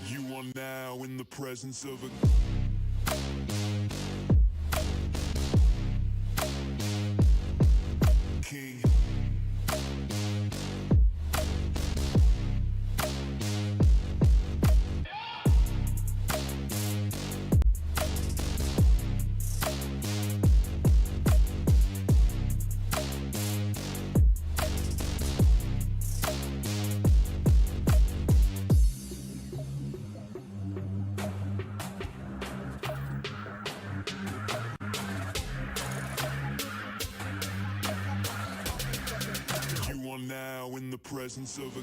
You are now in the presence of a king. You are now in the presence of a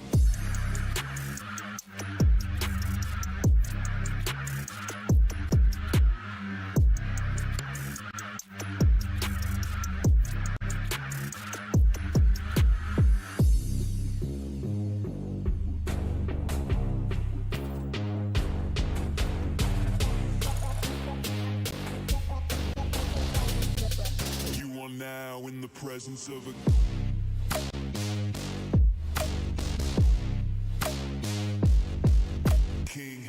You are now in the presence of a king.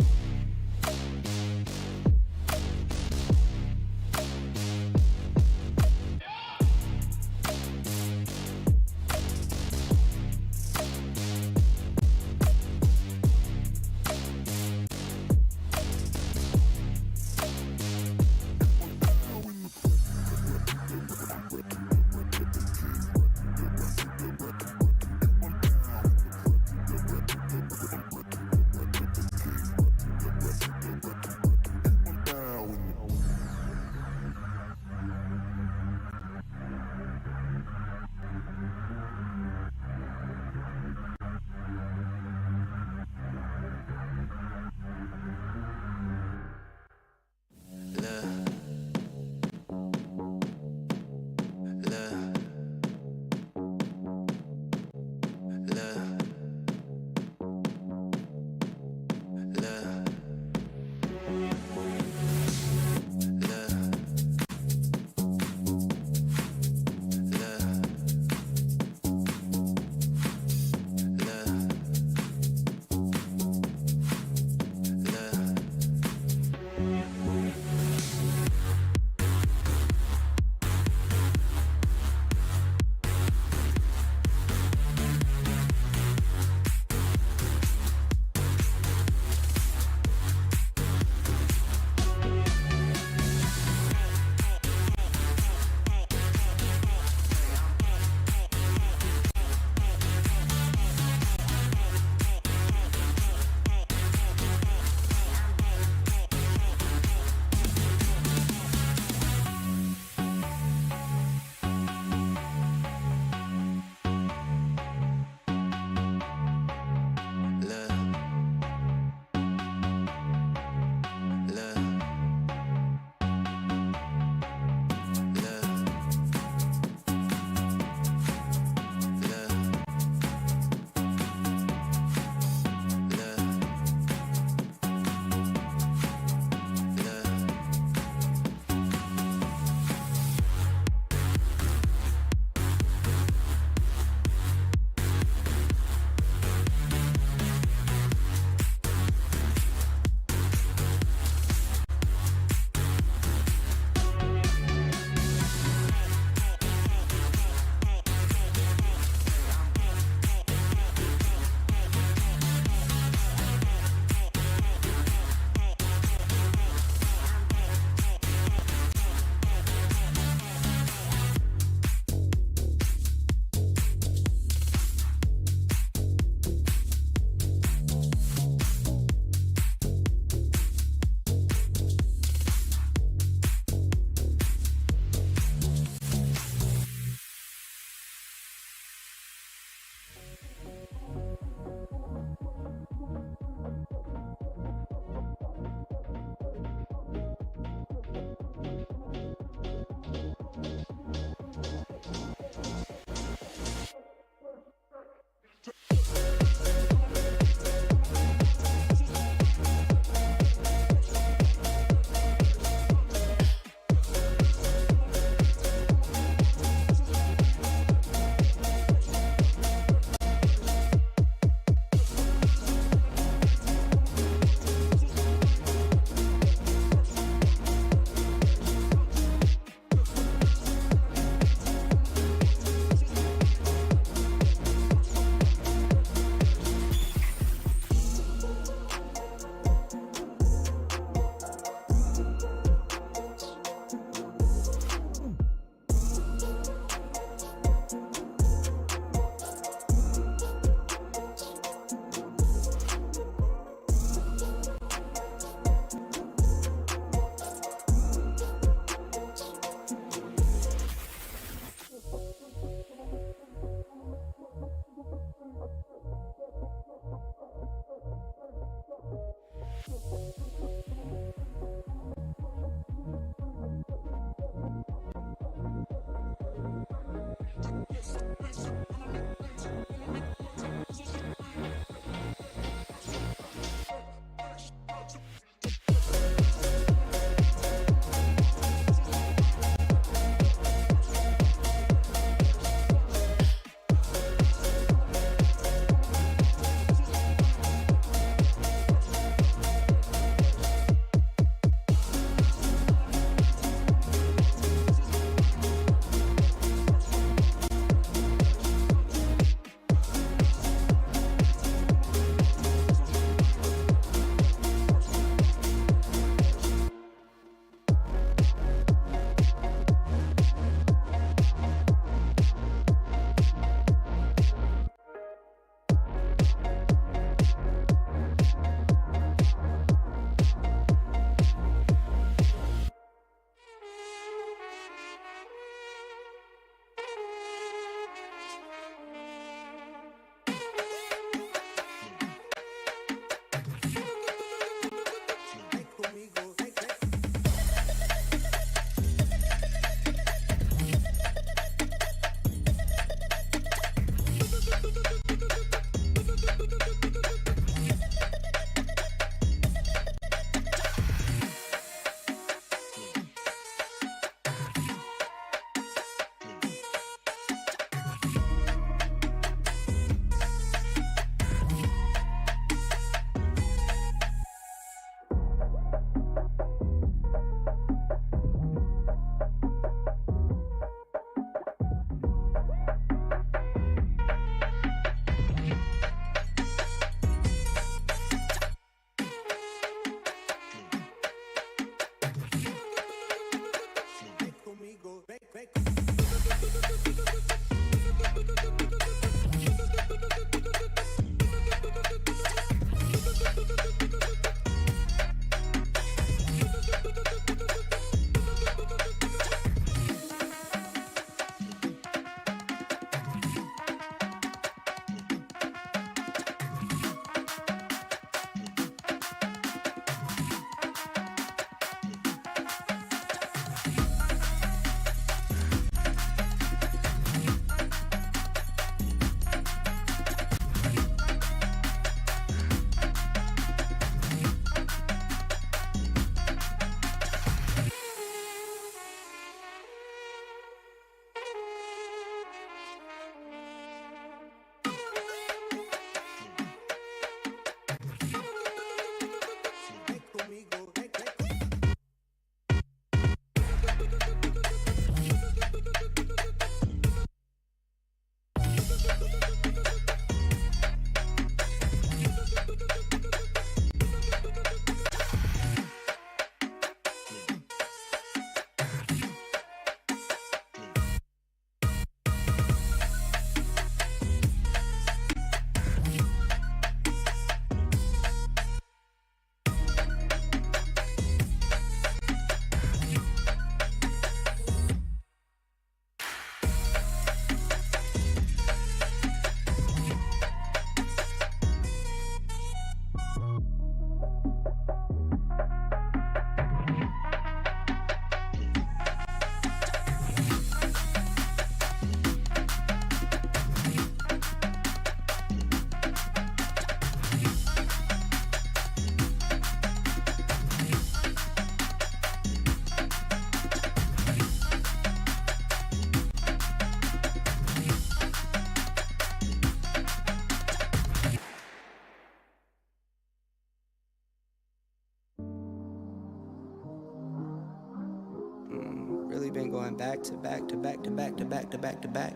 really been going back to back to back to back to back to back to back.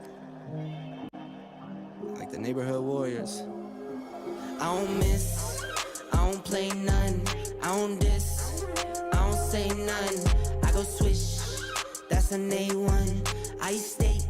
Like the neighborhood warriors. I don't miss, I don't play none, I don't diss, I don't say none. I go swish, that's an A1. I steak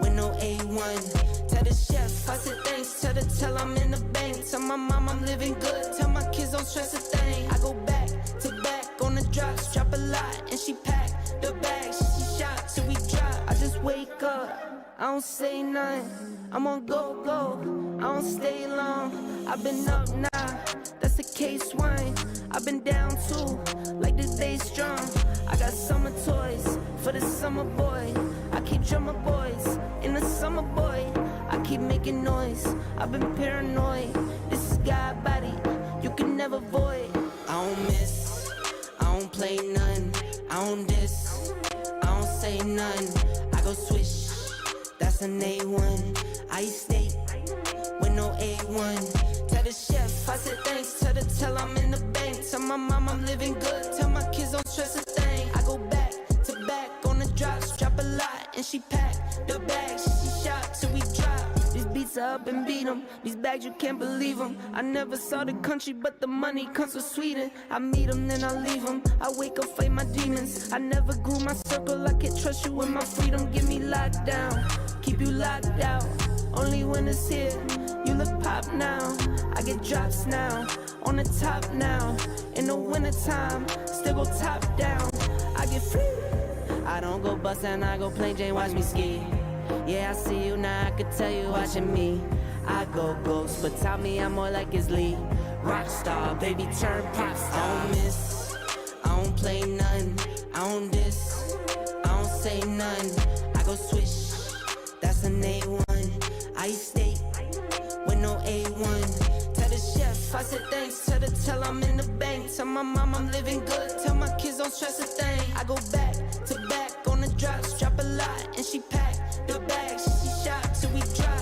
with no A1. Tell the chef, I said thanks. Tell I'm in the bank. Tell my mom I'm living good. Tell my kids don't stress a thing. I go back to back on the drops. Drop a lot and she pack the bags. She shot till we drop. I just wake up, I don't say nothing. I'm on go, I don't stay long. I've been up now, that's a case wine. I've been down too, like this day strong. I got summer toys for the summer boy. I keep drummer boys in the summer boy. I keep making noise, I've been paranoid. This is God body, you can never void. I don't miss, I don't play none, I don't diss, I don't say none. I go swish, that's an A1. I eat steak with no A1. Tell the chef, I said thanks. Tell I'm in the bank. Tell my mom I'm living good. Tell my kids don't stress a thing. I go back to back on the drops. Drop a lot and she pack the bags. She shot till we drop. These beats are up and beat 'em. These bags you can't believe 'em. I never saw the country but the money comes from Sweden. I meet 'em then I leave 'em. I wake up fight my demons. I never grew my circle. I can't trust you with my freedom. Give me locked down, keep you locked out. Only when it's here, you look pop now. I get drops now, on the top now. In the wintertime, still go top down. I get free. I don't go bust and I go plain Jane, watch me ski. Yeah, I see you now, I could tell you watching me. I go ghost, but tell me I'm more like his Lee. Rockstar, baby turn pop star. I don't miss, I don't play none, I don't diss, I don't say none. I go swish, that's an A1. I eat steak with no A1. Tell the chef, I said thanks. Tell I'm in the bank. Tell my mom I'm living good. Tell my kids don't stress a thing. I go back to back on the drops. Drop a lot and she pack the bags. She shot till we drop.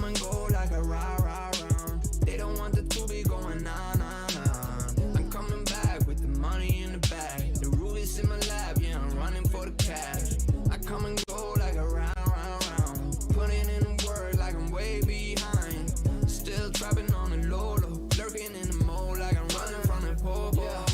and go like a rah-rah round. They don't want the two be going nah. I'm coming back with the money in the bag. The rubies in my lap, yeah, I'm running for the cash. I come and go like a round. Putting in the work like I'm way behind. Still trapping on the low, lurking in the mold like I'm running from the popo. Yeah.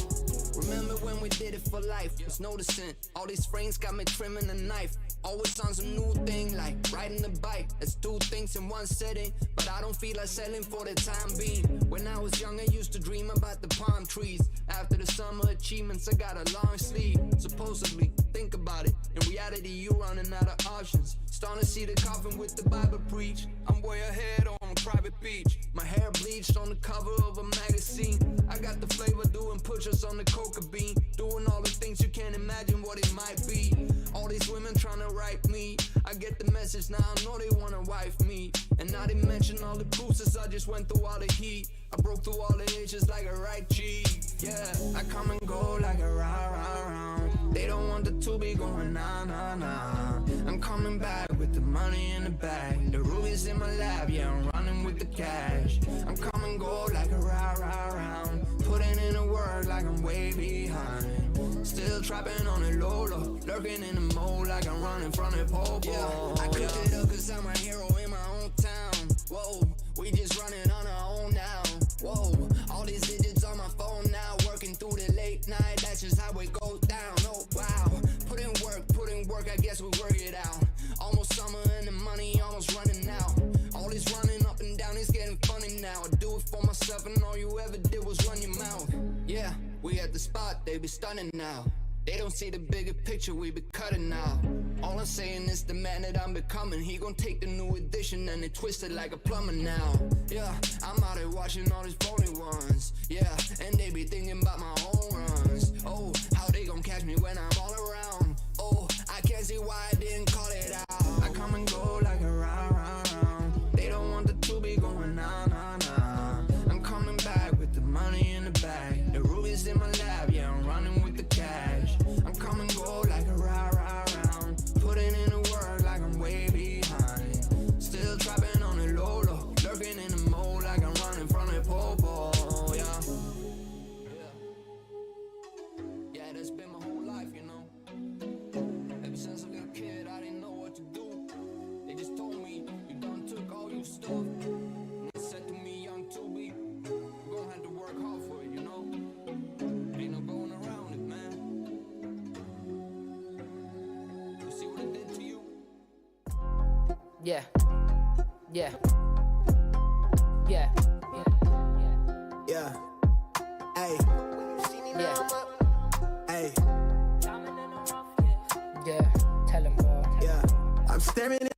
Remember when we did it for life? Was noticing all these frames got me trimming a knife. Always on some new thing like riding the bike. Let's do things in one setting, but I don't feel like selling for the time being. When I was young, I used to dream about the palm trees. After the summer achievements, I got a long sleeve. Supposedly, think about it. In reality, you running out of options. Starting to see the coffin with the Bible preach. I'm way ahead on a private beach. My hair bleached on the cover of a magazine. I got the flavor doing push-ups on the coca bean. Doing all the things you can't imagine what it might be. All these women trying to write me. I get the message now, I know they wanna wife me. And not to mention all the bruises, I just went through all the heat. I broke through all the edges like a right cheek. Yeah, I come and go like a rah-rah round. They don't want the two be going nah. I'm coming back with the money in the bag. The rubies in my lap, yeah, I'm running with the cash. I'm coming go like a rah-rah round. Putting in the work like I'm way behind. Still trapping on the low, lurking in the mold like I'm running from the popo. Yeah, I cooked it up cause I'm a hero in my own town. Whoa, we just running on our own now. Whoa, all these digits on my phone now. Working through the late night, that's just how it goes down. Oh wow, put in work, I guess we work it out. Almost summer and the money almost running out. All this running up and down, it's getting funny now. I do it for myself and all you ever did was run your mouth. Yeah, we at the spot, they be stunning now. They don't see the bigger picture, we be cutting now. All I'm saying is the man that I'm becoming. He gon' take the new edition and it twist it like a plumber now. Yeah, I'm out here watching all these phony ones. Yeah, and they be thinking about my own runs. Oh, how they gon' catch me when I'm all around. Oh, I can't see why I didn't call it out. I come and go like a round. They don't want the two be going nah. I'm coming back with the money in the bag. The rubies in my lap, yeah, I'm running with the cash. I'm coming go like a round. Putting in the work like I'm way behind. Still trapping on the low, lurking in the mold like I'm running from the popo. Yeah, that's been my whole life, you know. Ever since a little kid, I didn't know what to do. They just told me, you done took all your stuff. And they said to me, young 2B, you're gonna have to work hard for it, you know. Ain't no going around it, man. You see what it did to you? Yeah. Hey. Hey. Yeah. Tell him, bro. Yeah. I'm staring at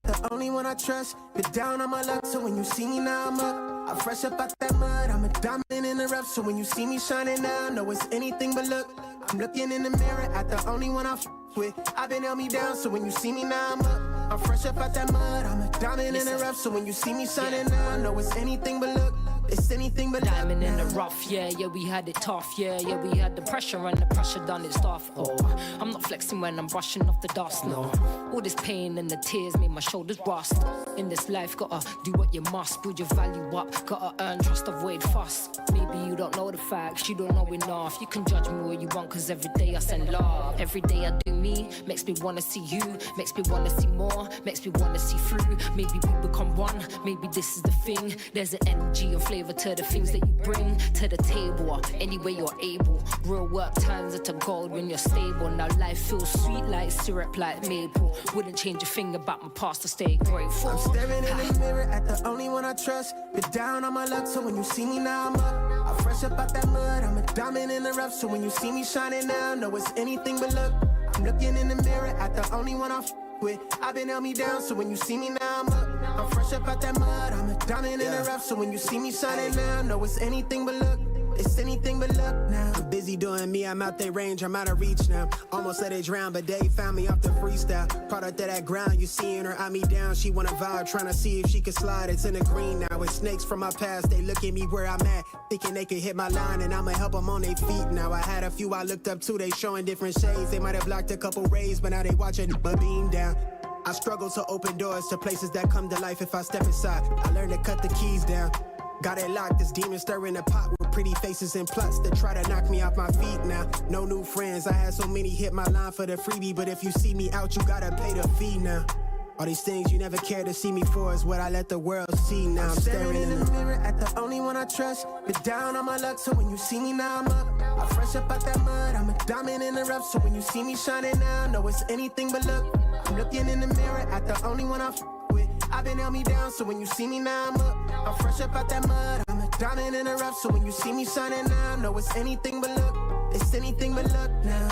the only one I trust. Been down on my luck, so when you see me now, I'm up. I'm fresh up out that mud. I'm a diamond in the rough, so when you see me shining now, know it's anything but luck. I'm looking in the mirror at the only one I with. I've been held me down, so when you see me now, I'm up. I'm fresh up out that mud. I'm a diamond in the rough, so when you see me shining now, know it's anything but luck. It's anything but diamond in the rough, yeah, we had it tough, yeah, we had the pressure and the pressure done its stuff. Oh, I'm not flexing when I'm brushing off the dust, no. All this pain and the tears made my shoulders rust. In this life, gotta do what you must, build your value up, gotta earn trust, avoid fuss. Maybe you don't know the facts, you don't know enough. You can judge me all you want, cause every day I send love. Every day I do me, makes me wanna see you, makes me wanna see more, makes me wanna see through. Maybe we become one, maybe this is the thing. There's an energy and flavor to the things that you bring to the table, any way you're able. Real work turns into gold when you're stable. Now life feels sweet like syrup, like maple. Wouldn't change a thing about my past to stay grateful. I'm staring in the mirror at the only one I trust. Been down on my luck, so when you see me now, I'm up. I'm fresh up out that mud. I'm a diamond in the rough, so when you see me shining now, know it's anything but luck. I'm looking in the mirror at the only one I with. I've been held me down, so when you see me now, I'm up. I'm fresh up out that mud. I'm a diamond in the rough, so when you see me shining now, know it's anything but luck. It's anything but luck now. I'm busy doing me, I'm out their range, I'm out of reach now. Almost let it drown, but they found me off the freestyle. Product of that ground, you seeing her eye me down. She wanna vibe, trying to see if she can slide. It's in the green now, it's snakes from my past. They look at me where I'm at, thinking they could hit my line, and I'ma help them on their feet now. I had a few I looked up to, they showing different shades. They might have blocked a couple rays, but now they watching but beam down. I struggle to open doors to places that come to life if I step inside. I learned to cut the keys down. Got it locked, this demon stirring the pot with pretty faces and plots that try to knock me off my feet now. No new friends, I had so many hit my line for the freebie, but if you see me out, you gotta pay the fee now. All these things you never cared to see me for is what I let the world see now. I'm staring in the mirror at the only one I trust. Been down on my luck, so when you see me now I'm up. I fresh up out that mud, I'm a diamond in the rough. So when you see me shining now, know it's anything but luck. I'm looking in the mirror at the only one I with. I've been held me down, so when you see me now I'm up. I'm fresh up out that mud, I'm a diamond in the rough. So when you see me shining now, know it's anything but luck. It's anything but luck now.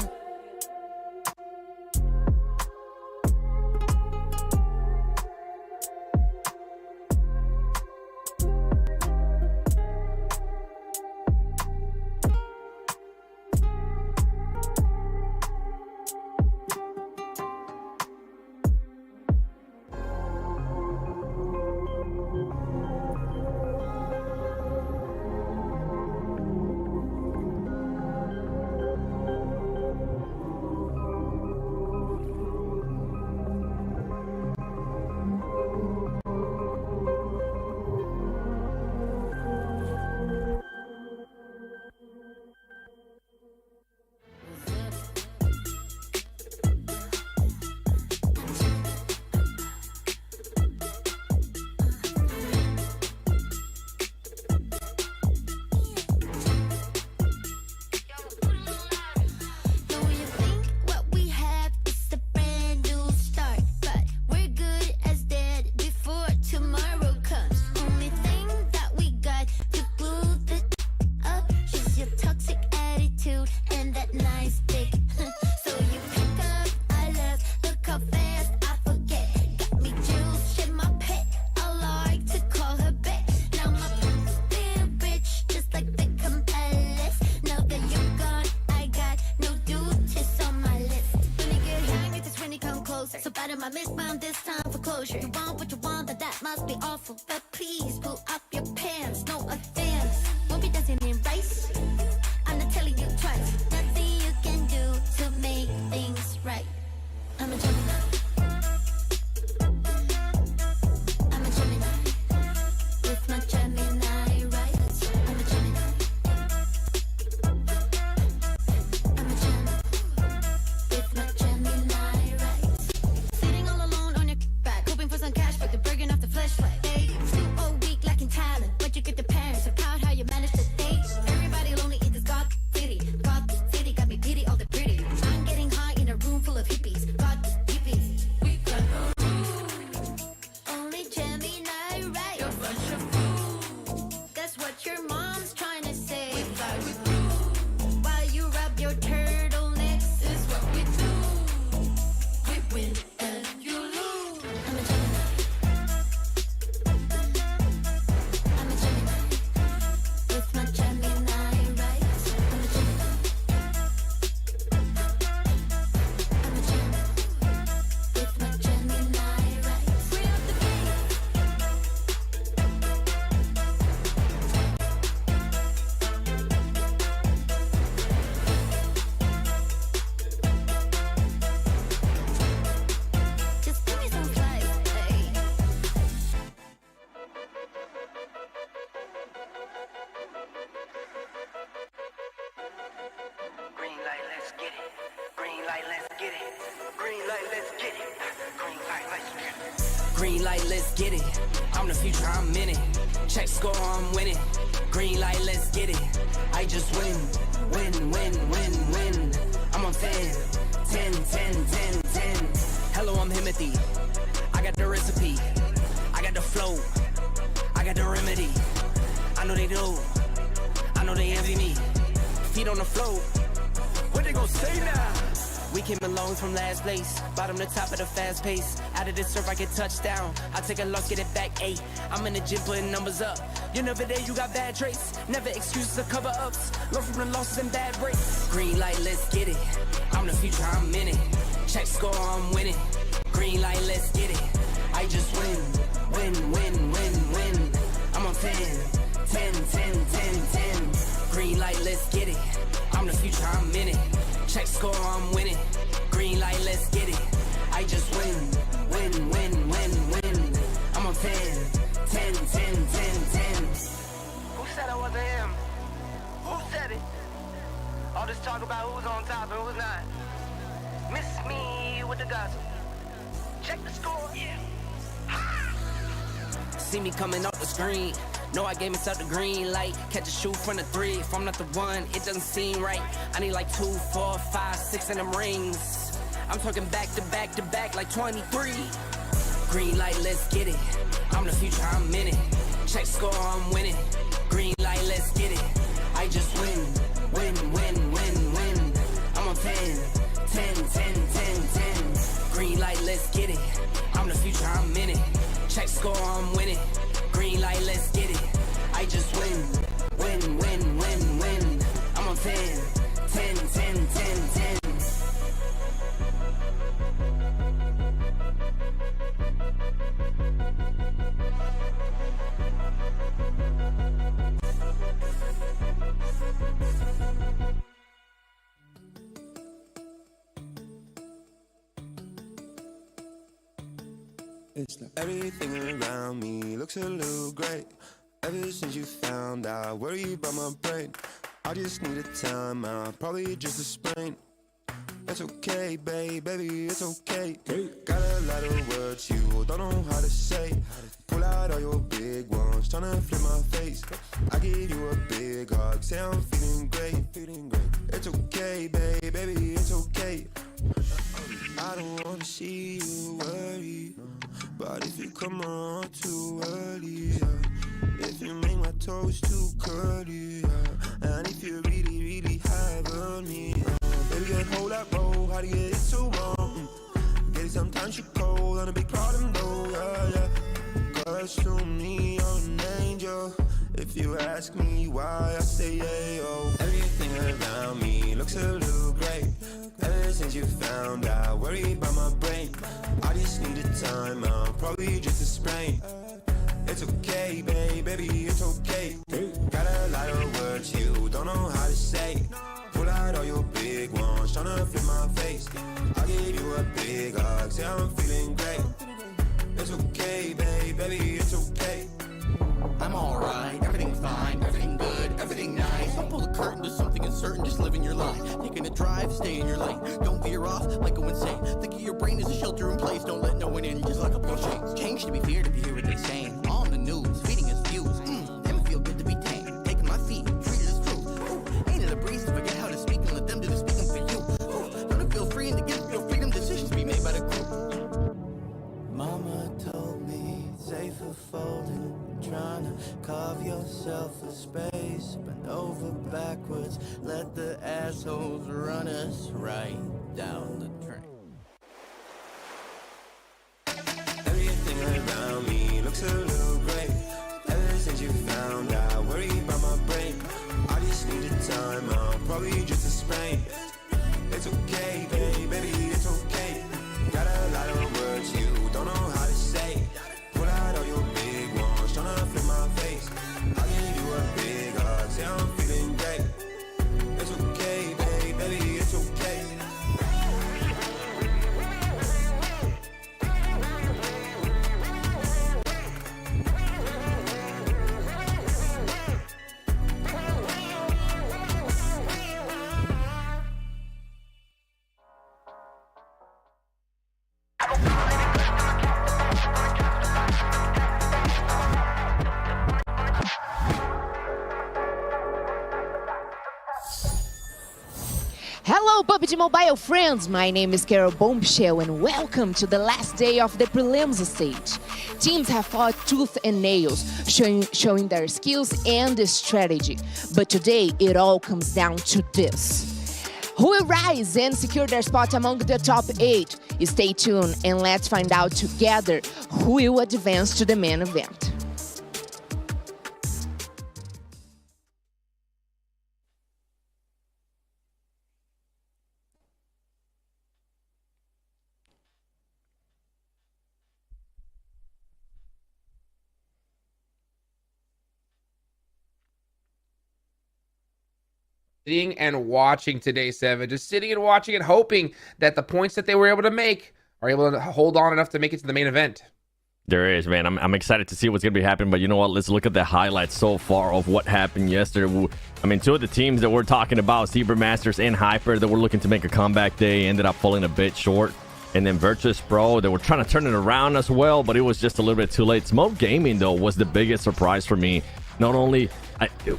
I misbound this time for closure. You want what you want, that must be awful. But please pull up your pants, no offense. Won't be dancing in rice. I'm not telling you twice. Nothing you can do to make things right. I'm a Gemini. I'm a Gemini. With my Gemini rights. I'm a Gemini. I'm a Gemini. With my Gemini rights. Sitting all alone on your back, hoping for some cash, but they're burning off the fleshlight. Hey, still all weak, lacking talent, but you get the parents. So proud how you manage to date. Everybody lonely in this God city. God city got me pity all the pretty. I'm getting high in a room full of hippies. God hippies. We got no room. Only Gemini right. You're a bunch of fools. That's what your mom's trying to say. We fly with you. While you rub your turtlenecks. This is what we do. We win and you lose. I'm a Gemini. I'm a Gemini. With my Gemini rights. I'm a Gemini. I'm a Gemini. With my Gemini rights. Free up the gate. Just give me some flight, hey. Green light, let's get it. Green light, let's get it. Green light, let's get it. Green light, let's get it. Green light, let's get it. I'm the future, I'm in it. Check score, I'm winning. Green light, let's get it. I just win, win, win, win, win. I'm on 10, 10, 10, 10, 10. Hello, I'm Himothy. I got the recipe. I got the flow. I got the remedy. I know they do. I know they envy me. Feet on the floor. What they gon' say now? We came along from last place, bottom to top of the fast pace. Out of this surf, I get touchdown. I take a loss, get it back 8. I'm in the gym putting numbers up. You're never there, you got bad traits. Never excuses or cover ups. Learn from the losses and bad breaks. Green light, let's get it. I'm the future, I'm in it. Check score, I'm winning. Green light, let's get it. I just win, win, win, win, win. I'm on 10, 10, 10, 10, 10. Green light, let's get it. I'm the future, I'm in it. Check score, I'm winning. Green light, let's get it. I just win, win, win, win, win, win. I'm a 10, 10, 10, 10, 10. Who said I wasn't him? Who said it? All this talk about who's on top and who's not. Miss me with the gossip. Check the score. Yeah. See me coming off the screen. Know I gave myself the green light. Catch a shoot from the 3. If I'm not the one, it doesn't seem right. I need like 2, 4, 5, 6 in them rings. I'm talking back to back to back like 23. Green light, let's get it. I'm the future, I'm in it. Check score, I'm winning. Green light, let's get it. I just win, win, win, win, win. I'm a 10, 10, 10, 10, 10. Green light, let's get it. I'm the future, I'm in it. Check score, I'm winning. Green light, let's get it. I just win, win, win, win, win. I'm a 10, 10, 10, 10, 10. Everything around me looks a little great. Ever since you found out, worry about my brain. I just need a time out, probably just a sprain. It's okay, baby, it's okay. Got a lot of words you don't know how to say. Pull out all your big ones, tryna flip my face. I give you a big hug, say I'm feeling great. It's okay, baby, it's okay. I don't wanna see you worry, but if you come around too early, if you make my toes too curly, and if you really have on me, baby, get hold that roll, how to get it so wrong. Get it sometimes you cold on a big problem though, yeah. Cause to me you're an angel. If you ask me why, I say yeah, yo. Everything around me looks a little great. Ever since you found out, worry about my brain. I just need a time out, probably just a sprain. It's okay, baby, it's okay. Got a lot of words you don't know how to say. Pull out all your big ones, tryna flip my face. I give you a big hug, say I'm feeling great. It's okay, baby, it's okay. I'm alright, everything's fine, everything good, everything nice. Don't pull the curtain to something uncertain, just living your life. Taking a drive, stay in your lane. Don't veer off, like go insane. Think of your brain as a shelter in place. Don't let no one in, just like a push chains. Change to be feared if you hear what they're saying. On the news, feeding us views. Them feel good to be tamed. Taking my feet, treated as truth. Ain't it a breeze to forget how to speak and let them do the speaking for you. Don't it feel free and to give your freedom decisions to be made by the group. Mama told me safer folding. Trying to carve yourself a space. Bend over backwards. Let the assholes run us right down the train. Everything around me looks a little great. Ever since you found out, worry about my brain. I just need a time out, probably just a sprain. It's okay, baby, it's okay. Got a lot of words you don't know how to say. Pull out all your big ones, tryna flip my face. I give you a big hug, say I'm feeling great. It's okay, baby, it's okay. Hello PUBG Mobile friends, my name is Carol Bombshell and welcome to the last day of the prelims stage. Teams have fought tooth and nails, showing their skills and strategy. But today it all comes down to this. Who will rise and secure their spot among the top 8? Stay tuned and let's find out together who will advance to the main event. Sitting and watching today, 7. Just sitting and watching and hoping that the points that they were able to make are able to hold on enough to make it to the main event. There is, man. I'm excited to see what's going to be happening. But you know what? Let's look at the highlights so far of what happened yesterday. I mean, two of the teams that we're talking about, Zebra Masters and Hyper, that were looking to make a comeback day, ended up falling a bit short. And then Virtus Pro, they were trying to turn it around as well, but it was just a little bit too late. Smoke Gaming, though, was the biggest surprise for me. Not only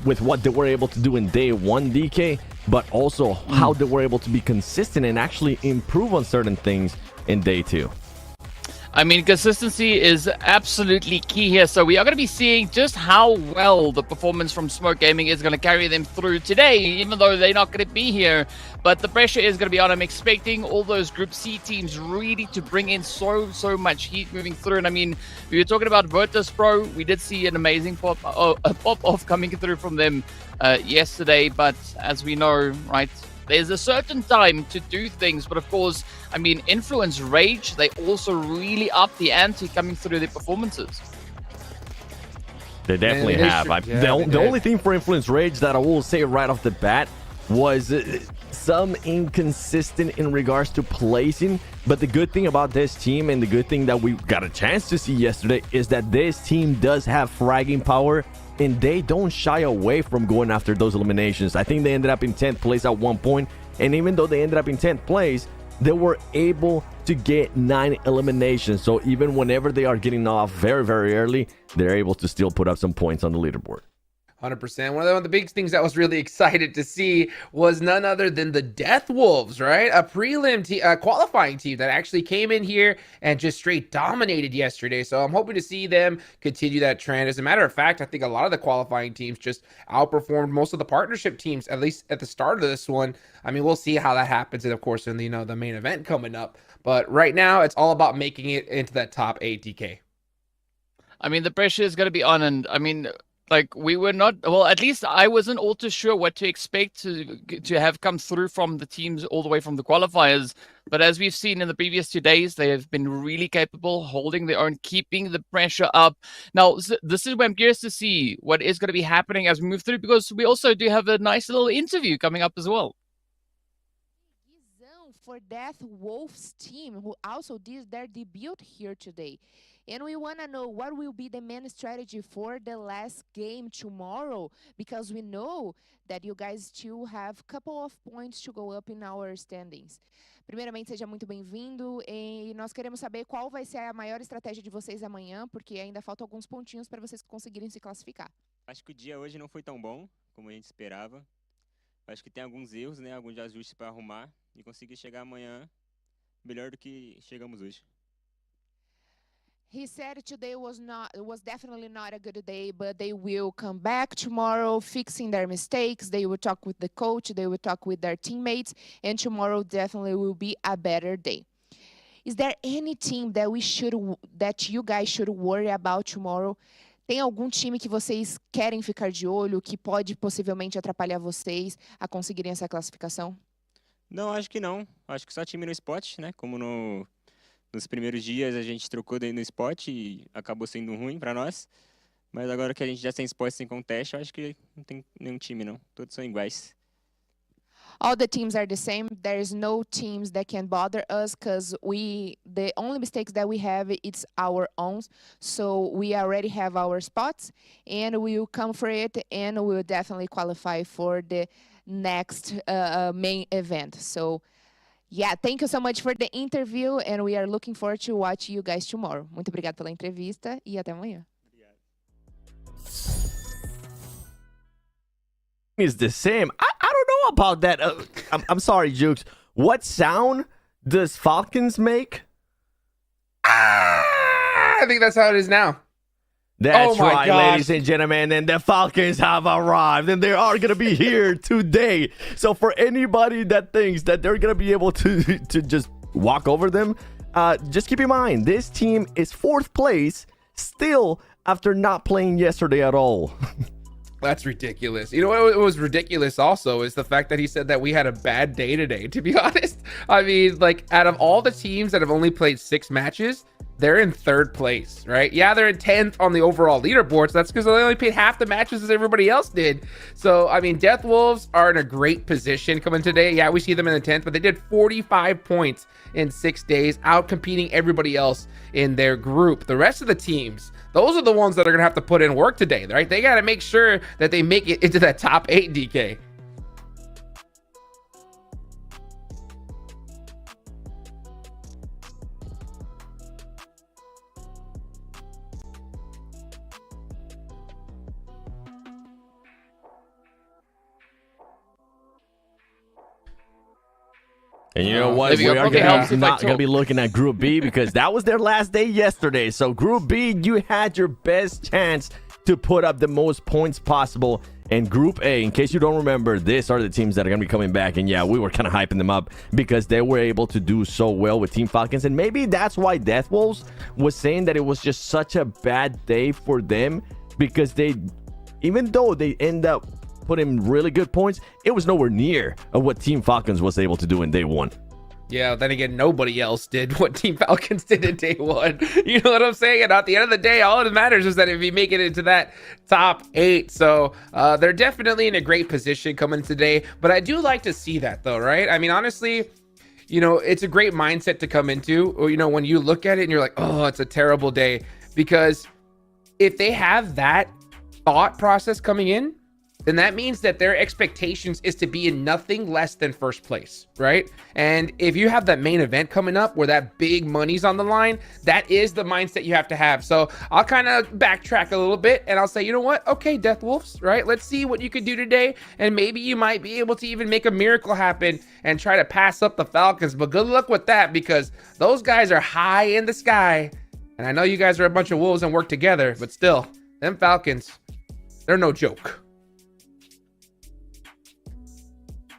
with what they were able to do in day one, DK, but also how they were able to be consistent and actually improve on certain things in day two. I mean, consistency is absolutely key here. So we are going to be seeing just how well the performance from Smoke Gaming is going to carry them through today, even though they're not going to be here. But the pressure is going to be on. I'm expecting all those Group C teams really to bring in so much heat moving through. And I mean, we were talking about Virtus Pro. We did see an amazing pop-off coming through from them yesterday. But as we know, right, there's a certain time to do things, but of course, I mean, Influence Rage, they also really up the ante coming through their performances. They definitely have. The only thing for Influence Rage that I will say right off the bat was some inconsistent in regards to placing. But the good thing about this team, and the good thing that we got a chance to see yesterday, is that this team does have fragging power, and they don't shy away from going after those eliminations. I think they ended up in 10th place at one point, and even though they ended up in 10th place, they were able to get 9 eliminations. So even whenever they are getting off very early, they're able to still put up some points on the leaderboard. 100%. One of the big things that was really excited to see was none other than the Death Wolves, right? A prelim qualifying team that actually came in here and just straight dominated yesterday. So I'm hoping to see them continue that trend. As a matter of fact, I think a lot of the qualifying teams just outperformed most of the partnership teams, at least at the start of this one. I mean, we'll see how that happens, and of course, in the main event coming up. But right now, it's all about making it into that top 8, DK. I mean, the pressure is going to be on, and I mean, like, we were not, well, at least I wasn't all too sure what to expect to have come through from the teams all the way from the qualifiers. But as we've seen in the previous 2 days, they have been really capable, holding their own, keeping the pressure up. Now, this is where I'm curious to see what is going to be happening as we move through, because we also do have a nice little interview coming up as well. For Death Wolves team, who also did their debut here today. And we want to know what will be the main strategy for the last game tomorrow, because we know that you guys still have a couple of points to go up in our standings. Primeiramente, seja muito bem-vindo e nós queremos saber qual vai ser a maior estratégia de vocês amanhã, porque ainda faltam alguns pontinhos para vocês conseguirem se classificar. Acho que o dia hoje não foi tão bom como a gente esperava. Acho que tem alguns erros, né, alguns ajustes para arrumar e conseguir chegar amanhã melhor do que chegamos hoje. He said today was definitely not a good day, but they will come back tomorrow, fixing their mistakes. They will talk with the coach, they will talk with their teammates, and tomorrow definitely will be a better day. Is there any team that you guys should worry about tomorrow? Tem algum time que vocês querem ficar de olho, que pode possivelmente atrapalhar vocês a conseguirem essa classificação? Não, acho que não. Acho que só time no spot, né? Como nos primeiros dias a gente trocou no spot e acabou sendo ruim para nós. Mas agora que a gente já tem spot sem contest, eu acho que não tem nenhum time, não. Todos são iguais. All the teams are the same. There's no teams that can bother us because the only mistakes that we have, it's our own. So we already have our spots and we will come for it and we will definitely qualify for the next main event. So yeah, thank you so much for the interview and we are looking forward to watch you guys tomorrow. Muito obrigada pela entrevista e até amanhã. Is the same. I don't know about that. I'm sorry, Jukes. What sound does Falcons make? I think that's how it is now. That's right, ladies and gentlemen, and the Falcons have arrived, and they are going to be here today. So for anybody that thinks that they're going to be able to just walk over them, just keep in mind, this team is 4th place still after not playing yesterday at all. That's ridiculous. You know what was ridiculous also is the fact that he said that we had a bad day today, to be honest. I mean, like, out of all the teams that have only played 6 matches, they're in 3rd place, right? Yeah, they're in 10th on the overall leaderboard. So that's because they only played half the matches as everybody else did. So, I mean, Death Wolves are in a great position coming today. Yeah, we see them in the 10th, but they did 45 points in 6 days, out competing everybody else in their group. The rest of the teams, those are the ones that are going to have to put in work today, right? They got to make sure that they make it into that top 8, DK. And you know what? We are not going to be looking at Group B because that was their last day yesterday. So Group B, you had your best chance to put up the most points possible. And Group A, in case you don't remember, these are the teams that are going to be coming back. And yeah, we were kind of hyping them up because they were able to do so well with Team Falcons. And maybe that's why Death Wolves was saying that it was just such a bad day for them, because they, even though they end up put in really good points, it was nowhere near of what Team Falcons was able to do in day 1. Yeah, then again, nobody else did what Team Falcons did in day 1. You know what I'm saying? And at the end of the day, all that matters is that if you make it into that top 8. So they're definitely in a great position coming today. But I do like to see that, though, right? I mean, honestly, you know, it's a great mindset to come into. Or, you know, when you look at it and you're like, oh, it's a terrible day. Because if they have that thought process coming in, then that means that their expectations is to be in nothing less than 1st place, right? And if you have that main event coming up where that big money's on the line, that is the mindset you have to have. So I'll kind of backtrack a little bit and I'll say, you know what? Okay, Death Wolves, right? Let's see what you can do today. And maybe you might be able to even make a miracle happen and try to pass up the Falcons. But good luck with that, because those guys are high in the sky. And I know you guys are a bunch of wolves and work together, but still, them Falcons, they're no joke.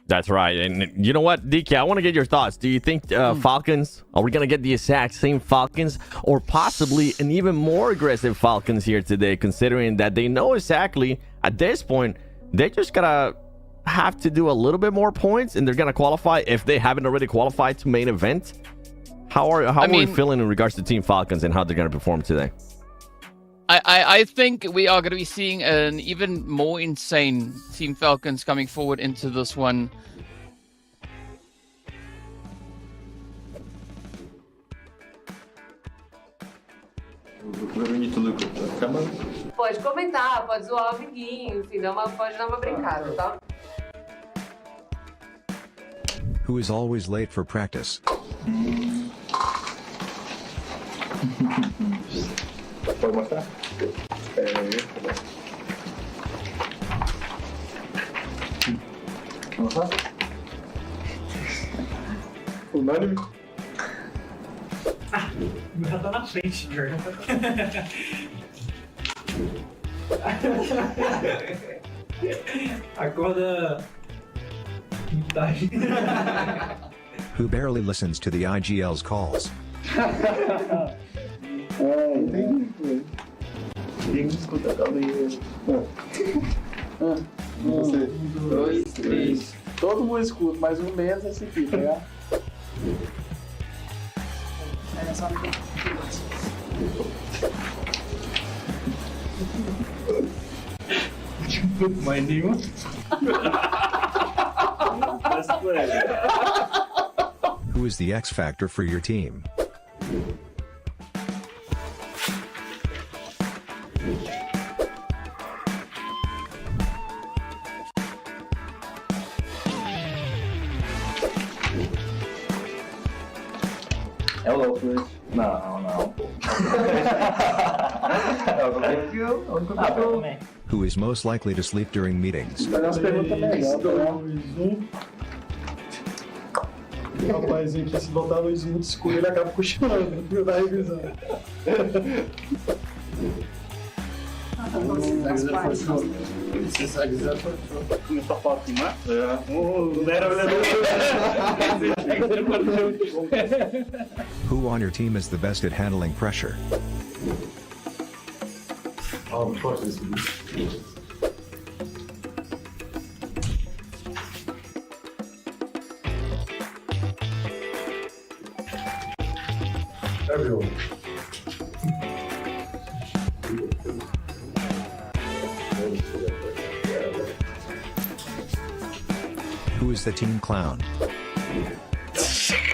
That's right. And you know what, DK, I want to get your thoughts. Do you think Falcons, are we going to get the exact same Falcons, or possibly an even more aggressive Falcons here today, considering that they know exactly at this point, they're just going to have to do a little bit more points and they're going to qualify if they haven't already qualified to main event? How are we feeling in regards to Team Falcons and how they're going to perform today? I think we are going to be seeing an even more insane Team Falcons coming forward into this one. Pode comentar, pode zoar o amiguinho, enfim, pode dar uma brincada, tá? Who is always late for practice? Pode mostrar? Mostrar? Unânime? Ah, já tá na frente, Jordan. Acorda. Who barely listens to the IGL's calls? Entendi. Quem escuta a cadeia? Você. 1, 2, 3. Todo mundo escuta, mas um menos é esse aqui, tá ligado? É só mais nenhum. Who is the X factor for your team? É o louco esse? Não, pô. É o único que eu também. Who is most likely to sleep during meetings? Fazer umas perguntas melhores, Rapaz, aqui, se botar a luz muito escura, ele acaba cochilando da revisão. Começou a falar assim, né? Who on your team is the best at handling pressure? Everyone. Who is the team clown? Só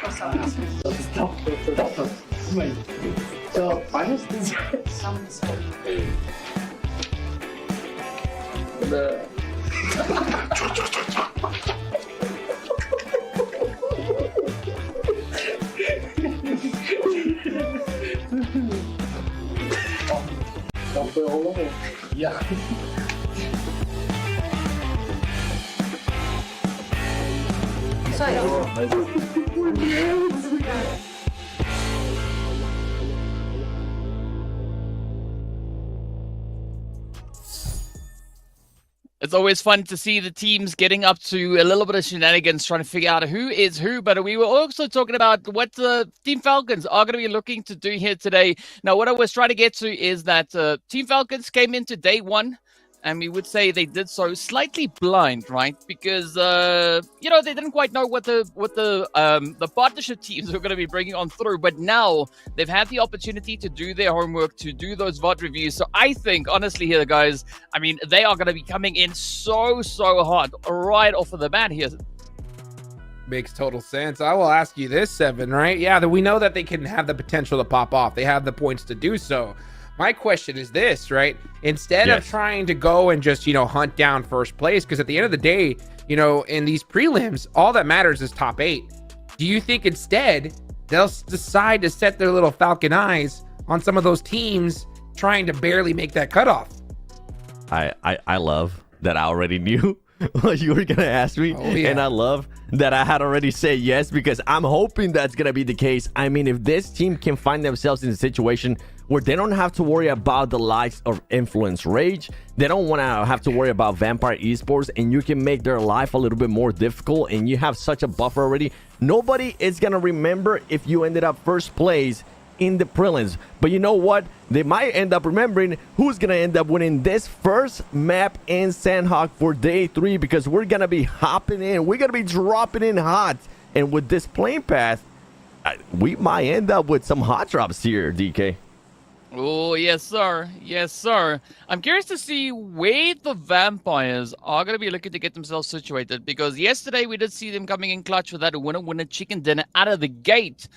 It's always fun to see the teams getting up to a little bit of shenanigans, trying to figure out who is who. But we were also talking about what the Team Falcons are going to be looking to do here today. Now, what I was trying to get to is that Team Falcons came into day one, and we would say they did so slightly blind, right? Because you know, they didn't quite know what the partnership teams were going to be bringing on through. But now they've had the opportunity to do their homework, to do those VOD reviews. So I think, honestly, here, guys, I mean, they are going to be coming in so hot right off of the bat here. Makes total sense. I will ask you this, Seven, right? Yeah, that we know that they can have the potential to pop off. They have the points to do so. My question is this, right? Instead of trying to go and just, you know, hunt down first place, because at the end of the day, you know, in these prelims, all that matters is top 8. Do you think instead they'll decide to set their little falcon eyes on some of those teams trying to barely make that cutoff? I love that I already knew what you were gonna ask me, and I love that I had already said yes, because I'm hoping that's gonna be the case. I mean, if this team can find themselves in a situation where they don't have to worry about the likes of Influence Rage, they don't want to have to worry about Vampire Esports, and you can make their life a little bit more difficult, and you have such a buffer already, nobody is gonna remember if you ended up first place in the prelims. But you know what? They might end up remembering who's gonna end up winning this first map in Sandhawk for day 3, because we're gonna be hopping in, we're gonna be dropping in hot, and with this plane path, we might end up with some hot drops here, DK. Oh, yes, sir. Yes, sir. I'm curious to see where the vampires are going to be looking to get themselves situated, because yesterday we did see them coming in clutch with that winner chicken dinner out of the gate.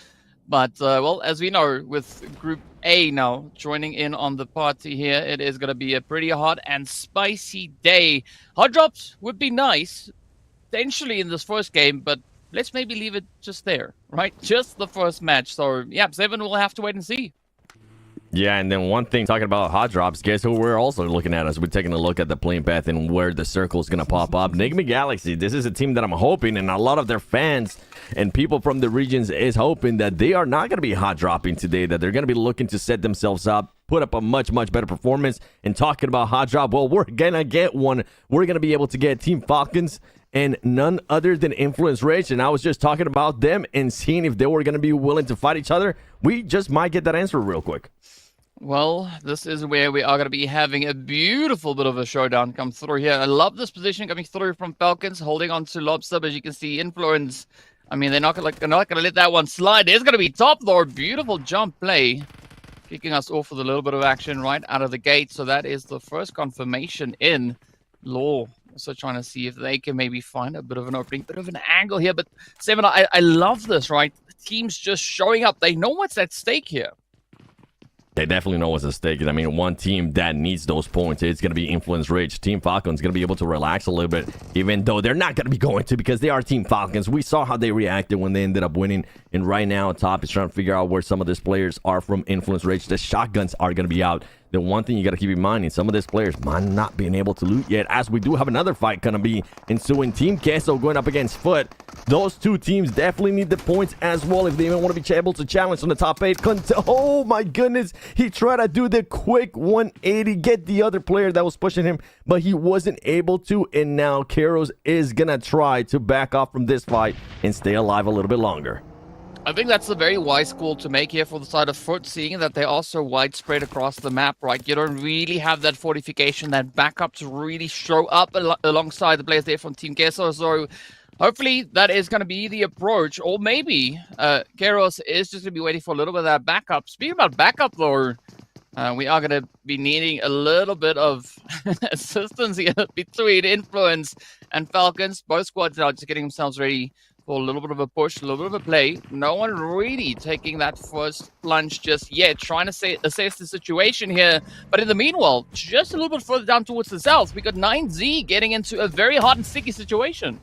But, well, as we know, with Group A now joining in on the party here, it is going to be a pretty hot and spicy day. Hot drops would be nice, potentially in this first game, but let's maybe leave it just there, right? Just the first match. So, yeah, Seven will have to wait and see. Yeah, and then one thing, talking about hot drops, guess who we're also looking at as we're taking a look at the plane path and where the circle is going to pop up. Enigma Galaxy, this is a team that I'm hoping, and a lot of their fans and people from the regions is hoping that they are not going to be hot dropping today, that they're going to be looking to set themselves up, put up a much better performance. And talking about hot drop, well, we're going to get one. We're going to be able to get Team Falcons and none other than Influence Rage. And I was just talking about them and seeing if they were going to be willing to fight each other. We just might get that answer real quick. Well, this is where we are going to be having a beautiful bit of a showdown come through here. I love this position coming through from Falcons, holding on to Lobster. As you can see, Influence, I mean, they're not going to let that one slide. There's going to be top, though. Beautiful jump play, kicking us off with a little bit of action right out of the gate. So that is the first confirmation in Law. Also trying to see if they can maybe find a bit of an opening, bit of an angle here. But Seven, I love this, right? The team's just showing up. They know what's at stake here. They definitely know what's at stake. I mean, one team that needs those points, it's going to be Influence Rage. Team Falcons going to be able to relax a little bit, even though they're not going to be going to, because they are Team Falcons. We saw how they reacted when they ended up winning. And right now, Top is trying to figure out where some of these players are from Influence Rage. The shotguns are going to be out. The one thing you got to keep in mind is some of these players might not be able to loot yet, as we do have another fight going to be ensuing. Team Queso going up against Foot. Those two teams definitely need the points as well if they even want to be able to challenge on the top 8. Oh my goodness, he tried to do the quick 180, get the other player that was pushing him, but he wasn't able to. And now Karos is going to try to back off from this fight and stay alive a little bit longer. I think that's a very wise call to make here for the side of Foot, seeing that they're also widespread across the map, right? You don't really have that fortification, that backup to really show up alongside the players there from Team Queso. So hopefully that is going to be the approach. Or maybe Keros is just going to be waiting for a little bit of that backup. Speaking about backup, though, We are going to be needing a little bit of assistance here between Influence and Falcons. Both squads are just getting themselves ready for a little bit of a push, a little bit of a play. No one really taking that first plunge just yet, trying to assess the situation here. But in the meanwhile, just a little bit further down towards the south, we got 9Z getting into a very hot and sticky situation.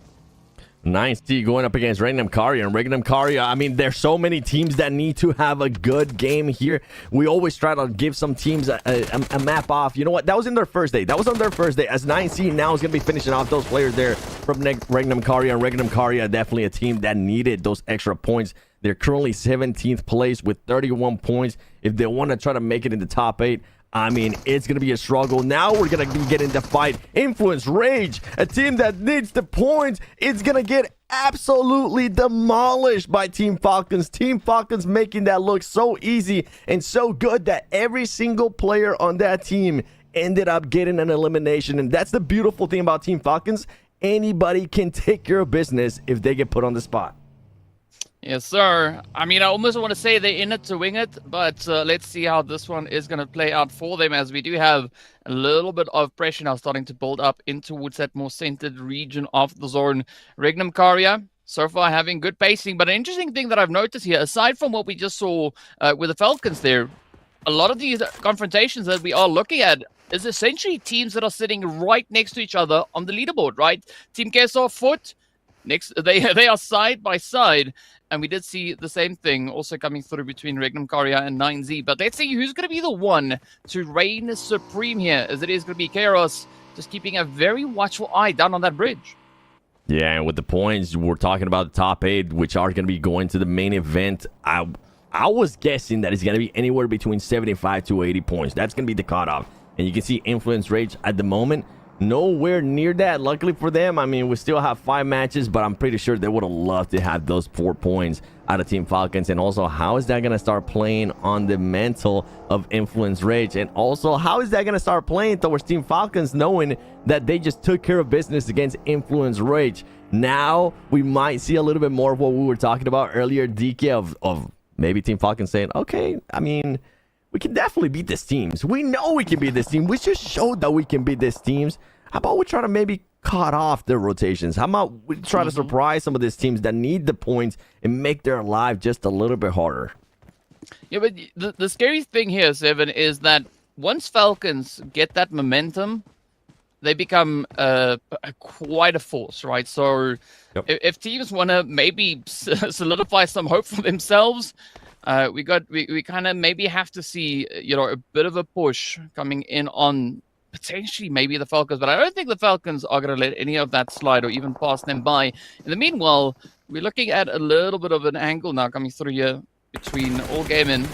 9C going up against Regnum Karya. And Regnum Karya, I mean, there's so many teams that need to have a good game here. We always try to give some teams a map off. You know what? That was in their first day. That was on their first day. As 9C now is going to be finishing off those players there from Regnum Karya. And Regnum Karya, definitely a team that needed those extra points. They're currently 17th place with 31 points. If they want to try to make it in the top 8, I mean, it's going to be a struggle. Now we're going to be getting the fight. Influence, Rage, a team that needs the points. It's going to get absolutely demolished by Team Falcons. Team Falcons making that look so easy and so good that every single player on that team ended up getting an elimination. And that's the beautiful thing about Team Falcons. Anybody can take care of business if they get put on the spot. Yes, sir. I mean, I almost want to say they're in it to win it, but let's see how this one is going to play out for them, as we do have a little bit of pressure now starting to build up in towards that more centered region of the zone. Regnum Karya, so far having good pacing, but an interesting thing that I've noticed here, aside from what we just saw with the Falcons there, a lot of these confrontations that we are looking at is essentially teams that are sitting right next to each other on the leaderboard, right? Team Kesar, Foot, next, they are side by side. And we did see the same thing also coming through between Regnum Karya and 9Z. But let's see who's going to be the one to reign supreme here, as it is going to be Kairos, just keeping a very watchful eye down on that bridge. Yeah, and with the points, we're talking about the top 8, which are going to be going to the main event. I was guessing that it's going to be anywhere between 75 to 80 points. That's going to be the cutoff. And you can see Influence Rage at the moment nowhere near that. Luckily for them, I mean, we still have 5 matches, but I'm pretty sure they would have loved to have those 4 points out of Team Falcons. And also, how is that going to start playing on the mental of Influence Rage? And also, how is that going to start playing towards Team Falcons, knowing that they just took care of business against Influence Rage? Now we might see a little bit more of what we were talking about earlier, DK, of maybe Team Falcons saying, okay, I mean, we can definitely beat these teams. We know we can beat this team. We just showed that we can beat these teams. How about we try to maybe cut off their rotations? How about we try to surprise some of these teams that need the points and make their life just a little bit harder? Yeah, but the scary thing here, Seven, is that once Falcons get that momentum, they become quite a force, right? So if teams want to maybe solidify some hope for themselves, we kind of maybe have to see, you know, a bit of a push coming in on potentially maybe the Falcons, but I don't think the Falcons are going to let any of that slide or even pass them by. In the meanwhile, we're looking at a little bit of an angle now coming through here between All Gaming,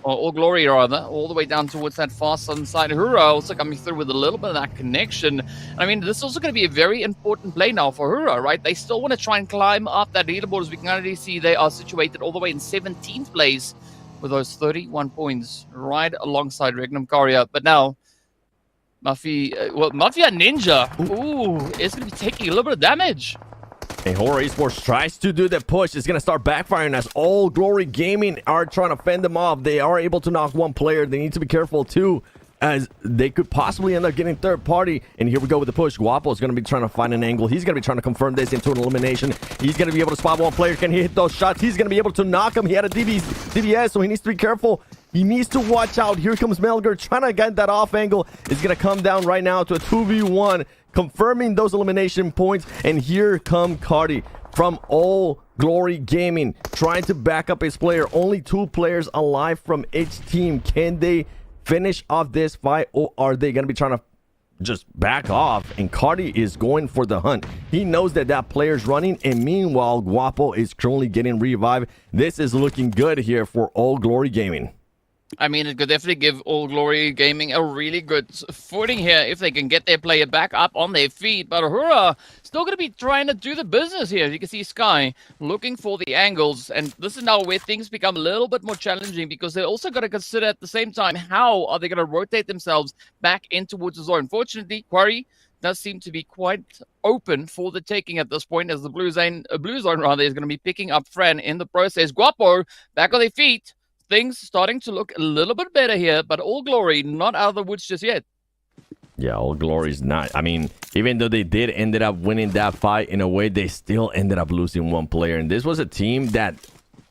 or All Glory rather, all the way down towards that far southern side. Hura also coming through with a little bit of that connection. I mean, this is also going to be a very important play now for Hura, right? They still want to try and climb up that leaderboard. As we can already see, they are situated all the way in 17th place with those 31 points right alongside Regnum Karya. But now, Mafia Ninja, is going to be taking a little bit of damage. And Horror Esports tries to do the push. It's going to start backfiring as All Glory Gaming are trying to fend them off. They are able to knock one player. They need to be careful too, as they could possibly end up getting third party. And here we go with the push. Guapo is going to be trying to find an angle. He's going to be trying to confirm this into an elimination. He's going to be able to spot one player. Can he hit those shots? He's going to be able to knock him. He had a DBS, so he needs to be careful. He needs to watch out. Here comes Melger trying to get that off angle. It's going to come down right now to a 2v1, confirming those elimination points. And here come Cardi from All Glory Gaming, trying to back up his player. Only 2 players alive from each team. Can they finish off this fight, or are they going to be trying to just back off? And Cardi is going for the hunt. He knows that that player's running, and meanwhile, Guapo is currently getting revived. This is looking good here for All Glory Gaming. I mean, it could definitely give All Glory Gaming a really good footing here if they can get their player back up on their feet. But Hura still going to be trying to do the business here. You can see Sky looking for the angles. And this is now where things become a little bit more challenging, because they're also going to consider at the same time, how are they going to rotate themselves back in towards the zone? Unfortunately, Quarry does seem to be quite open for the taking at this point, as the blue zone is going to be picking up Fran in the process. Guapo back on their feet. things starting to look a little bit better here, but All Glory not out of the woods just yet. Yeah, All Glory's not. I mean, even though they did ended up winning that fight in a way, they still ended up losing one player. And this was a team that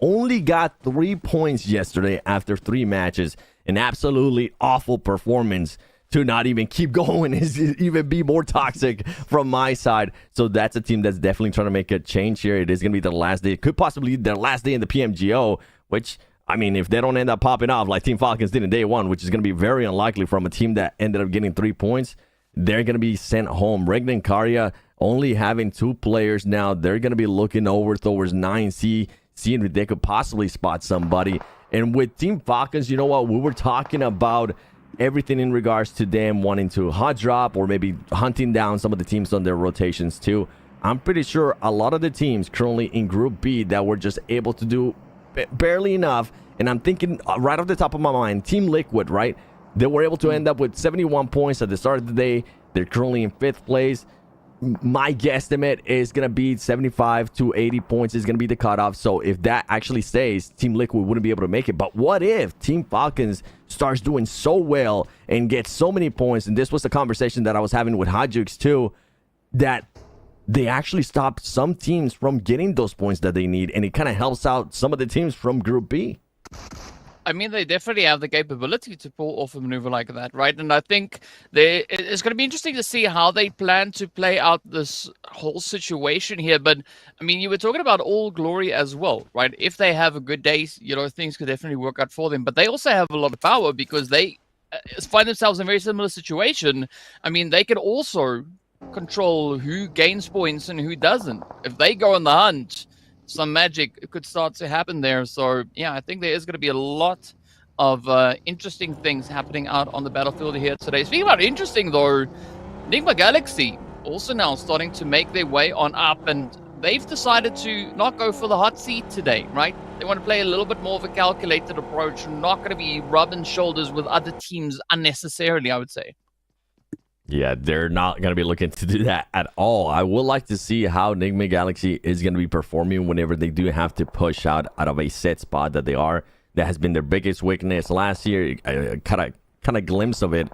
only got 3 points yesterday after 3 matches. An absolutely awful performance to not even keep going is even be more toxic from my side. So that's a team that's definitely trying to make a change here. It is going to be the last day. It could possibly be their last day in the PMGO, which, I mean, if they don't end up popping off like Team Falcons did in day 1, which is going to be very unlikely from a team that ended up getting 3 points, they're going to be sent home. Regna and Karya only having 2 players now. They're going to be looking over towards 9C, seeing if they could possibly spot somebody. And with Team Falcons, you know what? We were talking about everything in regards to them wanting to hot drop or maybe hunting down some of the teams on their rotations too. I'm pretty sure a lot of the teams currently in Group B that were just able to do barely enough, and I'm thinking right off the top of my mind, Team Liquid, right? They were able to end up with 71 points at the start of the day. They're currently in 5th place. My guesstimate is going to be 75 to 80 points is going to be the cutoff. So if that actually stays, Team Liquid wouldn't be able to make it. But what if Team Falcons starts doing so well and gets so many points? And this was the conversation that I was having with Hajux too, that they actually stop some teams from getting those points that they need. And it kind of helps out some of the teams from Group B. I mean, they definitely have the capability to pull off a maneuver like that, right? And I think it's going to be interesting to see how they plan to play out this whole situation here. But, I mean, you were talking about All Glory as well, right? If they have a good day, you know, things could definitely work out for them. But they also have a lot of power because they find themselves in a very similar situation. I mean, they can also control who gains points and who doesn't. If they go on the hunt, some magic could start to happen there. So, yeah, I think there is going to be a lot of interesting things happening out on the battlefield here today. Speaking about interesting, though, Enigma Galaxy also now starting to make their way on up, and they've decided to not go for the hot seat today, right? They want to play a little bit more of a calculated approach, not going to be rubbing shoulders with other teams unnecessarily, I would say. Yeah, they're not going to be looking to do that at all. I would like to see how Enigma Galaxy is going to be performing whenever they do have to push out of a set spot that they are. That has been their biggest weakness last year. I kind of glimpse of it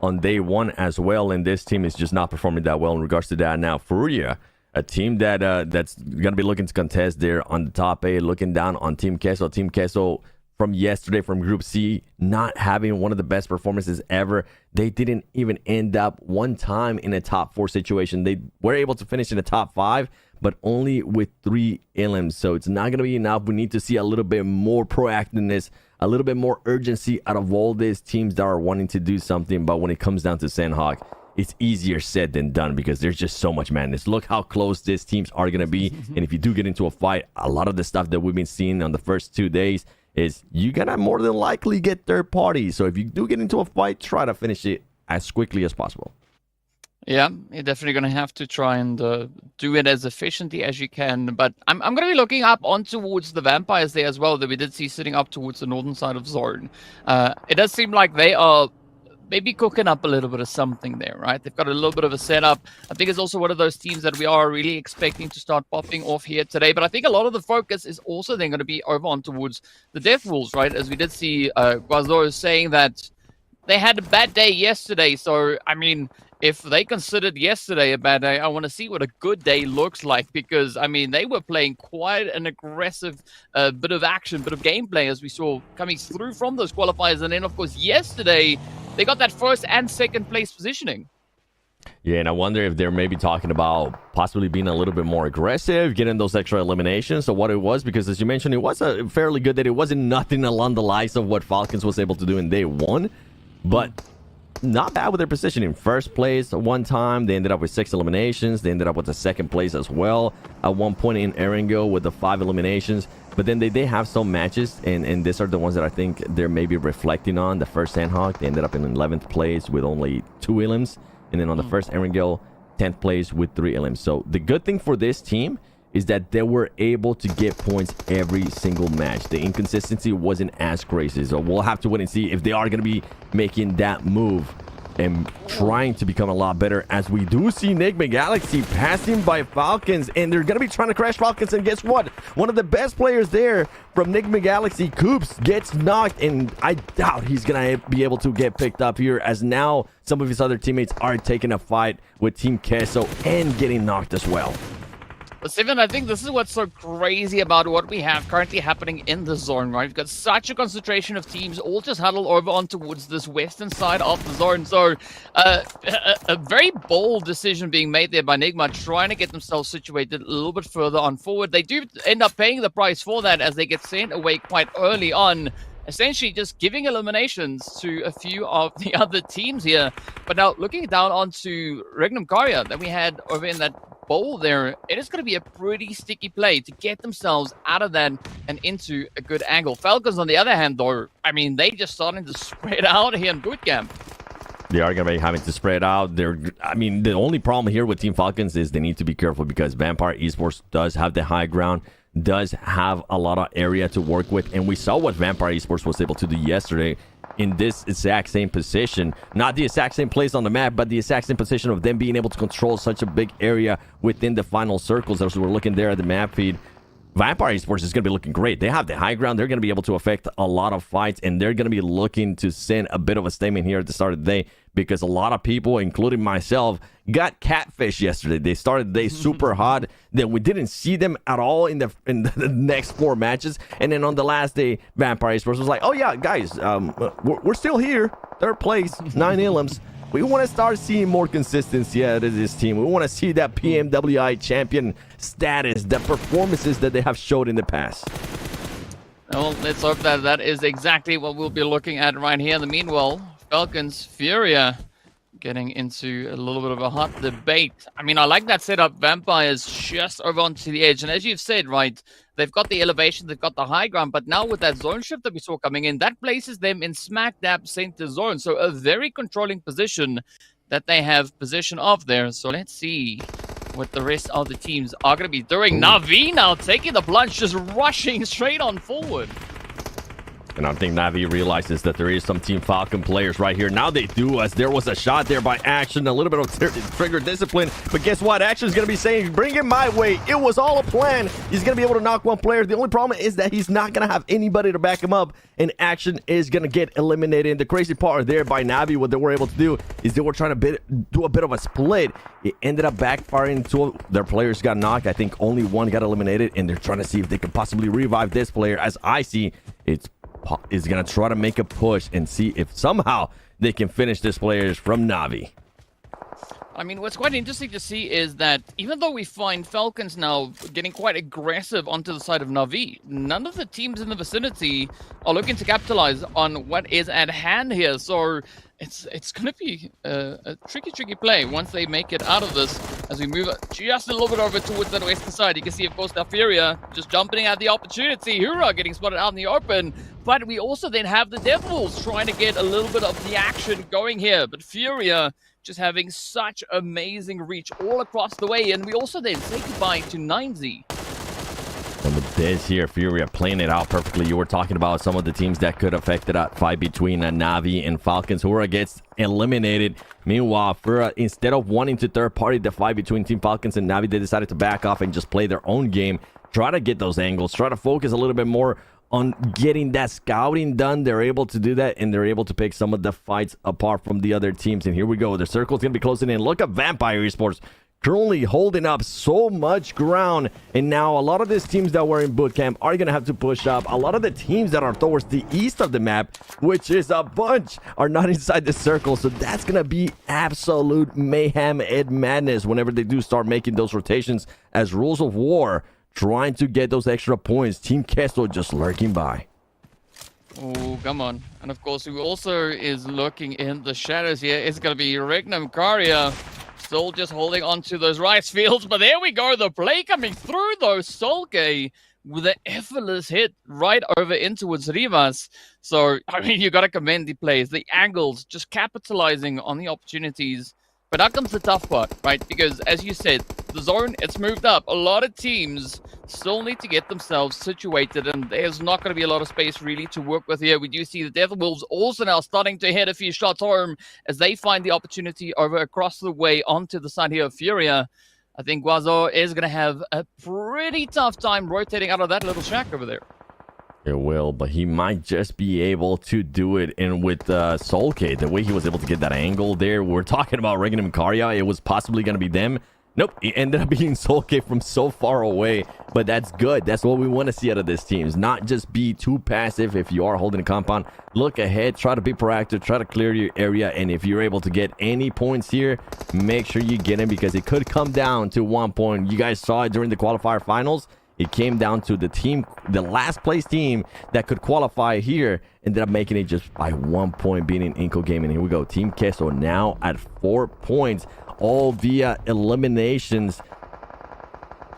on day 1 as well, and this team is just not performing that well in regards to that. Now, Furia, a team that that's going to be looking to contest there on the top 8, looking down on Team Queso. Team Queso from yesterday from Group C, not having one of the best performances ever. They didn't even end up one time in a top 4 situation. They were able to finish in the top 5, but only with 3 elims. So it's not going to be enough. We need to see a little bit more proactiveness, a little bit more urgency out of all these teams that are wanting to do something. But when it comes down to Sandhawk, it's easier said than done because there's just so much madness. Look how close these teams are going to be. And if you do get into a fight, a lot of the stuff that we've been seeing on the first 2 days is you're going to more than likely get third party. So if you do get into a fight, try to finish it as quickly as possible. Yeah, you're definitely going to have to try and do it as efficiently as you can. But I'm going to be looking up on towards the Vampires there as well that we did see sitting up towards the northern side of Zone. It does seem like they are maybe cooking up a little bit of something there, right? They've got a little bit of a setup. I think it's also one of those teams that we are really expecting to start popping off here today. But I think a lot of the focus is also then going to be over on towards the Death Wolves, right? As we did see Guazor saying that they had a bad day yesterday. So, I mean, if they considered yesterday a bad day, I want to see what a good day looks like because, I mean, they were playing quite an aggressive bit of action, bit of gameplay as we saw coming through from those qualifiers. And then, of course, yesterday, they got that first and second place positioning. Yeah, and I wonder if they're maybe talking about possibly being a little bit more aggressive, getting those extra eliminations. So what it was, because as you mentioned, it was a fairly good day. It wasn't nothing along the lines of what Falcons was able to do in day 1, but not bad with their positioning. First place one time, they ended up with 6 eliminations. They ended up with the second place as well at one point in Erangel with the 5 eliminations. But then they have some matches, and these are the ones that I think they're maybe reflecting on. The first Sandhawk, they ended up in 11th place with only 2 elims. And then on the first Erangel, 10th place with 3 elims. So the good thing for this team is that they were able to get points every single match. The inconsistency wasn't as crazy. So we'll have to wait and see if they are going to be making that move and trying to become a lot better, as we do see Enigma Galaxy passing by Falcons, and they're going to be trying to crash Falcons, and guess what? One of the best players there from Enigma Galaxy, Coops, gets knocked, and I doubt he's going to be able to get picked up here, as now some of his other teammates are taking a fight with Team Queso and getting knocked as well. But Steven, I think this is what's so crazy about what we have currently happening in the zone, right? We've got such a concentration of teams all just huddled over on towards this western side of the zone. So a very bold decision being made there by Nigma, trying to get themselves situated a little bit further on forward. They do end up paying the price for that as they get sent away quite early on, essentially just giving eliminations to a few of the other teams here. But now looking down onto Regnum Karya that we had over in that bowl there, it is going to be a pretty sticky play to get themselves out of that and into a good angle. Falcons, on the other hand, though, I mean, they just starting to spread out here in boot camp. They are going to be having to spread out. I mean, the only problem here with Team Falcons is they need to be careful because Vampire Esports does have the high ground, does have a lot of area to work with, and we saw what Vampire Esports was able to do yesterday in this exact same position. Not the exact same place on the map, but the exact same position of them being able to control such a big area within the final circles. As we're looking there at the map feed, Vampire Esports is going to be looking great. They have the high ground. They're going to be able to affect a lot of fights, and they're going to be looking to send a bit of a statement here at the start of the day, because a lot of people, including myself, got catfish yesterday. They started the day super hot. Then we didn't see them at all in the next 4 matches. And then on the last day, Vampire Esports was like, oh yeah, guys, we're still here. 3rd place, 9 elims. We want to start seeing more consistency out of this team. We want to see that PMWI champion status, the performances that they have showed in the past. Well, let's hope that that is exactly what we'll be looking at right here. In the meanwhile, Falcons, Furia getting into a little bit of a hot debate. I mean, I like that setup. Vampires just over onto the edge. And as you've said, right, they've got the elevation, they've got the high ground. But now with that zone shift that we saw coming in, that places them in smack dab center zone. So a very controlling position that they have possession of there. So let's see what the rest of the teams are going to be doing. Na'Vi now taking the plunge, just rushing straight on forward. And I think Navi realizes that there is some Team Falcon players right here. Now they do, as there was a shot there by Action, a little bit of trigger discipline. But guess what? Action's going to be saying, bring it my way. It was all a plan. He's going to be able to knock one player. The only problem is that he's not going to have anybody to back him up, and Action is going to get eliminated. And the crazy part there by Navi, what they were able to do is they were trying to do a bit of a split. It ended up backfiring. 2 of their players got knocked. I think only 1 got eliminated, and they're trying to see if they can possibly revive this player. As I see, is going to try to make a push and see if somehow they can finish this players from Navi. I mean, what's quite interesting to see is that even though we find Falcons now getting quite aggressive onto the side of Navi, none of the teams in the vicinity are looking to capitalize on what is at hand here. So it's going to be a tricky play once they make it out of this. As we move just a little bit over towards the western side, you can see, of course, Furia just jumping at the opportunity. Hura getting spotted out in the open. But we also then have the Devils trying to get a little bit of the action going here. But Furia just having such amazing reach all across the way. And we also then say goodbye to 9Z. And with this here, Furia playing it out perfectly. You were talking about some of the teams that could affect that fight between Navi and Falcons. Hura gets eliminated. Meanwhile, Furia, instead of wanting to third-party the fight between Team Falcons and Navi, they decided to back off and just play their own game. Try to get those angles. Try to focus a little bit more on getting that scouting done. They're able to do that, and they're able to pick some of the fights apart from the other teams. And here we go. The circle's going to be closing in. Look at Vampire Esports currently holding up so much ground. And now a lot of these teams that were in boot camp are going to have to push up. A lot of the teams that are towards the east of the map, which is a bunch, are not inside the circle. So that's going to be absolute mayhem and madness whenever they do start making those rotations as Rules of War, trying to get those extra points. Team Kesto just lurking by. Oh, come on. And of course, who also is lurking in the shadows here is going to be Regnum Karya. Still just holding on to those rice fields. But there we go. The play coming through, though. Solke with an effortless hit right over in towards Rivas. So, I mean, you got to commend the plays. The angles, just capitalizing on the opportunities But now comes the tough part, right? Because as you said, the zone, it's moved up. A lot of teams still need to get themselves situated, and there's not going to be a lot of space really to work with here. We do see the Death Wolves also now starting to hit a few shots home as they find the opportunity over across the way onto the side here of Furia. I think Guazo is going to have a pretty tough time rotating out of that little shack over there. It will, but he might just be able to do it. And with Soulcade, the way he was able to get that angle there, we're talking about Regan and Karya, it was possibly going to be them. Nope, it ended up being Soulcade from so far away, but that's good. That's what we want to see out of this team, is not just be too passive. If you are holding a compound, look ahead, try to be proactive, try to clear your area, and if you're able to get any points here, make sure you get them, because it could come down to 1 point. You guys saw it during the qualifier finals. It came down to the last place team that could qualify here ended up making it just by 1 point, beating Inco Gaming. Here we go, Team Queso now at 4 points, all via eliminations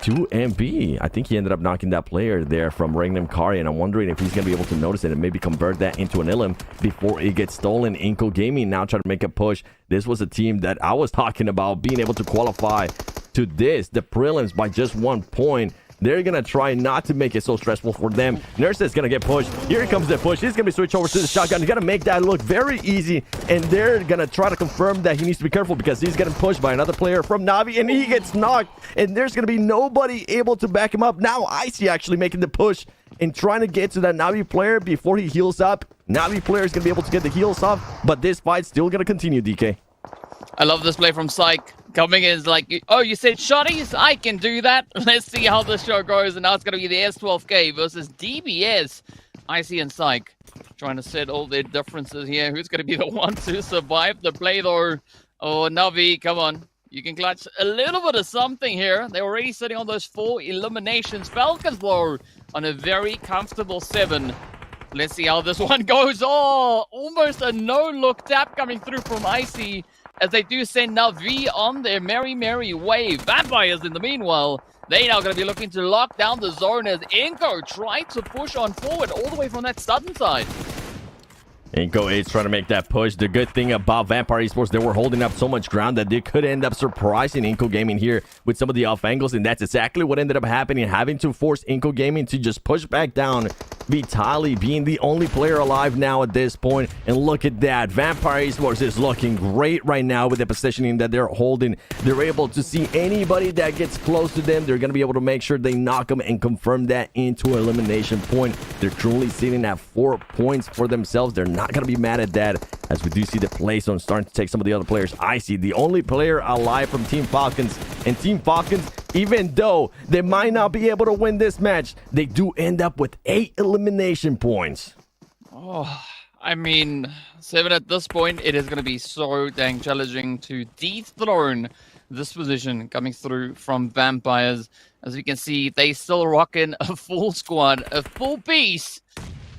to MB. I think he ended up knocking that player there from Regnum Kari, and I'm wondering if he's going to be able to notice it and maybe convert that into an Illim before it gets stolen. Inco Gaming now trying to make a push. This was a team that I was talking about being able to qualify to the prelims by just 1 point. They're going to try not to make it so stressful for them. Nurse is going to get pushed. Here comes the push. He's going to be switched over to the shotgun. He's going to make that look very easy. And they're going to try to confirm that he needs to be careful because he's getting pushed by another player from Navi. And he gets knocked. And there's going to be nobody able to back him up. Now Icy actually making the push and trying to get to that Navi player before he heals up. Navi player is going to be able to get the heals off. But this fight's still going to continue, DK. I love this play from Psych. Coming in is like, oh, you said shotties? I can do that. Let's see how this show goes. And now it's going to be the S12K versus DBS. Icy and Psych trying to set all their differences here. Who's going to be the one to survive the play, though? Oh, Navi, come on. You can clutch a little bit of something here. They're already sitting on those 4 eliminations. Falcons, though, on a very comfortable 7. Let's see how this one goes. Oh, almost a no-look tap coming through from Icy, as they do send Navi on their merry way. Vampires, in the meanwhile, they now going to be looking to lock down the zone as Inco tries to push on forward all the way from that southern side. Inco is trying to make that push. The good thing about Vampire Esports, they were holding up so much ground that they could end up surprising Inco Gaming here with some of the off angles, and that's exactly what ended up happening, having to force Inco Gaming to just push back down. Vitali being the only player alive now at this point, and look at that. Vampire Esports is looking great right now with the positioning that they're holding. They're able to see anybody that gets close to them. They're going to be able to make sure they knock them and confirm that into an elimination point. They're truly sitting at 4 points for themselves. They're not going to be mad at that, as we do see the play zone starting to take some of the other players. Icy, the only player alive from Team Falcons, and Team Falcons, even though they might not be able to win this match, they do end up with 8 elimination points. Oh, I mean, 7 at this point, it is going to be so dang challenging to dethrone this position coming through from Vampires. As we can see, they still rocking a full squad, a full piece.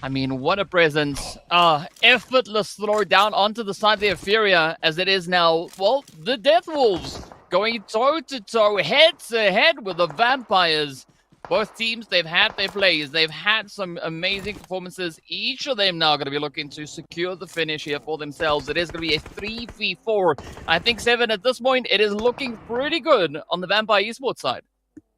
I mean, what a presence. Effortless throw down onto the side there of Furia, as it is now, well, the Death Wolves going toe-to-toe, head-to-head with the Vampires. Both teams, they've had their plays. They've had some amazing performances. Each of them now going to be looking to secure the finish here for themselves. It is going to be a 3v4. I think 7 at this point, it is looking pretty good on the Vampire Esports side.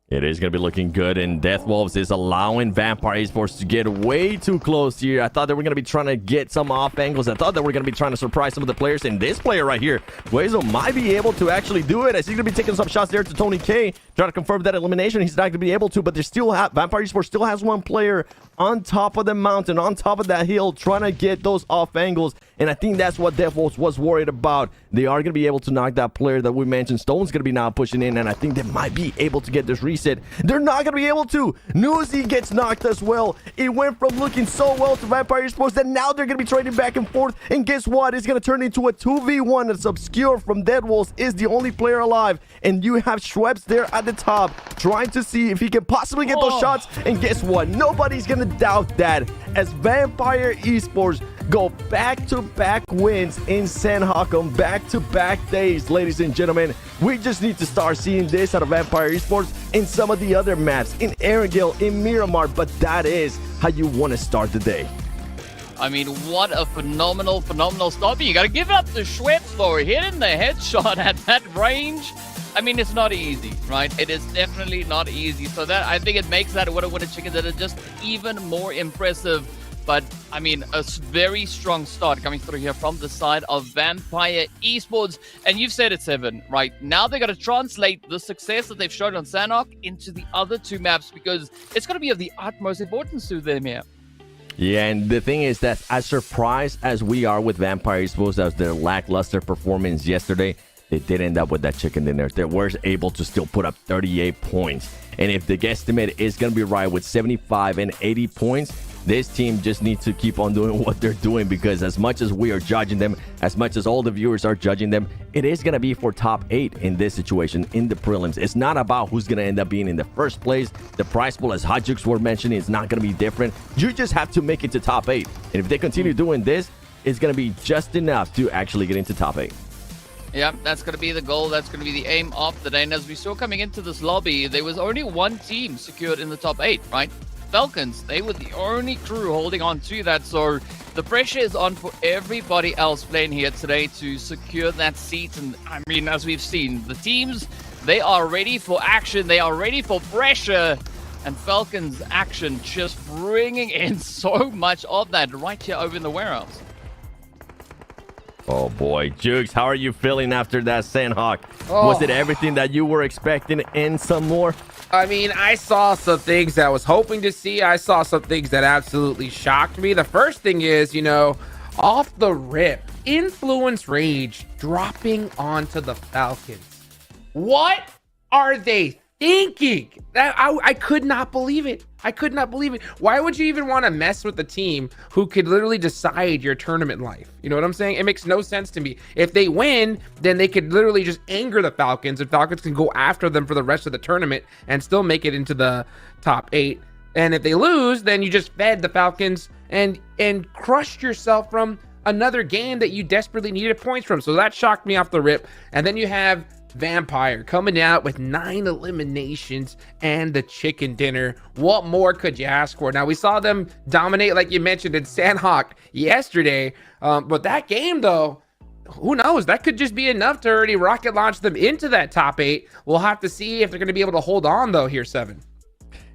It is going to be looking good, and Death Wolves is allowing Vampire Esports to get way too close here. I thought they were going to be trying to get some off angles. I thought they were going to be trying to surprise some of the players, and this player right here, Wezo, might be able to actually do it, as he's going to be taking some shots there to Tony K, trying to confirm that elimination. He's not going to be able to, but there's still Vampire Esports still has one player on top of the mountain, on top of that hill, trying to get those off angles, and I think that's what Death Wolves was worried about. They are going to be able to knock that player that we mentioned. Stone's going to be now pushing in, and I think they might be able to get this reset. They're not going to be able to. Newsy gets knocked as well. It went from looking so well to Vampire Esports that now they're going to be trading back and forth, and guess what? It's going to turn into a 2v1. It's Obscure from Dead Wolves is the only player alive, and you have Schweppes there at the top trying to see if he can possibly get those shots, and guess what? Nobody's going to doubt that, as Vampire Esports go back-to-back wins in San Hakan, back-to-back days, ladies and gentlemen. We just need to start seeing this out of Vampire Esports in some of the other maps, in Erangel, in Miramar, but that is how you want to start the day. I mean, what a phenomenal start. But you got to give it up to Schweppes for hitting the headshot at that range. I mean, it's not easy, right? It is definitely not easy. So that, I think it makes that winner chicken dinner just even more impressive. But, I mean, a very strong start coming through here from the side of Vampire Esports. And you've said it, Seven, right? Now they're going to translate the success that they've shown on Sanhok into the other two maps because it's going to be of the utmost importance to them here. Yeah, and the thing is that as surprised as we are with Vampire Esports as their lackluster performance yesterday, they did end up with that chicken dinner. They were able to still put up 38 points. And if the guesstimate is going to be right with 75 and 80 points, this team just needs to keep on doing what they're doing because as much as we are judging them, as much as all the viewers are judging them, it is going to be for top 8 in this situation in the prelims. It's not about who's going to end up being in the first place. The prize pool, as Hajux were mentioning, is not going to be different. You just have to make it to top 8. And if they continue doing this, it's going to be just enough to actually get into top 8. Yeah, that's going to be the goal. That's going to be the aim of the day. And as we saw coming into this lobby, there was only one team secured in the top 8, right? Falcons, they were the only crew holding on to that, so the pressure is on for everybody else playing here today to secure that seat. And I mean, as we've seen, the teams, they are ready for action, they are ready for pressure, and Falcons action just bringing in so much of that right here over in the warehouse. Oh boy, Jukes, how are you feeling after that Sandhawk? Oh. Was it everything that you were expecting and some more? I mean, I saw some things that I was hoping to see. I saw some things that absolutely shocked me. The first thing is, off the rip, Influence Rage dropping onto the Falcons. What are they thinking? I could not believe it. I could not believe it. Why would you even want to mess with the team who could literally decide your tournament life? You know what I'm saying? It makes no sense to me. If they win, then they could literally just anger the Falcons, and Falcons can go after them for the rest of the tournament and still make it into the top 8. And if they lose, then you just fed the Falcons and crushed yourself from another game that you desperately needed points from. So that shocked me off the rip. And then you have Vampire coming out with 9 eliminations and the chicken dinner. What more could you ask for? Now, we saw them dominate, like you mentioned, in Sandhawk yesterday. But that game, though, who knows? That could just be enough to already rocket launch them into that top 8. We'll have to see if they're going to be able to hold on, though, here, Seven.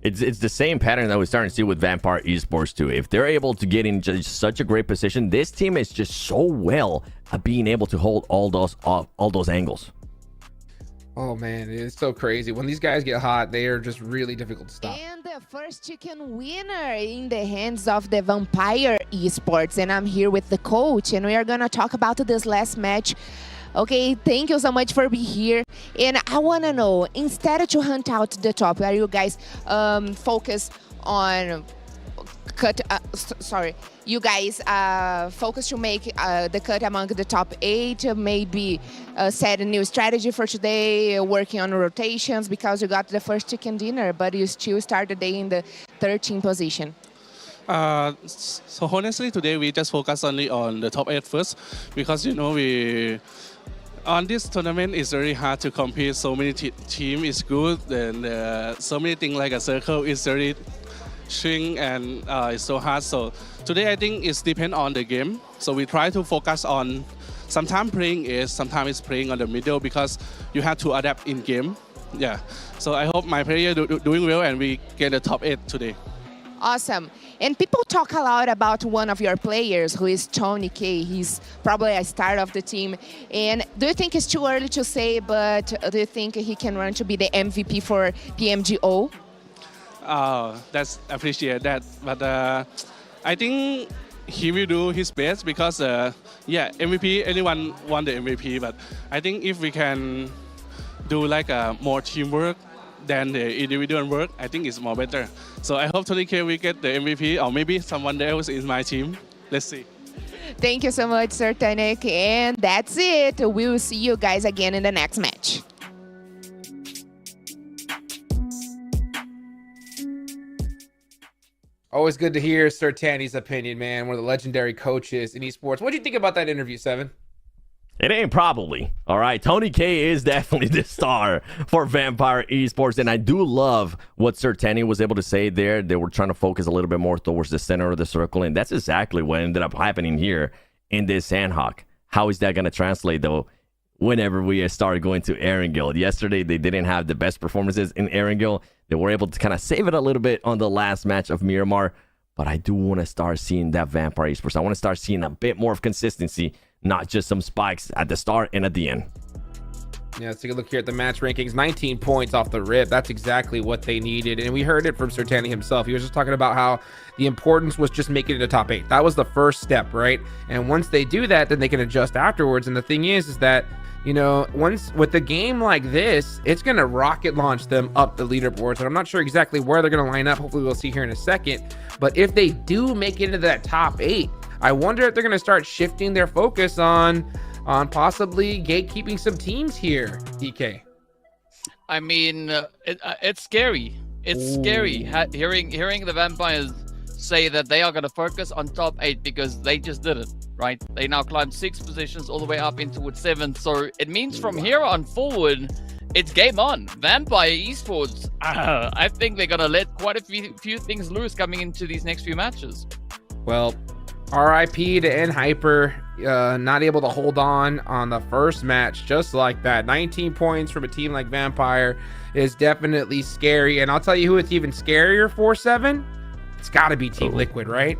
It's the same pattern that we're starting to see with Vampire Esports too. If they're able to get in just such a great position, this team is just so well at being able to hold all those angles. Oh man, it's so crazy. When these guys get hot, they are just really difficult to stop. And the first chicken winner in the hands of the Vampire Esports. And I'm here with the coach, and we are going to talk about this last match. Okay, thank you so much for being here. And I want to know, instead to hunt out the top, are you guys focus on you guys focus to make the cut among the top 8, maybe set a new strategy for today, working on rotations, because you got the first chicken dinner, but you still start the day in the 13th position? So honestly, today we just focus only on the top 8 first, because we on this tournament it's very hard to compete. So many team is good, and so many things like a circle is very shrink, and it's so hard. So today I think it's depend on the game. So we try to focus on sometimes playing is, sometimes it's playing on the middle, because you have to adapt in game. Yeah. So I hope my player doing well and we get the top 8 today. Awesome. And people talk a lot about one of your players, who is Tony K. He's probably a star of the team. And do you think it's too early to say, but do you think he can run to be the MVP for PMGO? That's appreciate that, but I think he will do his best, because MVP, anyone want the MVP, but I think if we can do like more teamwork than the individual work, I think it's more better. So I hope Tony K will get the MVP, or maybe someone else in my team. Let's see. Thank you so much, Sir Tanek, and that's it. We will see you guys again in the next match. Always good to hear Sir Tanny's opinion, man. One of the legendary coaches in esports. What do you think about that interview, Seven? It ain't probably. All right. Tony K is definitely the star for Vampire Esports. And I do love what Sertani was able to say there. They were trying to focus a little bit more towards the center of the circle. And that's exactly what ended up happening here in this Sandhawk. How is that going to translate, though, whenever we start going to Erangel? Yesterday, they didn't have the best performances in Erangel. They were able to kind of save it a little bit on the last match of Miramar. But I do want to start seeing that Vampire Esports. I want to start seeing a bit more of consistency, not just some spikes at the start and at the end. Yeah, let's take a look here at the match rankings. 19 points off the rip. That's exactly what they needed. And we heard it from Sertani himself. He was just talking about how the importance was just making it a top 8. That was the first step, right? And once they do that, then they can adjust afterwards. And the thing is that, you know, once with a game like this, it's going to rocket launch them up the leaderboards. And I'm not sure exactly where they're going to line up. Hopefully we'll see here in a second. But if they do make it into that top 8, I wonder if they're going to start shifting their focus on possibly gatekeeping some teams here, DK. I mean, it's scary. It's scary hearing the Vampires say that they are going to focus on top 8 because they just did it, right? They now climbed 6 positions all the way up into 7th. So it means from here on forward, it's game on. Vampire Esports, I think they're going to let quite a few things loose coming into these next few matches. Well, RIP to N-Hyper, not able to hold on the first match just like that. 19 points from a team like Vampire is definitely scary. And I'll tell you who it's even scarier for, 7. It's got to be Team Liquid, right?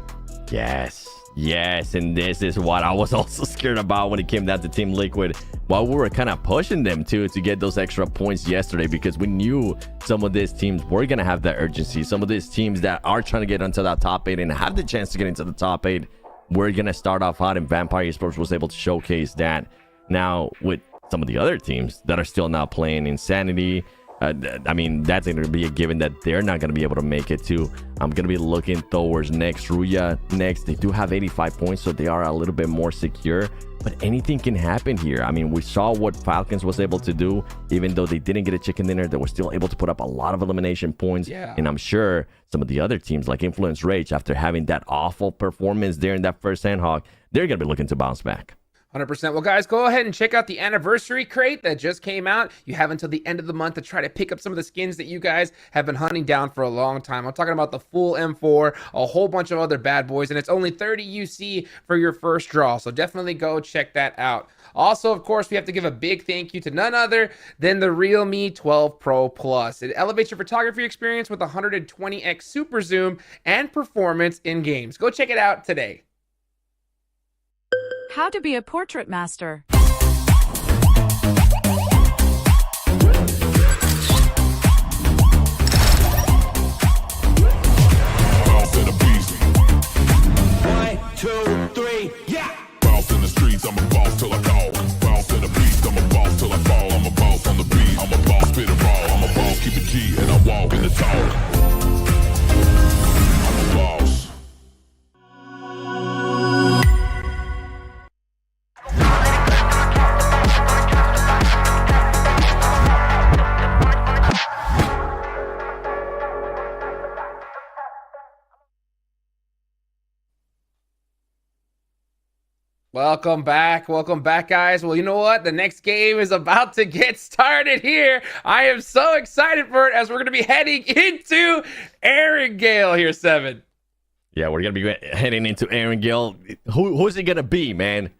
Yes, and this is what I was also scared about when it came down to Team Liquid. While we were kind of pushing them to get those extra points yesterday, because we knew some of these teams were going to have that urgency. Some of these teams that are trying to get into that top 8 and have the chance to get into the top 8, we're going to start off hot, and Vampire Esports was able to showcase that. Now, with some of the other teams that are still now playing Insanity, I mean, that's going to be a given that they're not going to be able to make it too. I'm going to be looking towards next. Ruya next. They do have 85 points, so they are a little bit more secure. But anything can happen here. I mean, we saw what Falcons was able to do. Even though they didn't get a chicken dinner, they were still able to put up a lot of elimination points. Yeah. And I'm sure some of the other teams like Influence Rage, after having that awful performance there in that first Sandhawk, they're going to be looking to bounce back. 100%. Well, guys, go ahead and check out the anniversary crate that just came out. You have until the end of the month to try to pick up some of the skins that you guys have been hunting down for a long time. I'm talking about the full M4, a whole bunch of other bad boys, and it's only 30 UC for your first draw. So definitely go check that out. Also, of course, we have to give a big thank you to none other than the Realme 12 Pro Plus. It elevates your photography experience with 120x super zoom and performance in games. Go check it out today. How to be a portrait master. One, two, three, yeah. Bounce in the streets, I'm a boss till I call. Bounce in the beast, I'm a boss till I fall. I'm a boss on the beat, I'm a boss, spit it raw. I'm a boss, keep it G, and I walk in the talk. I'm a boss. Welcome back, guys. Well, you know what? The next game is about to get started here. I am so excited for it as we're going to be heading into Erangel here, 7. Yeah, we're going to be heading into Erangel. Who's it going to be, man?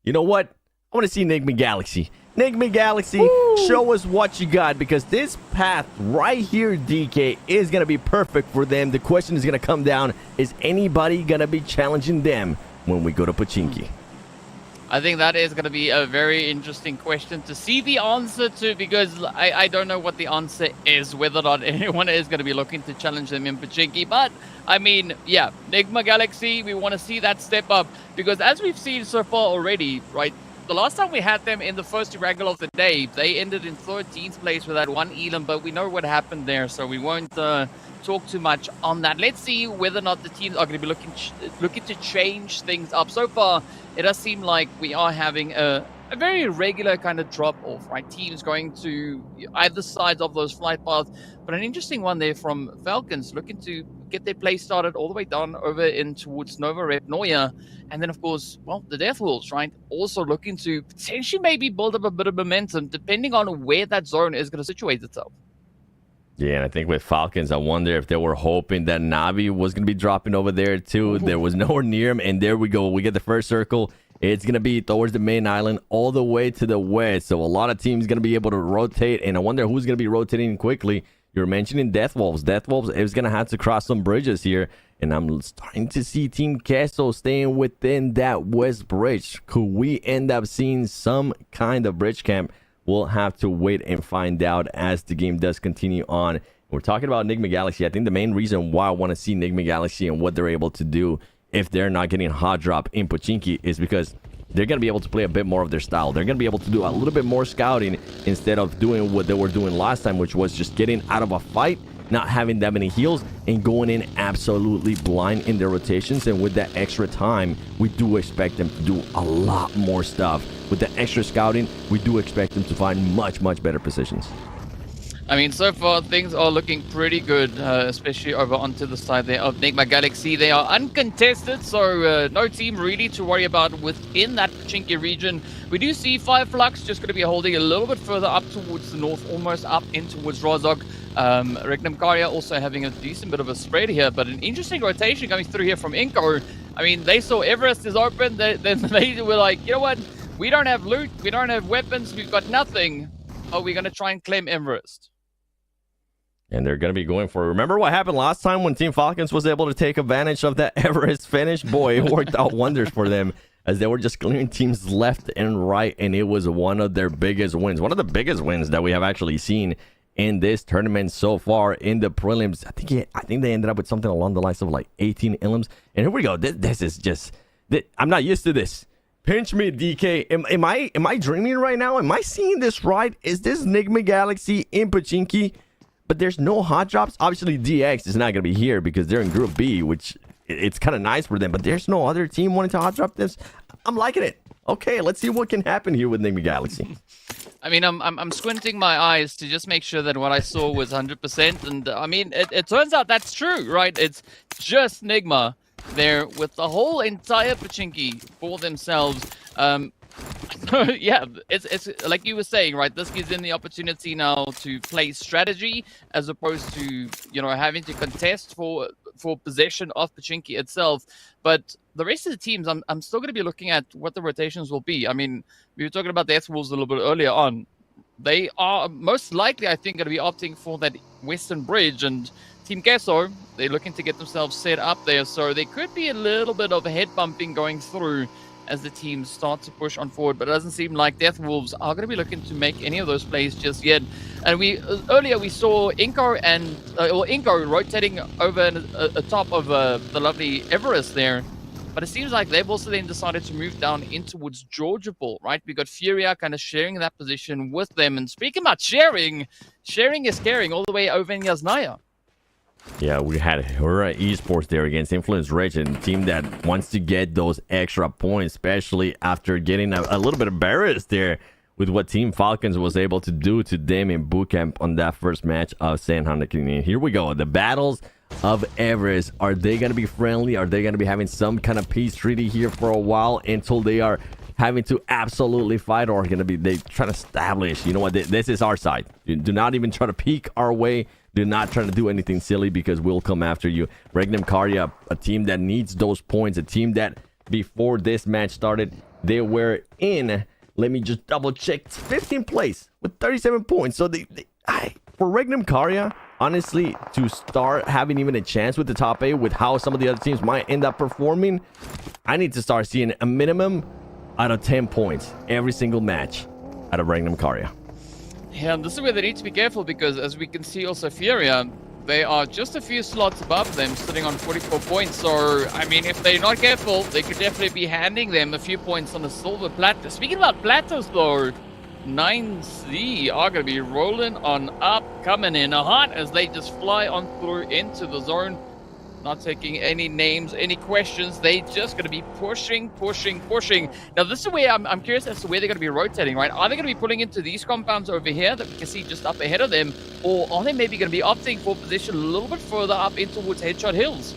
You know what? I want to see Enigma Galaxy. Enigma Galaxy, show us what you got, because this path right here, DK, is going to be perfect for them. The question is going to come down, is anybody going to be challenging them when we go to Pochinki? I think that is going to be a very interesting question to see the answer to, because I don't know what the answer is, whether or not anyone is going to be looking to challenge them in Pochinki. But, I mean, yeah, Enigma Galaxy, we want to see that step up, because as we've seen so far already, right, the last time we had them in the first Irregular of the day, they ended in 13th place with that one Elam, but we know what happened there, so we won't talk too much on that. Let's see whether or not the teams are going to be looking to change things up. So far, it does seem like we are having a a very regular kind of drop-off, right? Teams going to either sides of those flight paths. But an interesting one there from Falcons, looking to get their play started all the way down over in towards Nova Rep Noya. And then, of course, well, the Death Wolves, right? Also looking to potentially maybe build up a bit of momentum, depending on where that zone is going to situate itself. Yeah, and I think with Falcons, I wonder if they were hoping that Navi was going to be dropping over there too. There was nowhere near him, and there we go. We get the first circle. It's going to be towards the main island all the way to the west. So a lot of teams going to be able to rotate, and I wonder who's going to be rotating quickly. You're mentioning Death Wolves. Death Wolves is going to have to cross some bridges here, and I'm starting to see Team Queso staying within that west bridge. Could we end up seeing some kind of bridge camp? We'll have to wait and find out as the game does continue on. We're talking about Enigma Galaxy. I think the main reason why I want to see Enigma Galaxy and what they're able to do if they're not getting hot drop in Pochinki is because they're going to be able to play a bit more of their style. They're going to be able to do a little bit more scouting instead of doing what they were doing last time, which was just getting out of a fight, not having that many heals, and going in absolutely blind in their rotations. And with that extra time, we do expect them to do a lot more stuff. With the extra scouting, we do expect them to find much, much better positions. I mean, so far things are looking pretty good, especially over onto the side there of Enigma Galaxy. They are uncontested, so no team really to worry about within that Pochinki region. We do see Fireflux just going to be holding a little bit further up towards the north, almost up in towards Rozhok. Regnum Karya also having a decent bit of a spread here, but an interesting rotation coming through here from Inco. I mean, they saw Everest is open, then they were like, you know what? We don't have loot, we don't have weapons, we've got nothing. Oh, we're going to try and claim Everest. And they're going to be going for it. Remember what happened last time when Team Falcons was able to take advantage of that Everest finish? Boy, it worked out wonders for them as they were just clearing teams left and right, and it was one of their biggest wins. One of the biggest wins that we have actually seen in this tournament so far in the prelims. I think they ended up with something along the lines of like 18 elims. And here we go. This is just... I'm not used to this. Pinch me, DK. Am I dreaming right now? Am I seeing this right? Is this Enigma Galaxy in Pochinki? But there's no hot drops. Obviously, DX is not going to be here because they're in Group B, which it's kind of nice for them. But there's no other team wanting to hot drop this. I'm liking it. Okay, let's see what can happen here with Enigma Galaxy. I mean, I'm squinting my eyes to just make sure that what I saw was 100%. And I mean, it turns out that's true, right? It's just Enigma there with the whole entire Pochinki for themselves. Yeah, it's like you were saying, right? This gives them the opportunity now to play strategy as opposed to, you know, having to contest for possession of Pochinki itself. But the rest of the teams, I'm still going to be looking at what the rotations will be. I mean, we were talking about the Death Wolves a little bit earlier on. They are most likely, I think, going to be opting for that Western Bridge, and Team Queso, they're looking to get themselves set up there. So there could be a little bit of head bumping going through as the teams start to push on forward, but it doesn't seem like Death Wolves are going to be looking to make any of those plays just yet. And earlier we saw Inco rotating over atop of the lovely Everest there, but it seems like they've also then decided to move down in towards Georgiapol, right? We got Furia kind of sharing that position with them. And speaking about sharing is caring all the way over in Yasnaya. Yeah, we're at Esports there against Influence Rage, and a team that wants to get those extra points, especially after getting a little bit embarrassed there with what Team Falcons was able to do to them in bootcamp on that first match of San Hanakini. Here we go. The battles of Everest. Are they going to be friendly? Are they going to be having some kind of peace treaty here for a while until they are having to absolutely fight, or going to be they try to establish, you know what, this is our side. Do not even try to peek our way. Do not try to do anything silly because we'll come after you. Regnum Karya, a team that needs those points, a team that before this match started, they were in, let me just double check, 15th place with 37 points. So for Regnum Karya, honestly, to start having even a chance with the top 8 with how some of the other teams might end up performing, I need to start seeing a minimum out of 10 points every single match out of Regnum Karya. Yeah, and this is where they need to be careful because, as we can see also, Furia, they are just a few slots above them, sitting on 44 points. So, I mean, if they're not careful, they could definitely be handing them a few points on the silver platter. Speaking about platters, though, 9C are going to be rolling on up, coming in hot as they just fly on through into the zone. not taking any names, any questions. They just going to be pushing. Now, this is where I'm curious as to where they're going to be rotating, right? Are they going to be pulling into these compounds over here that we can see just up ahead of them? Or are they maybe going to be opting for position a little bit further up in towards Headshot Hills?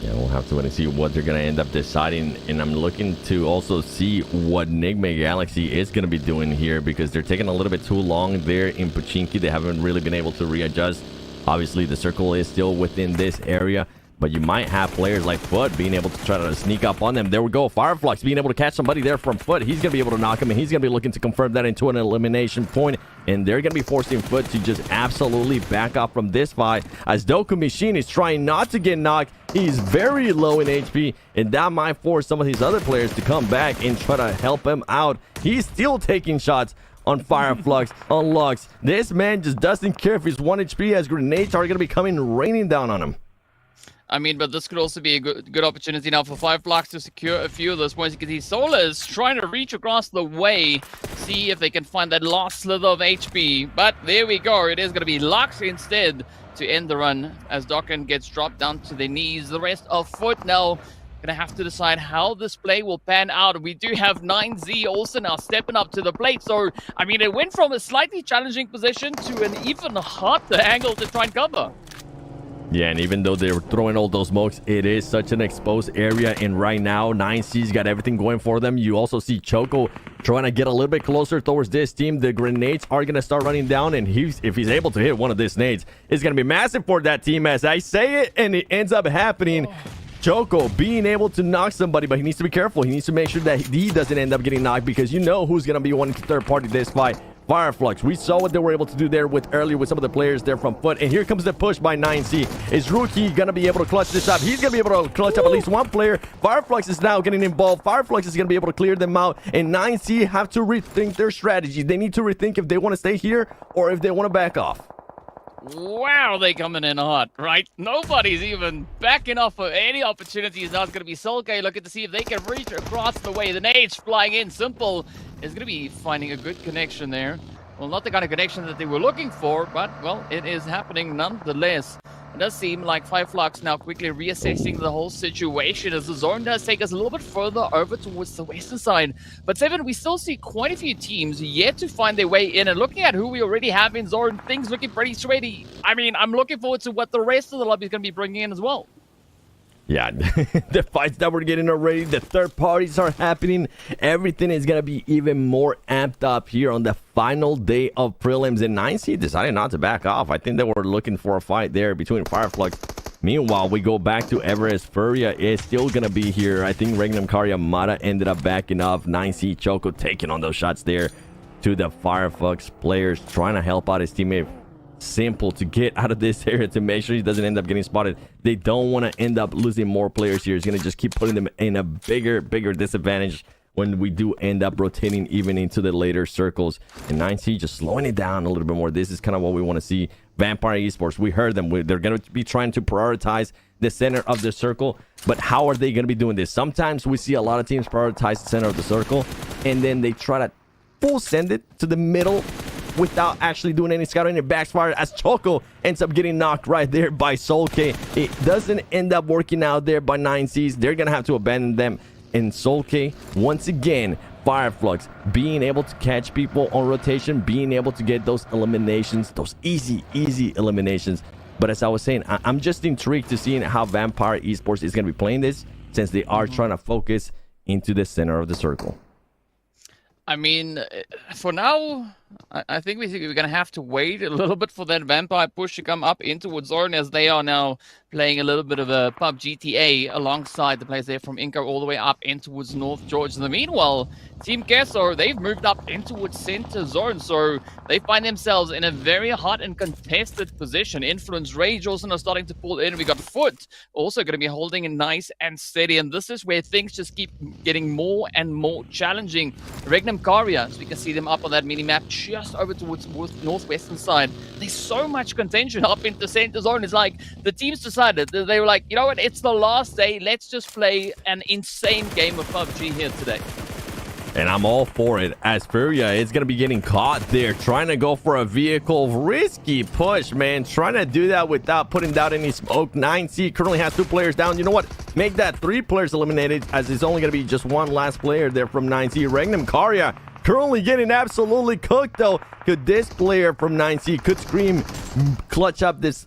Yeah, we'll have to wait and see what they're going to end up deciding. And I'm looking to also see what Enigma Galaxy is going to be doing here, because they're taking a little bit too long there in Pochinki. They haven't really been able to readjust. Obviously, the circle is still within this area, but you might have players like Foot being able to try to sneak up on them. There we go. Fireflux being able to catch somebody there from Foot. He's going to be able to knock him, and he's going to be looking to confirm that into an elimination point. And they're going to be forcing Foot to just absolutely back off from this fight, as Doku Machine is trying not to get knocked. He's very low in HP, and that might force some of his other players to come back and try to help him out. He's still taking shots on Fireflux, on Lux. This man just doesn't care if he's 1 HP, as grenades are going to be coming raining down on him. I mean, but this could also be a good opportunity now for Fireflux to secure a few of those points. You can see Sola is trying to reach across the way, see if they can find that last slither of HP. But there we go. It is going to be Lux instead to end the run, as Dokken gets dropped down to their knees. The rest of Foot now gonna have to decide how this play will pan out. We do have 9Z also now stepping up to the plate. So, I mean, it went from a slightly challenging position to an even harder angle to try and cover. Yeah, and even though they were throwing all those smokes, it is such an exposed area. And right now, 9C's got everything going for them. You also see Choco trying to get a little bit closer towards this team. The grenades are going to start running down. And if he's able to hit one of these nades, it's going to be massive for that team. As I say it, and it ends up happening. Choco being able to knock somebody, but he needs to be careful. He needs to make sure that he doesn't end up getting knocked, because you know who's going to be one third party this fight. Fireflux. We saw what they were able to do there earlier with some of the players there from Foot. And here comes the push by 9C. Is Rookie going to be able to clutch this up? He's going to be able to clutch up at least one player. Fireflux is now getting involved. Fireflux is going to be able to clear them out. And 9C have to rethink their strategy. They need to rethink if they want to stay here or if they want to back off. Wow, they coming in hot, right? Nobody's even backing off of any opportunities. Now it's going to be Solkay looking to see if they can reach across the way. The nades flying in. Simple is going to be finding a good connection there. Well, not the kind of connection that they were looking for, but, well, it is happening nonetheless. It does seem like Fireflux now quickly reassessing the whole situation, as the zone does take us a little bit further over towards the western side. But Seven, we still see quite a few teams yet to find their way in. And looking at who we already have in zone, things looking pretty sweaty. I mean, I'm looking forward to what the rest of the lobby is going to be bringing in as well. Yeah, the fights that we're getting already, the third parties are happening. Everything is going to be even more amped up here on the final day of prelims. And 9C decided not to back off. I think they were looking for a fight there between Fireflux. Meanwhile, we go back to Everest. Furia is still going to be here. I think Regnum Karyamata ended up backing off. 9C Choco taking on those shots there to the Fireflux players, trying to help out his teammate Simple to get out of this area to make sure he doesn't end up getting spotted. They don't want to end up losing more players here. It's going to just keep putting them in a bigger disadvantage when we do end up rotating even into the later circles. And 9C just slowing it down a little bit more. This is kind of what we want to see. Vampire Esports, we heard them. They're going to be trying to prioritize the center of the circle. But how are they going to be doing this? Sometimes we see a lot of teams prioritize the center of the circle, and then they try to full send it to the middle without actually doing any scouting. It backfires as Choco ends up getting knocked right there by Solkay. It doesn't end up working out there by 9Cs. They're going to have to abandon them. And Solkay, once again, Fireflux being able to catch people on rotation, being able to get those eliminations, those easy eliminations. But as I was saying, I'm just intrigued to seeing how Vampire Esports is going to be playing this, since they are trying to focus into the center of the circle. I mean, for now, I think we're going to have to wait a little bit for that Vampire push to come up into Woodzone, as they are now playing a little bit of a PUBG GTA alongside the players there from Inco all the way up into Woods North George. In the meanwhile, Team Kesso, they've moved up into Woods Center Zone, so they find themselves in a very hot and contested position. Influence Rage also now starting to pull in. We got Foot also going to be holding it nice and steady, and this is where things just keep getting more and more challenging. Regnum Karia, so we can see them up on that mini-map just over towards the northwestern side. There's so much contention up into Center Zone. It's like the teams decided, they were like, you know what, it's the last day, let's just play an insane game of PUBG here today. And I'm all for it, as Furia is going to be getting caught there, trying to go for a vehicle. Risky push, man. Trying to do that without putting down any smoke. 9C currently has 2 players down. You know what? Make that 3 players eliminated, as it's only going to be just 1 last player there from 9C. Regnum Karya currently getting absolutely cooked, though. Could this player from 9C could scream, clutch up this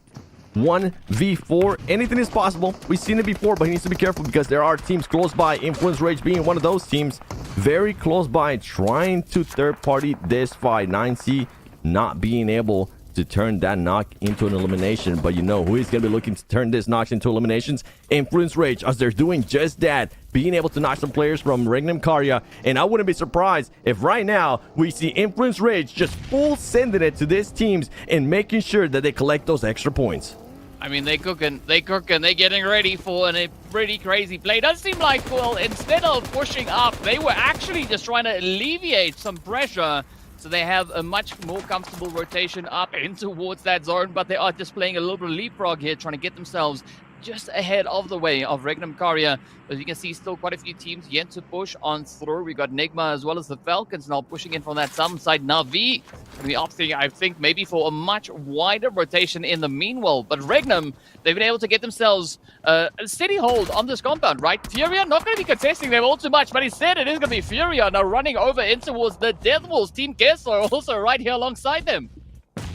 1v4? Anything is possible. We've seen it before, but he needs to be careful because there are teams close by. Influence Rage being one of those teams, very close by, trying to third party this fight. 9C not being able to turn that knock into an elimination, but you know who is going to be looking to turn this knocks into eliminations? Influence Rage, as they're doing just that, being able to knock some players from Regnum Karya. And I wouldn't be surprised if right now we see Influence Rage just full sending it to these teams and making sure that they collect those extra points. I mean, they're cooking, they're getting ready for a pretty crazy play. It does seem like, well, instead of pushing up, they were actually just trying to alleviate some pressure. So they have a much more comfortable rotation up in towards that zone, but they are just playing a little bit of leapfrog here, trying to get themselves just ahead of the way of Regnum Karya. As you can see, still quite a few teams yet to push on through. We got Nigma as well as the Falcons now pushing in from that southern side. Navi going to be opting, I think, maybe for a much wider rotation in the meanwhile. But Regnum, they've been able to get themselves a steady hold on this compound, right? Furia not going to be contesting them all too much, but instead it is going to be Furia now running over in towards the Death Wolves. Team Kessler also right here alongside them.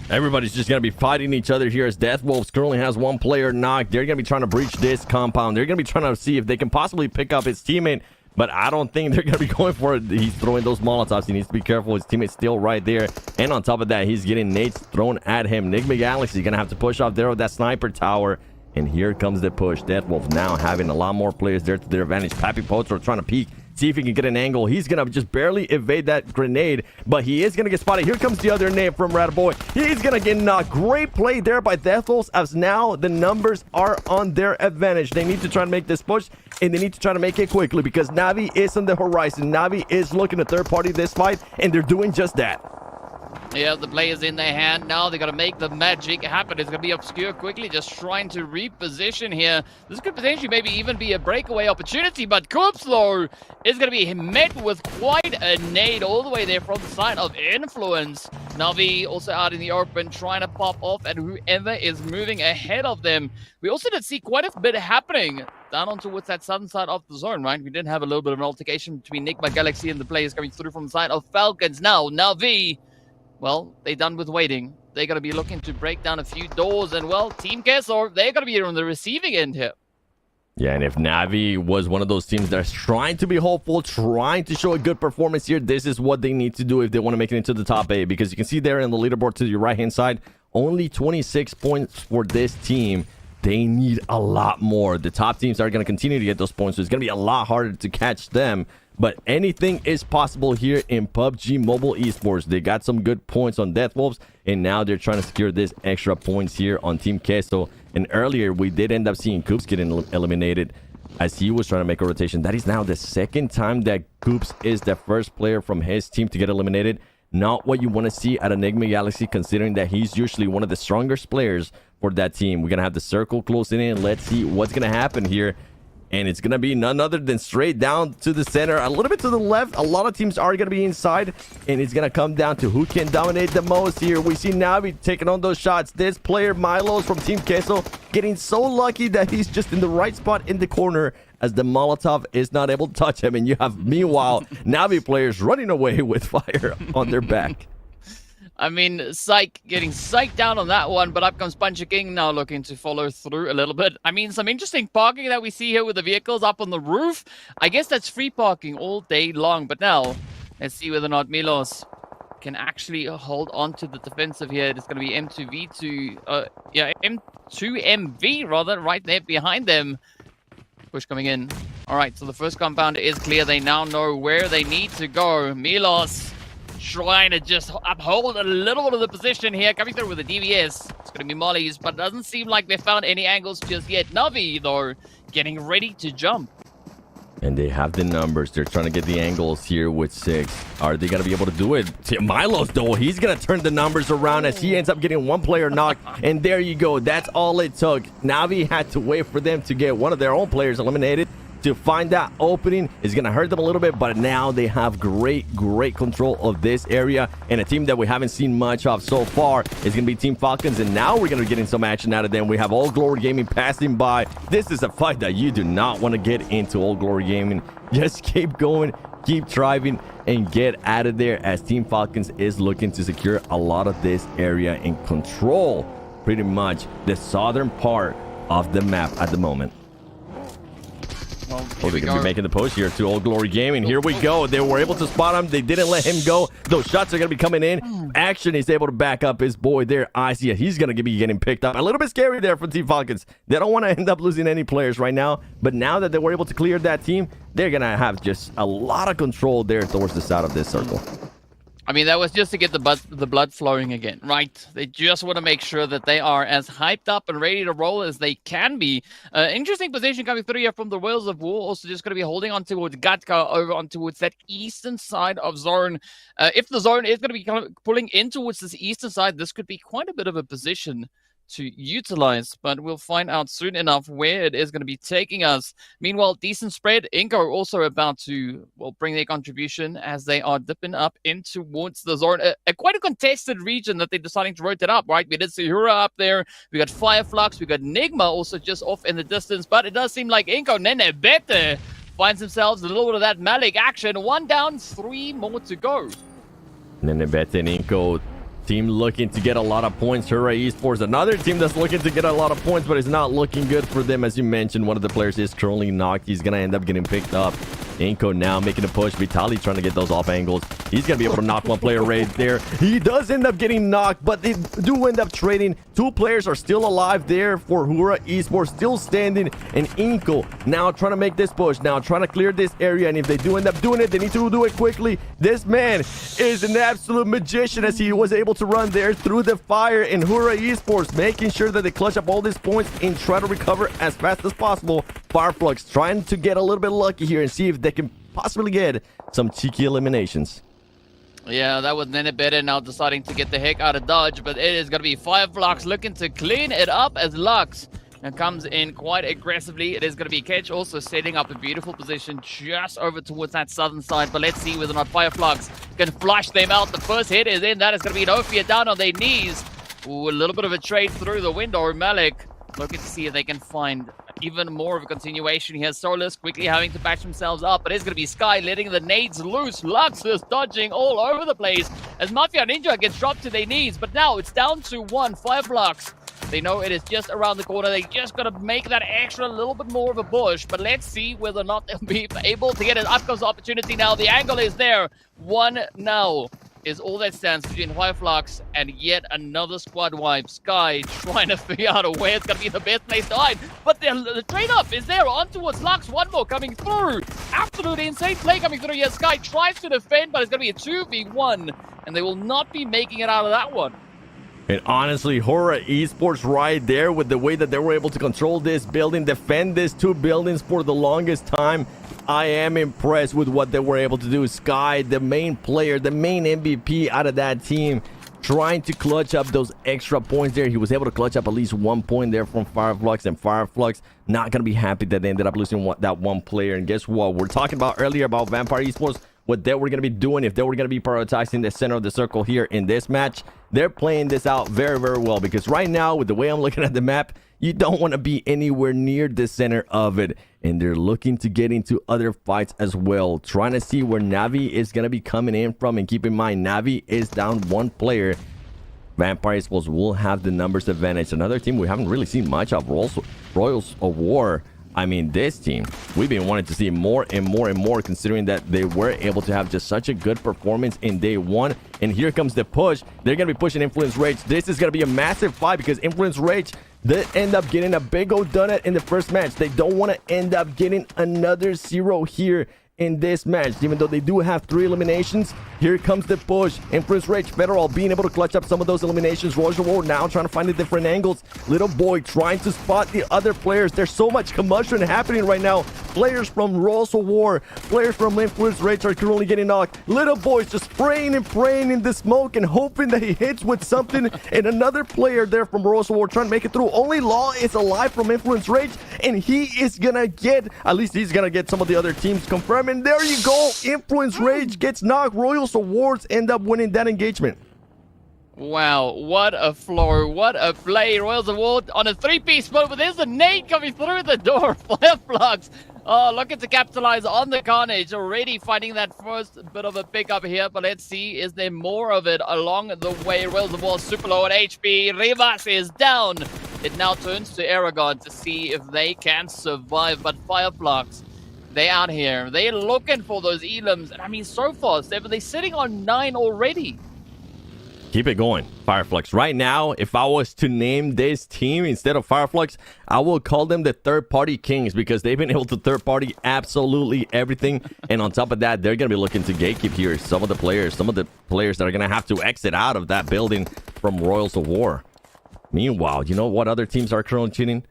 Everybody's just going to be fighting each other here as Death Wolves currently has 1 player knocked. They're going to be trying to breach this compound. They're going to be trying to see if they can possibly pick up his teammate, but I don't think they're going to be going for it. He's throwing those Molotovs. He needs to be careful. His teammate's still right there. And on top of that, he's getting nades thrown at him. Nigma Galaxy going to have to push off there with that sniper tower. And here comes the push. Death Wolf now having a lot more players there to their advantage. Pappy Potro trying to peek, see if he can get an angle. He's going to just barely evade that grenade, but he is going to get spotted. Here comes the other nade from Rataboy. He's going to get knocked. Great play there by Death Wolves, as now the numbers are on their advantage. They need to try to make this push, and they need to try to make it quickly because Navi is on the horizon. Navi is looking to third party this fight, and they're doing just that. Yeah, the play is in their hand now. They got to make the magic happen. It's going to be Obscure quickly just trying to reposition here. This could potentially maybe even be a breakaway opportunity, but Kupslo is going to be met with quite a nade all the way there from the side of Influence. Navi also out in the open trying to pop off at whoever is moving ahead of them. We also did see quite a bit happening down on towards that southern side of the zone, right? We did have a little bit of an altercation between Nigma Galaxy and the players coming through from the side of Falcons. Now, Navi, well, they're done with waiting. They're going to be looking to break down a few doors. And, well, Team Kessler, they're going to be on the receiving end here. Yeah, and if Navi was one of those teams that's trying to be hopeful, trying to show a good performance here, this is what they need to do if they want to make it into the top 8. Because you can see there in the leaderboard to your right-hand side, only 26 points for this team. They need a lot more. The top teams are going to continue to get those points, so it's going to be a lot harder to catch them. But anything is possible here in PUBG Mobile Esports. They got some good points on Death Wolves, and now they're trying to secure this extra points here on Team Queso. And earlier, we did end up seeing Coops getting eliminated as he was trying to make a rotation. That is now the second time that Coops is the first player from his team to get eliminated. Not what you want to see at Enigma Galaxy, considering that he's usually one of the strongest players for that team. We're going to have the circle closing in. Let's see what's going to happen here. And it's going to be none other than straight down to the center, a little bit to the left. A lot of teams are going to be inside, and it's going to come down to who can dominate the most here. We see Navi taking on those shots. This player, Milos from Team Queso, getting so lucky that he's just in the right spot in the corner as the Molotov is not able to touch him. And you have, meanwhile, Navi players running away with fire on their back. I mean, Psych getting psyched down on that one, but up comes Puncher King now looking to follow through a little bit. I mean, some interesting parking that we see here with the vehicles up on the roof. I guess that's free parking all day long, but now let's see whether or not Milos can actually hold on to the defensive here. It's going to be M2MV rather, right there behind them. Push coming in. All right, so the first compound is clear. They now know where they need to go. Milos trying to just uphold a little bit of the position here, coming through with the DVS. It's going to be Molly's, but it doesn't seem like they found any angles just yet. Navi, though, getting ready to jump. And they have the numbers. They're trying to get the angles here with 6. Are they going to be able to do it? Milos, though, he's going to turn the numbers around as he ends up getting one player knocked. And there you go. That's all it took. Navi had to wait for them to get one of their own players eliminated. to find that opening. It's going to hurt them a little bit, but now they have great control of this area. And a team that we haven't seen much of so far is going to be Team Falcons. And now we're going to be getting some action out of them. We have All Glory Gaming passing by. This is a fight that you do not want to get into, All Glory Gaming. Just keep going, keep driving, and get out of there as Team Falcons is looking to secure a lot of this area and control pretty much the southern part of the map at the moment. Well, they're going to be making the push here to Old Glory Gaming. Here we go. They were able to spot him. They didn't let him go. Those shots are going to be coming in. Action is able to back up his boy there, Isia. He's going to be getting picked up. A little bit scary there for Team Falcons. They don't want to end up losing any players right now. But now that they were able to clear that team, they're going to have just a lot of control there towards the side of this circle. I mean, that was just to get the blood flowing again, right? They just want to make sure that they are as hyped up and ready to roll as they can be. Interesting position coming through here from the Wheels of War. Also just going to be holding on towards Gatka over on towards that eastern side of zone. If the zone is going to be kind of pulling in towards this eastern side, this could be quite a bit of a position to utilize, but we'll find out soon enough where it is going to be taking us. Meanwhile, decent spread. Inco also about to bring their contribution as they are dipping up in towards the zone. Quite a contested region that they're deciding to rotate up, right? We did see Hura up there. We got Fireflux. We got Nigma also just off in the distance, but it does seem like Inco Nene Bete finds themselves a little bit of that Malik action. 1 down, 3 more to go. Nene Bete and Inco team looking to get a lot of points. Hooray Esports, another team that's looking to get a lot of points, but it's not looking good for them. As you mentioned, one of the players is currently knocked. He's going to end up getting picked up. Inco now making a push. Vitali trying to get those off angles. He's going to be able to knock one player right there. He does end up getting knocked, but they do end up trading. 2 players are still alive there for Hura Esports, still standing. And Inco now trying to make this push. Now trying to clear this area. And if they do end up doing it, they need to do it quickly. This man is an absolute magician as he was able to run there through the fire. And Hura Esports making sure that they clutch up all these points and try to recover as fast as possible. Fireflux trying to get a little bit lucky here and see if they can possibly get some cheeky eliminations. Yeah, that was Nene Bete now deciding to get the heck out of dodge, but it is going to be Fireflux looking to clean it up as Lux and comes in quite aggressively. It is going to be Ketch also setting up a beautiful position just over towards that southern side, but let's see whether or not Fireflux can flush them out. The first hit is in. That is going to be Nofia down on their knees. Ooh, a little bit of a trade through the window. Malik looking to see if they can find even more of a continuation here. Solus quickly having to patch themselves up, but it's going to be Sky letting the nades loose. Lux is dodging all over the place as Mafia Ninja gets dropped to their knees, but now it's down to 1. Fireflux, they know it is just around the corner. They just got to make that extra little bit more of a push, but let's see whether or not they'll be able to get it. Up comes the opportunity now. The angle is there. 1 now is all that stands between Fireflux and yet another squad wipe. Sky trying to figure out a way it's going to be the best place to hide. But the trade-up is there on towards Lux. 1 more coming through. Absolutely insane play coming through here. Sky tries to defend, but it's going to be a 2v1, and they will not be making it out of that one. And honestly, Hura Esports right there with the way that they were able to control this building, defend these 2 buildings for the longest time. I am impressed with what they were able to do. Sky, the main player, the main MVP out of that team, trying to clutch up those extra points there. He was able to clutch up at least 1 point there from Fireflux, and Fireflux not going to be happy that they ended up losing that 1 player. And guess what? We're talking about earlier about Vampire Esports, what they were going to be doing if they were going to be prioritizing the center of the circle here in this match. They're playing this out very, very well, because right now, with the way I'm looking at the map, you don't want to be anywhere near the center of it. And they're looking to get into other fights as well, trying to see where Navi is going to be coming in from. And keep in mind, Navi is down 1 player. Vampire Esports will have the numbers advantage. Another team we haven't really seen much of, Royals of War. I mean, this team, we've been wanting to see more and more and more, considering that they were able to have just such a good performance in day 1. And here comes the push. They're going to be pushing Influence Rage. This is going to be a massive fight, because Influence Rage, they end up getting a big old donut in the first match. They don't want to end up getting another 0 here in this match, even though they do have 3 eliminations. Here comes the push. Influence Rage Federal being able to clutch up some of those eliminations. Roger War now trying to find the different angles. Little Boy trying to spot the other players. There's so much commotion happening right now. Players from Royals of War, players from Influence Rage are currently getting knocked. Little boy's just spraying and praying in the smoke and hoping that he hits with something. And another player there from Royals of War trying to make it through. Only Law is alive from Influence Rage, and he is gonna get, at least he's gonna get some of the other teams confirmed. And there you go. Influence Rage gets knocked. Royals of Wars end up winning that engagement. Wow, what a floor, what a play. Royals of War on a 3-piece split, but there's a nade coming through the door. Fireflux, looking to capitalize on the carnage. Already finding that first bit of a pickup here, but let's see, is there more of it along the way? Royals of War super low on HP. Rivas is down. It now turns to Aragon to see if they can survive, but Fireflux, they out here. They're looking for those elims, and I mean, so far, they're sitting on 9 already. Keep it going, Fireflux. Right now, if I was to name this team instead of Fireflux, I will call them the third-party kings because they've been able to third-party absolutely everything. And on top of that, they're going to be looking to gatekeep here some of the players that are going to have to exit out of that building from Royals of War. Meanwhile, you know what other teams are currently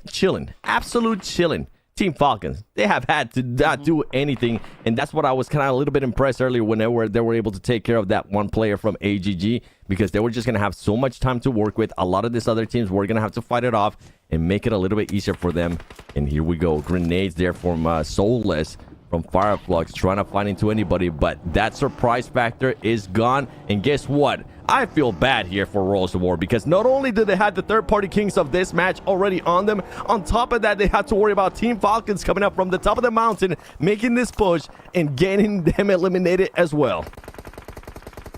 chilling. Absolute chilling. Team Falcons, they have had to not do anything, and that's what I was kind of a little bit impressed earlier when they were able to take care of that one player from AGG, because they were just going to have so much time to work with. A lot of these other teams were going to have to fight it off and make it a little bit easier for them. And here we go. Grenades there from Soulless from Fireflux, trying to find into anybody, but that surprise factor is gone. And guess what? I feel bad here for Royals of War, because not only did they have the third-party kings of this match already on them, on top of that, they had to worry about Team Falcons coming up from the top of the mountain, making this push and getting them eliminated as well.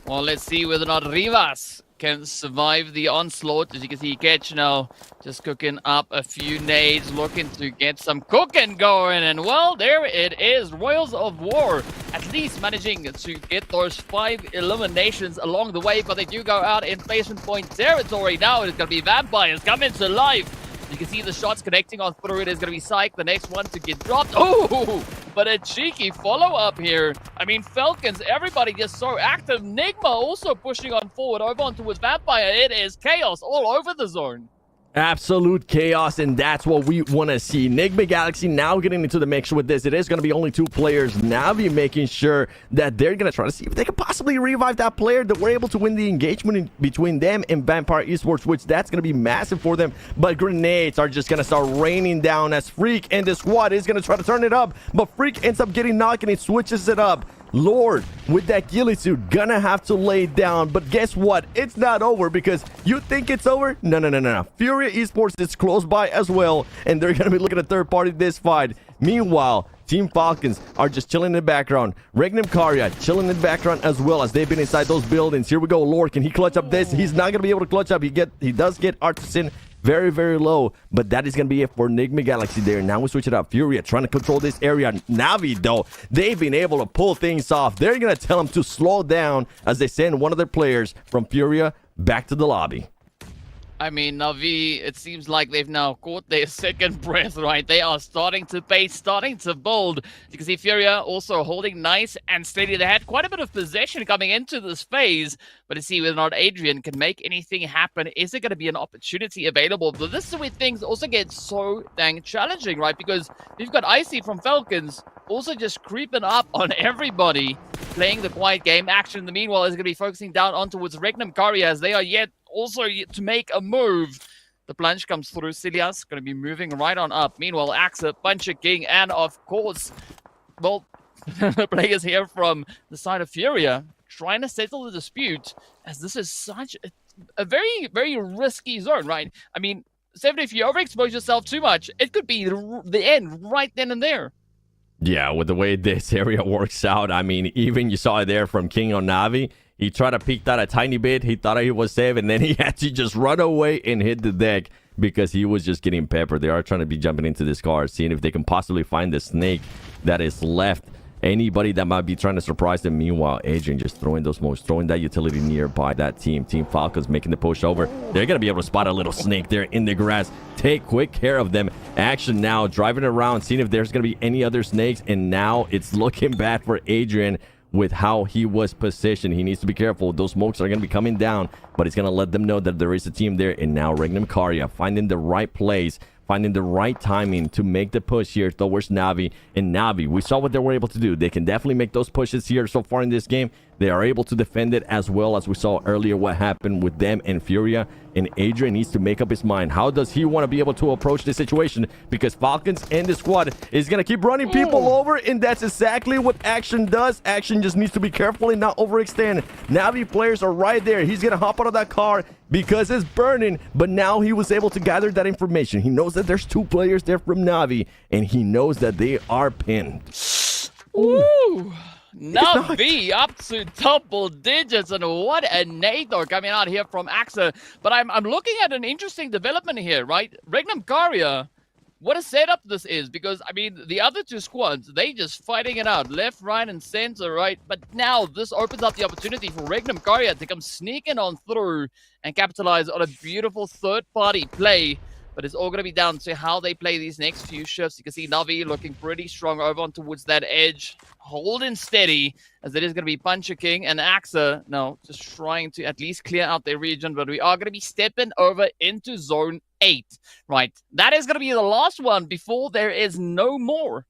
Well, let's see whether or not Rivas can survive the onslaught. As you can see, Ketch now just cooking up a few nades, looking to get some cooking going. And well, there it is. Royals of War at least managing to get those 5 eliminations along the way, but they do go out in placement point territory. Now it's going to be Vampires coming to life. You can see the shots connecting on through it. Is going to be Psych, the next one to get dropped. Oh, but a cheeky follow-up here. I mean, Falcons, everybody just so active. Nigma also pushing on forward over on towards Vampire. It is chaos all over the zone. Absolute chaos, and that's what we want to see. Nigma Galaxy now getting into the mix with this. It is going to be only 2 players. Navi making sure that they're going to try to see if they can possibly revive that player, that we're able to win the engagement between them and Vampire Esports, which that's going to be massive for them. But grenades are just going to start raining down as Freak and the squad is going to try to turn it up. But Freak ends up getting knocked and he switches it up. Lord, with that ghillie suit, gonna have to lay down. But guess what? It's not over, because you think it's over? No. Furia Esports is close by as well, and they're gonna be looking at third party this fight. Meanwhile, Team Falcons are just chilling in the background. Regnum Karya chilling in the background as well, as they've been inside those buildings. Here we go. Lord, can he clutch up this? He's not gonna be able to clutch up. He does get Artisan very, very low, but that is going to be it for Nigma Galaxy there. Now we switch it up. Furia trying to control this area. Navi, though, they've been able to pull things off. They're going to tell them to slow down as they send one of their players from Furia back to the lobby. I mean, Navi, it seems like they've now caught their second breath, right? They are starting to pace, starting to build. You can see Furia also holding nice and steady. They had quite a bit of possession coming into this phase, but to see whether or not Adrian can make anything happen. Is there going to be an opportunity available? But this is where things also get so dang challenging, right? Because you've got Icy from Falcons also just creeping up on everybody, playing the quiet game. Action in the meanwhile is going to be focusing down on towards Regnum Karya, as they are yet also to make a move. The plunge comes through. Silias going to be moving right on up. Meanwhile, Axa, Puncher King, and of course, well, the players here from the side of Furia trying to settle the dispute, as this is such a very, very risky zone, right? I mean, 70, if you overexpose yourself too much, it could be the end right then and there. Yeah, with the way this area works out, I mean, even you saw it there from King on Navi. He tried to peek that a tiny bit. He thought he was safe, and then he had to just run away and hit the deck because he was just getting peppered. They are trying to be jumping into this car, seeing if they can possibly find the snake that is left. Anybody that might be trying to surprise them. Meanwhile, Adrian just throwing those smokes, throwing that utility nearby that team. Team Falcons making the push over. They're going to be able to spot a little snake there in the grass. Take quick care of them. Action now, driving around, seeing if there's going to be any other snakes. And now it's looking bad for Adrian with how he was positioned. He needs to be careful. Those smokes are going to be coming down, but he's going to let them know that there is a team there. And now Regnum Karya finding the right place, finding the right timing to make the push here towards Navi. And Navi, we saw what they were able to do. They can definitely make those pushes here so far in this game. They are able to defend it as well, as we saw earlier what happened with them and Furia. And Adrian needs to make up his mind. How does he want to be able to approach this situation? Because Falcons and the squad is going to keep running people over, and that's exactly what Action does. Action just needs to be careful and not overextend. Navi players are right there. He's going to hop out of that car because it's burning, but now he was able to gather that information. He knows that there's 2 players there from Navi, and he knows that they are pinned. Ooh. Navi up to double digits, and what a Nathor coming out here from AXA. But I'm looking at an interesting development here, right? Regnum Karya, what a setup this is, because I mean the other 2 squads, they just fighting it out left, right, and center, right? But now this opens up the opportunity for Regnum Karya to come sneaking on through and capitalize on a beautiful third-party play. But it's all going to be down to how they play these next few shifts. You can see Navi looking pretty strong over on towards that edge, holding steady, as it is going to be Puncher King and AXA. No, just trying to at least clear out their region, but we are going to be stepping over into Zone 8. Right, that is going to be the last one before there is no more.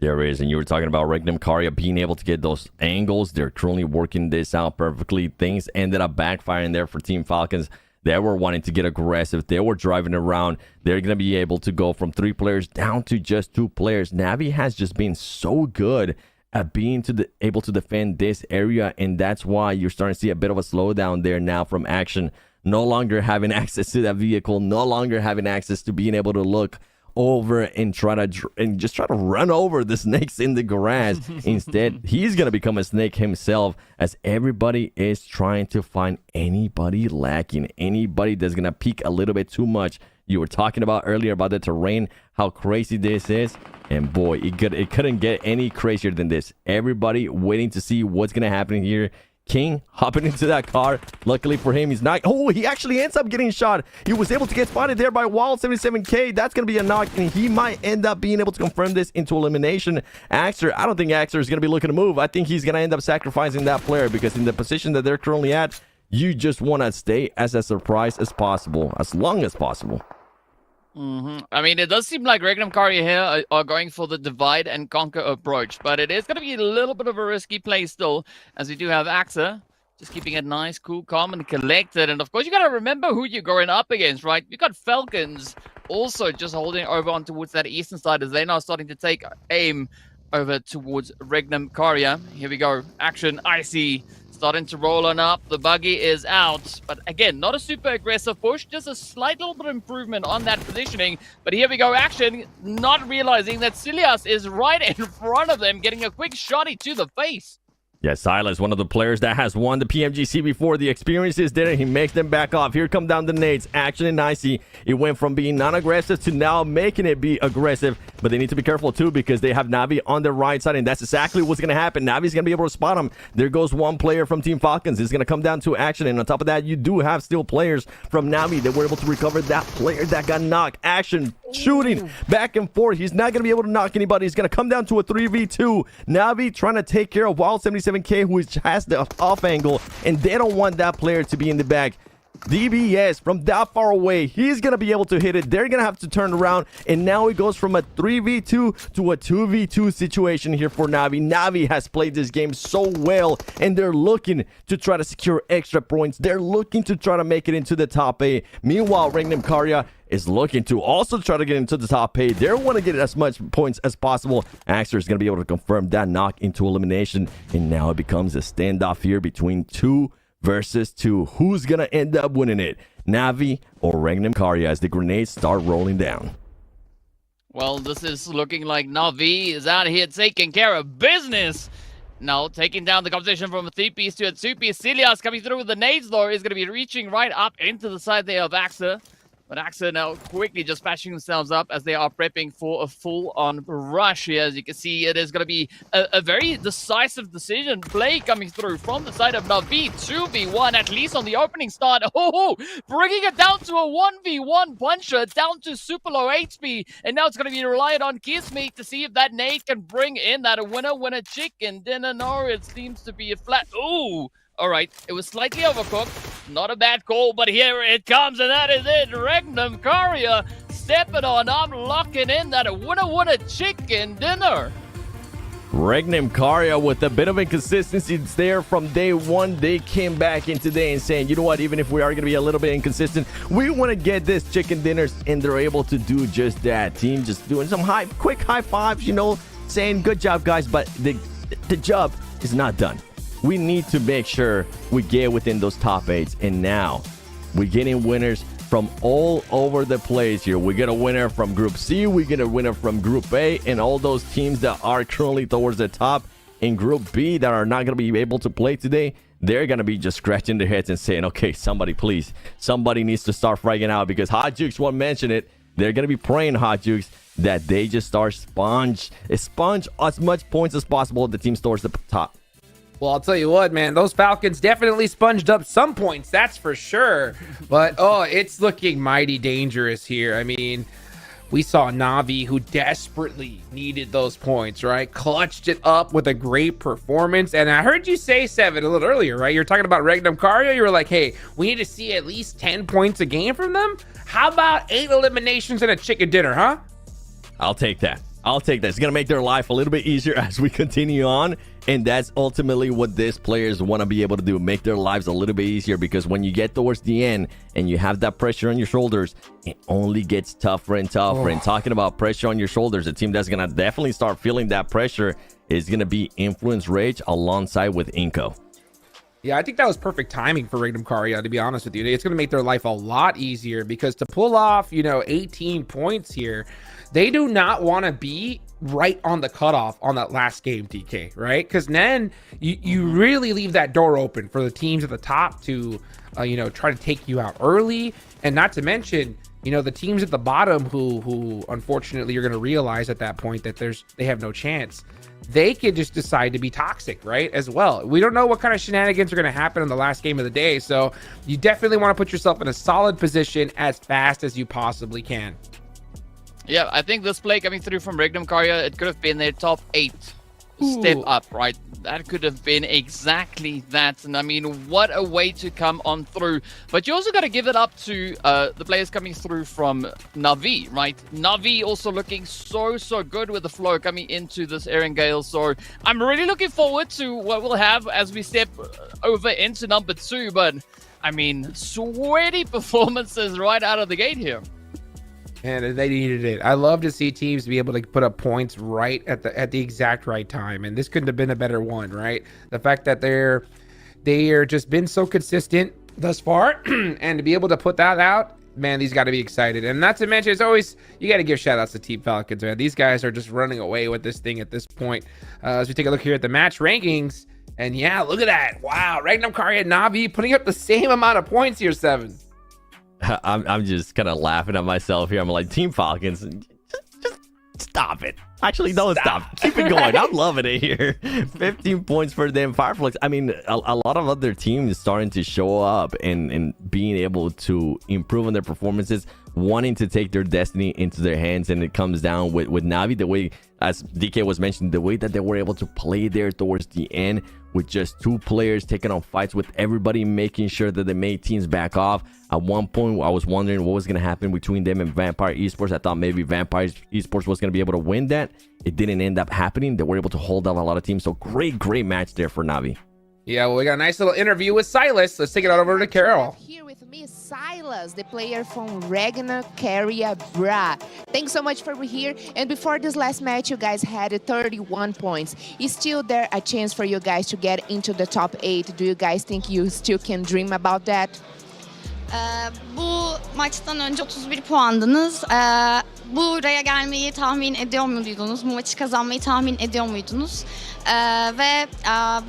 There is, and you were talking about Regnum Karya being able to get those angles. They're currently working this out perfectly. Things ended up backfiring there for Team Falcons. They were wanting to get aggressive. They were driving around. They're going to be able to go from 3 players down to just 2 players. Navi has just been so good at being able to defend this area, and that's why you're starting to see a bit of a slowdown there now from Action. No longer having access to that vehicle, no longer having access to being able to look over and just try to run over the snakes in the grass. Instead, he's gonna become a snake himself, as everybody is trying to find anybody lacking, anybody that's gonna peek a little bit too much. You were talking about earlier about the terrain, how crazy this is, and boy, it couldn't get any crazier than this. Everybody waiting to see what's gonna happen here. King hopping into that car. Luckily for him, he's not. Oh, he actually ends up getting shot. He was able to get spotted there by Wild77K. That's going to be a knock, and he might end up being able to confirm this into elimination. Axer, I don't think Axer is going to be looking to move. I think he's going to end up sacrificing that player, because in the position that they're currently at, you just want to stay as a surprise as possible, as long as possible. I mean, it does seem like Regnum Karya here are going for the divide and conquer approach, but it is going to be a little bit of a risky play still, as we do have AXA just keeping it nice, cool, calm, and collected. And of course, you got to remember who you're going up against, right? You got Falcons also just holding over on towards that eastern side, as they're now starting to take aim over towards Regnum Karya. Here we go. Action, Icy. Starting to roll on up. The buggy is out. But again, not a super aggressive push. Just a slight little bit of improvement on that positioning. But here we go. Action. Not realizing that Silias is right in front of them. Getting a quick shotty to the face. Yeah, Silas, one of the players that has won the PMGC before. The experience is there. He makes them back off. Here come down the nades. Action and Icy. It went from being non-aggressive to now making it be aggressive. But they need to be careful too, because they have Navi on the right side, and that's exactly what's going to happen. Navi's going to be able to spot him. There goes one player from Team Falcons. It's going to come down to Action, and on top of that, you do have still players from Navi that were able to recover that player that got knocked. Action shooting back and forth. He's not going to be able to knock anybody. He's going to come down to a 3v2. Navi trying to take care of Wild77K, which has the off angle, and they don't want that player to be in the back. DBS from that far away, he's gonna be able to hit it. They're gonna have to turn around, and now it goes from a 3v2 to a 2v2 situation here for Navi. Navi has played this game so well, and they're looking to try to secure extra points. They're looking to try to make it into the top 8. Meanwhile, Regnum Karya is looking to also try to get into the top 8. They want to get as much points as possible. Axer is going to be able to confirm that knock into elimination, and now it becomes a standoff here between 2 versus 2. Who's going to end up winning it? Navi or Regnum Karya, as the grenades start rolling down? Well, this is looking like Navi is out here taking care of business. Now, taking down the competition from a 3-piece to a 2-piece. Silias coming through with the nades, though, is going to be reaching right up into the side there of Axer. But AXA now quickly just patching themselves up as they are prepping for a full-on rush here. As you can see, it is going to be a very decisive decision play coming through from the side of Navi. 2v1, at least on the opening start. Oh, bringing it down to a 1v1 puncher, down to super low HP. And now it's going to be reliant on Kismeet to see if that nade can bring in that winner chicken dinner. No, it seems to be a flat. Ooh. All right, it was slightly overcooked. Not a bad call, but here it comes, and that is it. Regnum Karya stepping on. I'm locking in that winner chicken dinner. Regnum Karya with a bit of inconsistency there from day one. They came back in today and saying, you know what, even if we are going to be a little bit inconsistent, we want to get this chicken dinners, and they're able to do just that. Team just doing some quick high fives, saying good job, guys, but the job is not done. We need to make sure we get within those top 8s, and now we're getting winners from all over the place here. We get a winner from Group C, we get a winner from Group A, and all those teams that are currently towards the top in Group B that are not going to be able to play today, they're going to be just scratching their heads and saying, okay, somebody needs to start fragging out, because Hot Jukes won't mention it. They're going to be praying, Hot Jukes, that they just start sponge as much points as possible at the team towards the top. Well, I'll tell you what, man, those Falcons definitely sponged up some points, that's for sure. But, it's looking mighty dangerous here. I mean, we saw Na'Vi, who desperately needed those points, right? Clutched it up with a great performance. And I heard you say, Seven, a little earlier, right? You're talking about Regnum Karya. You were like, hey, we need to see at least 10 points a game from them. How about 8 eliminations and a chicken dinner, huh? I'll take that. It's going to make their life a little bit easier as we continue on. And that's ultimately what these players want to be able to do. Make their lives a little bit easier, because when you get towards the end and you have that pressure on your shoulders, it only gets tougher and tougher. And talking about pressure on your shoulders, a team that's going to definitely start feeling that pressure is going to be Influence Rage alongside with Inko. Yeah, I think that was perfect timing for Regnum Karya, to be honest with you. It's going to make their life a lot easier, because to pull off, 18 points here, they do not want to be right on the cutoff on that last game, DK, right? Because then you really leave that door open for the teams at the top to, try to take you out early. And not to mention, the teams at the bottom who unfortunately you're going to realize at that point that they have no chance. They could just decide to be toxic, right, as well. We don't know what kind of shenanigans are going to happen in the last game of the day. So you definitely want to put yourself in a solid position as fast as you possibly can. Yeah, I think this play coming through from Regnum Karya, it could have been their top 8 step up, right? That could have been exactly that. And I mean, what a way to come on through. But you also got to give it up to the players coming through from Na'Vi, right? Na'Vi also looking so good with the flow coming into this Erangel. So I'm really looking forward to what we'll have as we step over into number 2. But I mean, sweaty performances right out of the gate here. And they needed it. I love to see teams be able to put up points right at the exact right time. And this couldn't have been a better one, right? The fact that they are just been so consistent thus far, and to be able to put that out, man, these got to be excited. And not to mention, it's always, you got to give shout outs to Team Falcons, man. These guys are just running away with this thing at this point. As we take a look here at the match rankings, and yeah, look at that. Wow, Regnum Karya and Na'Vi putting up the same amount of points here, Seven. I'm just kind of laughing at myself here. I'm like, Team Falcons, just stop it. Actually, don't stop. Keep it going. I'm loving it here. 15 points for them. Fireflux, I mean, a lot of other teams starting to show up and being able to improve on their performances, wanting to take their destiny into their hands. And it comes down with Na'Vi, the way, as DK was mentioning, the way that they were able to play there towards the end with just 2 players taking on fights with everybody, making sure that they made teams back off. At one point, I was wondering what was going to happen between them and Vampire Esports. I thought maybe Vampire Esports was going to be able to win that. It didn't end up happening. They were able to hold up a lot of teams. So great match there for Na'Vi. Yeah, well, we got a nice little interview with Silas. Let's take it over to Carol. Here with me, Silas, the player from Regnum Karya Bra. Thanks so much for being here. And before this last match, you guys had 31 points. Is still there a chance for you guys to get into the top 8? Do you guys think you still can dream about that? Bu maçtan önce 31 puandınız. Buraya gelmeyi tahmin ediyor muydunuz? Bu maçı kazanmayı tahmin ediyor muydunuz? Ve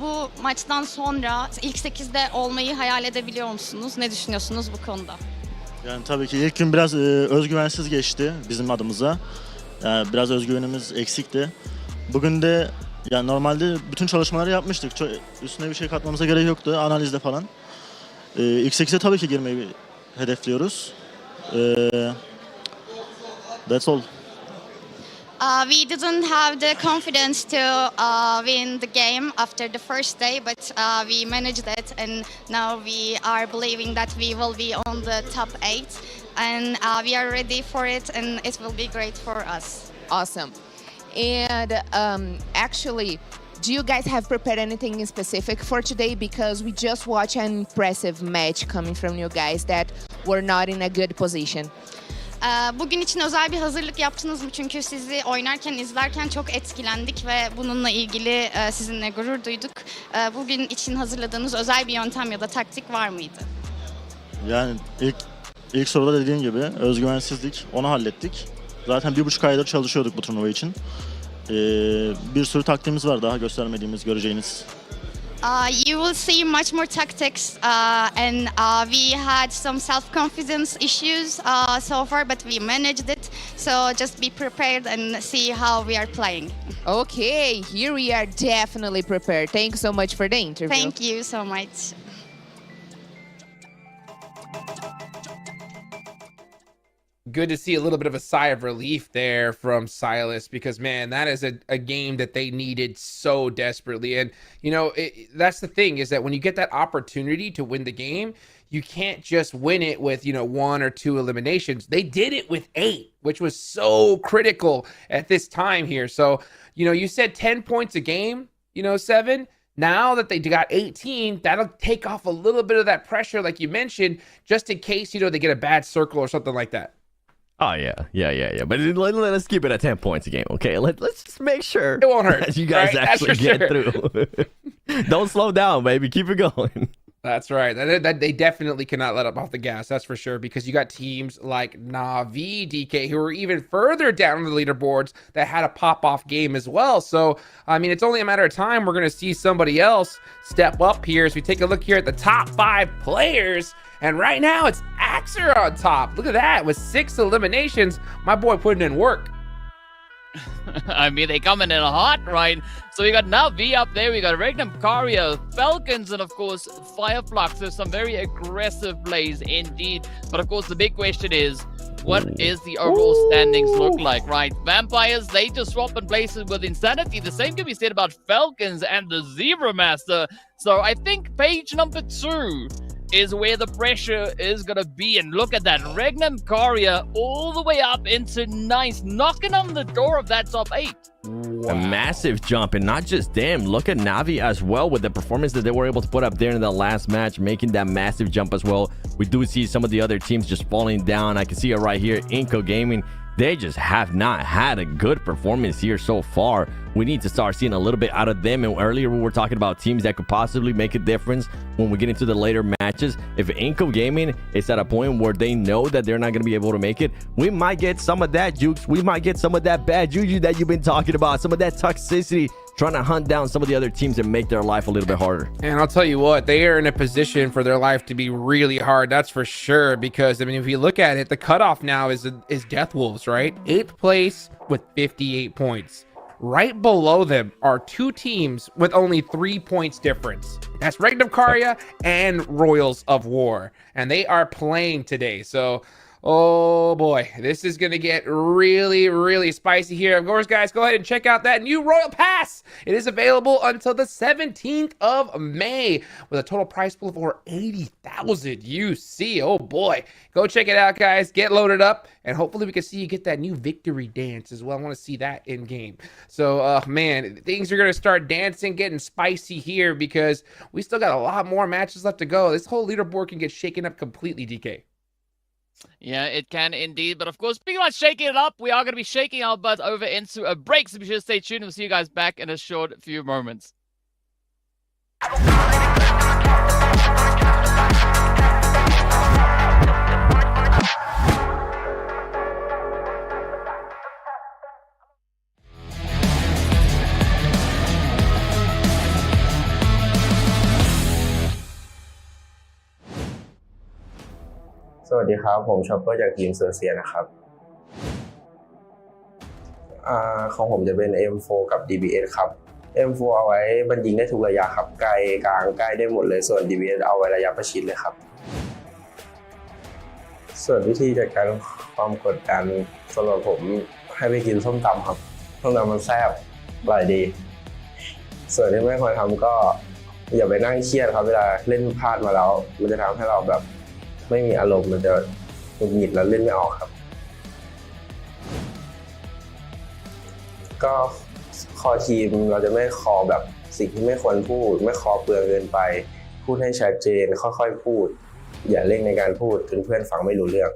bu maçtan sonra ilk 8'de olmayı hayal edebiliyor musunuz? Ne düşünüyorsunuz bu konuda? Yani tabii ki ilk gün biraz özgüvensiz geçti bizim adımıza. Yani biraz özgüvenimiz eksikti. Bugün de yani normalde bütün çalışmaları yapmıştık. Üstüne bir şey katmamıza gerek yoktu analizde falan. İlk 8'e tabii ki girmeyi hedefliyoruz. That's all. We didn't have the confidence to win the game after the first day, but we managed it, and now we are believing that we will be on the top 8. and we are ready for it, and it will be great for us. Awesome. And actually, do you guys have prepared anything in specific for today? Because we just watched an impressive match coming from you guys that were not in a good position. Bugün için özel bir hazırlık yaptınız mı? Çünkü sizi oynarken, izlerken çok etkilendik ve bununla ilgili sizinle gurur duyduk. Bugün için hazırladığınız özel bir yöntem ya da taktik var mıydı? Yani ilk soruda dediğin gibi özgüvensizlik, onu hallettik. Zaten 1,5 aydır çalışıyorduk bu turnuva için. Bir sürü taktiğimiz var daha göstermediğimiz, göreceğiniz. You will see much more tactics, and we had some self-confidence issues so far, but we managed it. So just be prepared and see how we are playing. Okay, here we are definitely prepared. Thank you so much for the interview. Thank you so much. Good to see a little bit of a sigh of relief there from Silas, because man, that is a game that they needed so desperately. And you know, that's the thing, is that when you get that opportunity to win the game, you can't just win it with, you know, 1 or 2 eliminations. They did it with 8, which was so critical at this time here. So, you know, you said 10 points a game, you know, 7. Now that they got 18, that'll take off a little bit of that pressure, like you mentioned, just in case, you know, they get a bad circle or something like that. Oh, yeah. But let's keep it at 10 points a game, okay? Let's just make sure it won't hurt. That you guys actually get through. Don't slow down, baby. Keep it going. That's right. They definitely cannot let up off the gas, that's for sure, because you got teams like Na'Vi, DK, who are even further down the leaderboards that had a pop-off game as well. So, I mean, it's only a matter of time. We're going to see somebody else step up here as we take a look here at the top 5 players. And right now, it's Axer on top. Look at that. With 6 eliminations, my boy putting in work. I mean, they coming in hot, right? So we got Na'Vi up there, we got Regnum Caria, Falcons, and of course, Fireflux. There's some very aggressive plays indeed. But of course, the big question is, what is the overall standings look like, right? Vampires, they just swap in places with Insanity. The same can be said about Falcons and the Zebra Master. So I think page number 2 is where the pressure is going to be. And look at that. Regnum Caria all the way up into 9th, knocking on the door of that top 8. Wow. A massive jump, and not just them. Look at Na'Vi as well with the performance that they were able to put up there in the last match, making that massive jump as well. We do see some of the other teams just falling down. I can see it right here. Inco Gaming, they just have not had a good performance here so far. We need to start seeing a little bit out of them. And earlier we were talking about teams that could possibly make a difference when we get into the later matches. If Inco Gaming is at a point where they know that they're not going to be able to make it, we might get some of that jukes. We might get some of that bad juju that you've been talking about, some of that toxicity, trying to hunt down some of the other teams and make their life a little bit harder. And I'll tell you what, they are in a position for their life to be really hard, that's for sure, because I mean, if you look at it, the cutoff now is Death Wolves, right? 8th place with 58 points. Right below them are 2 teams with only 3 points difference. That's Regnum Caria and Royals of War, and they are playing today. So, oh boy, this is going to get really, really spicy here. Of course, guys, go ahead and check out that new Royal Pass. It is available until the 17th of May with a total price pool of over 80,000 UC. Oh boy, go check it out, guys. Get loaded up, and hopefully we can see you get that new victory dance as well. I want to see that in game. So, man, things are going to start dancing, getting spicy here, because we still got a lot more matches left to go. This whole leaderboard can get shaken up completely, DK. Yeah, it can indeed. But of course, speaking about shaking it up, we are going to be shaking our butt over into a break. So be sure to stay tuned. We'll see you guys back in a short few moments.สวัสดีครับผมชอปเปอร์จากทีมเซอร์เซียนะครับของผมจะเป็น M4 กับ DBS ครับ M4 เอาไว้บรรยิงได้ทุกระยะครับไกลกลางใกล้ได้หมดเลยส่วน DBS เอาไว้ระยะประชิดเลยครับส่วนวิธีจัดการความกดดันสำหรับผมให้ไปกินส้มตำครับส้มตำมันแซ่บอร่อยดีส่วนที่ไม่ควรทำก็อย่าไปนั่งเครียดครับเวลาเล่นพลาดมาแล้วมันจะทำให้เราแบบไม่มีอารมณ์มันจะ หงุดหงิดแล้วเล่นไม่ออกครับก็คอทีมเราจะไม่คอแบบสิ่งที่ไม่ควรพูดไม่คอเปลืองเกินไปพูดให้ชัดเจนค่อยๆพูดอย่าเร่งในการพูดจนเพื่อนฟังไม่รู้เรื่อง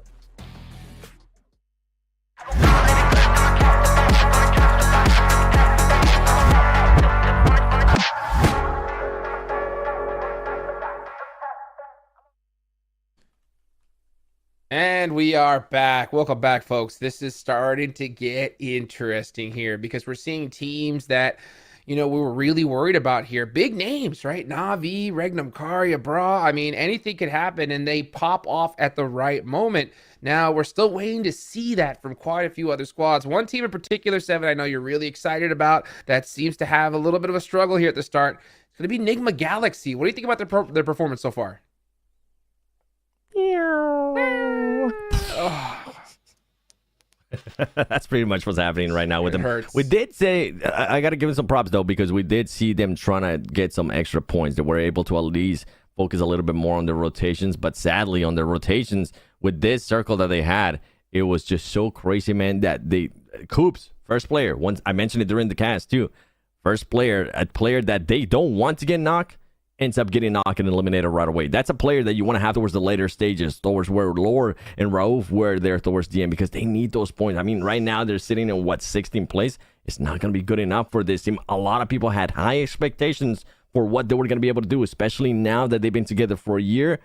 And we are back. Welcome back, folks. This is starting to get interesting here because we're seeing teams that, we were really worried about here. Big names, right? Na'Vi, Regnum Karya, Bra. I mean, anything could happen and they pop off at the right moment. Now, we're still waiting to see that from quite a few other squads. One team in particular, Seven, I know you're really excited about that seems to have a little bit of a struggle here at the start. It's going to be Nigma Galaxy. What do you think about their performance so far? That's pretty much what's happening right now with them. Hurts. We did say, I got to give them some props though, because we did see them trying to get some extra points. They were able to at least focus a little bit more on their rotations, but sadly on their rotations with this circle that they had, it was just so crazy, man, that Coops, first player, once I mentioned it during the cast too, first player, a player that they don't want to get knocked, ends up getting knocked and eliminated right away. That's a player that you want to have towards the later stages, towards where Lore and Rauf were there towards the end, because they need those points. I mean, right now they're sitting in 16th place. It's not going to be good enough for this team. A lot of people had high expectations for what they were going to be able to do, especially now that they've been together for a year.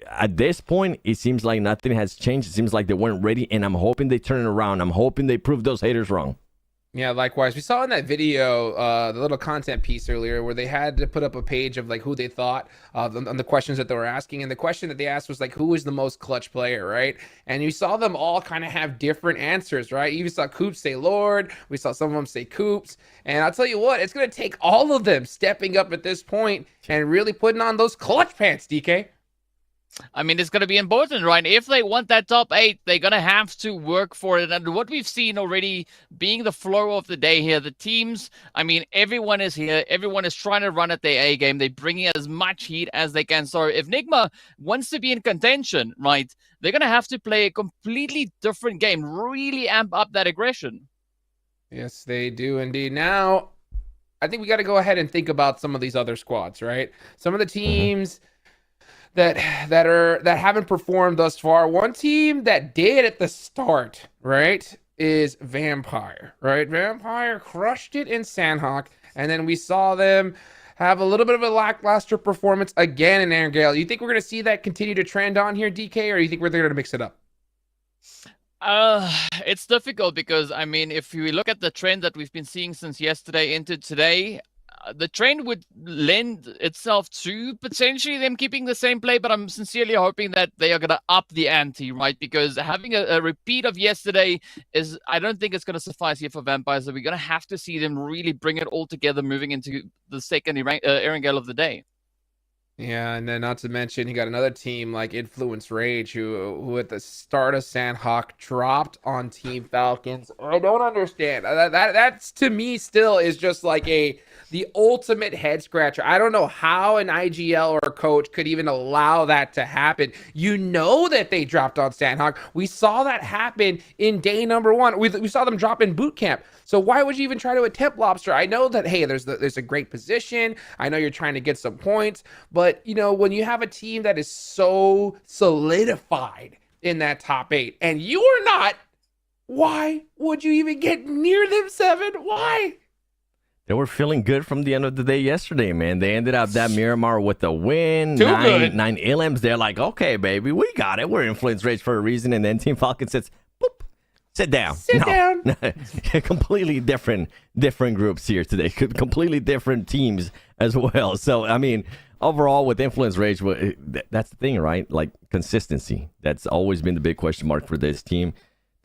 At this point, it seems like nothing has changed. It seems like they weren't ready, and I'm hoping they turn it around. I'm hoping they prove those haters wrong. Yeah, likewise. We saw in that video, the little content piece earlier, where they had to put up a page of like who they thought on the questions that they were asking, and the question that they asked was like, who is the most clutch player, right? And you saw them all kind of have different answers, right? You saw Coops say Lord, we saw some of them say Coops, and I'll tell you what, it's going to take all of them stepping up at this point and really putting on those clutch pants, DK. I mean, it's going to be important, right? If they want that top 8, they're going to have to work for it. And what we've seen already being the flow of the day here, the teams, I mean, everyone is here. Everyone is trying to run at their A game. They're bringing as much heat as they can. So if Nigma wants to be in contention, right, they're going to have to play a completely different game, really amp up that aggression. Yes, they do indeed. Now, I think we got to go ahead and think about some of these other squads, right? Some of the teams that haven't performed thus far. One team that did at the start, right, is Vampire, right? Vampire crushed it in Sandhawk, and then we saw them have a little bit of a lackluster performance again in Erangel. You think we're going to see that continue to trend on here, DK, or you think we're going to mix it up? It's difficult because, I mean, if we look at the trend that we've been seeing since yesterday into today, the trend would lend itself to potentially them keeping the same play, but I'm sincerely hoping that they are going to up the ante, right? Because having a repeat of yesterday I don't think it's going to suffice here for Vampires. So we're going to have to see them really bring it all together moving into the second Erangel of the day. Yeah, and then not to mention, you got another team like Influence Rage who at the start of Sandhawk dropped on Team Falcons. I don't understand. That's to me still is just like the ultimate head scratcher. I don't know how an IGL or a coach could even allow that to happen. You know that they dropped on Sandhawk. We saw that happen in day number 1. We saw them drop in boot camp. So why would you even try to attempt Lobster? I know that, hey, there's a great position. I know you're trying to get some points. But, when you have a team that is so solidified in that top 8 and you are not, why would you even get near them, Seven? Why? They were feeling good from the end of the day yesterday, man. They ended up that Miramar with a win. Too good. 9 Ilims. They're like, okay, baby, we got it. We're Influence Rage for a reason. And then Team Falcon says, boop, sit down. Sit down. Completely different groups here today. Completely different teams as well. So, I mean, overall with Influence Rage, that's the thing, right? Like consistency. That's always been the big question mark for this team.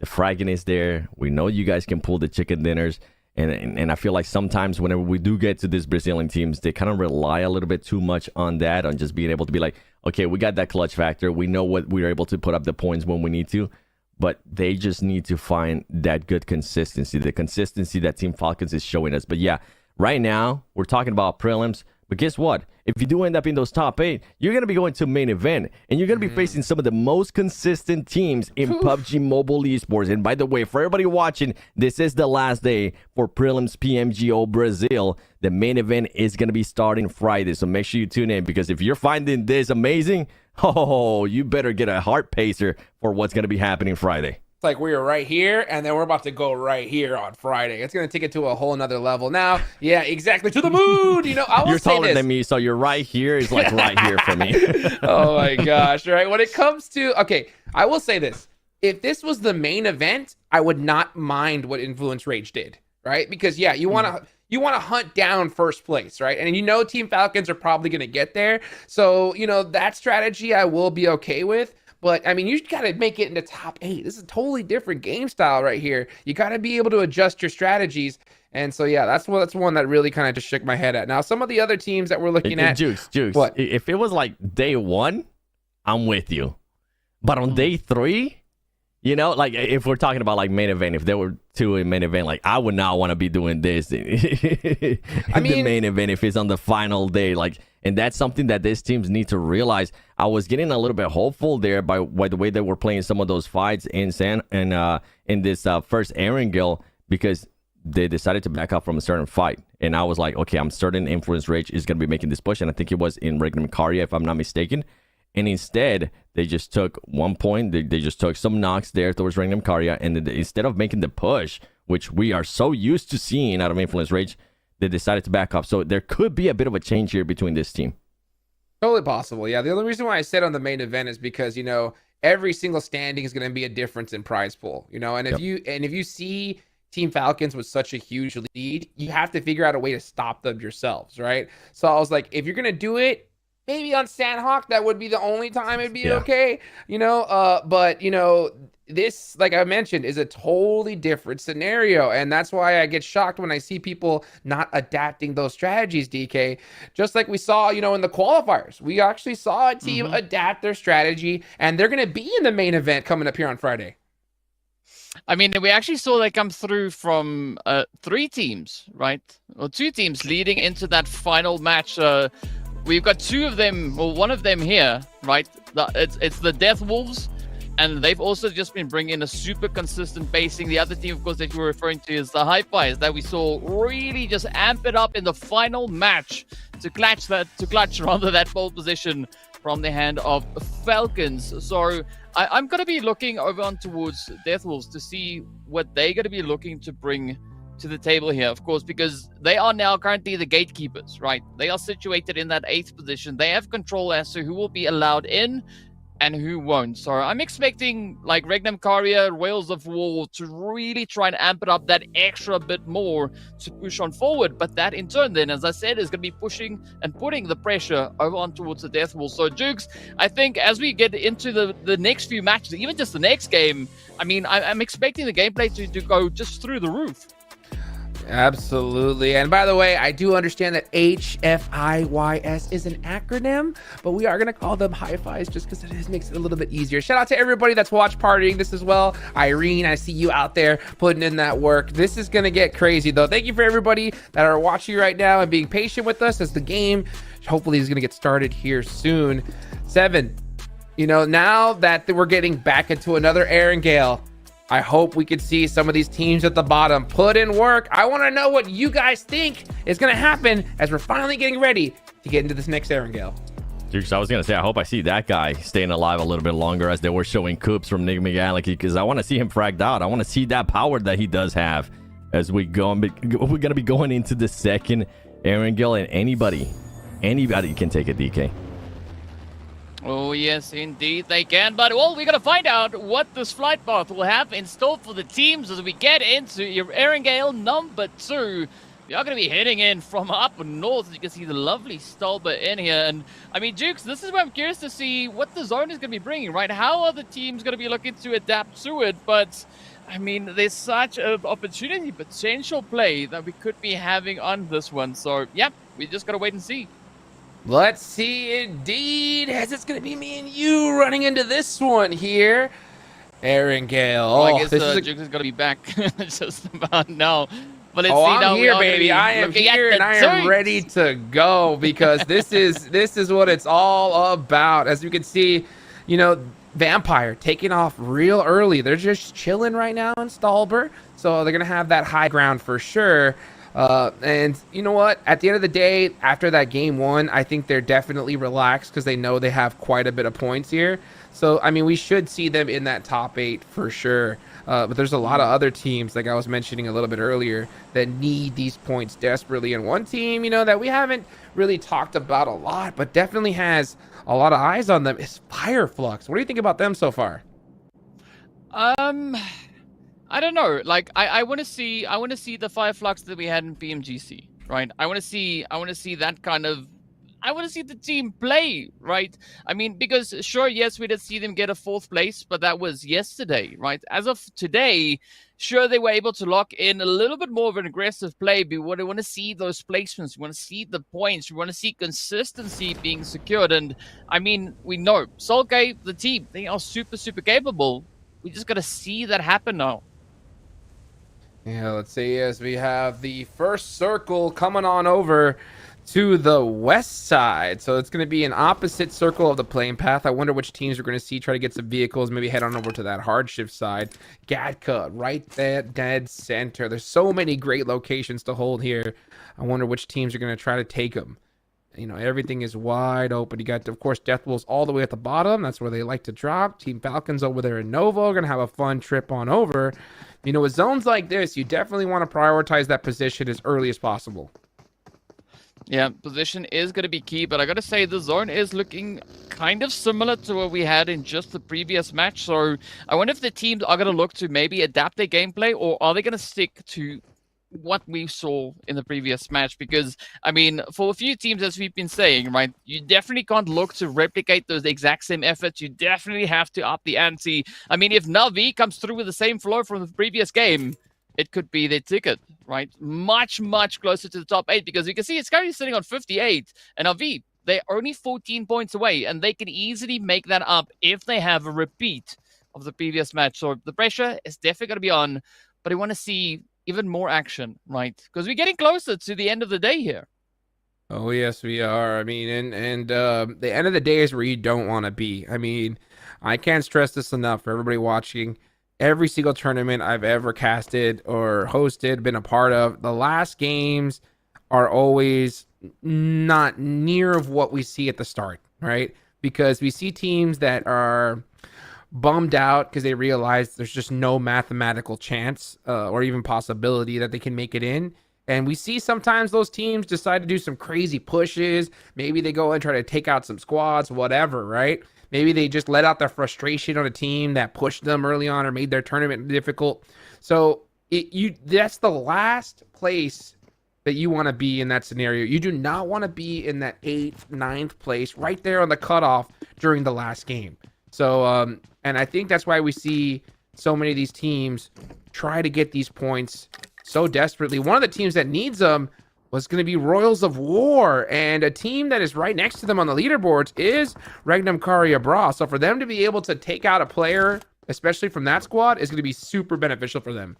The fragging is there. We know you guys can pull the chicken dinners. And I feel like sometimes whenever we do get to these Brazilian teams, they kind of rely a little bit too much on that, on just being able to be like, okay, we got that clutch factor. We know what we're able to put up the points when we need to. But they just need to find that good consistency, the consistency that Team Falcons is showing us. But yeah, right now, we're talking about prelims. But guess what? If you do end up in those top 8, you're going to be going to main event, and you're going to be facing some of the most consistent teams in PUBG Mobile esports. And by the way, for everybody watching, this is the last day for Prelims PMGO Brazil. The main event is going to be starting Friday, so make sure you tune in, because if you're finding this amazing, oh, you better get a heart pacer for what's going to be happening Friday. It's like we were right here, and then we're about to go right here on Friday. It's going to take it to a whole nother level. Now, yeah, exactly, to the moon. You know, I will You're say taller this. than me, so you're right here is like right here for me. Oh my gosh, right? When it comes to, okay, I will say this. If this was the main event, I would not mind what Influence Rage did, right? Because, yeah, you want to hunt down first place, right? And you know Team Falcons are probably going to get there. So, you know, that strategy I will be okay with. But, I mean, you got to make it into top 8. This is a totally different game style right here. You got to be able to adjust your strategies. And so, yeah, that's one that really kind of just shook my head at. Now, some of the other teams that we're looking at. Jukes, what? If it was like day 1, I'm with you. But on day 3, you know, like if we're talking about like main event, if there were 2 in main event, like I would not want to be doing this in the main event if it's on the final day. Like, and that's something that these teams need to realize. I was getting a little bit hopeful there by the way they were playing some of those fights in this first Erangel, because they decided to back up from a certain fight. And I was like, okay, I'm certain Influence Rage is going to be making this push. And I think it was in Regnum Karya, if I'm not mistaken. And instead, they just took 1 point. They just took some knocks there towards Regnum Karya. And instead of making the push, which we are so used to seeing out of Influence Rage, they decided to back up. So there could be a bit of a change here between this team. Totally possible. Yeah, the only reason why I said on the main event is because, you know, every single standing is going to be a difference in prize pool, you know, and if you see Team Falcons with such a huge lead, you have to figure out a way to stop them yourselves, right? So I was like, if you're going to do it, maybe on Sandhawk, that would be the only time it'd be okay, you know, but, you know, this, like I mentioned, is a totally different scenario, and that's why I get shocked when I see people not adapting those strategies, DK. Just like we saw, you know, in the qualifiers, we actually saw a team adapt their strategy, and they're going to be in the main event coming up here on Friday. I mean, we actually saw they come through from 3 teams, right? Or 2 teams leading into that final match. We've got 2 of them, or 1 of them here, right? It's the Death Wolves. And they've also just been bringing in a super consistent basing. The other team, of course, that you were referring to is the Hi-Fis that we saw really just amp it up in the final match to clutch that pole position from the hand of Falcons. So I'm going to be looking over on towards Death Wolves to see what they're going to be looking to bring to the table here, of course, because they are now currently the gatekeepers, right? They are situated in that 8th position. They have control as to who will be allowed in and who won't. So I'm expecting like Regnum Karya, Whales of War to really try and amp it up that extra bit more to push on forward. But that in turn then, as I said, is going to be pushing and putting the pressure over on towards the Death Wall. So Jukes, I think as we get into the next few matches, even just the next game, I mean, I'm expecting the gameplay to go just through the roof. Absolutely. And by the way, I do understand that HFIYS is an acronym, but we are going to call them Hi-Fis just because it makes it a little bit easier. Shout out to everybody that's watch partying this as well. Irene, I see you out there putting in that work. This is going to get crazy though. Thank you for everybody that are watching right now and being patient with us as the game hopefully is going to get started here soon. 7, you know, now that we're getting back into another Erangel, I hope we could see some of these teams at the bottom put in work. I want to know what you guys think is going to happen as we're finally getting ready to get into this next Erangel. I was going to say, I hope I see that guy staying alive a little bit longer as they were showing Coops from Nick McGallick, because I want to see him fragged out. I want to see that power that he does have as we go. We're going to be going into the second Erangel, and anybody can take a DK. Oh, yes, indeed they can. But, well, we're going to find out what this flight path will have in store for the teams as we get into Erangel number 2. We are going to be heading in from up north. As you can see the lovely Stolber in here. And, I mean, Jukes, this is where I'm curious to see what the zone is going to be bringing, right? How are the teams going to be looking to adapt to it? But, I mean, there's such an opportunity, potential play that we could be having on this one. So, yeah, we just got to wait and see. Let's see, indeed, as it's going to be me and you running into this one here. Erangel. Oh, I guess Jukes is going to be back just about now. But let's Oh, see I'm now. here, baby. I am here, and I am ready to go because this is what it's all about. As you can see, you know, Vampire taking off real early. They're just chilling right now in Stalber, so they're gonna have that high ground for sure. And you know what? At the end of the day, after that game one, I think they're definitely relaxed because they know they have quite a bit of points here. So, I mean, we should see them in that top 8 for sure. But there's a lot of other teams, like I was mentioning a little bit earlier, that need these points desperately. And one team, you know, that we haven't really talked about a lot, but definitely has a lot of eyes on them is Fireflux. What do you think about them so far? I don't know. Like I want to see the Fireflux that we had in PMGC, right? I want to see that kind of. I want to see the team play, right? I mean, because sure, yes, we did see them get a 4th place, but that was yesterday, right? As of today, sure, they were able to lock in a little bit more of an aggressive play, but we want to see those placements. We want to see the points. We want to see consistency being secured. And I mean, we know Solkay, the team, they are super, super capable. We just got to see that happen now. Yeah, let's see as we have the first circle coming on over to the west side. So it's going to be an opposite circle of the playing path. I wonder which teams we're going to see try to get some vehicles, maybe head on over to that hardship side. Gatka right there, dead center. There's so many great locations to hold here. I wonder which teams are going to try to take them. You know, everything is wide open. You got, of course, Death Wolves all the way at the bottom. That's where they like to drop. Team Falcons over there in Nova are going to have a fun trip on over. You know, with zones like this, you definitely want to prioritize that position as early as possible. Yeah, position is going to be key, but I got to say the zone is looking kind of similar to what we had in just the previous match. So I wonder if the teams are going to look to maybe adapt their gameplay, or are they going to stick to what we saw in the previous match? Because, I mean, for a few teams, as we've been saying, right, you definitely can't look to replicate those exact same efforts. You definitely have to up the ante. I mean, if Navi comes through with the same flow from the previous game, it could be their ticket, right? Much, much closer to the top 8, because you can see it's currently sitting on 58, and Navi, they're only 14 points away, and they can easily make that up if they have a repeat of the previous match. So the pressure is definitely going to be on, but I want to see even more action, right? Because we're getting closer to the end of the day here. Oh, yes, we are. I mean, and the end of the day is where you don't want to be. I mean, I can't stress this enough for everybody watching. Every single tournament I've ever casted or hosted, been a part of, the last games are always not near of what we see at the start, right? Because we see teams that are bummed out because they realize there's just no mathematical chance or even possibility that they can make it in. And we see sometimes those teams decide to do some crazy pushes. Maybe they go and try to take out some squads, whatever, right? Maybe they just let out their frustration on a team that pushed them early on or made their tournament difficult. So that's the last place that you want to be in that scenario. You do not want to be in that 8th, 9th place right there on the cutoff during the last game. So, and I think that's why we see so many of these teams try to get these points so desperately. One of the teams that needs them was going to be Royals of War, and a team that is right next to them on the leaderboards is Regnum Caria Bra. So for them to be able to take out a player, especially from that squad, is going to be super beneficial for them.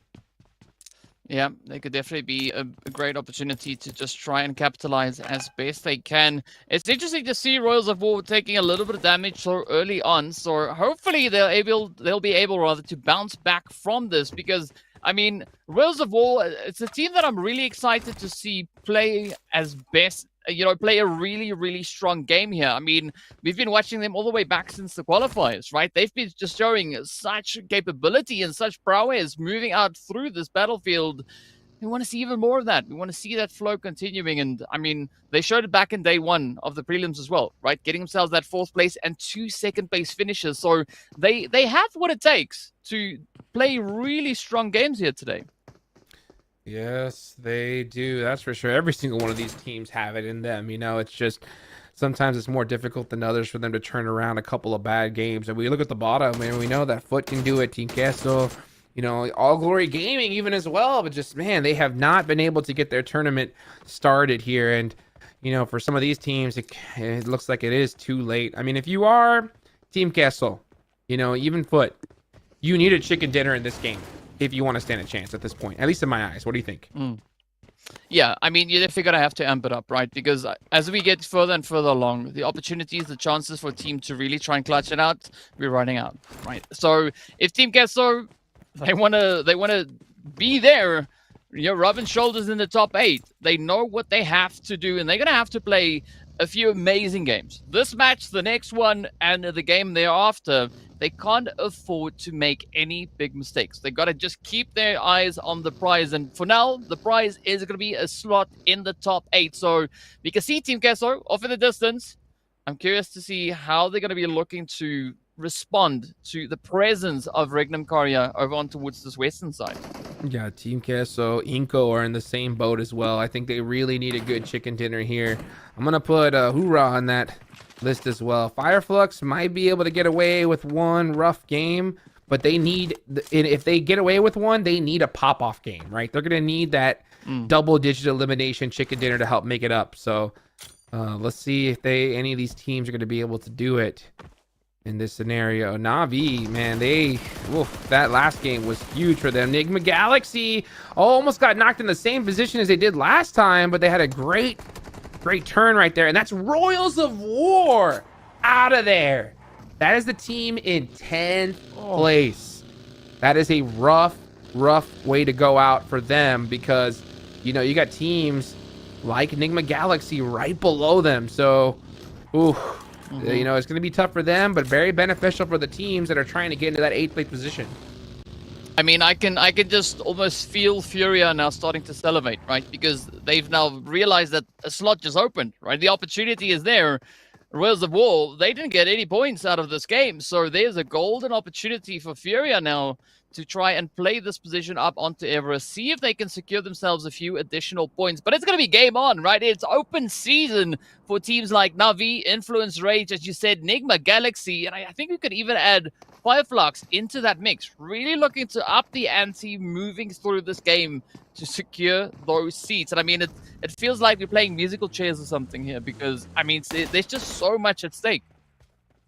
Yeah, they could definitely be a great opportunity to just try and capitalize as best they can. It's interesting to see Royals of War taking a little bit of damage so early on, so hopefully they'll be able rather to bounce back from this, because I mean, Royals of War, it's a team that I'm really excited to see play as best, play a really, really strong game here. I mean, we've been watching them all the way back since the qualifiers, right? They've been just showing such capability and such prowess moving out through this battlefield. We want to see even more of that. We want to see that flow continuing. And I mean, they showed it back in day 1 of the prelims as well, right? Getting themselves that 4th place and 2 second place finishes. So they have what it takes to play really strong games here today. Yes, they do. That's for sure. Every single one of these teams have it in them. You know, it's just sometimes it's more difficult than others for them to turn around a couple of bad games. And we look at the bottom, and we know that Foot can do it. Team Queso, All Glory Gaming even as well. But just, man, they have not been able to get their tournament started here. And, for some of these teams, it looks like it is too late. I mean, if you are Team Queso, even Foot, you need a chicken dinner in this game. if you want to stand a chance at this point, at least in my eyes. What do you think? Yeah, I mean, you're definitely going to have to amp it up, right? Because as we get further and further along, the opportunities, the chances for a team to really try and clutch it out, we're running out, right? So if Team Queso, they want to be there, rubbing shoulders in the top 8, they know what they have to do, and they're going to have to play a few amazing games. This match, the next one, and the game thereafter, they can't afford to make any big mistakes. They got to just keep their eyes on the prize. And for now, the prize is going to be a slot in the top 8. So we can see Team Queso off in the distance. I'm curious to see how they're going to be looking to respond to the presence of Regnum Karya over on towards this western side. Yeah, Team Queso, Inco are in the same boat as well. I think they really need a good chicken dinner here. I'm going to put Hoorah on that list as well. Fireflux might be able to get away with one rough game, but they need, if they get away with one, they need a pop-off game, right? They're going to need that double-digit elimination chicken dinner to help make it up. So let's see if any of these teams are going to be able to do it in this scenario. Na'Vi, man, that last game was huge for them. Enigma Galaxy almost got knocked in the same position as they did last time, but they had a great turn right there. And that's Royals of War out of there. That is the team in 10th place. That is a rough way to go out for them, because, you got teams like Enigma Galaxy right below them. So, it's going to be tough for them, but very beneficial for the teams that are trying to get into that 8th place position. I mean, I can just almost feel Furia now starting to salivate, right? Because they've now realized that a slot just opened, right? The opportunity is there. Royals of War, they didn't get any points out of this game, so there's a golden opportunity for Furia now to try and play this position up onto Everest, see if they can secure themselves a few additional points. But it's going to be game on, right? It's open season for teams like Na'Vi, Influence Rage, as you said, Enigma Galaxy, and I think we could even add Fireflux into that mix. Really looking to up the ante moving through this game to secure those seats. And I mean, it feels like we're playing musical chairs or something here, because, I mean, there's just so much at stake.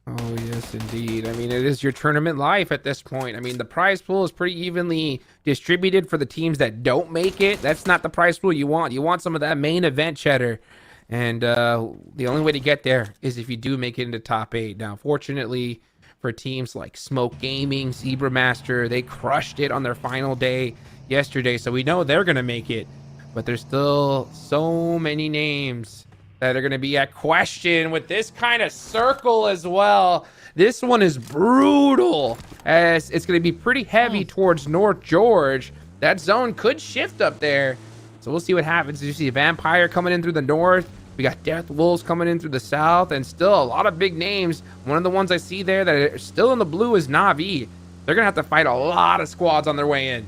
Oh, yes, indeed. I mean, it is your tournament life at this point. I mean, the prize pool is pretty evenly distributed for the teams that don't make it. That's not the prize pool you want. You want some of that main event cheddar. And the only way to get there is if you do make it into top 8. Now, fortunately for teams like Smoke Gaming, Zebra Master, they crushed it on their final day yesterday. So we know they're going to make it. But there's still so many names that are going to be at question with this kind of circle as well. This one is brutal, as it's going to be pretty heavy towards North George. That zone could shift up there, so we'll see what happens. You see Vampire coming in through the north. We got Death Wolves coming in through the south, and still a lot of big names. One of the ones I see there that are still in the blue is Na'Vi. They're going to have to fight a lot of squads on their way in.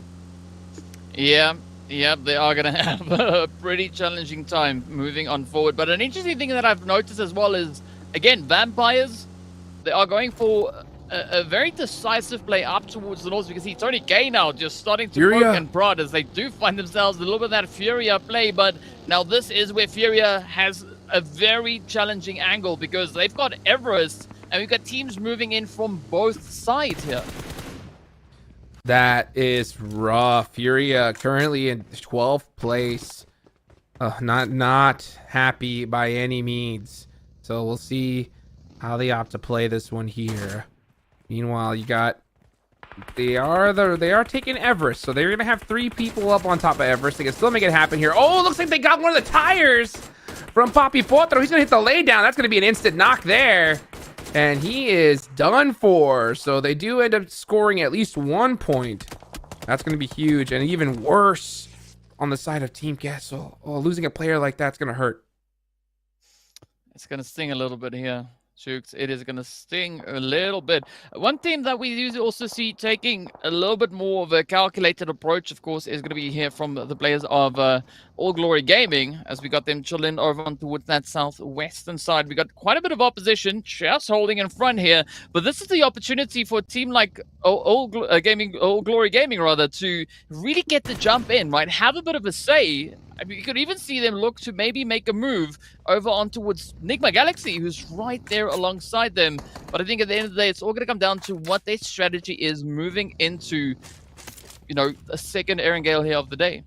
Yeah, they are going to have a pretty challenging time moving on forward. But an interesting thing that I've noticed as well is, again, Vampires, they are going for a very decisive play up towards the north. You can see Tony Gay now just starting to poke and prod as they do find themselves a little bit of that Furia play. But now this is where Furia has a very challenging angle, because they've got Everest and we've got teams moving in from both sides here. That is rough. Furia currently in 12th place. Not happy by any means. So we'll see how they opt to play this one here. Meanwhile, you got they are taking Everest, so they're gonna have 3 people up on top of Everest. They can still make it happen here. Oh, it looks like they got one of the tires from Papi Potro. He's gonna hit the laydown. That's gonna be an instant knock there. And he is done for. So they do end up scoring at least 1 point. That's going to be huge. And even worse on the side of Team Queso. Oh, losing a player like that's going to hurt. It's going to sting a little bit here, Shooks. It is going to sting a little bit. One team that we usually also see taking a little bit more of a calculated approach, of course, is going to be here from the players of All Glory Gaming, as we got them chilling over on towards that southwestern side. We got quite a bit of opposition just holding in front here, but this is the opportunity for a team like All Glory Gaming rather, to really get the jump in, right? Have a bit of a say. I mean, you could even see them look to maybe make a move over on towards Enigma Galaxy, who's right there alongside them. But I think at the end of the day, it's all going to come down to what their strategy is moving into a second Erangel here of the day.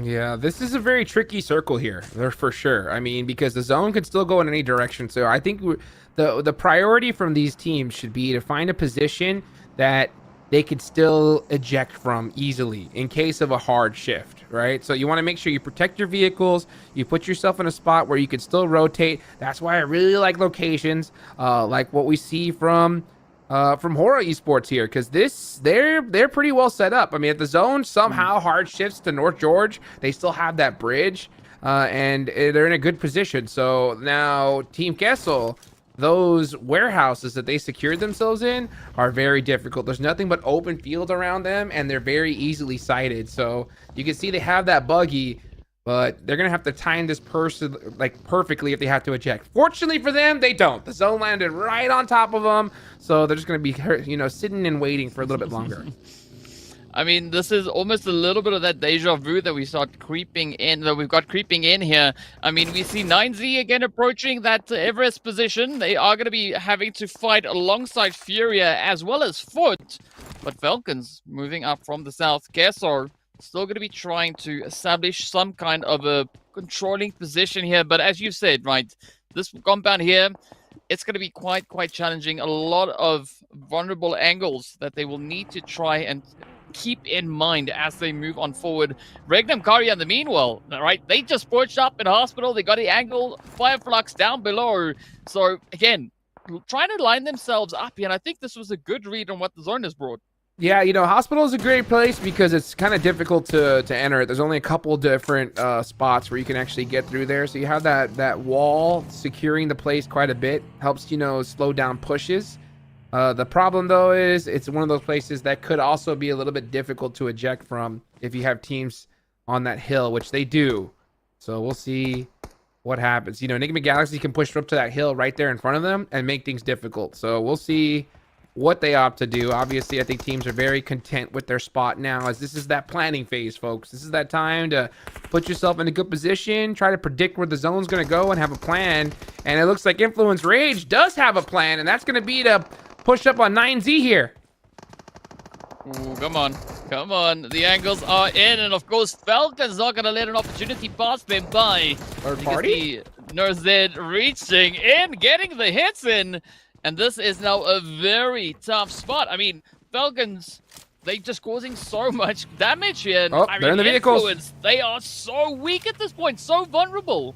Yeah, this is a very tricky circle here, for sure. I mean, because the zone could still go in any direction. So I think the priority from these teams should be to find a position that they could still eject from easily in case of a hard shift, right? So you want to make sure you protect your vehicles, you put yourself in a spot where you can still rotate. That's why I really like locations, like what we see from Hora Esports here, because they're pretty well set up. I mean, if the zone somehow hard shifts to North George, they still have that bridge, and they're in a good position. So now Team Kessel, those warehouses that they secured themselves in are very difficult. There's nothing but open field around them, and they're very easily sighted. So you can see they have that buggy, but they're gonna have to time this person like perfectly if they have to eject. Fortunately for them, they don't. The zone landed right on top of them, so they're just gonna be, sitting and waiting for a little bit longer. I mean, this is almost a little bit of that deja vu that we've got creeping in here. I mean, we see 9Z again approaching that Everest position. They are going to be having to fight alongside Furia as well as Foot. But Falcons moving up from the south. Kessler still going to be trying to establish some kind of a controlling position here. But as you said, right, this compound here, it's going to be quite challenging. A lot of vulnerable angles that they will need to try and keep in mind as they move on forward. Regnum Kari in the meanwhile, right, they just perched up in hospital. They got the angle, Fireflux down below. So again, trying to line themselves up here, and I think this was a good read on what the zone has brought. Yeah, hospital is a great place because it's kind of difficult to enter it. There's only a couple different spots where you can actually get through there. So you have that wall securing the place quite a bit. Helps, slow down pushes. The problem, though, is it's one of those places that could also be a little bit difficult to eject from if you have teams on that hill, which they do. So we'll see what happens. Enigma Galaxy can push up to that hill right there in front of them and make things difficult. So we'll see what they opt to do. Obviously, I think teams are very content with their spot now, as this is that planning phase, folks. This is that time to put yourself in a good position, try to predict where the zone's going to go and have a plan. And it looks like Influence Rage does have a plan, and that's going to be to push up on 9Z here. Ooh, come on. The angles are in, and of course, Falcon's not going to let an opportunity pass them by. Third party? Nurzed reaching in, getting the hits in. And this is now a very tough spot. I mean, Falcons, they just causing so much damage here. They're in the vehicles. They are so weak at this point, so vulnerable.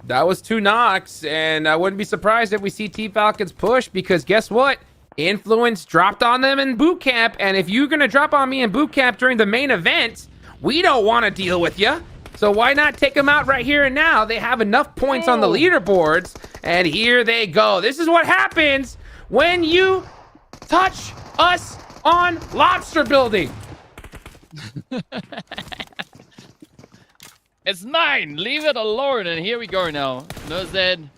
That was 2 knocks, and I wouldn't be surprised if we see Team Falcons push, because guess what? Influence dropped on them in boot camp, and if you're going to drop on me in boot camp during the main event, we don't want to deal with you. So why not take them out right here and now? They have enough points on the leaderboards, and here they go. This is what happens when you touch us on lobster building. It's 9. Leave it alone. And here we go now. Nozed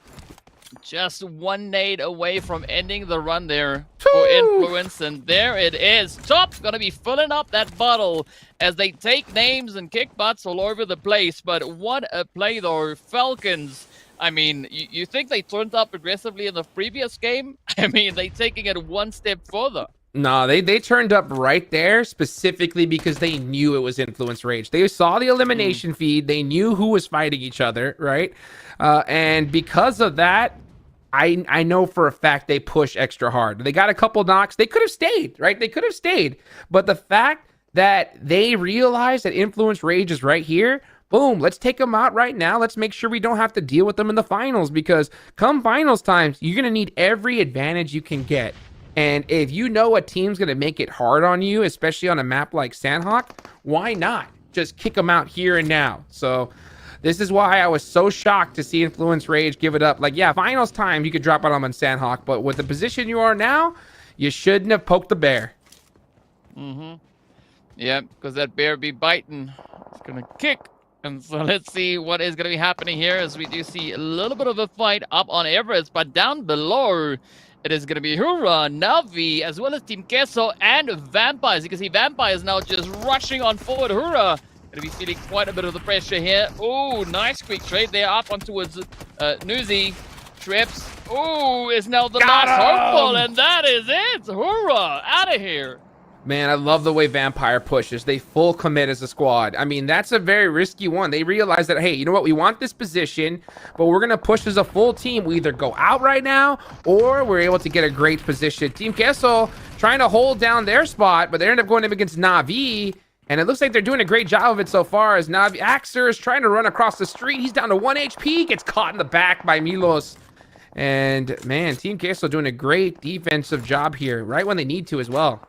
just 1 nade away from ending the run there for Influence. And there it is. Top's going to be filling up that bottle as they take names and kick butts all over the place. But what a play, though. Falcons, I mean, you think they turned up aggressively in the previous game? I mean, they taking it 1 step further. No, they turned up right there specifically because they knew it was Influence Rage. They saw the elimination feed. They knew who was fighting each other, right? And because of that, I know for a fact they push extra hard. They got a couple knocks. They could have stayed, right? They could have stayed. But the fact that they realized that Influence Rage is right here, boom, let's take them out right now. Let's make sure we don't have to deal with them in the finals, because come finals times, you're going to need every advantage you can get. And if you know a team's going to make it hard on you, especially on a map like Sandhawk, why not just kick them out here and now? So this is why I was so shocked to see Influence Rage give it up. Like, yeah, finals time, you could drop out on them on Sandhawk, but with the position you are now, you shouldn't have poked the bear. Yeah, because that bear be biting. It's going to kick. And so let's see what is going to be happening here, as we do see a little bit of a fight up on Everest, but down below, it is going to be Hura, Navi, as well as Team Queso and Vampires. You can see Vampires now just rushing on forward. Hura going to be feeling quite a bit of the pressure here. Oh, nice quick trade there up on towards Nuzi. Trips. Oh, is now the last hopeful, and that is it. Hura, out of here. Man, I love the way Vampire pushes. They full commit as a squad. I mean, that's a very risky one. They realize that, hey, you know what? We want this position, but we're going to push as a full team. We either go out right now or we're able to get a great position. Team Kessel trying to hold down their spot, but they end up going up against Na'Vi. And it looks like they're doing a great job of it so far as Na'Vi Axer is trying to run across the street. He's down to 1 HP, gets caught in the back by Milos. And man, Team Kessel doing a great defensive job here, right when they need to as well.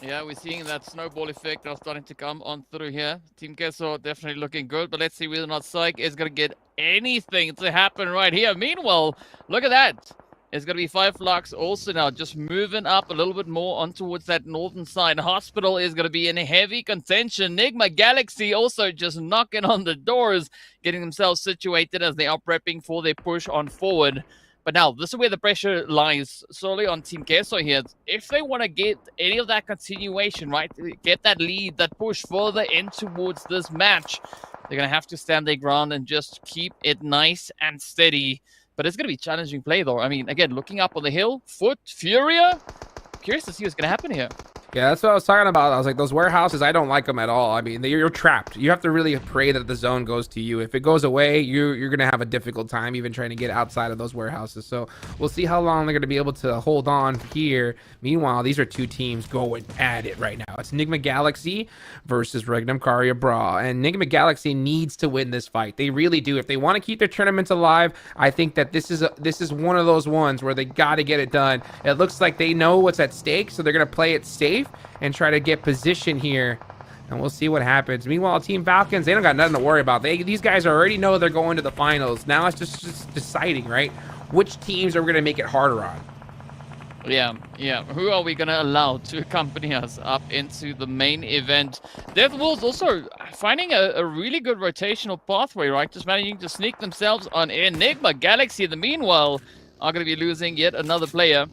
Yeah, we're seeing that snowball effect now starting to come on through here. Team Kessel definitely looking good, but let's see whether or not Psych is going to get anything to happen right here. Meanwhile, look at that. It's going to be 5 Lux also now just moving up a little bit more on towards that northern side. Hospital is going to be in heavy contention. Enigma Galaxy also just knocking on the doors, getting themselves situated as they are prepping for their push on forward. But now, this is where the pressure lies solely on Team Kessel here. If they want to get any of that continuation, right, get that lead, that push further in towards this match, they're going to have to stand their ground and just keep it nice and steady. But it's going to be challenging play, though. I mean, again, looking up on the hill, Foot, Furia, curious to see what's going to happen here. Yeah, that's what I was talking about. I was like, those warehouses, I don't like them at all. I mean, you're trapped. You have to really pray that the zone goes to you. If it goes away, you're going to have a difficult time even trying to get outside of those warehouses. So we'll see how long they're going to be able to hold on here. Meanwhile, these are two teams going at it right now. It's Enigma Galaxy versus Regnum Caria Bra. And Enigma Galaxy needs to win this fight. They really do. If they want to keep their tournaments alive, I think that this is one of those ones where they got to get it done. It looks like they know what's at stake, so they're going to play it safe and try to get position here, and we'll see what happens. Meanwhile, Team Falcons, they don't got nothing to worry about. These guys already know they're going to the finals. Now it's just deciding, right, which teams are we going to make it harder on. Yeah. Who are we going to allow to accompany us up into the main event? Death Wolves also finding a really good rotational pathway, right? Just managing to sneak themselves on Enigma Galaxy. In the meanwhile, are going to be losing yet another player.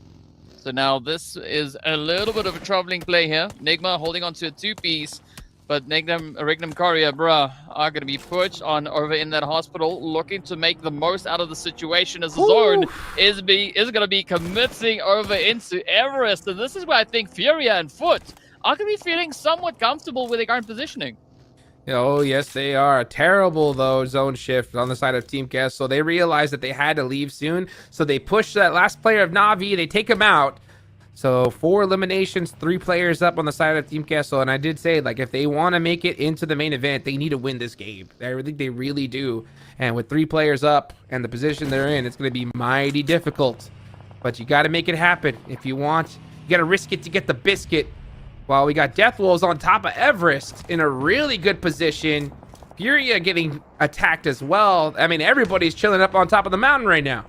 So now this is a little bit of a troubling play here. Enigma holding on to a 2-piece, but Regnum Caria Bra are going to be pushed on over in that hospital, looking to make the most out of the situation as the zone is going to be committing over into Everest. And this is where I think Furia and Foot are going to be feeling somewhat comfortable with their current positioning. Oh, yes, they are. Terrible, though, zone shift on the side of Team Kessel. They realized that they had to leave soon, so they push that last player of Na'Vi. They take him out. So 4 eliminations, 3 players up on the side of Team Kessel. And I did say, like, if they want to make it into the main event, they need to win this game. I think they really do. And with 3 players up and the position they're in, it's going to be mighty difficult. But you got to make it happen. If you want, you got to risk it to get the biscuit. While we got Death Wolves on top of Everest in a really good position. Furia getting attacked as well. I mean, everybody's chilling up on top of the mountain right now.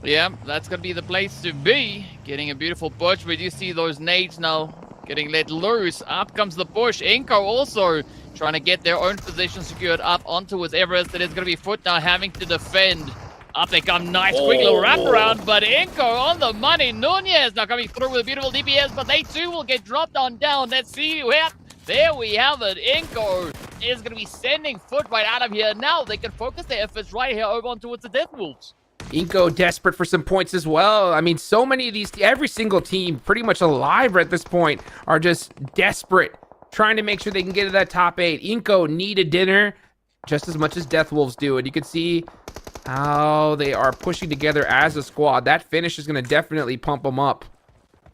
Yeah, that's going to be the place to be. Getting a beautiful push. We do see those nades now getting let loose. Up comes the push. Inco also trying to get their own position secured up onto his Everest. It is going to be Foot now having to defend. Up they come, nice quick little wraparound, but Inco on the money. Nunez now coming through with a beautiful DPS, but they too will get dropped on down. Let's see, there we have it. Inco is going to be sending Foot right out of here. Now they can focus their efforts right here over on towards the Death Wolves. Inco desperate for some points as well. I mean, so many of these, every single team pretty much alive at this point are just desperate, trying to make sure they can get to that top 8. Inco need a dinner just as much as Death Wolves do, and you can see how they are pushing together as a squad. That finish is going to definitely pump them up.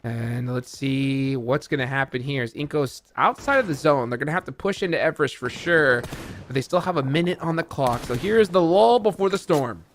And let's see what's going to happen here. Is Inco's outside of the zone. They're going to have to push into Everest for sure, but they still have a minute on the clock. So here's the lull before the storm.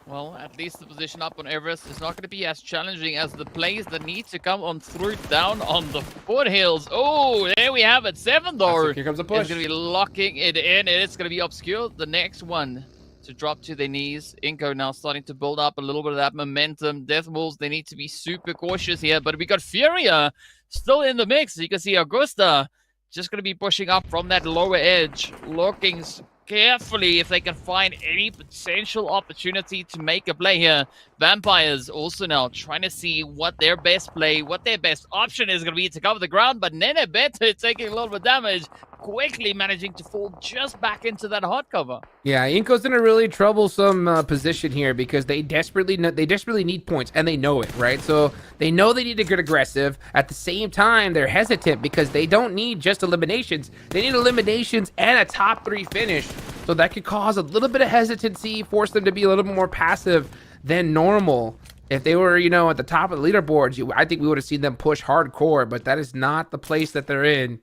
Well, at least the position up on Everest is not going to be as challenging as the plays that need to come on through down on the foothills. Oh, there we have it. 7 though. Here comes a push. It's going to be locking it in, and it's going to be obscure. The next one to drop to their knees. Inco now starting to build up a little bit of that momentum. Death Wolves, they need to be super cautious here, but we got Furia still in the mix. You can see Augusta just going to be pushing up from that lower edge, looking carefully if they can find any potential opportunity to make a play here. Vampires also now trying to see what their best play, what their best option is going to be to cover the ground, but Nene Better taking a little bit of damage. quickly managing to fall just back into that hot cover. Yeah, Inco's in a really troublesome position here because they desperately need points, and they know it, right? So they know they need to get aggressive. At the same time, they're hesitant because they don't need just eliminations. They need eliminations and a top 3 finish. So that could cause a little bit of hesitancy, force them to be a little bit more passive than normal. If they were, you know, at the top of the leaderboards, I think we would have seen them push hardcore, but that is not the place that they're in.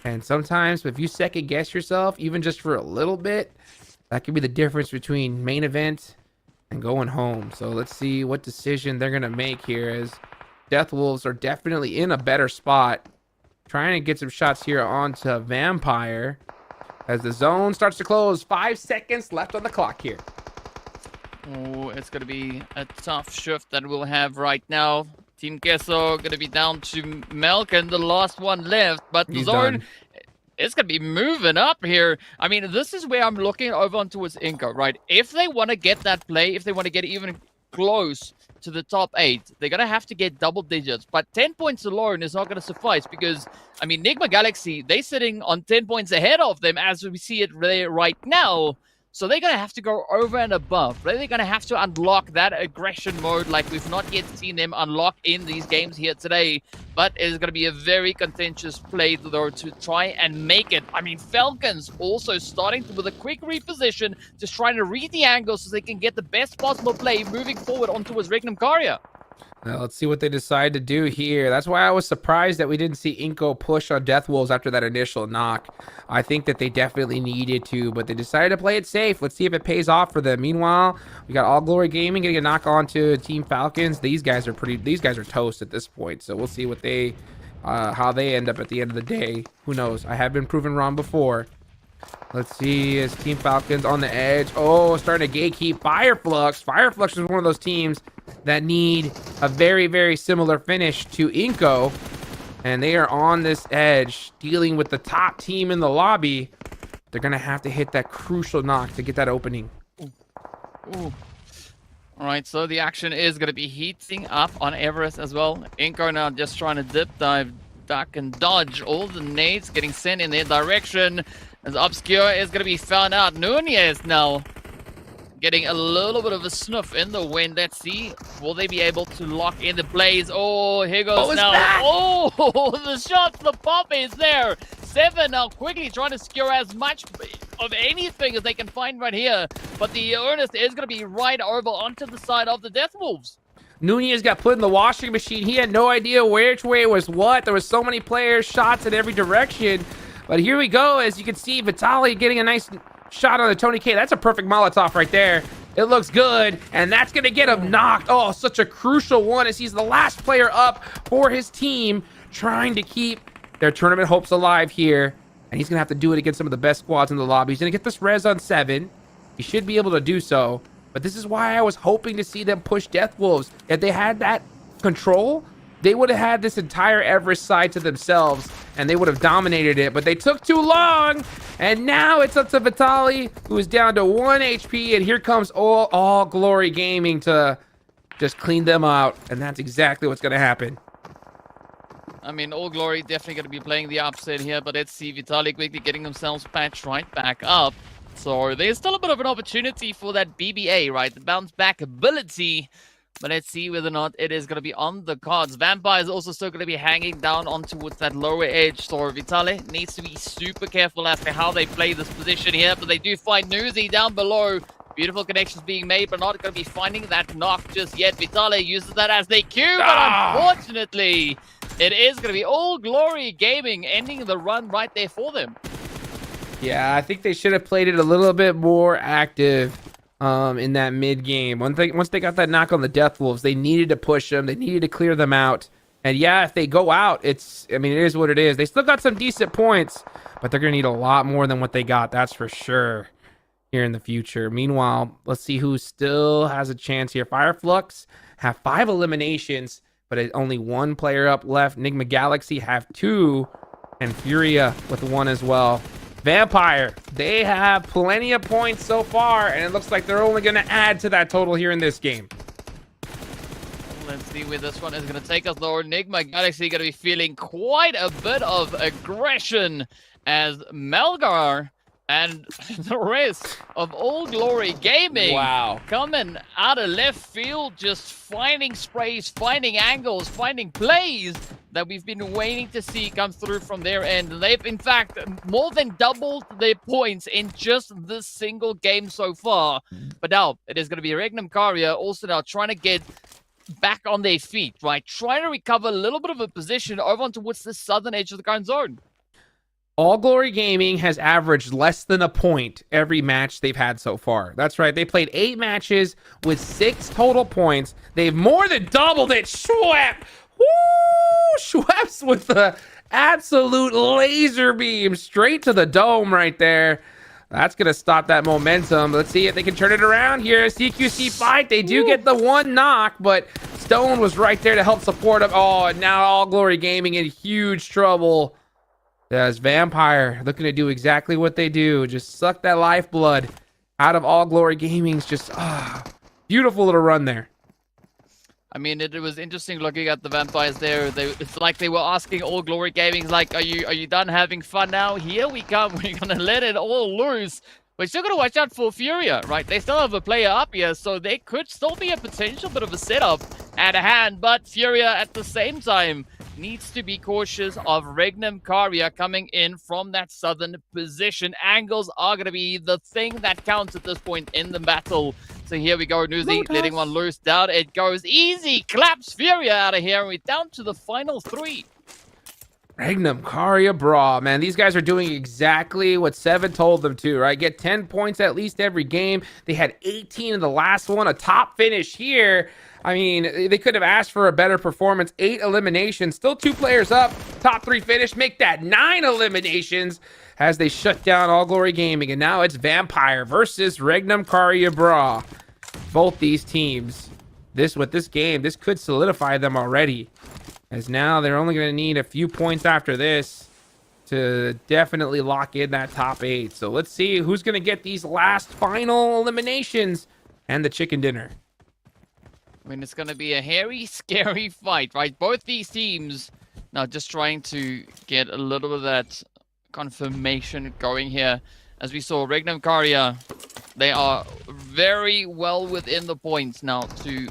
And sometimes if you second guess yourself, even just for a little bit, that could be the difference between main event and going home. So let's see what decision they're going to make here, as Death Wolves are definitely in a better spot. Trying to get some shots here onto Vampire as the zone starts to close. 5 seconds left on the clock here. Oh, it's going to be a tough shift that we'll have right now. Team Queso going to be down to Milk and the last one left, but the zone is going to be moving up here. I mean, this is where I'm looking over on towards Inco, right? If they want to get that play, if they want to get even close to the top 8, they're going to have to get double digits, but 10 points alone is not going to suffice because, I mean, Nigma Galaxy, they're sitting on 10 points ahead of them as we see it right now. So they're going to have to go over and above. They're going to have to unlock that aggression mode like we've not yet seen them unlock in these games here today. But it is going to be a very contentious play, though, to try and make it. I mean, Falcons also starting with a quick reposition, just trying to read the angle so they can get the best possible play moving forward onto his Regnum Caria. Now, let's see what they decide to do here. That's why I was surprised that we didn't see Inco push on Death Wolves after that initial knock. I think that they definitely needed to, but they decided to play it safe. Let's see if it pays off for them. Meanwhile, we got All Glory Gaming getting a knock on to Team Falcons. These guys are toast at this point, so we'll see what they how they end up at the end of the day. Who knows? I have been proven wrong before. Let's see, is Team Falcons on the edge? Oh, starting to gatekeep Fireflux. Fireflux is one of those teams that need a very, very similar finish to Inco. And they are on this edge, dealing with the top team in the lobby. They're going to have to hit that crucial knock to get that opening. Ooh. All right, so the action is going to be heating up on Everest as well. Inco now just trying to dip dive, duck, and dodge all the nades getting sent in their direction. As Obscure is going to be found out. Nunez now getting a little bit of a sniff in the wind. Let's see. Will they be able to lock in the blaze? Oh, here goes now. Back. Oh, the shot, the pop is there. 7 now quickly trying to secure as much of anything as they can find right here. But the Ernest is going to be right over onto the side of the Death Wolves. Nunez got put in the washing machine. He had no idea which way was what. There was so many players, shots in every direction. But here we go. As you can see, Vitaly getting a nice shot on the Tony K. That's a perfect Molotov right there. It looks good, and that's going to get him knocked. Oh, such a crucial one as he's the last player up for his team, trying to keep their tournament hopes alive here. And he's going to have to do it against some of the best squads in the lobby. He's going to get this res on 7. He should be able to do so. But this is why I was hoping to see them push Death Wolves. If they had that control, they would have had this entire Everest side to themselves, and they would have dominated it. But they took too long, and now it's up to Vitaly, who is down to 1 HP, and here comes All Glory Gaming to just clean them out, and that's exactly what's going to happen. I mean, All Glory definitely going to be playing the upset here, but let's see Vitaly quickly getting themselves patched right back up. So there's still a bit of an opportunity for that BBA, right? The bounce back ability. But let's see whether or not it is going to be on the cards. Vampire is also still going to be hanging down on towards that lower edge. So Vitaly needs to be super careful as to how they play this position here. But they do find Nuzi down below. Beautiful connections being made, but not going to be finding that knock just yet. Vitaly uses that as they Q, but unfortunately, it is going to be All Glory Gaming ending the run right there for them. Yeah, I think they should have played it a little bit more active in that mid game. Once they got that knock on the Death Wolves, they needed to push them. They needed to clear them out. And yeah, if they go out, it is what it is. They still got some decent points, but they're going to need a lot more than what they got. That's for sure here in the future. Meanwhile, let's see who still has a chance here. Fireflux have 5 eliminations, but only 1 player up left. Enigma Galaxy have 2, and Furia with 1 as well. Vampire, they have plenty of points so far, and it looks like they're only going to add to that total here in this game. Let's see where this one is going to take us, though. Enigma Galaxy going to be feeling quite a bit of aggression as Melgar and the rest of All Glory Gaming coming out of left field, just finding sprays, finding angles, finding plays that we've been waiting to see come through from their end. They've, in fact, more than doubled their points in just this single game so far. But now, it is going to be Regnum Karia also now trying to get back on their feet, right? Trying to recover a little bit of a position over on towards the southern edge of the current zone. All Glory Gaming has averaged less than a point every match they've had so far. That's right. They played 8 matches with 6 total points. They've more than doubled it. Schwepp! Woo! Schweppes with the absolute laser beam straight to the dome right there. That's going to stop that momentum. Let's see if they can turn it around here. CQC fight. They do get the 1 knock, but Stone was right there to help support him. Oh, and now All Glory Gaming in huge trouble. As Vampire looking to do exactly what they do. Just suck that lifeblood out of All Glory Gaming's just beautiful little run there. I mean, it was interesting looking at the Vampires there. It's like they were asking All Glory Gaming, like, are you done having fun now? Here we come. We're going to let it all loose. We're still going to watch out for Furia, right? They still have a player up here, so they could still be a potential bit of a setup at hand. But Furia, at the same time, needs to be cautious of Regnum Karia coming in from that southern position. Angles are going to be the thing that counts at this point in the battle. So here we go, Nuzi letting one loose. Down it goes. Easy claps Furia out of here. We're down to the final 3. Regnum Karia, bra, man. These guys are doing exactly what Seven told them to, right? Get 10 points at least every game. They had 18 in the last one. A top finish here. I mean, they could have asked for a better performance. 8 eliminations. Still 2 players up. Top 3 finish. Make that 9 eliminations as they shut down All Glory Gaming. And now it's Vampire versus Regnum Karia, bra. Both these teams. With this game, this could solidify them already. As now they're only going to need a few points after this to definitely lock in that top 8. So let's see who's going to get these last final eliminations and the chicken dinner. I mean, it's going to be a hairy, scary fight, right? Both these teams now just trying to get a little bit of that confirmation going here. As we saw, Regnum Karia, they are very well within the points now to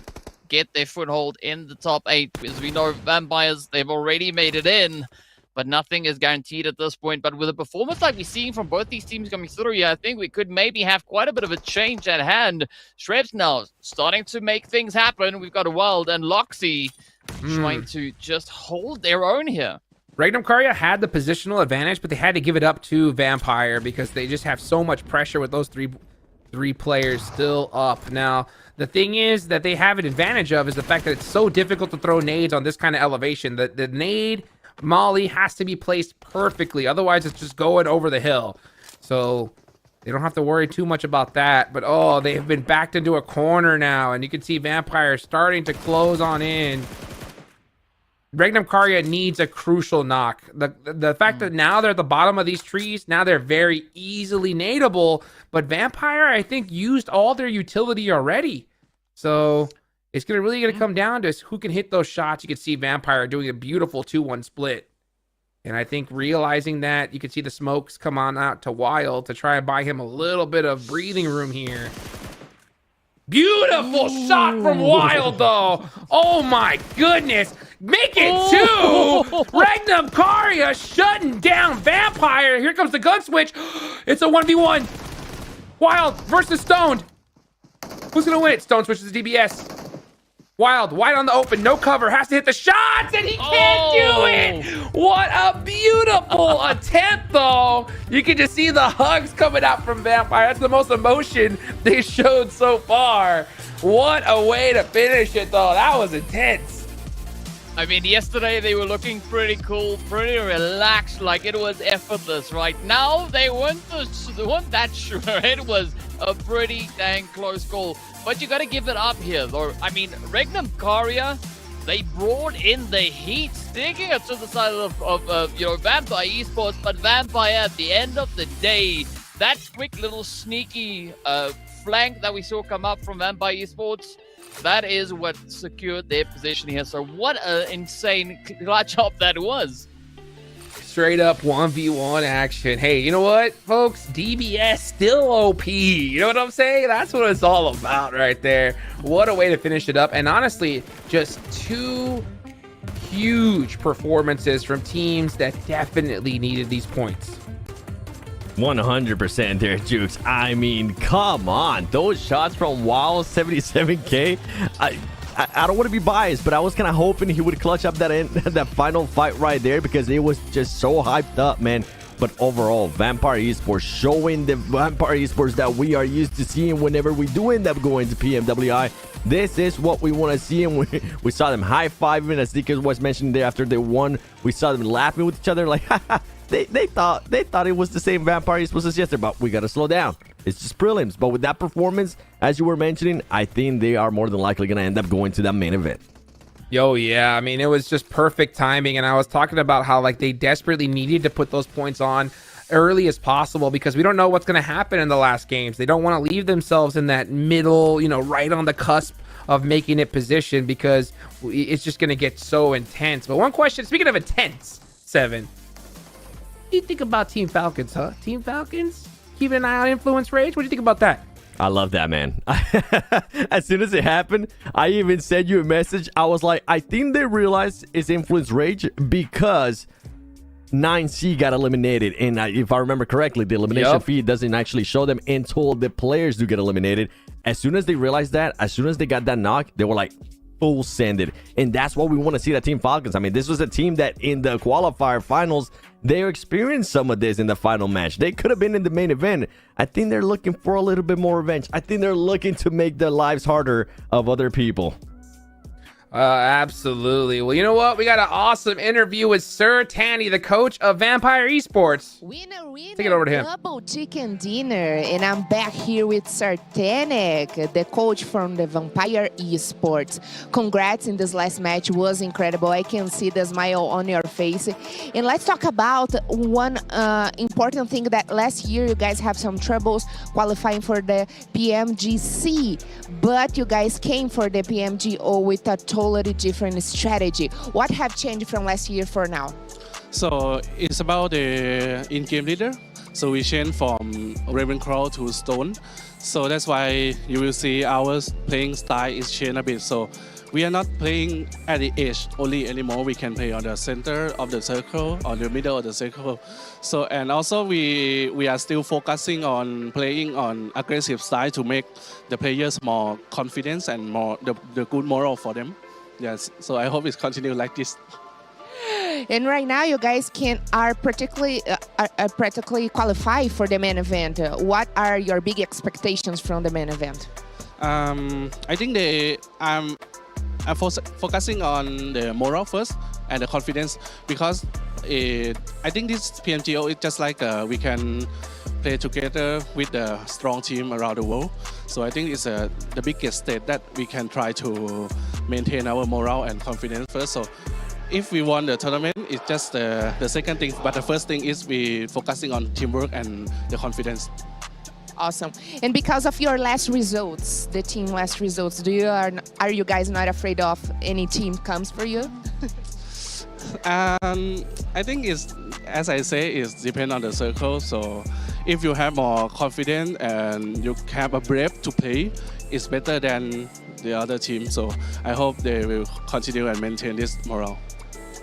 get their foothold in the top 8. As we know, Vampires, they've already made it in, but nothing is guaranteed at this point. But with a performance like we're seeing from both these teams coming through here, I think we could maybe have quite a bit of a change at hand. Shrebs now starting to make things happen. We've got a Wild and Loxy trying to just hold their own here. Regnum Karia had the positional advantage, but they had to give it up to Vampire because they just have so much pressure with those three players still up. Now, the thing is that they have an advantage of is the fact that it's so difficult to throw nades on this kind of elevation. The nade molly has to be placed perfectly. Otherwise, it's just going over the hill. So they don't have to worry too much about that. But, oh, they have been backed into a corner now. And you can see Vampire starting to close on in. Regnum Karia needs a crucial knock. The fact that now they're at the bottom of these trees, now they're very easily nadeable. But Vampire, I think, used all their utility already. So it's really going to come down to who can hit those shots. You can see Vampire doing a beautiful 2-1 split. And I think realizing that, you can see the smokes come on out to Wild to try and buy him a little bit of breathing room here. Beautiful shot from Wild, though. Oh, my goodness. Make it 2. Regnum Karia shutting down Vampire. Here comes the gun switch. It's a 1v1. Wild versus Stoned. Who's going to win it? Stone switches to DBS. Wild, wide on the open, no cover, has to hit the shots, and he can't do it! What a beautiful attempt, though! You can just see the hugs coming out from Vampire. That's the most emotion they showed so far. What a way to finish it, though. That was intense. I mean, yesterday they were looking pretty cool, pretty relaxed, like it was effortless, right? Now they weren't that sure. It was a pretty dang close call. But you got to give it up here, though. I mean, Regnum Karia, they brought in the heat, sticking it to the side of Vampire Esports. But Vampire, at the end of the day, that quick little sneaky flank that we saw come up from Vampire Esports, that is what secured their position here. So what an insane clutch up that was. straight up 1v1 action. Hey, you know what, folks? DBS still OP. You know what I'm saying? That's what it's all about right there. What a way to finish it up. And honestly, just two huge performances from teams that definitely needed these points. 100% there, Jukes. I mean, come on. Those shots from WoW 77K. I don't want to be biased, but I was kind of hoping he would clutch up that final fight right there because it was just so hyped up, man. But overall, Vampire Esports showing the Vampire Esports that we are used to seeing whenever we do end up going to PMWI. This is what we want to see, and we saw them high-fiving, as DK was mentioning there after they won. We saw them laughing with each other like, they thought it was the same Vampire Esports as yesterday, but we got to slow down. It's just prelims. But with that performance, as you were mentioning, I think they are more than likely going to end up going to that main event. Yo, yeah, I mean, it was just perfect timing, and I was talking about how like they desperately needed to put those points on early as possible because we don't know what's going to happen in the last games. They don't want to leave themselves in that middle, you know, right on the cusp of making it position because it's just going to get so intense. But one question, speaking of intense, Seven, what do you think about Team Falcons, huh? Team Falcons? Keeping an eye on Influence Rage? What do you think about that? I love that, man. As soon as it happened, I even sent you a message. I was like, I think they realized it's Influence Rage because 9C got eliminated. And if I remember correctly, the elimination feed doesn't actually show them until the players do get eliminated. As soon as they realized that, as soon as they got that knock, they were like, full send it. And that's what we want to see that Team Falcons. I mean, this was a team that in the qualifier finals, they experienced some of this in the final match. They could have been in the main event. I think they're looking for a little bit more revenge. I think they're looking to make the lives harder of other people. Absolutely. Well, you know what? We got an awesome interview with Sir Tanny, the coach of Vampire Esports. Winner, take it over to him. Double chicken dinner, and I'm back here with Sir Tanny, the coach from the Vampire Esports. Congrats in this last match. Was incredible. I can see the smile on your face. And let's talk about one important thing that last year you guys have some troubles qualifying for the PMGC, but you guys came for the PMGO with a totally different strategy. What have changed from last year for now? So it's about the in-game leader. So we changed from Ravenclaw to Stone. So that's why you will see our playing style is changed a bit. So we are not playing at the edge only anymore. We can play on the center of the circle, on the middle of the circle. So and also we are still focusing on playing on aggressive style to make the players more confident and more the good moral for them. Yes. So I hope it's continue like this. And right now, you guys are practically qualified for the main event. What are your big expectations from the main event? I think I'm focusing on the moral first and the confidence because I think this PMGO is just like we can play together with a strong team around the world. So I think it's the biggest stage that we can try to maintain our morale and confidence first. So if we won the tournament, it's just the second thing. But the first thing is we focusing on teamwork and the confidence. Awesome. And because of your last results, the team last results, are you guys not afraid of any team comes for you? I think it's, as I say, it depends on the circle. So if you have more confidence and you have a brave to play, it's better than the other team. So I hope they will continue and maintain this morale.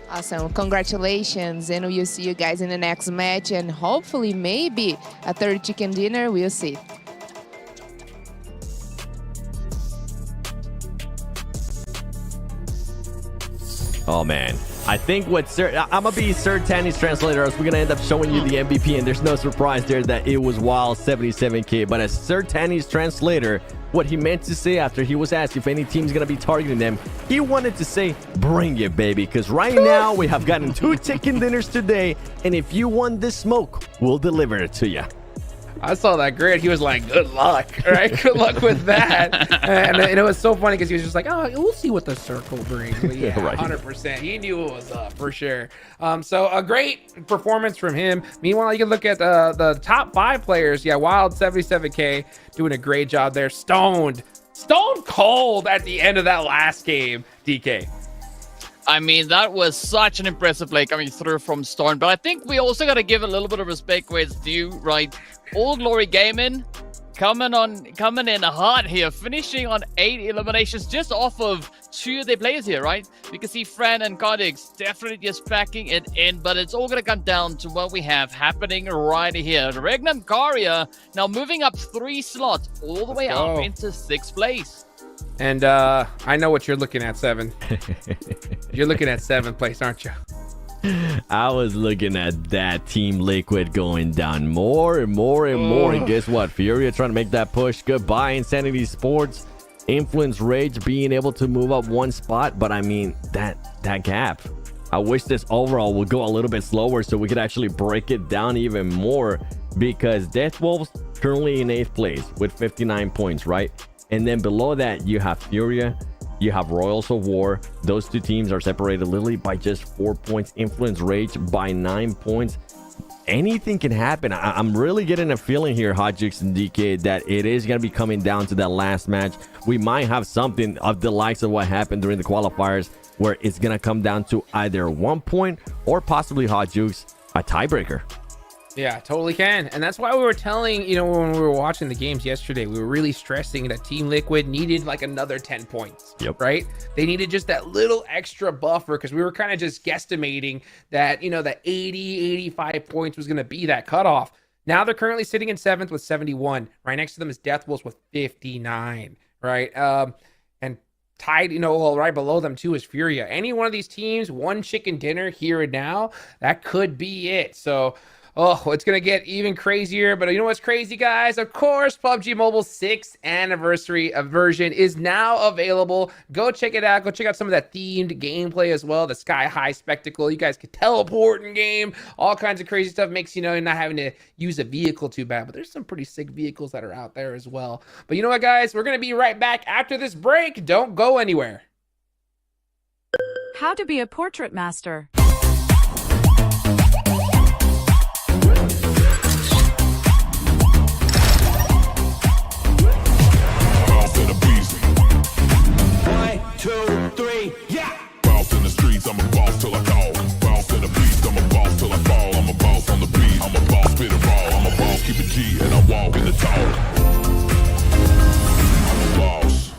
Awesome. Congratulations. And we'll see you guys in the next match. And hopefully, maybe a third chicken dinner. We'll see. Oh, man. I think I'm going to be Sir Tanny's translator. We're going to end up showing you the MVP, and there's no surprise there that it was Wild 77K. But as Sir Tanny's translator, what he meant to say after he was asked if any team's going to be targeting them, he wanted to say, bring it, baby. Because right now, we have gotten 2 chicken dinners today, and if you want this smoke, we'll deliver it to you. I saw that grid. He was like, good luck, right? Good luck with that. and it was so funny because he was just like, oh, we'll see what the circle brings. But yeah, right. 100%. He knew it was up for sure. So a great performance from him. Meanwhile, you can look at the top 5 players. Yeah, Wild 77K doing a great job there. Stone cold at the end of that last game, DK. I mean, that was such an impressive play coming through from Storm. But I think we also got to give a little bit of respect where it's due, right? All Glory Gaming coming in hard here, finishing on 8 eliminations just off of 2 of their players here, right? You can see Fran and Cardix definitely just packing it in, but it's all going to come down to what we have happening right here. Regnum Karia now moving up 3 slots all the way up into 6th place. And I know what you're looking at, 7. You're looking at 7th place, aren't you? I was looking at that Team Liquid going down more and more and more. And guess what? Furia trying to make that push. Goodbye, Insanity Sports. Influence Rage being able to move up 1 spot. But I mean, that gap. I wish this overall would go a little bit slower so we could actually break it down even more. Because Death Wolves currently in 8th place with 59 points, right? And then below that, you have Furia. You have Royals of War. Those 2 teams are separated literally by just 4 points. Influence Rage by 9 points. Anything can happen. I'm really getting a feeling here, Hotjix and DK, that it is going to be coming down to that last match. We might have something of the likes of what happened during the qualifiers, where it's going to come down to either 1 point or possibly, Hotjix, a tiebreaker. Yeah, totally can. And that's why we were telling, when we were watching the games yesterday, we were really stressing that Team Liquid needed like another 10 points, right? They needed just that little extra buffer because we were kind of just guesstimating that, that 80, 85 points was going to be that cutoff. Now they're currently sitting in 7th with 71. Right next to them is Death Wolves with 59, right? And tied, right below them too is Furia. Any one of these teams, one chicken dinner here and now, that could be it. So, it's going to get even crazier. But you know what's crazy, guys? Of course, PUBG Mobile's 6th anniversary version is now available. Go check it out. Go check out some of that themed gameplay as well. The Sky High Spectacle. You guys can teleport in game. All kinds of crazy stuff. Makes, not having to use a vehicle too bad. But there's some pretty sick vehicles that are out there as well. But you know what, guys? We're going to be right back after this break. Don't go anywhere. How to be a portrait master. I'm a boss till I call. Boss in the beast, I'm a boss till I fall. I'm a boss on the beat, I'm a boss, spit it raw. I'm a boss, keep it G, and I walk in the talk. I'm a boss.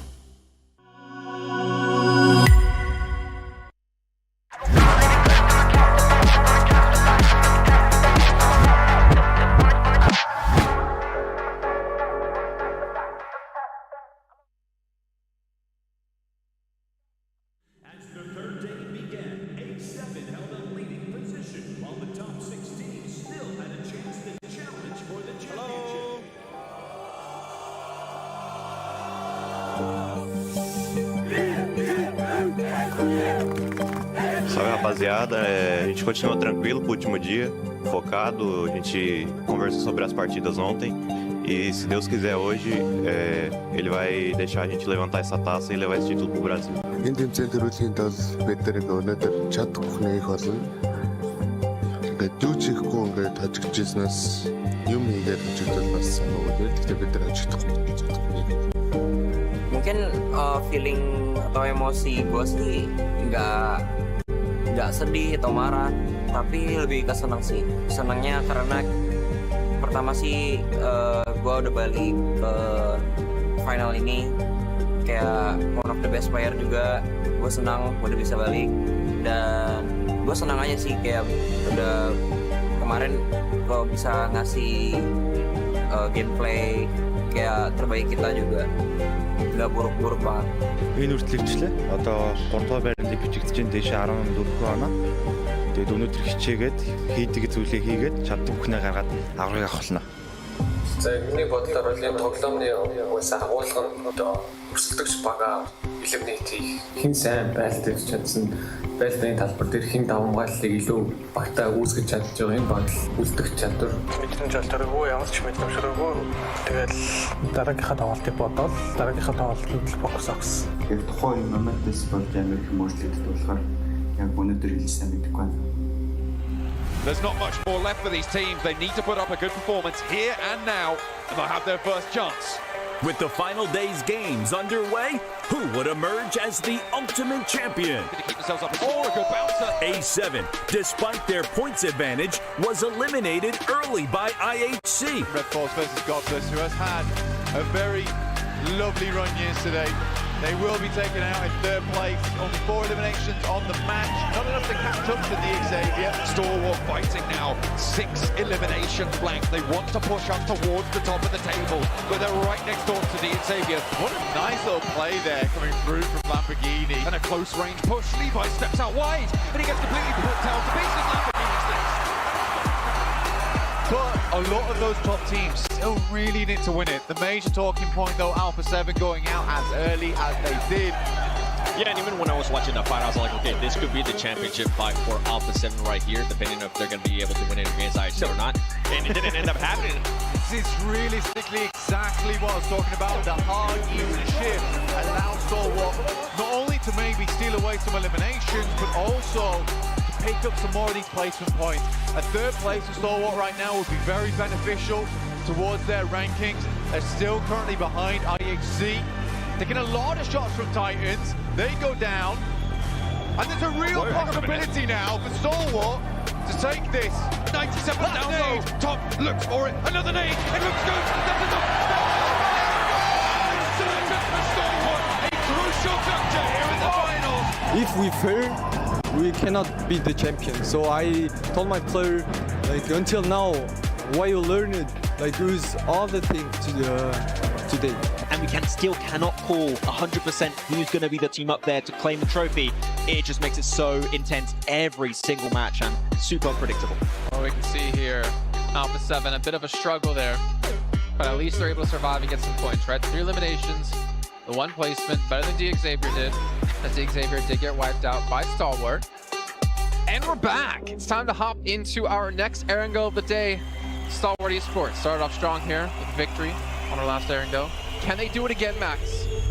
Salve, rapaziada, a gente continua tranquilo pro último dia, focado, a gente conversou sobre as partidas ontem e se Deus quiser hoje, ele vai deixar a gente levantar essa taça e levar esse título pro Brasil. Энэ тэмцээн төрүүлэхийн тулд бид нар өнөөдөр чадахгүй нэх болно. Ингээд юу ч хийхгүй ингээд хожигдчихснаас юм хийгээд хожигдол бас санаагүй. Гэхдээ бид нар хожигдохгүй чадахгүй. Mungkin feeling atau emosi gue sih nggak sedih atau marah, tapi lebih ke senang sih. Senangnya karena pertama sih gue udah balik ke final ini kayak one of the best player juga. Gue senang udah bisa balik dan gue senang aja sih kayak udah kemarin gue bisa ngasih gameplay kayak terbaik kita juga. Nggak buruk-buruk banget. Энэ үргэлжлээ. Одоо 3 дугаар байрлалыг бичигдэж чинь дэше 14 оноо. Тэгээд өнөөдөр хичээгээд хийдэг зүйлээ хийгээд чаддаг бүхнээ гаргаад аврагыг авах болно. За миний бодлоор бол энэ тоглоомны уусаа агуулга нь одоо өрсөлдөгч бага eliminate хин сайн байлдаж чадсан байлдааны талбар дээр хин давамгааллыг илүү багтаа үүсгэж чадж байгаа энэ бодол үлдэх чадвар Мэдэн жолторгүй ямар ч мэдрэмжрээгүй тэгэл дараагийнхаа тоглолтыг бодоод дараагийнхаа тоглолтод фокус авсан. Яг тухайн моментээс болж амар их өөрчлөлт болохоор яг өнөөдөр хэлсэн мэдэхгүй байна. There's not much more left for these teams. They need to put up a good performance here and now, and they'll have their first chance. With the final day's games underway, who would emerge as the ultimate champion? A7, despite their points advantage, was eliminated early by IHC. Red Force versus Godless, who has had a very lovely run yesterday. They will be taken out in third place. Only 4 eliminations on the match. Not enough to catch up to the Xavier. Stalwart fighting now. 6 eliminations blank. They want to push up towards the top of the table, but they're right next door to the Xavier. What a nice little play there coming through from Lamborghini. And a close range push. Levi steps out wide, and he gets completely put down to pieces. Lamborghini stays. But a lot of those top teams still really need to win it. The major talking point, though, Alpha 7 going out as early as they did. Yeah, and even when I was watching that fight, I was like, okay, this could be the championship fight for Alpha 7 right here, depending on if they're going to be able to win it against IHC or not. And it didn't end up happening. This is realistically exactly what I was talking about. The hard even shift allows Stalwart not only to maybe steal away some eliminations, but also pick up some more of these placement points. A third place for Stalwart right now would be very beneficial towards their rankings. They're still currently behind IHC. Taking a lot of shots from Titans. They go down. And there's a real possibility now for Stalwart to take this. 97 down low. Top looks for it. Another nade. It looks good. That's enough. For Stalwart. A crucial juncture here in the finals. If we fail, we cannot beat the champion. So I told my player, like, until now, what you learned, like, use all the things today. And we cannot call 100% who's going to be the team up there to claim the trophy. It just makes it so intense every single match and super unpredictable. Well, we can see here, Alpha 7, a bit of a struggle there. But at least they're able to survive and get some points, right? 3 eliminations, the 1 placement, better than DXavier did. As DXavier did get wiped out by Stalwart. And we're back. It's time to hop into our next Air and Go of the day. Stalwart Esports started off strong here with a victory on our last Air and Go. Can they do it again, Max?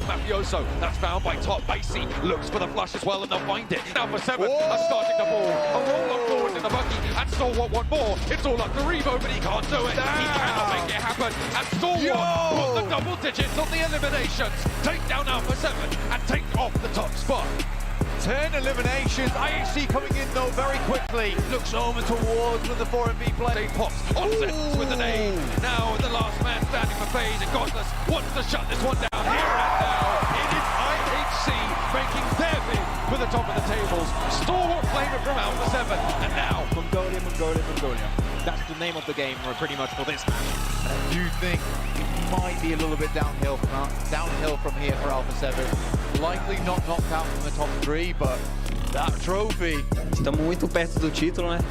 Mafioso, that's found by Top. Basie looks for the flush as well, and they'll find it. Alpha 7 are starting the ball. A roll on forward in the buggy, and Stalwart one more. It's all up to Revo, but he can't do it. He cannot make it happen. And Stalwart put the double digits on the eliminations. Take down Alpha 7 and take off the top spot. 10 eliminations. IHC coming in though very quickly. Looks over towards with the 4MV play. Pops offsets with the nade. Now the last man standing for FaZe, and Godless wants to shut this one down here and now. It is IHC making their bid for the top of the tables. Stalwart claim it from Alpha 7, and now Mongolia. That's the name of the game pretty much for this match. And I do think it might be a little bit downhill from here for Alpha 7. Likely not knocked out from the top 3, but that trophy. Estamos muito perto do título, né?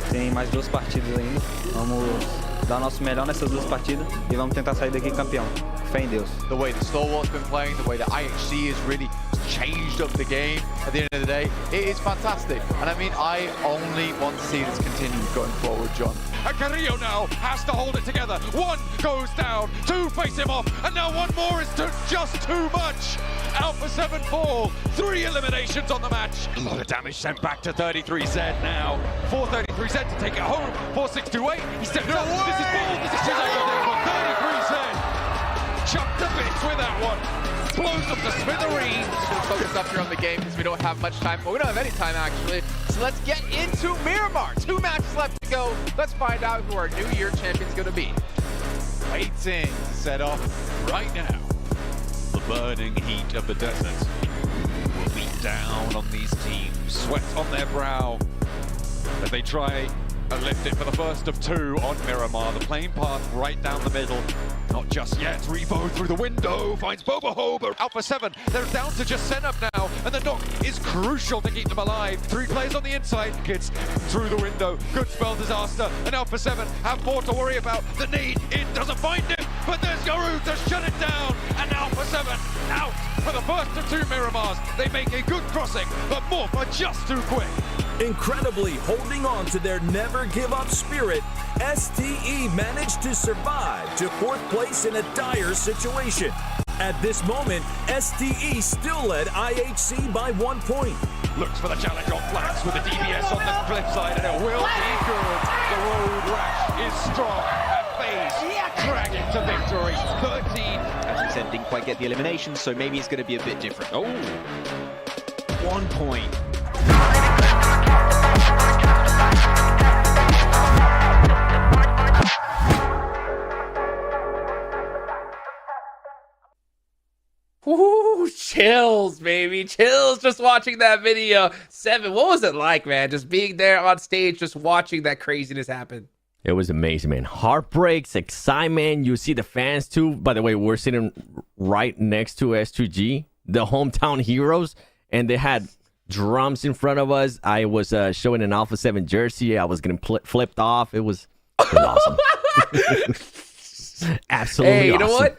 Tem mais 2 partidas ainda. Vamos dar o nosso melhor nessas 2 partidas e vamos tentar sair daqui campeão. Fé em Deus. The way that Stalwart's been playing, the way that IHC has really changed up the game at the end of the day, it is fantastic. And I mean, I only want to see this continue going forward, John. And Carrillo now has to hold it together. 1 goes down, 2 face him off, and now 1 more is just too much. Alpha 7 fall, 3 eliminations on the match. A lot of damage sent back to 33Z now. 433Z to take it home. 4628, he steps up. This is bold, this is too late for 33Z. Chucked the bits with that one. Blows up the smithereens. Just focus up here on the game because we don't have much time. Well, we don't have any time actually. So let's get into Miramar. 2 matches left to go. Let's find out who our New Year champion's going to be. Waiting to set off right now. The burning heat of the desert will beat down on these teams. Sweat on their brow as they try and lift it for the first of 2 on Miramar. The plane path right down the middle. Not just yet. Revo through the window finds Boboho, but Alpha 7, they're down to just set up now, and the knock is crucial to keep them alive. 3 players on the inside, gets through the window. Good spell disaster, and Alpha 7 have more to worry about. The need, it doesn't find him, but there's Garou to shut it down, and Alpha 7 out for the first of 2 Miramars. They make a good crossing, but Morph are just too quick. Incredibly holding on to their never-give-up spirit, STE managed to survive to 4th place in a dire situation. At this moment, STE still led IHC by 1 point. Looks for the challenge on flats with the DBS on the cliffside, and it will be good. The road rash is strong, and FaZe dragging to victory. 13 100% didn't quite get the elimination, so maybe it's going to be a bit different. Oh, 1 point. Ooh, chills, baby. Chills just watching that video. 7, what was it like, man? Just being there on stage, just watching that craziness happen. It was amazing, man. Heartbreaks, excitement. You see the fans, too. By the way, we're sitting right next to S2G, the hometown heroes, and they had drums in front of us. I was showing an Alpha 7 jersey. I was getting flipped off. It was awesome. Absolutely Hey, you know awesome. what?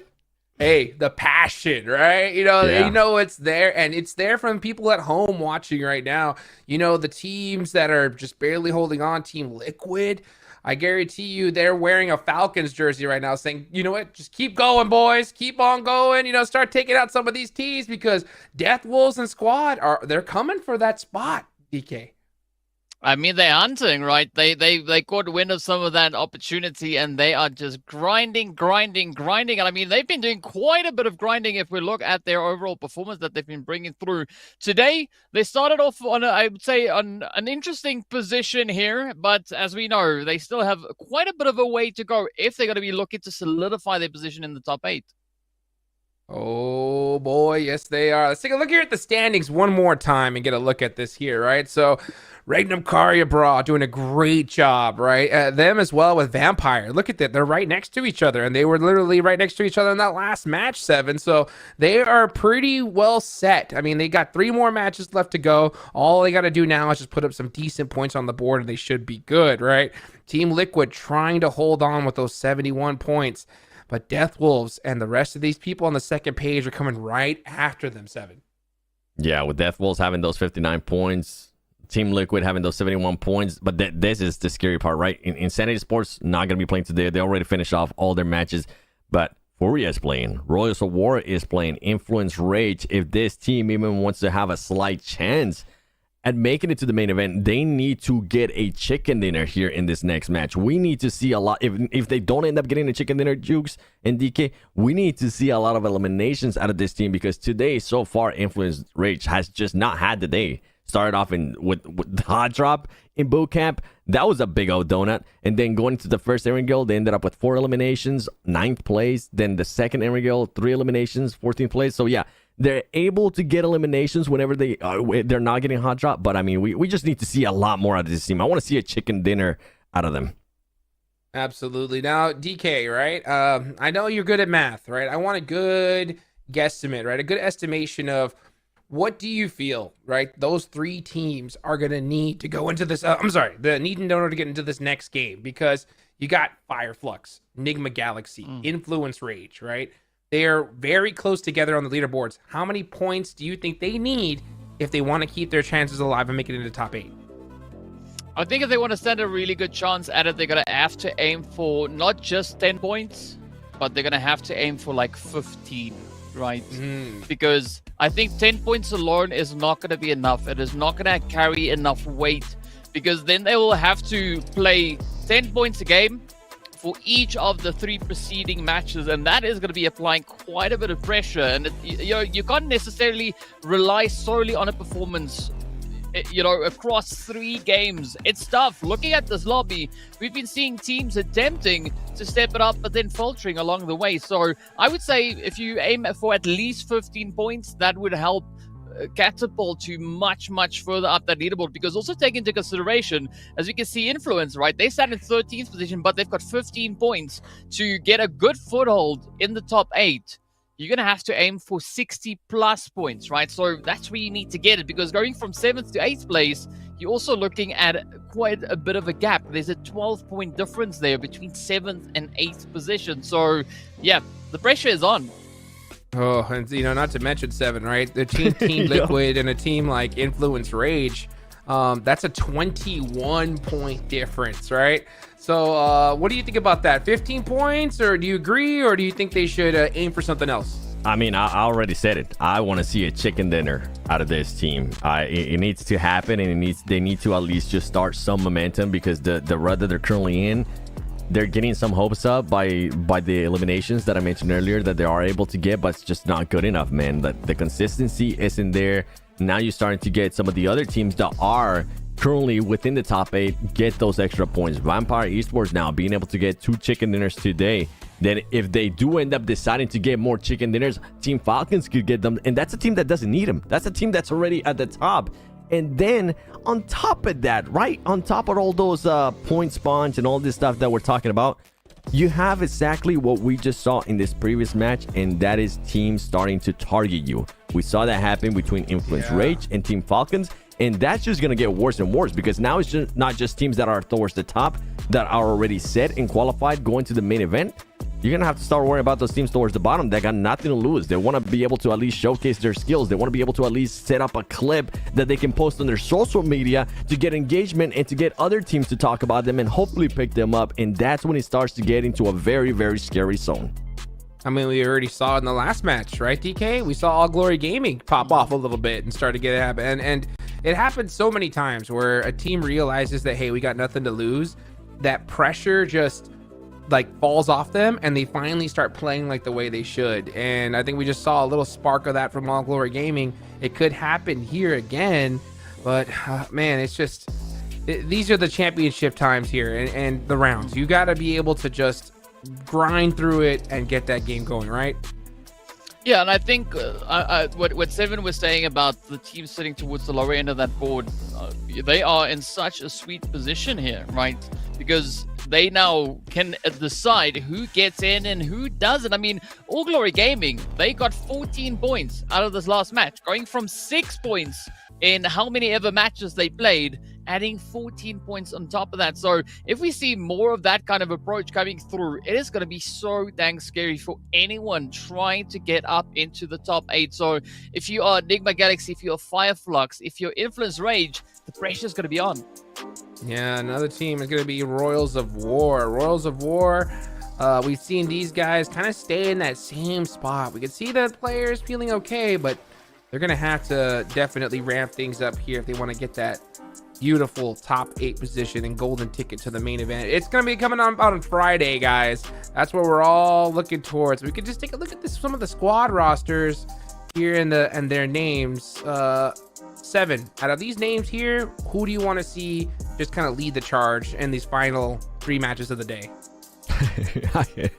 Hey, the passion, right? You know it's there, and it's there from people at home watching right now. You know, the teams that are just barely holding on, Team Liquid, I guarantee you they're wearing a Falcons jersey right now saying, you know what, just keep going, boys. Keep on going. You know, start taking out some of these teams because Death Wolves and Squad, they're coming for that spot, DK. I mean, they're hunting, right? They caught wind of some of that opportunity, and they are just grinding. And I mean, they've been doing quite a bit of grinding if we look at their overall performance that they've been bringing through. Today, they started off on, I would say, on an interesting position here, but as we know, they still have quite a bit of a way to go if they're going to be looking to solidify their position in the top 8. Oh boy, yes they are. Let's take a look here at the standings one more time and get a look at this here, right? So Regnum Karyabra doing a great job, right? Them as well with Vampire. Look at that. They're right next to each other, and they were literally right next to each other in that last match, 7. So they are pretty well set. I mean, they got 3 more matches left to go. All they got to do now is just put up some decent points on the board, and they should be good, right? Team Liquid trying to hold on with those 71 points. But Death Wolves and the rest of these people on the second page are coming right after them, 7. Yeah, with Death Wolves having those 59 points, Team Liquid having those 71 points. But this is the scary part, right? Insanity Sports not going to be playing today. They already finished off all their matches. But Furia is playing. Royals of War is playing. Influence Rage. If this team even wants to have a slight chance at making it to the main event, they need to get a chicken dinner here in this next match. We need to see a lot. If they don't end up getting a chicken dinner, Jukes and DK, we need to see a lot of eliminations out of this team because today, so far, Influence Rage has just not had the day. Started off with Hot Drop in boot camp. That was a big old donut. And then going to the first Erangel, they ended up with 4 eliminations, 9th place. Then the second Erangel, 3 eliminations, 14th place. So yeah, they're able to get eliminations whenever they're not getting Hot Drop. But I mean, we just need to see a lot more out of this team. I want to see a chicken dinner out of them. Absolutely. Now, DK, right? I know you're good at math, right? I want a good guesstimate, right? A good estimation of what do you feel, right? Those 3 teams are going to need to go into this. Need in order to get into this next game because you got Fireflux, Enigma Galaxy, Influence Rage, right? They are very close together on the leaderboards. How many points do you think they need if they want to keep their chances alive and make it into the top 8? I think if they want to stand a really good chance at it, they're going to have to aim for not just 10 points, but they're going to have to aim for like 15, right? Because I think 10 points alone is not going to be enough. It is not going to carry enough weight because then they will have to play 10 points a game for each of the 3 preceding matches, and that is going to be applying quite a bit of pressure. And you can't necessarily rely solely on a performance, across 3 games. It's tough. Looking at this lobby, we've been seeing teams attempting to step it up, but then faltering along the way. So I would say if you aim for at least 15 points, that would help catapult to much further up that leaderboard, because also take into consideration, as we can see, Influence, right? They sat in 13th position, but they've got 15 points to get a good foothold in the top 8. You're going to have to aim for 60 plus points, right? So that's where you need to get it, because going from 7th to 8th place, you're also looking at quite a bit of a gap. There's a 12-point difference there between 7th and 8th position. So yeah, the pressure is on. Oh, and not to mention 7, right? The team Liquid and a team like Influence Rage, that's a 21-point difference, right? So what do you think about that? 15 points, or do you agree, or do you think they should aim for something else? I mean, I already said it. I want to see a chicken dinner out of this team. It needs to happen, and they need to at least just start some momentum, because the run that they're currently in, they're getting some hopes up by the eliminations that I mentioned earlier that they are able to get, but it's just not good enough, man. The consistency isn't there. Now you're starting to get some of the other teams that are currently within the top 8 get those extra points. Vampire Esports now being able to get 2 chicken dinners today. Then if they do end up deciding to get more chicken dinners, Team Falcons could get them, and that's a team that doesn't need them. That's a team that's already at the top. And then on top of that, right on top of all those point spawns and all this stuff that we're talking about, you have exactly what we just saw in this previous match, and that is teams starting to target you. We saw that happen between Influence Rage and Team Falcons, and that's just going to get worse and worse, because now it's just not just teams that are towards the top that are already set and qualified going to the main event. You're going to have to start worrying about those teams towards the bottom that got nothing to lose. They want to be able to at least showcase their skills. They want to be able to at least set up a clip that they can post on their social media to get engagement and to get other teams to talk about them and hopefully pick them up. And that's when it starts to get into a very, very scary zone. I mean, we already saw in the last match, right, DK? We saw All Glory Gaming pop off a little bit and start to get it happen. And it happens so many times where a team realizes that, hey, we got nothing to lose. That pressure just like falls off them, and they finally start playing like the way they should. And I think we just saw a little spark of that from All Glory Gaming. It could happen here again, but man, it's just these are the championship times here, and the rounds. You got to be able to just grind through it and get that game going, right? Yeah, and I think what Seven was saying about the team sitting towards the lower end of that board, they are in such a sweet position here, right? Because they now can decide who gets in and who doesn't. I mean, All Glory Gaming, they got 14 points out of this last match, going from 6 points in how many ever matches they played, adding 14 points on top of that. So if we see more of that kind of approach coming through, it is going to be so dang scary for anyone trying to get up into the top 8. So if you are Enigma Galaxy, if you're Fireflux, if you're Influence Rage, the pressure is going to be on. Yeah, another team is going to be Royals of War. Royals of War, we've seen these guys kind of stay in that same spot. We can see the players feeling okay, but they're going to have to definitely ramp things up here if they want to get that beautiful top 8 position and golden ticket to the main event. It's going to be coming out on Friday, guys. That's what we're all looking towards. We could just take a look at this, some of the squad rosters here and their names. 7 out of these names here, who do you want to see just kind of lead the charge in these final 3 matches of the day?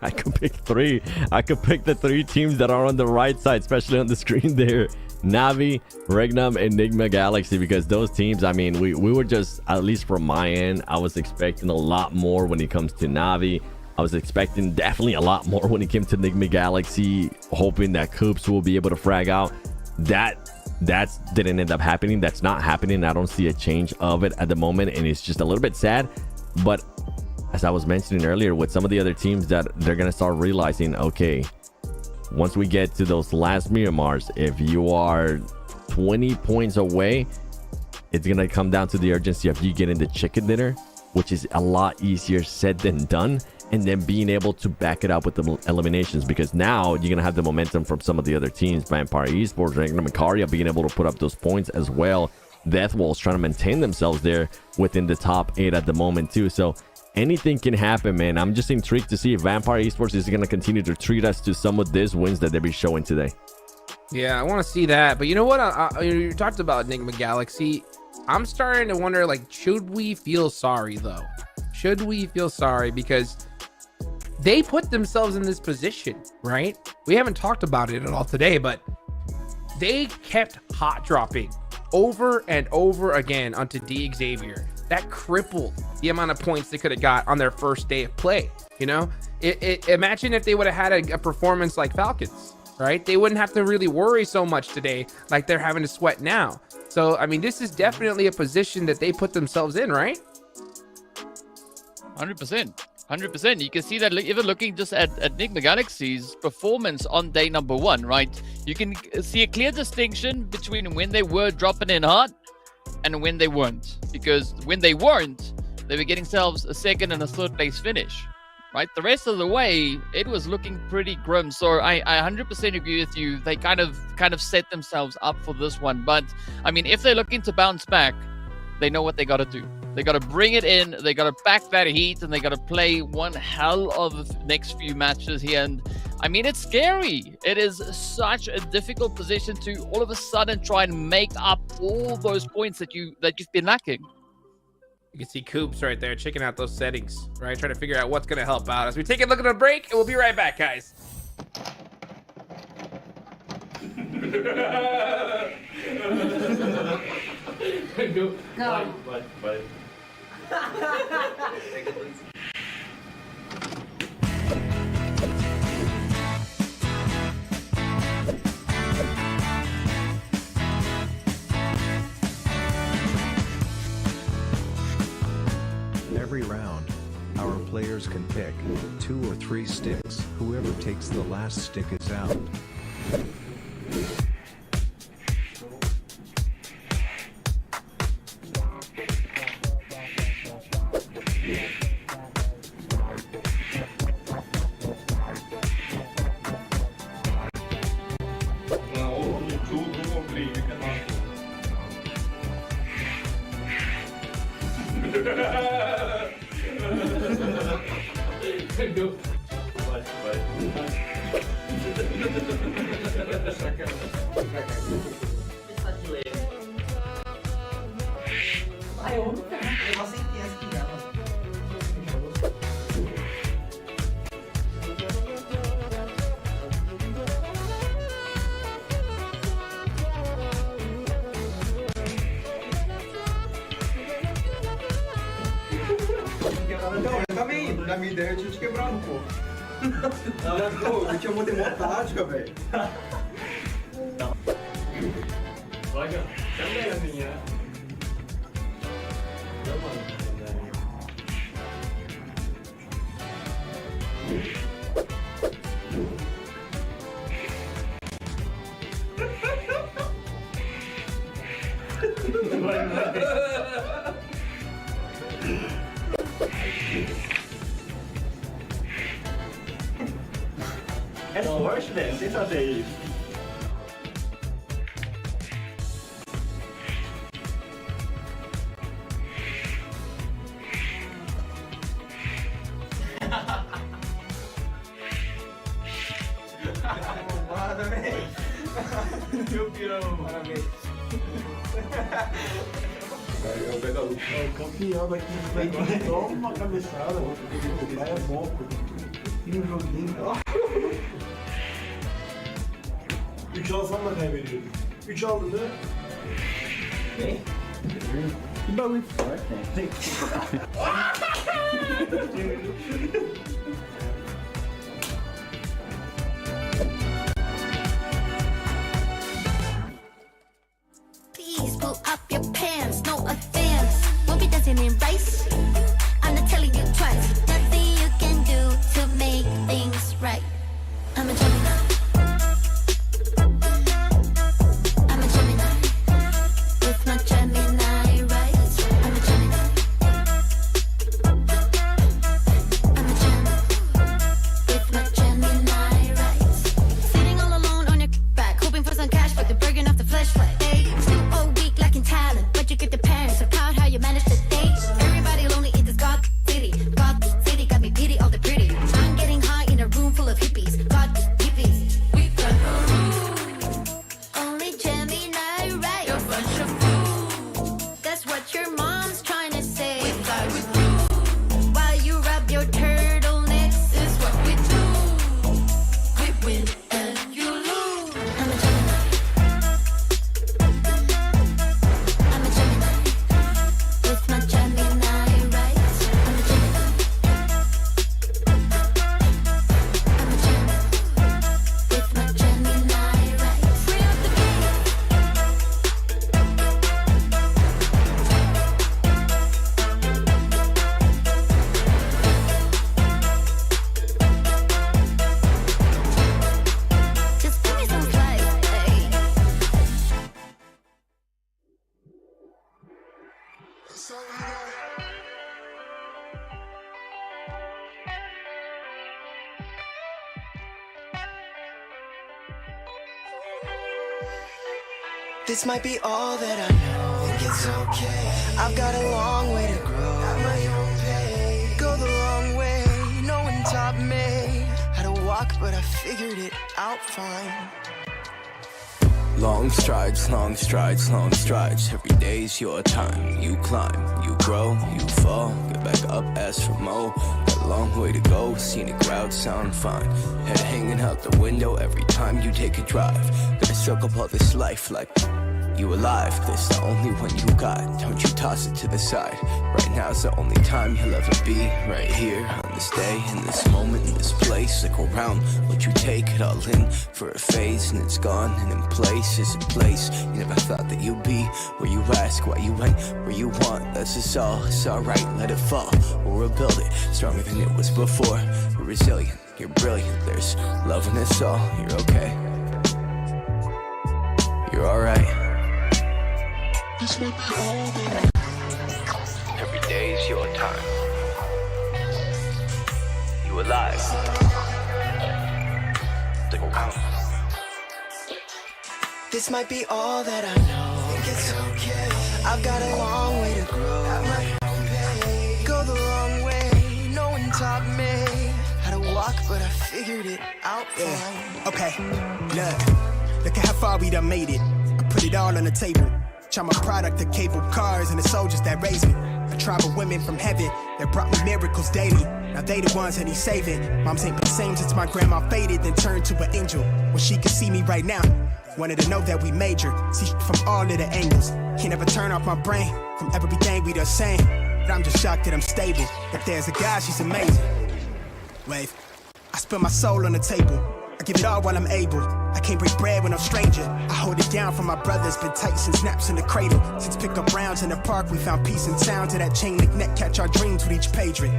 I could pick 3. I could pick the 3 teams that are on the right side, especially on the screen there. Navi, Regnum, Enigma Galaxy, because those teams, I mean, we were just, at least from my end, I was expecting a lot more when it comes to Navi. I was expecting definitely a lot more when it came to Enigma Galaxy, hoping that Coops will be able to frag out. That didn't end up happening. That's not happening. I don't see a change of it at the moment, and it's just a little bit sad. But as I was mentioning earlier, with some of the other teams, that they're going to start realizing, okay, once we get to those last Miramars, if you are 20 points away, it's going to come down to the urgency of you getting the chicken dinner, which is a lot easier said than done, and then being able to back it up with the eliminations, because now you're going to have the momentum from some of the other teams. Vampire Esports, Regnum, and Karia being able to put up those points as well. Deathwolves trying to maintain themselves there within the top 8 at the moment too. So anything can happen, man. I'm just intrigued to see if Vampire Esports is going to continue to treat us to some of these wins that they'll be showing today. Yeah, I want to see that. But you know what? You talked about Enigma Galaxy. I'm starting to wonder, like, should we feel sorry, though? Should we feel sorry? Because they put themselves in this position, right? We haven't talked about it at all today, but they kept hot dropping over and over again onto D Xavier. That crippled the amount of points they could have got on their first day of play. You know, imagine if they would have had a performance like Falcons, right? They wouldn't have to really worry so much today like they're having to sweat now. So, I mean, this is definitely a position that they put themselves in, right? 100%. You can see that even looking just at Enigma Galaxy's performance on day number 1, right? You can see a clear distinction between when they were dropping in hard and when they weren't. Because when they weren't, they were getting themselves a 2nd and a 3rd place finish, right? The rest of the way, it was looking pretty grim. So I 100% agree with you. They kind of set themselves up for this one. But I mean, if they're looking to bounce back, they know what they got to do. They got to bring it in. They got to back that heat, and they got to play one hell of the next few matches here. And I mean, it's scary. It is such a difficult position to all of a sudden try and make up all those points that you've been lacking. You can see Coops right there checking out those settings, right? Trying to figure out what's going to help out. As we take a look at a break, and we'll be right back, guys. Go. Bye. Every round, our players can pick 2 or 3 sticks. Whoever takes the last stick is out. Na minha ideia eu tinha te quebrado, pô. Eu tinha montei mó tática, velho. Olha, também a minha. É sorte, velho, não tem estratégia isso. Arrombada, velho. Meu pirão, parabéns. Eu pego a luta. É o campeão daqui do negócio. Toma uma cabeçada, o pai é bom. E no joguinho. 3 alsam da kaybediyorum. 3 aldın da. Ne? Bir bagulho forte, né? Please pull up your pants, no offense. Won't be dancing in race. I'm not telling you twice. Nothing you can do to make things right. I'm a Gemini. I'm a Gemini. With my Gemini rights. I'm a Gemini. I'm a Gemini. With my Gemini rights. Sitting all alone on your back, hoping for some cash, but they're burning off the flashlight. Still all weak, lacking talent, but you get the parents. So proud how you manage to date. Everybody lonely in this God city. God city got me pity all the pretty. I'm getting high in a room full of hippies. God hippies. We got no room. Only Gemini right. You're a bunch of fools. That's what your mom's trying to say. We fly with you. While you rub your turtlenecks. This is what we do. We win and you lose. I'm a Gemini. I'm a Gemini. With my Gemini rights. I'm a Gemini. I'm a Gemini. With my Gemini rights. Free up the Just give me some slice, ayy. This might be all that I know. think it's okay. I've got a long way to grow at my own pace. Go the long way, no one taught me how to walk, but I figured it out fine. Long strides, long strides, long strides. Every day's your time. You climb, you grow, you fall. Get back up, ask for more. Got a long way to go, scenic route sound fine. Head hanging out the window every time you take a drive. Gotta soak up all this life like you alive. This the only one you got, don't you toss it to the side. Right now's the only time you'll ever be. Right here, on this day, in this moment, in this place. Like around, what you take it all in for a phase, and it's gone, and in place is a place you never thought that you'd be. Where you ask why you went, where you want, that's just all. It's alright, let it fall, we'll rebuild it stronger than it was before. We're resilient, you're brilliant, there's love in us all. You're okay, you're alright. Every day's your time. You alive. Stick around. This might be all that I know. Think it's okay. I've got a long way to grow at my own pace. Go the long way, no one taught me how to walk, but I figured it out fine. Okay, look at how far we done made it. I put it all on the table. I'm a product of cable cars and the soldiers that raised me. A tribe of women from heaven that brought me miracles daily. Now they the ones that he's saving. Moms ain't the same since my grandma faded, then turned to an angel. When she could see me right now, wanted to know that we major. See from all of the angles. Can't ever turn off my brain from everything we done saying. But I'm just shocked that I'm stable. If there's a God, she's amazing. Wave. I spill my soul on the table. I give it all while I'm able. I can't break bread with no stranger. I hold it down for my brothers. Been tight since snaps in the cradle. Since pick up rounds in the park, we found peace and sound to that chain link net. Catch our dreams with each page ring.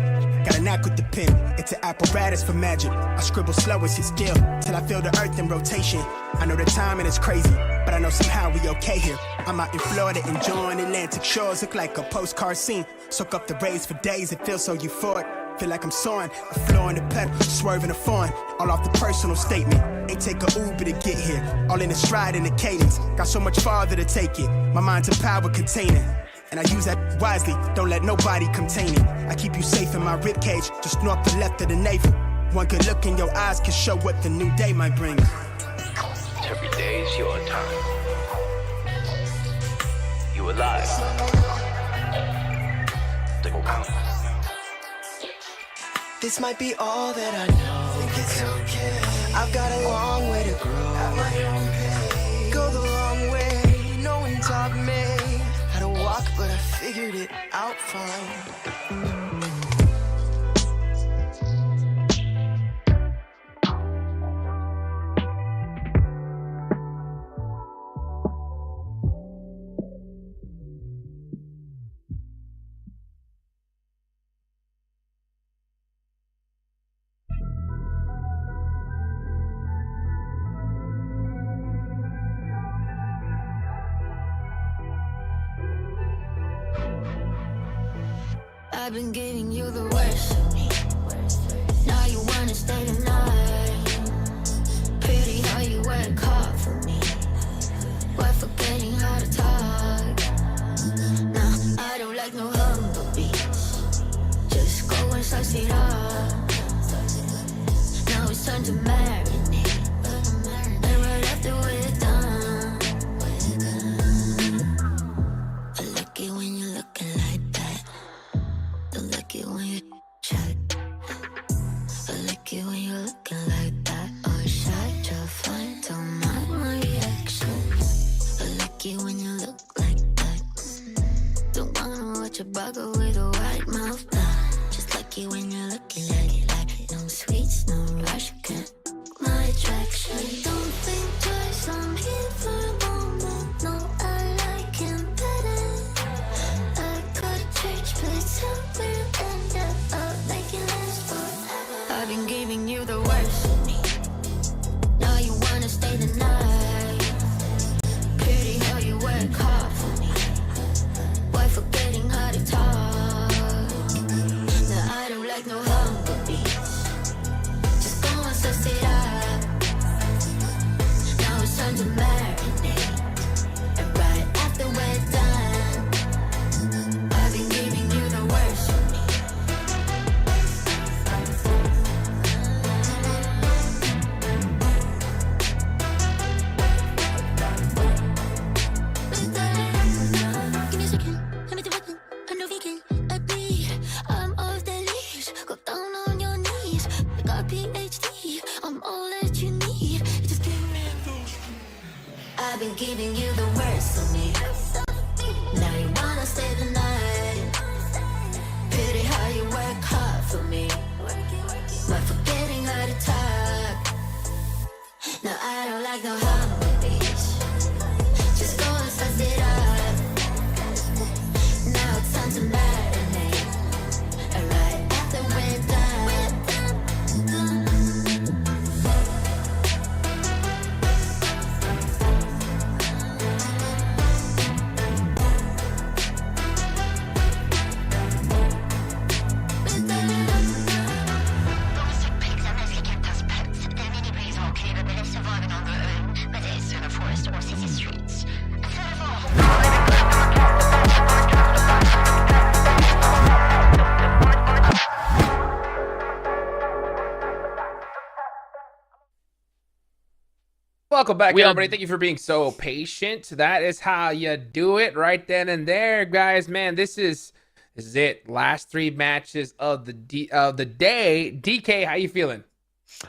Got a knack with the pen. It's an apparatus for magic. I scribble slow and sit still till I feel the earth in rotation. I know the timing is crazy, but I know somehow we okay here. I'm out in Florida enjoying Atlantic shores. Look like a postcard scene. Soak up the rays for days. It feels so euphoric. Feel like I'm soaring, a floor in the pedal, swerving the foreign, all off the personal statement. Ain't take a Uber to get here, all in the stride and the cadence. Got so much farther to take it, my mind's a power container. And I use that wisely, don't let nobody contain it. I keep you safe in my ribcage, just north to left of the navel. One good look in your eyes can show what the new day might bring. Every day's your time. You alive. Stick around. This might be all that I know. Think it's okay. I've got a long way to grow at my own pace. Go the long way, no one taught me how to walk, but I figured it out fine. I've been giving you the worst of me. Now you wanna stay tonight. Pretty how you work hard for me. We're forgetting how to talk. Nah, I don't like no humble beats. Just go and slice it up. Now it's time to marinate. And right after we're done, I like it when you're looking like that. Don't like it when you check. I like it when you look I've been giving you the worst of me. Now you wanna stay the night. Pity how you work hard for me, but forgetting how to talk. No, I don't like no humble bitch. Just go and suss it up. Now it's time to marinate. Right after we're done. Welcome back, everybody. Thank you for being so patient. That is how you do it right then and there, guys. Man, this is it. Last 3 matches of the day. DK, how you feeling?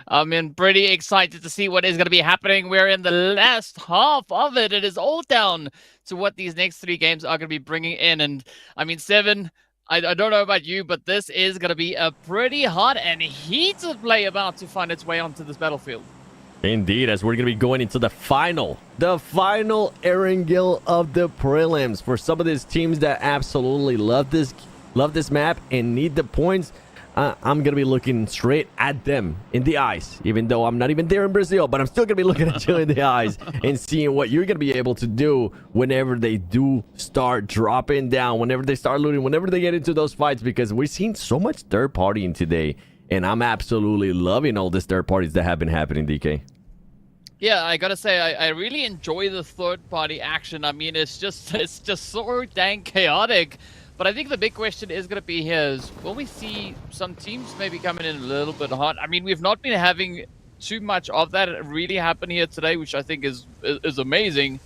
I'm pretty excited to see what is going to be happening. We're in the last half of it. It is all down to what these next 3 games are going to be bringing in. And I mean, Seven, I don't know about you, but this is going to be a pretty hot and heated play about to find its way onto this battlefield. Indeed, as we're going to be going into the final Erangel of the prelims. For some of these teams that absolutely love this map and need the points, I'm going to be looking straight at them in the eyes, even though I'm not even there in Brazil, but I'm still going to be looking at you in the eyes and seeing what you're going to be able to do whenever they do start dropping down, whenever they start looting, whenever they get into those fights, because we've seen so much third partying today. And I'm absolutely loving all these third parties that have been happening, DK. Yeah, I gotta say, I really enjoy the third-party action. I mean, it's just so dang chaotic. But I think the big question is gonna be here is, will we see some teams maybe coming in a little bit hot? I mean, we've not been having too much of that really happen here today, which I think is amazing.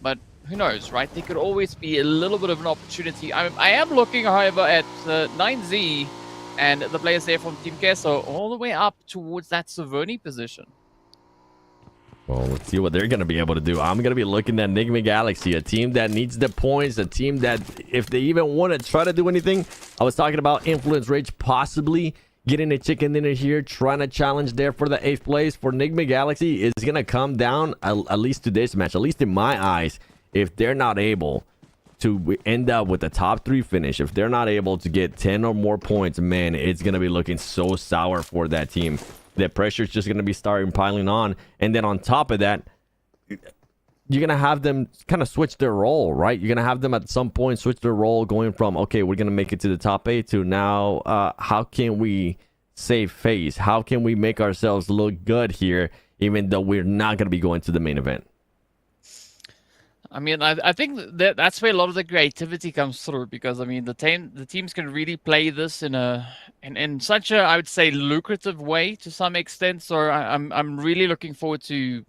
But who knows, right? There could always be a little bit of an opportunity. I am looking, however, at 9Z and the players there from Team Queso all the way up towards that Savoni position. Well, let's see what they're going to be able to do. I'm going to be looking at Enigma Galaxy, a team that needs the points, a team that, if they even want to try to do anything, I was talking about Influence Rage possibly getting a chicken dinner here, trying to challenge there for the 8th place. For Enigma Galaxy, is going to come down, at least to this match, at least in my eyes, if they're not able to end up with a top 3 finish, if they're not able to get 10 or more points, man, it's going to be looking so sour for that team. The pressure is just going to be starting piling on. And then on top of that, you're going to have them kind of switch their role, right? You're going to have them at some point switch their role, going from, okay, we're going to make it to the top 8 to now, how can we save face? How can we make ourselves look good here, even though we're not going to be going to the main event? I mean, I think that's where a lot of the creativity comes through, because I mean the teams can really play this in such a, I would say, lucrative way to some extent. So I'm really looking forward to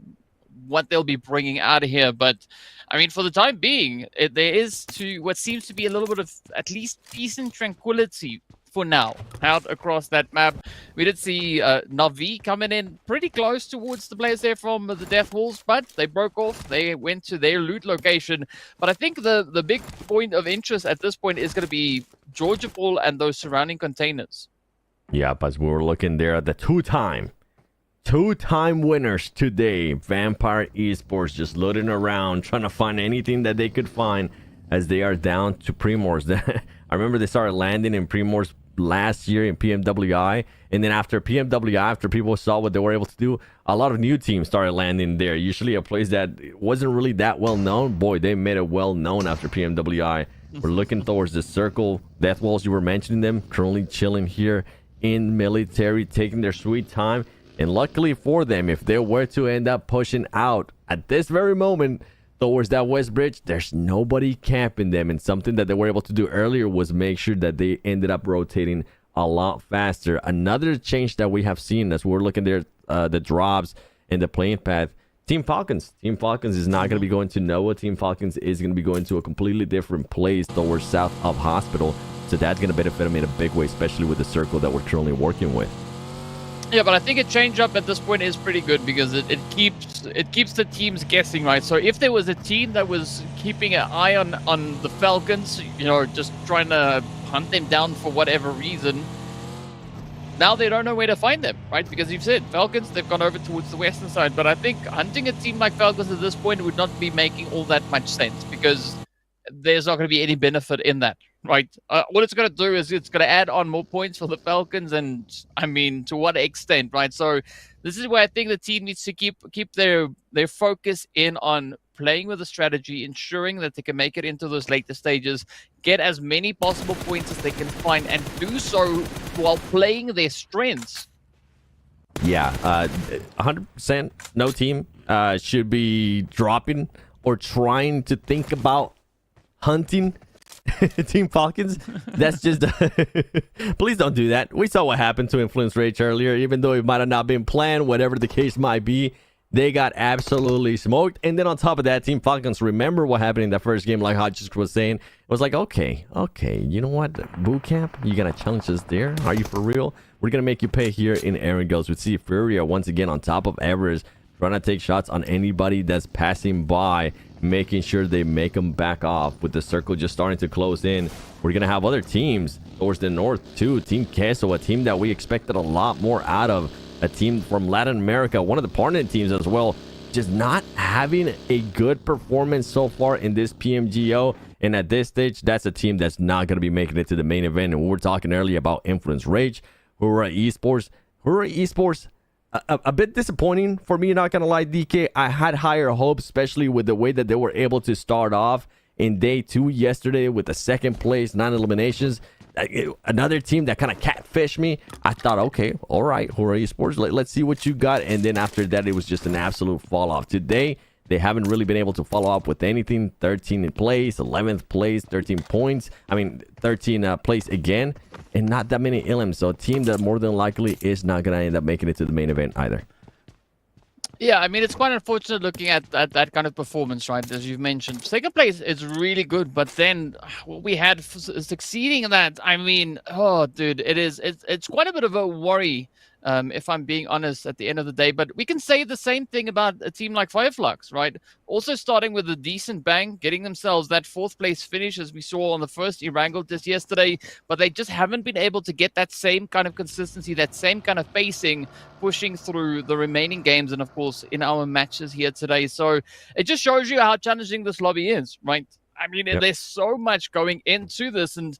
what they'll be bringing out of here. But I mean, for the time being, there is what seems to be a little bit of at least peace and tranquility for now out across that map. We did see Navi coming in pretty close towards the players there from the Death Wolves, but they broke off. They went to their loot location. But I think the big point of interest at this point is going to be Georgia Ball and those surrounding containers. Yeah, as we were looking there at the two-time winners today, Vampire Esports, just looting around, trying to find anything that they could find as they are down to Primors. I remember they started landing in Primors last year in PMWI, and then after PMWI, after people saw what they were able to do, a lot of new teams started landing there. Usually a place that wasn't really that well known. Boy, they made it well known after PMWI. We're looking towards the circle. Death Walls, you were mentioning them, currently chilling here in military, taking their sweet time. And luckily for them, if they were to end up pushing out at this very moment towards that west bridge, there's nobody camping them. And something that they were able to do earlier was make sure that they ended up rotating a lot faster. Another change that we have seen as we're looking there, the drops and the playing path, Team Falcons is not going to be going to Noah. Team Falcons is going to be going to a completely different place towards south of Hospital. So that's going to benefit them in a big way, especially with the circle that we're currently working with. Yeah, but I think a change up at this point is pretty good because it keeps the teams guessing, right? So if there was a team that was keeping an eye on the Falcons, you know, just trying to hunt them down for whatever reason, now they don't know where to find them, right? Because you've said Falcons, they've gone over towards the western side, but I think hunting a team like Falcons at this point would not be making all that much sense because there's not going to be any benefit in that, right? What it's going to do is it's going to add on more points for the Falcons, and I mean, to what extent, right? So this is where I think the team needs to keep their focus in on playing with a strategy, ensuring that they can make it into those later stages, get as many possible points as they can find, and do so while playing their strengths. Yeah, 100% no team should be dropping or trying to think about hunting Team Falcons. That's just please don't do that. We saw what happened to Influence Rage earlier. Even though it might have not been planned, whatever the case might be, they got absolutely smoked. And then on top of that, Team Falcons, remember what happened in that first game, like Hodges was saying. It was like, okay, you know what, boot camp, you gonna challenge us there? Are you for real? We're gonna make you pay here in Aaron Goes. We see Furia once again on top of Everest, trying to take shots on anybody that's passing by, making sure they make them back off. With the circle just starting to close in, we're gonna have other teams towards the north too. Team Queso, a team that we expected a lot more out of, a team from Latin America, one of the partner teams as well, just not having a good performance so far in this PMGO. And at this stage, that's a team that's not going to be making it to the main event. And we were talking earlier about Influence Rage, Hura Esports. A bit disappointing for me, not gonna lie, DK. I had higher hopes, especially with the way that they were able to start off in day 2 yesterday with the second place, 9 eliminations. Another team that kind of catfished me. I thought, okay, all right, Hura Esports, let's see what you got. And then after that, it was just an absolute fall off. Today, they haven't really been able to follow up with anything. 13 in place, 11th place, 13 points. 13 place again, and not that many elims. So a team that more than likely is not going to end up making it to the main event either. Yeah, I mean, it's quite unfortunate looking at that kind of performance, right? As you've mentioned, second place is really good, but then what we had succeeding in that, I mean, oh, dude, it's quite a bit of a worry, if I'm being honest, at the end of the day. But we can say the same thing about a team like Fireflux, right? Also starting with a decent bang, getting themselves that 4th place finish as we saw on the first Erangel just yesterday, but they just haven't been able to get that same kind of consistency, that same kind of pacing, pushing through the remaining games and, of course, in our matches here today. So it just shows you how challenging this lobby is, right? I mean, there's so much going into this, and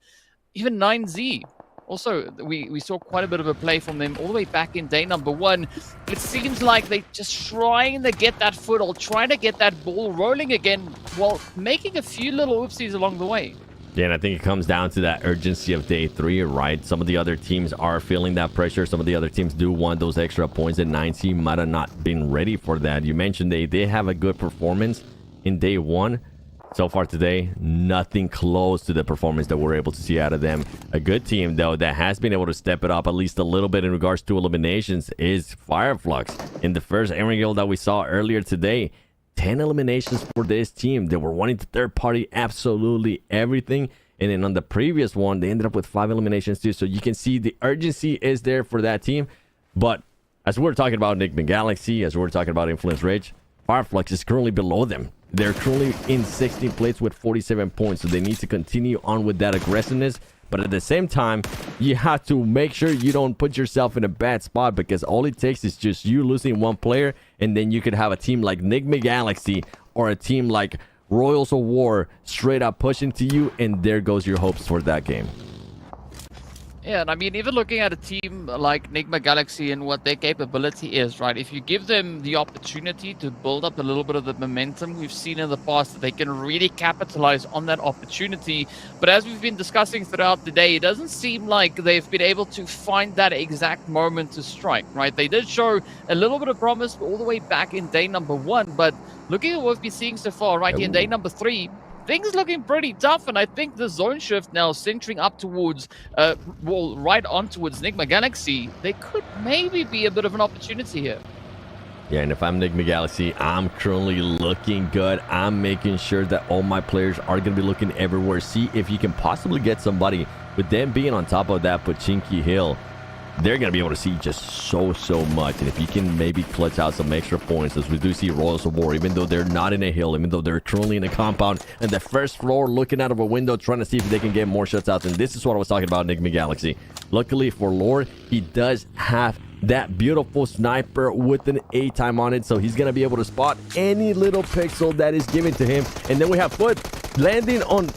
even 9Z. Also, we saw quite a bit of a play from them all the way back in day number 1. It seems like they're just trying to get that foothold, trying to get that ball rolling again while making a few little oopsies along the way. Yeah, and I think it comes down to that urgency of day 3, right? Some of the other teams are feeling that pressure. Some of the other teams do want those extra points, and 9C might have not been ready for that. You mentioned they did have a good performance in day 1. So far today, nothing close to the performance that we're able to see out of them. A good team, though, that has been able to step it up at least a little bit in regards to eliminations is Fireflux. In the first Erangel that we saw earlier today, 10 eliminations for this team. They were wanting to third party absolutely everything. And then on the previous one, they ended up with 5 eliminations too. So you can see the urgency is there for that team. But as we're talking about Enigma Galaxy, as we're talking about Influence Rage, Fireflux is currently below them. They're currently in 16th place with 47 points. So they need to continue on with that aggressiveness. But at the same time, you have to make sure you don't put yourself in a bad spot, because all it takes is just you losing one player, and then you could have a team like Enigma Galaxy or a team like Royals of War straight up pushing to you, and there goes your hopes for that game. Yeah, and I mean, even looking at a team like Enigma Galaxy and what their capability is, right? If you give them the opportunity to build up a little bit of the momentum we've seen in the past, that they can really capitalize on that opportunity. But as we've been discussing throughout the day, it doesn't seem like they've been able to find that exact moment to strike, right? They did show a little bit of promise all the way back in day number 1, but looking at what we've been seeing so far, right, in day number 3, things looking pretty tough, and I think the zone shift now centering up towards, right on towards Enigma Galaxy, they could maybe be a bit of an opportunity here. Yeah, and if I'm Enigma Galaxy, I'm currently looking good. I'm making sure that all my players are going to be looking everywhere. See if you can possibly get somebody, with them being on top of that Pachinki Hill. they're going to be able to see just so much. And if you can maybe clutch out some extra points, as we do see Royals of War, even though they're not in a hill, even though they're currently in a compound and the first floor, looking out of a window, trying to see if they can get more shutouts. And this is what I was talking about, Enigma Galaxy. Luckily for Lord, he does have that beautiful sniper with an A time on it, so he's gonna be able to spot any little pixel that is given to him. And then we have Foot landing on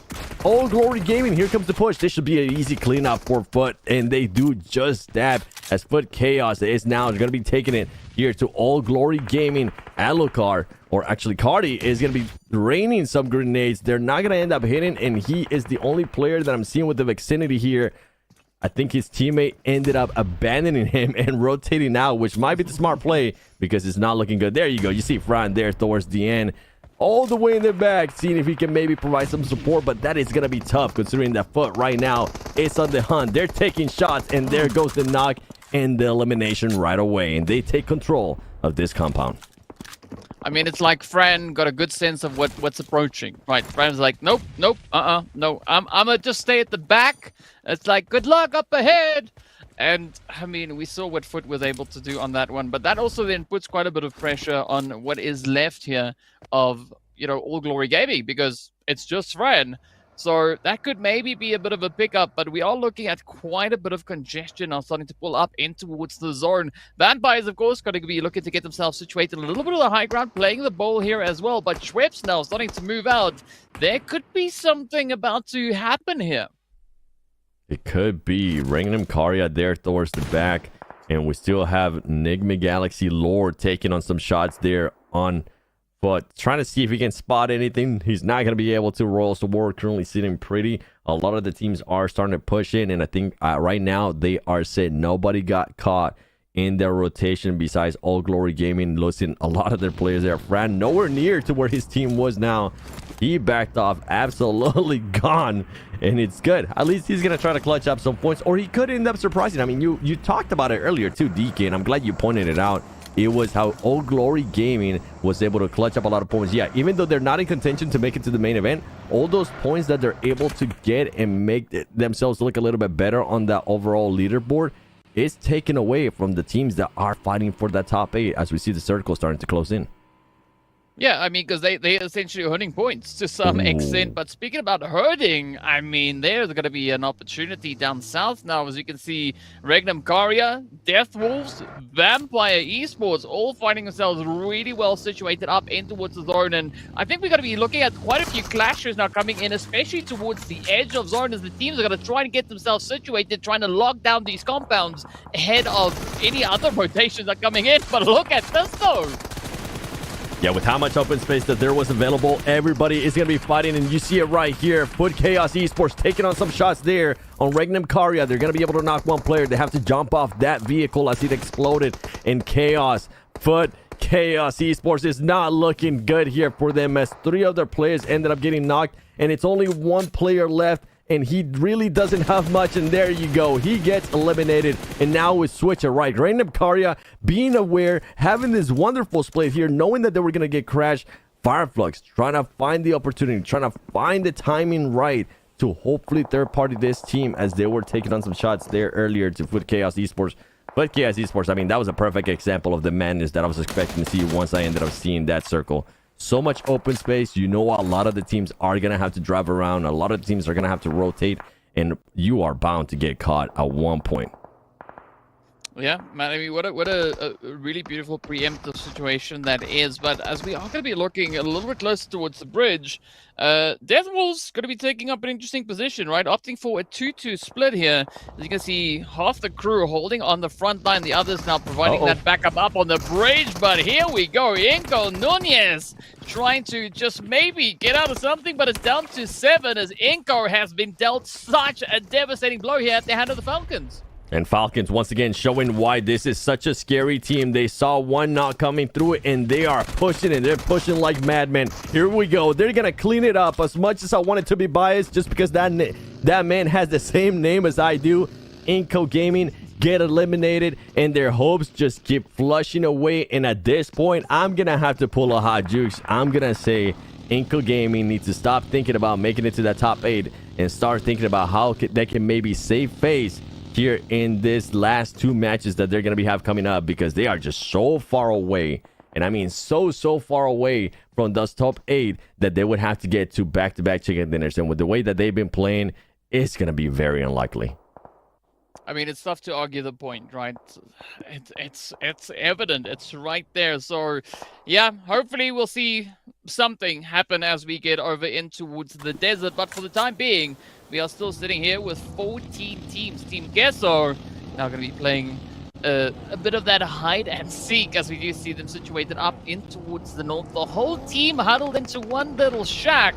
All Glory Gaming. Here comes the push. This should be an easy cleanup for Foot, and they do just that, as Foot Chaos is now gonna be taking it here to All Glory Gaming. Alucard, or actually Cardi, is gonna be raining some grenades. They're not gonna end up hitting, and he is the only player that I'm seeing with the vicinity here. I think his teammate ended up abandoning him and rotating out, which might be the smart play because it's not looking good. There you go. You see Fran there towards the end, all the way in the back, seeing if he can maybe provide some support, but that is going to be tough considering that Foot right now is on the hunt. They're taking shots, and there goes the knock and the elimination right away, and they take control of this compound. I mean, it's like Fran got a good sense of what's approaching, right? Fran's like, nope, no, I'm gonna just stay at the back. It's like, good luck up ahead. And I mean, we saw what Foot was able to do on that one, but that also then puts quite a bit of pressure on what is left here of, you know, All Glory Gaming, because it's just Fran. So that could maybe be a bit of a pickup, but we are looking at quite a bit of congestion now starting to pull up in towards the zone. Vampires, of course, going to be looking to get themselves situated a little bit of the high ground, playing the ball here as well. But Schweppes now starting to move out. There could be something about to happen here. It could be. Rangnam Karya there towards the back. And we still have Enigma Galaxy Lord taking on some shots there on Foot, trying to see if he can spot anything. He's not going to be able to. Royals of War currently sitting pretty. A lot of the teams are starting to push in, and I think right now they are set. Nobody got caught in their rotation besides All Glory Gaming. Losing a lot of their players there. Fran nowhere near to where his team was now. He backed off, absolutely gone, and it's good. At least he's going to try to clutch up some points, or he could end up surprising. I mean, you talked about it earlier too, DK, and I'm glad you pointed it out. It was how All Glory Gaming was able to clutch up a lot of points. Yeah, even though they're not in contention to make it to the main event, all those points that they're able to get and make themselves look a little bit better on that overall leaderboard is taken away from the teams that are fighting for that top 8 as we see the circle starting to close in. Yeah, I mean, because they essentially are hurting points to some extent. But speaking about hurting, I mean, there's going to be an opportunity down south now. As you can see, Regnum Karya, Death Wolves, Vampire Esports, all finding themselves really well situated up in towards the zone. And I think we're going to be looking at quite a few clashes now coming in, especially towards the edge of zone, as the teams are going to try and get themselves situated, trying to lock down these compounds ahead of any other rotations that are coming in. But look at this, though. Yeah, with how much open space that there was available, everybody is going to be fighting, and you see it right here. Foot Chaos Esports taking on some shots there on Regnum Karya. They're going to be able to knock one player. They have to jump off that vehicle as it exploded in chaos. Foot Chaos Esports is not looking good here for them, as 3 of their players ended up getting knocked, and it's only 1 player left. And he really doesn't have much, and there you go. He gets eliminated, and now we switch it right. Random Karya being aware, having this wonderful split here, knowing that they were going to get crashed. Fireflux trying to find the opportunity, trying to find the timing right to hopefully third-party this team, as they were taking on some shots there earlier to Foot Chaos Esports. Foot Chaos Esports, I mean, that was a perfect example of the madness that I was expecting to see once I ended up seeing that circle. So much open space. You know, a lot of the teams are going to have to drive around. A lot of the teams are going to have to rotate, and you are bound to get caught at one point. Yeah, man, I mean, what a really beautiful preemptive situation that is. But as we are going to be looking a little bit closer towards the bridge, Death Wolves going to be taking up an interesting position, right? Opting for a 2-2 split here. As you can see, half the crew holding on the front line, the others now providing that backup up on the bridge. But here we go, Inko Nunez trying to just maybe get out of something, but it's down to 7 as Inko has been dealt such a devastating blow here at the hand of the Falcons. And Falcons once again showing why this is such a scary team. They saw one not coming through it, and they are pushing it. They're pushing like madmen. Here we go. They're gonna clean it up. As much as I wanted to be biased, just because that man has the same name as I do, Inco Gaming get eliminated, and their hopes just keep flushing away. And at this point, I'm gonna have to pull a hot juice. I'm gonna say Inco Gaming needs to stop thinking about making it to that top 8 and start thinking about how they can maybe save face here in this last 2 matches that they're going to have coming up, because they are just so far away. And I mean so far away from those top 8 that they would have to get to back-to-back chicken dinners. And with the way that they've been playing, it's going to be very unlikely. I mean, it's tough to argue the point, right? It's evident. It's right there. So, yeah, hopefully we'll see something happen as we get over in towards the desert. But for the time being, we are still sitting here with 14 teams. Team Gesso now going to be playing a bit of that hide and seek, as we do see them situated up in towards the north. The whole team huddled into one little shack.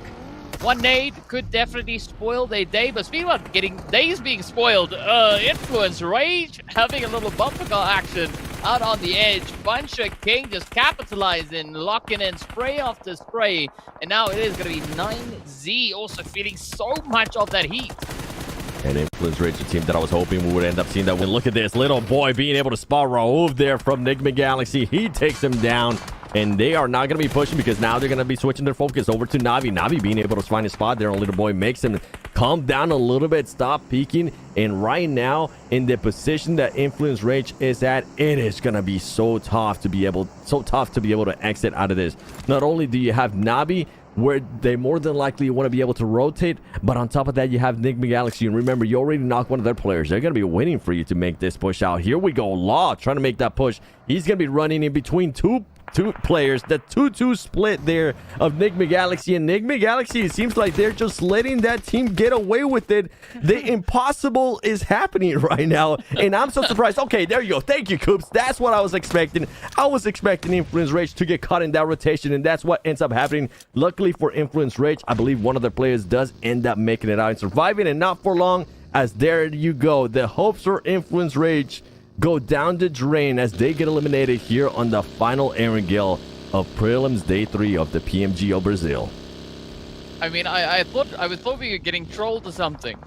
One nade could definitely spoil their day, but speaking about getting days being spoiled, Influence Rage having a little bumper car action out on the edge. Buncher King just capitalizing, locking in spray after spray, and now it is going to be 9Z also feeling so much of that heat. And Influence Rage, a team that I was hoping we would end up seeing that win. Look at this little boy being able to spot Raouf there from Enigma Galaxy. He takes him down. And they are not going to be pushing, because now they're going to be switching their focus over to Navi. Navi being able to find a spot there on Little Boy makes him calm down a little bit, stop peeking. And right now, in the position that Influence Rage is at, it is going to be so tough to be able to exit out of this. Not only do you have Navi, where they more than likely want to be able to rotate, but on top of that, you have Enigma Galaxy. And remember, you already knocked one of their players. They're going to be waiting for you to make this push out. Here we go. Law trying to make that push. He's going to be running in between two players. The 2-2 split there of Enigma Galaxy. And Enigma Galaxy, it seems like they're just letting that team get away with it. The impossible is happening right now, and I'm so surprised. Okay, there you go. Thank you, Coops. That's what I was expecting. I was expecting Influence Rage to get caught in that rotation, and that's what ends up happening. Luckily for Influence Rage, I believe one of their players does end up making it out and surviving, and not for long, as there you go. The hopes for Influence Rage go down the drain as they get eliminated here on the final Erangel of Prelims Day 3 of the PMGO Brazil. I mean, I thought we were getting trolled or something,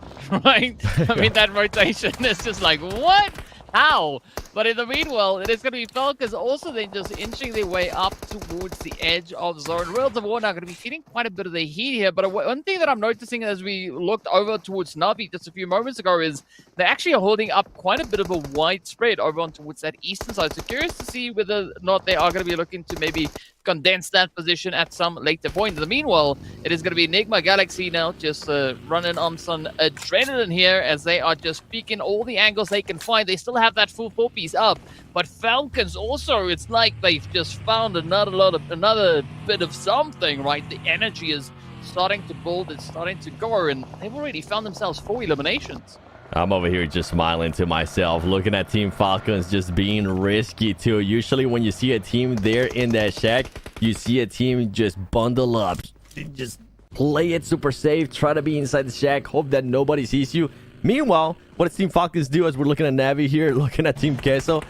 right? I mean, that rotation is just like, what? How? But in the meanwhile, it is going to be Falcons also then just inching their way up towards the edge of zone. Worlds of War now going to be feeling quite a bit of the heat here. But one thing that I'm noticing as we looked over towards Navi just a few moments ago is they actually are holding up quite a bit of a wide spread over on towards that eastern side. So curious to see whether or not they are going to be looking to maybe condense that position at some later point. In the meanwhile, it is going to be Enigma Galaxy now just running on some adrenaline here as they are just peeking all the angles they can find. They still have that full 4-piece up, but Falcons also, it's like they've just found another bit of something, right? The energy is starting to build, it's starting to go, and they've already found themselves 4 eliminations. I'm over here just smiling to myself, looking at Team Falcons just being risky too. Usually when you see a team there in that shack, you see a team just bundle up, just play it super safe, try to be inside the shack, hope that nobody sees you. Meanwhile, what does Team Falcons do as we're looking at Navi here, looking at Team Queso?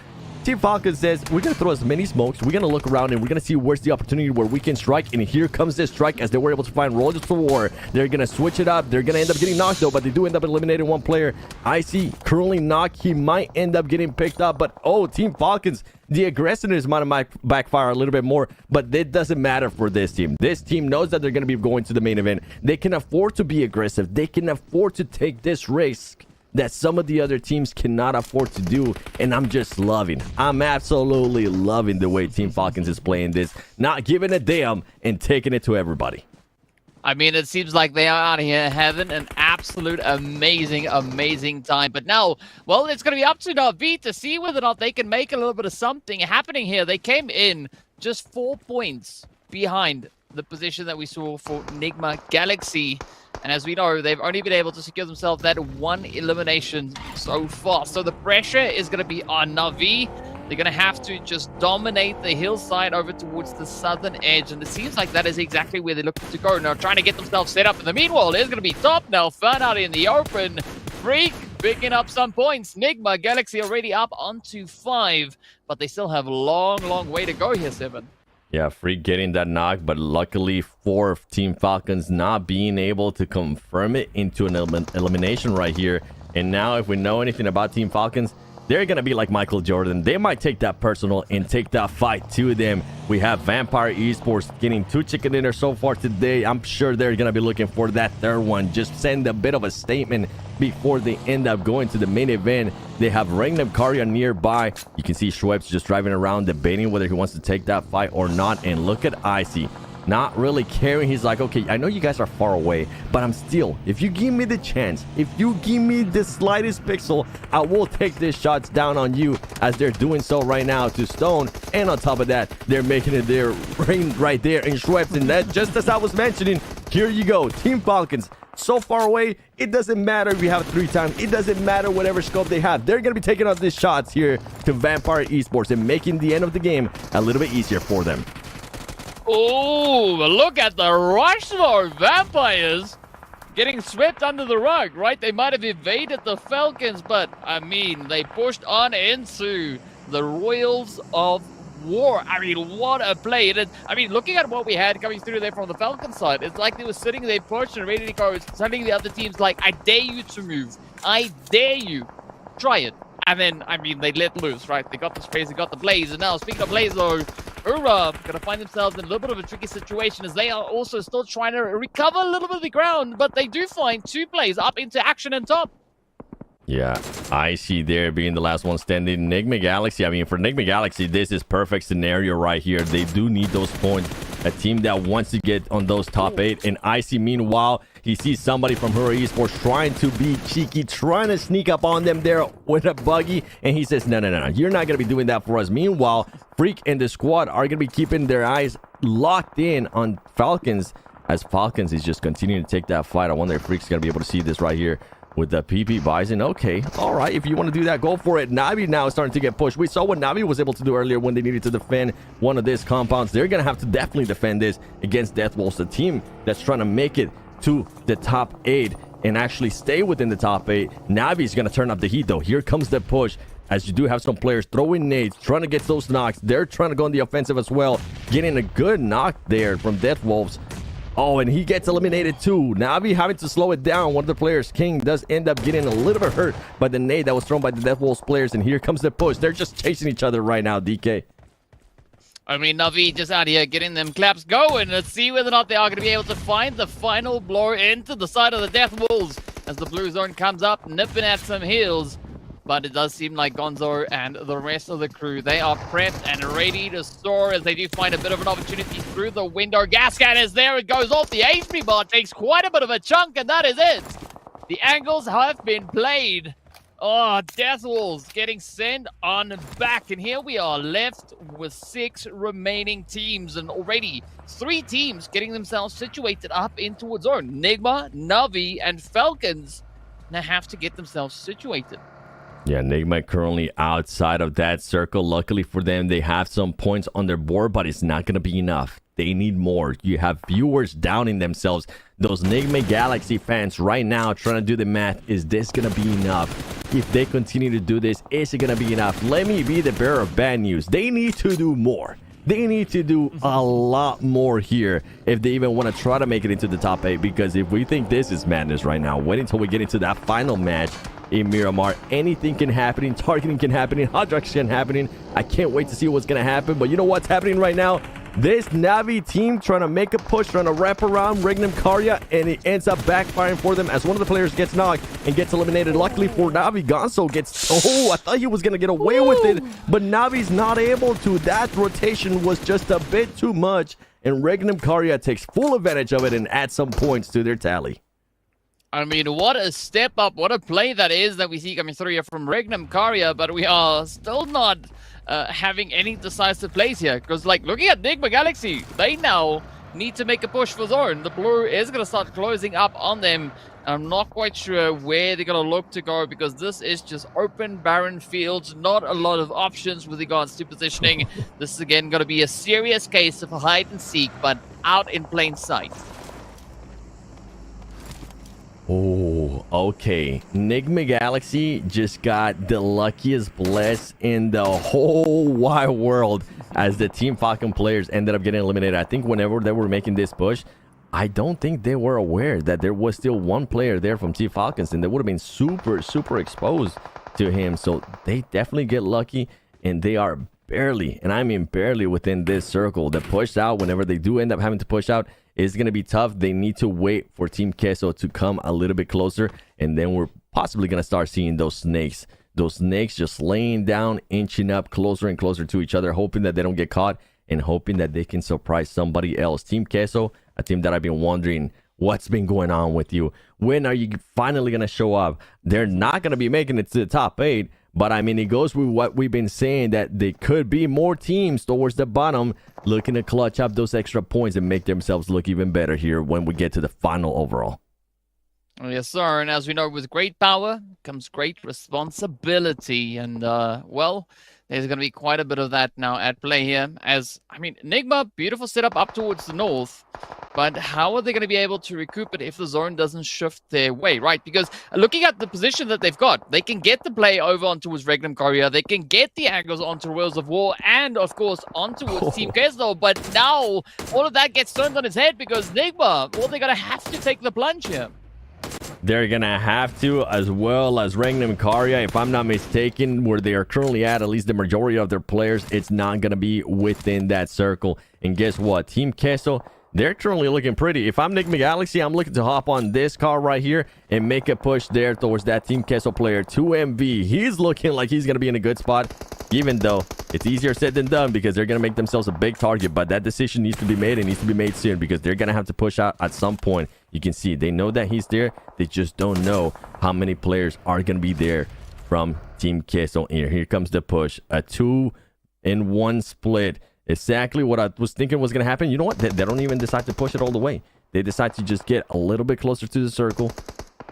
Team Falcons says, we're going to throw as many smokes, we're going to look around, and we're going to see where's the opportunity where we can strike. And here comes this strike as they were able to find Rollers for War. They're going to switch it up. They're going to end up getting knocked, though, but they do end up eliminating one player. I see currently knocked. He might end up getting picked up, but oh, Team Falcons, the aggressiveness might backfire a little bit more, but it doesn't matter for this team. This team knows that they're going to be going to the main event. They can afford to be aggressive. They can afford to take this risk that some of the other teams cannot afford to do, and I'm absolutely loving the way Team Falcons is playing this, not giving a damn and taking it to everybody. I mean, it seems like they are out here having an absolute amazing time. But now, well, it's going to be up to Navi to see whether or not they can make a little bit of something happening here. They came in just 4 points behind the position that we saw for Enigma Galaxy. And as we know, they've only been able to secure themselves that 1 elimination so far. So the pressure is going to be on Navi. They're going to have to just dominate the hillside over towards the southern edge. And it seems like that is exactly where they're looking to go. Now, trying to get themselves set up. In the meanwhile, there's going to be Top now. Found out in the open. Freak picking up some points. Enigma Galaxy already up onto 5. But they still have a long way to go here, 7. Yeah, Freak getting that knock, but luckily for Team Falcons not being able to confirm it into an elimination right here. And now if we know anything about Team Falcons, they're going to be like Michael Jordan. They might take that personal and take that fight to them. We have Vampire Esports getting 2 chicken dinners so far today. I'm sure they're going to be looking for that 3rd one. Just send a bit of a statement before they end up going to the main event. They have Regnum Karya nearby. You can see Schweppes just driving around debating whether he wants to take that fight or not. And look at Icy, not really caring. He's like, okay, I know you guys are far away, but I'm still, if you give me the chance, if you give me the slightest pixel, I will take these shots down on you, as they're doing so right now to Stone. And on top of that, they're making it their rain right there in Schweppes. And that, just as I was mentioning, here you go, Team Falcons. So far away, it doesn't matter if you have 3 times. It doesn't matter whatever scope they have. They're going to be taking out these shots here to Vampire Esports and making the end of the game a little bit easier for them. Oh, look at the rush for Vampires. Getting swept under the rug, right? They might have evaded the Falcons, but, I mean, they pushed on into the Royals of War. I mean, what a play. Looking at what we had coming through there from the Falcon side, it's like they were sitting there pushed and ready to go. It's telling the other teams, like, I dare you to move. I dare you. Try it. And then, I mean, they let loose, right? They got the space, they got the Blaze. And now, speaking of Blaze, though, Ura going to find themselves in a little bit of a tricky situation, as they are also still trying to recover a little bit of the ground. But they do find 2 plays up into action and top. Yeah, Icy there being the last one standing. Enigma Galaxy, I mean, for Enigma Galaxy, this is perfect scenario right here. They do need those points. A team that wants to get on those top 8. And Icy, meanwhile, he sees somebody from Hura Esports trying to be cheeky, trying to sneak up on them there with a buggy. And he says, no, you're not going to be doing that for us. Meanwhile, Freak and the squad are going to be keeping their eyes locked in on Falcons, as Falcons is just continuing to take that fight. I wonder if Freak's going to be able to see this right here with the PP Bison. Okay, all right, if you want to do that, go for it. Navi now is starting to get pushed. We saw what Navi was able to do earlier when they needed to defend one of these compounds. They're going to have to definitely defend this against Deathwolves, the team that's trying to make it to the top 8 and actually stay within the top 8. Navi is going to turn up the heat, though. Here comes the push, as you do have some players throwing nades, trying to get those knocks. They're trying to go on the offensive as well, getting a good knock there from Deathwolves. Oh, and he gets eliminated too. Navi having to slow it down. One of the players, King, does end up getting a little bit hurt by the nade that was thrown by the Deathwolves players. And here comes the push. They're just chasing each other right now, DK. I mean, Navi just out here getting them claps going. Let's see whether or not they are going to be able to find the final blow into the side of the Deathwolves as the blue zone comes up, nipping at some heels. But it does seem like Gonzo and the rest of the crew, they are prepped and ready to soar as they do find a bit of an opportunity through the window. Gas can is there. It goes off. The HP bar takes quite a bit of a chunk, and that is it. The angles have been played. Oh, Deathwolves getting sent on back. And here we are left with 6 remaining teams. And already 3 teams getting themselves situated up in towards zone. Nigma, Navi, and Falcons now have to get themselves situated. Yeah, Enigma currently outside of that circle. Luckily for them, they have some points on their board, but it's not going to be enough. They need more. You have viewers downing themselves. Those Enigma Galaxy fans right now trying to do the math. Is this going to be enough? If they continue to do this, is it going to be enough? Let me be the bearer of bad news. They need to do more. They need to do a lot more here if they even want to try to make it into the top 8. Because if we think this is madness right now, wait until we get into that final match in Miramar. Anything can happen. Targeting can happen. Hot drugs can happen. I can't wait to see what's going to happen. But you know what's happening right now? This Navi team trying to make a push, trying to wrap around Regnum Karya, and it ends up backfiring for them as one of the players gets knocked and gets eliminated. Luckily for Navi, Gonzo gets... Oh, I thought he was going to get away with it, but Navi's not able to. That rotation was just a bit too much, and Regnum Karya takes full advantage of it and adds some points to their tally. I mean, what a step up, what a play that is that we see coming through here from Regnum Karya, but we are still not having any decisive plays here. Because, like, looking at Enigma Galaxy, they now need to make a push for zone. The blue is going to start closing up on them. I'm not quite sure where they're going to look to go, because this is just open, barren fields, not a lot of options with regards to positioning. This is, again, going to be a serious case of hide and seek, but out in plain sight. Oh, okay. Enigma Galaxy just got the luckiest bless in the whole wide world as the Team Falcon players ended up getting eliminated. I think whenever they were making this push, I don't think they were aware that there was still one player there from Team Falcons, and they would have been super exposed to him. So they definitely get lucky, and they are barely, and I mean barely, within this circle. The push out, whenever they do end up having to push out, is going to be tough. They need to wait for Team Queso to come a little bit closer, and then we're possibly going to start seeing those snakes just laying down, inching up closer and closer to each other, hoping that they don't get caught and hoping that they can surprise somebody else. Team Queso, a team that I've been wondering what's been going on with you. When are you finally going to show up? They're not going to be making it to the top 8, but I mean, it goes with what we've been saying, that there could be more teams towards the bottom looking to clutch up those extra points and make themselves look even better here when we get to the final overall. Yes, sir. And as we know, with great power comes great responsibility. And, well, there's going to be quite a bit of that now at play here. As, I mean, Enigma, beautiful setup up towards the north. But how are they going to be able to recoup it if the zone doesn't shift their way, right? Because looking at the position that they've got, they can get the play over onto Regnum Korea. They can get the angles onto Wheels of War and, of course, onto Team Queso. But now all of that gets turned on its head because Enigma, well, they're going to have to take the plunge here. They're going to have to, as well as Regnum Korea, if I'm not mistaken, where they are currently at least the majority of their players, it's not going to be within that circle. And guess what? Team Queso, they're currently looking pretty. If I'm Enigma Galaxy, I'm looking to hop on this car right here and make a push there towards that Team Queso player, 2MV. He's looking like he's going to be in a good spot, even though it's easier said than done because they're going to make themselves a big target. But that decision needs to be made. It needs to be made soon because they're going to have to push out at some point. You can see they know that he's there. They just don't know how many players are going to be there from Team Queso. Here comes the push. A 2-in-1 split. Exactly what I was thinking was going to happen. You know what? They don't even decide to push it all the way. They decide to just get a little bit closer to the circle.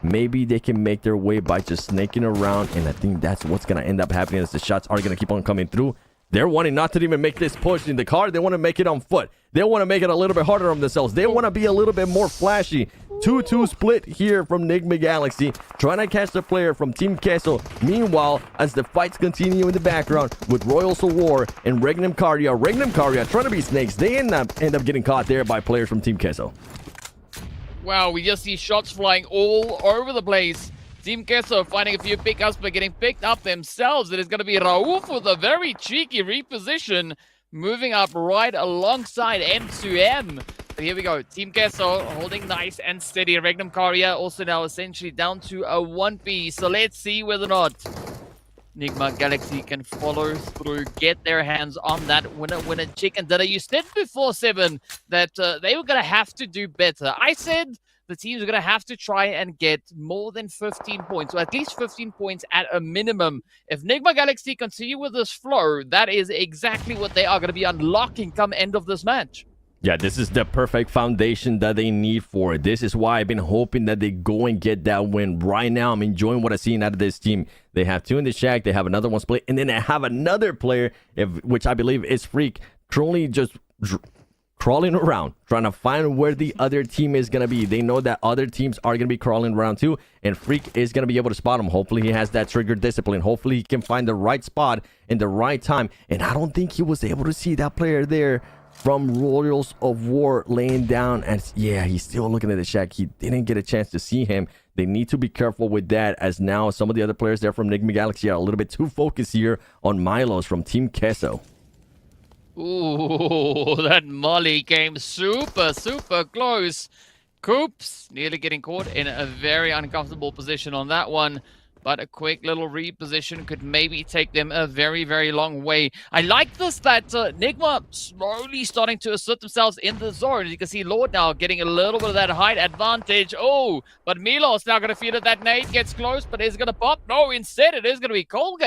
Maybe they can make their way by just snaking around. And I think that's what's going to end up happening as the shots are going to keep on coming through. They're wanting not to even make this push in the car. They want to make it on foot. They want to make it a little bit harder on themselves. They want to be a little bit more flashy. 2-2 split here from Enigma Galaxy, trying to catch the player from Team Queso. Meanwhile, as the fights continue in the background with Royals of War and Regnum Korea trying to be snakes. They end up getting caught there by players from Team Queso. Wow, we just see shots flying all over the place. Team Queso finding a few pickups, but getting picked up themselves. It is going to be Rauf with a very cheeky reposition, moving up right alongside M2M. But here we go. Team Queso holding nice and steady. Regnum Korea also now essentially down to a 1P. So let's see whether or not Enigma Galaxy can follow through, get their hands on that winner chicken dinner. You said before, Seven, that they were going to have to do better. I said the teams are going to have to try and get more than 15 points, or at least 15 points at a minimum. If Enigma Galaxy continue with this flow, that is exactly what they are going to be unlocking come end of this match. Yeah, this is the perfect foundation that they need for it. This is why I've been hoping that they go and get that win. Right now, I'm enjoying what I'm seeing out of this team. They have 2 in the shack. They have another one split. And then they have another player, which I believe is Freak, currently just crawling around, trying to find where the other team is going to be. They know that other teams are going to be crawling around too. And Freak is going to be able to spot him. Hopefully, he has that trigger discipline. Hopefully, he can find the right spot in the right time. And I don't think he was able to see that player there from Royals of War laying down. And yeah, he's still looking at the shack. He didn't get a chance to see him. They need to be careful with that, as now some of the other players there from Enigma Galaxy are a little bit too focused here on Milos from Team Queso. Ooh, that molly came super close. Coops nearly getting caught in a very uncomfortable position on that one. But a quick little reposition could maybe take them a very long way. I like this, that Enigma slowly starting to assert themselves in the zone. As you can see, Lord now getting a little bit of that height advantage. Oh, but Milos now going to feel it. That nade gets close, but is going to pop. No, instead it is going to be Cold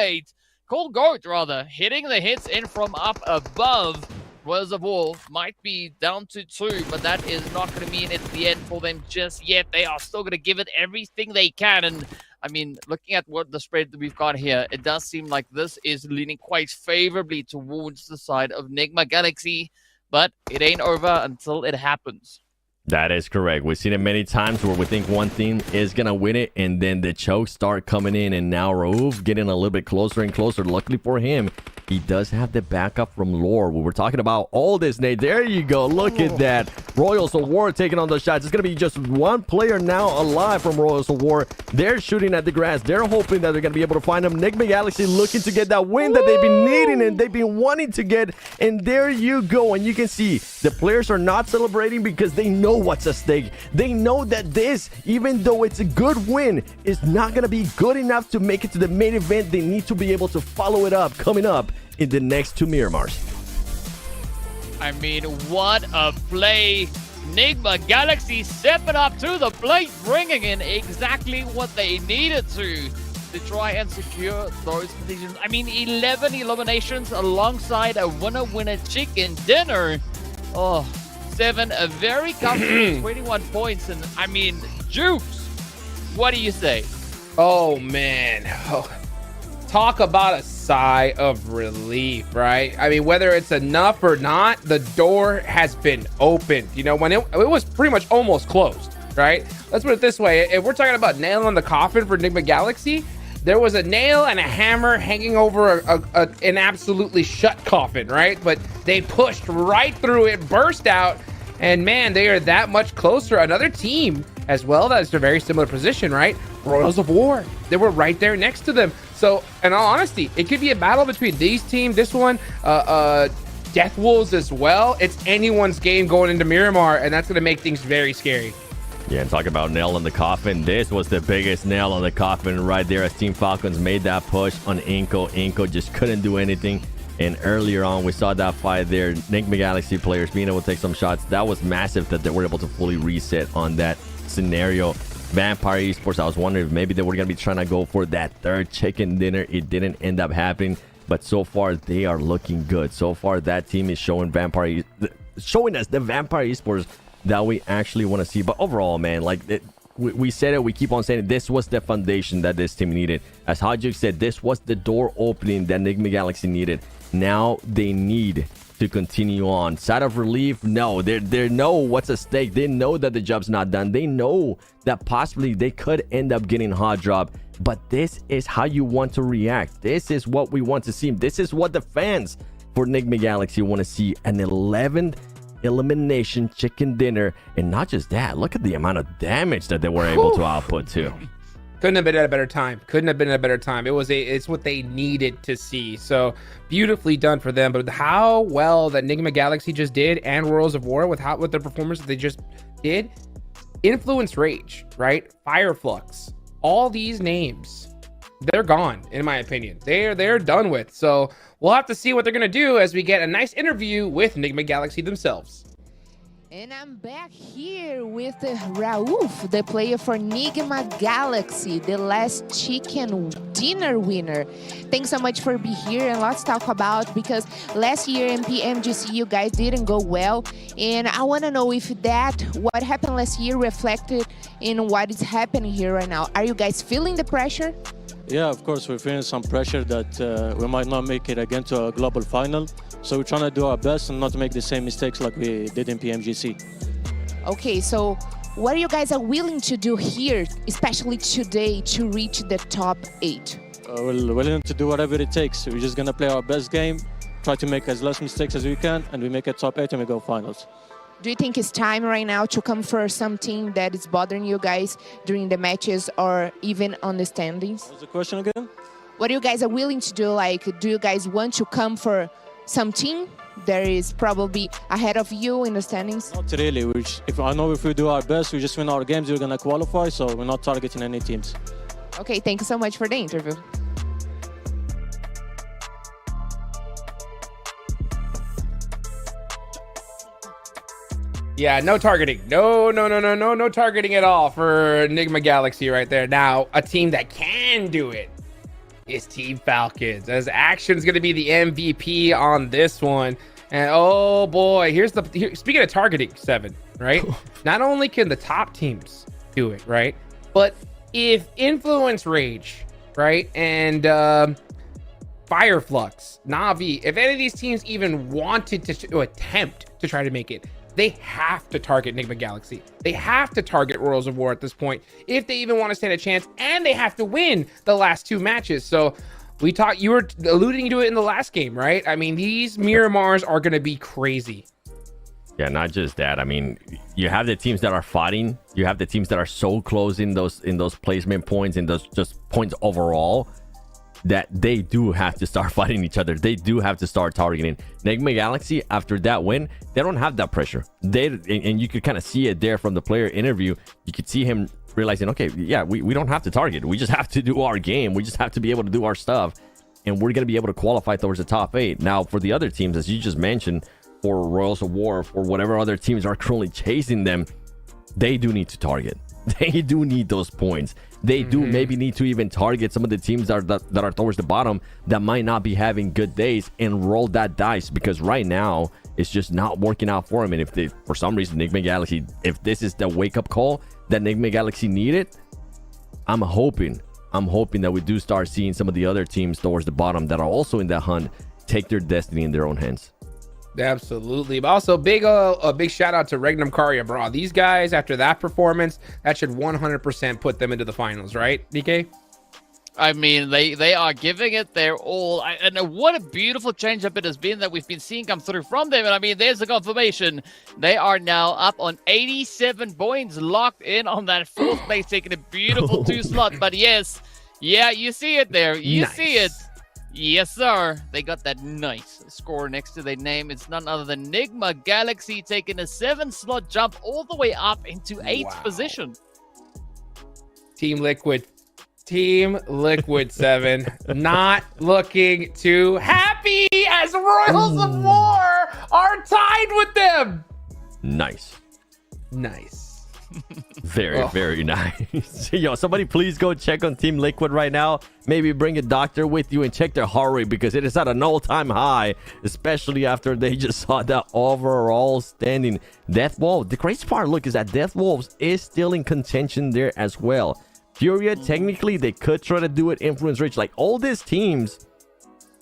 Goat, rather, hitting the hits in from up above. Whereas the Wall might be down to 2, but that is not going to mean it's the end for them just yet. They are still going to give it everything they can. And I mean, looking at what the spread that we've got here, it does seem like this is leaning quite favorably towards the side of Enigma Galaxy, but it ain't over until it happens. That is correct. We've seen it many times where we think one team is going to win it, and then the chokes start coming in, and now Rauf getting a little bit closer and closer. Luckily for him, he does have the backup from Lore. We were talking about all this, Nate. There you go. Look at that. Royals of War taking on the shots. It's going to be just one player now alive from Royals of War. They're shooting at the grass. They're hoping that they're going to be able to find him. Nigma Galaxy looking to get that win that they've been needing and they've been wanting to get. And there you go. And you can see the players are not celebrating because they know what's at stake. They know that this, even though it's a good win, is not going to be good enough to make it to the main event. They need to be able to follow it up coming up in the next two Miramars. I mean, what a play. Nigma Galaxy stepping up to the plate, bringing in exactly what they needed to try and secure those positions. I mean, 11 eliminations alongside a winner-winner chicken dinner. Oh, 7 a very comfortable 21 points. And I mean, Jukes, what do you say? Oh, man. Oh. Talk about a sigh of relief, right? I mean, whether it's enough or not, the door has been opened. You know, when it was pretty much almost closed, right? Let's put it this way. If we're talking about nail in the coffin for Nigma Galaxy, there was a nail and a hammer hanging over an absolutely shut coffin, right? But they pushed right through it, burst out, and man, they are that much closer. Another team as well that's a very similar position, right? Royals of War. They were right there next to them. So, in all honesty, it could be a battle between these teams. This one, Death Wolves as well. It's anyone's game going into Miramar, and that's going to make things very scary. Yeah, and talk about nail in the coffin. This was the biggest nail in the coffin right there as Team Falcons made that push on Inko. Inko just couldn't do anything. And earlier on, we saw that fight there. Nigma Galaxy players being able to take some shots. That was massive that they were able to fully reset on that scenario. Vampire Esports, I was wondering if maybe they were going to be trying to go for that third chicken dinner. It didn't end up happening. But so far, they are looking good. So far, that team is showing showing us the Vampire Esports that we actually want to see. But overall, man, like we said it, we keep on saying it, this was the foundation that this team needed. As Hajuk said, this was the door opening that Nigma Galaxy needed. Now they need to continue on. Side of relief, no, they know what's at stake. They know that the job's not done. They know that possibly they could end up getting hot drop. But this is how you want to react. This is what we want to see. This is what the fans for Nigma Galaxy want to see. An 11th elimination chicken dinner. And not just that, look at the amount of damage that they were able to output too. Couldn't have been at a better time. Couldn't have been at a better time. It's what they needed to see. So beautifully done for them. But how well that Nigma Galaxy just did, and Royals of War with the performance that they just did, Influence Rage, right? Fireflux, all these names, they're gone in my opinion. They're done with. So we'll have to see what they're gonna do as we get a nice interview with Nigma Galaxy themselves. And I'm back here with Rauf, the player for Nigma Galaxy, the last chicken dinner winner. Thanks so much for being here, and lots to talk about because last year in PMGC you guys didn't go well, and I want to know if what happened last year reflected in what is happening here right now. Are you guys feeling the pressure? Yeah, of course, we're feeling some pressure that we might not make it again to a global final. So we're trying to do our best and not to make the same mistakes like we did in PMGC. Okay, so what are you guys are willing to do here, especially today, to reach the top 8? We're willing to do whatever it takes. We're just going to play our best game, try to make as less mistakes as we can, and we make it top 8 and we go finals. Do you think it's time right now to come for something that is bothering you guys during the matches or even on the standings? What's the question again? What you guys are willing to do? Like, do you guys want to come for some team that is probably ahead of you in the standings? Not really. If we do our best, we just win our games, we're going to qualify, so we're not targeting any teams. Okay, thank you so much for the interview. Yeah, no targeting. No targeting at all for Nigma Galaxy right there. Now, a team that can do it is Team Falcons, as Action's going to be the MVP on this one. And oh boy, speaking of targeting, 7, right? Not only can the top teams do it, right? But if Influence Rage, right? And Fireflux, Na'Vi, if any of these teams even wanted to attempt to try to make it, they have to target Nigma Galaxy. They have to target Royals of War at this point if they even want to stand a chance, and they have to win the last 2 matches. So you were alluding to it in the last game, right? I mean, these Miramars are going to be crazy. Yeah, not just that. I mean, you have the teams that are fighting. You have the teams that are so close in those placement points and those just points overall that they do have to start fighting each other. They do have to start targeting. Enigma Galaxy, after that win, they don't have that pressure. And you could kind of see it there from the player interview. You could see him realizing, okay, yeah, we don't have to target. We just have to do our game. We just have to be able to do our stuff. And we're going to be able to qualify towards the top 8. Now, for the other teams, as you just mentioned, for Royals of War, for whatever other teams are currently chasing them, they do need to target. They do need those points. They do maybe need to even target some of the teams that are towards the bottom that might not be having good days and roll that dice, because right now it's just not working out for them. And if they, for some reason, Enigma Galaxy, if this is the wake-up call that Enigma Galaxy needed, I'm hoping that we do start seeing some of the other teams towards the bottom that are also in that hunt take their destiny in their own hands. Absolutely. But also a big shout out to Regnum Karya, bro. These guys, after that performance, that should 100% put them into the finals, right, DK? I mean, they are giving it their all. And what a beautiful change up it has been that we've been seeing come through from them. And I mean, there's the confirmation. They are now up on 87 points, locked in on that 4th place, taking a beautiful 2 slot. But yes, yeah, you see it there. You see it. Yes, sir. They got that nice score next to their name. It's none other than Enigma Galaxy taking a 7-slot jump all the way up into 8th position. Team Liquid 7 not looking too happy as Royals of War are tied with them. Nice. Very nice. Yo, somebody please go check on Team Liquid right now. Maybe bring a doctor with you and check their heart rate, because it is at an all-time high, especially after they just saw that overall standing. Death Wolves, the crazy part, look, is that Death Wolves is still in contention there as well. Furia, technically, they could try to do it influence rich. Like, all these teams,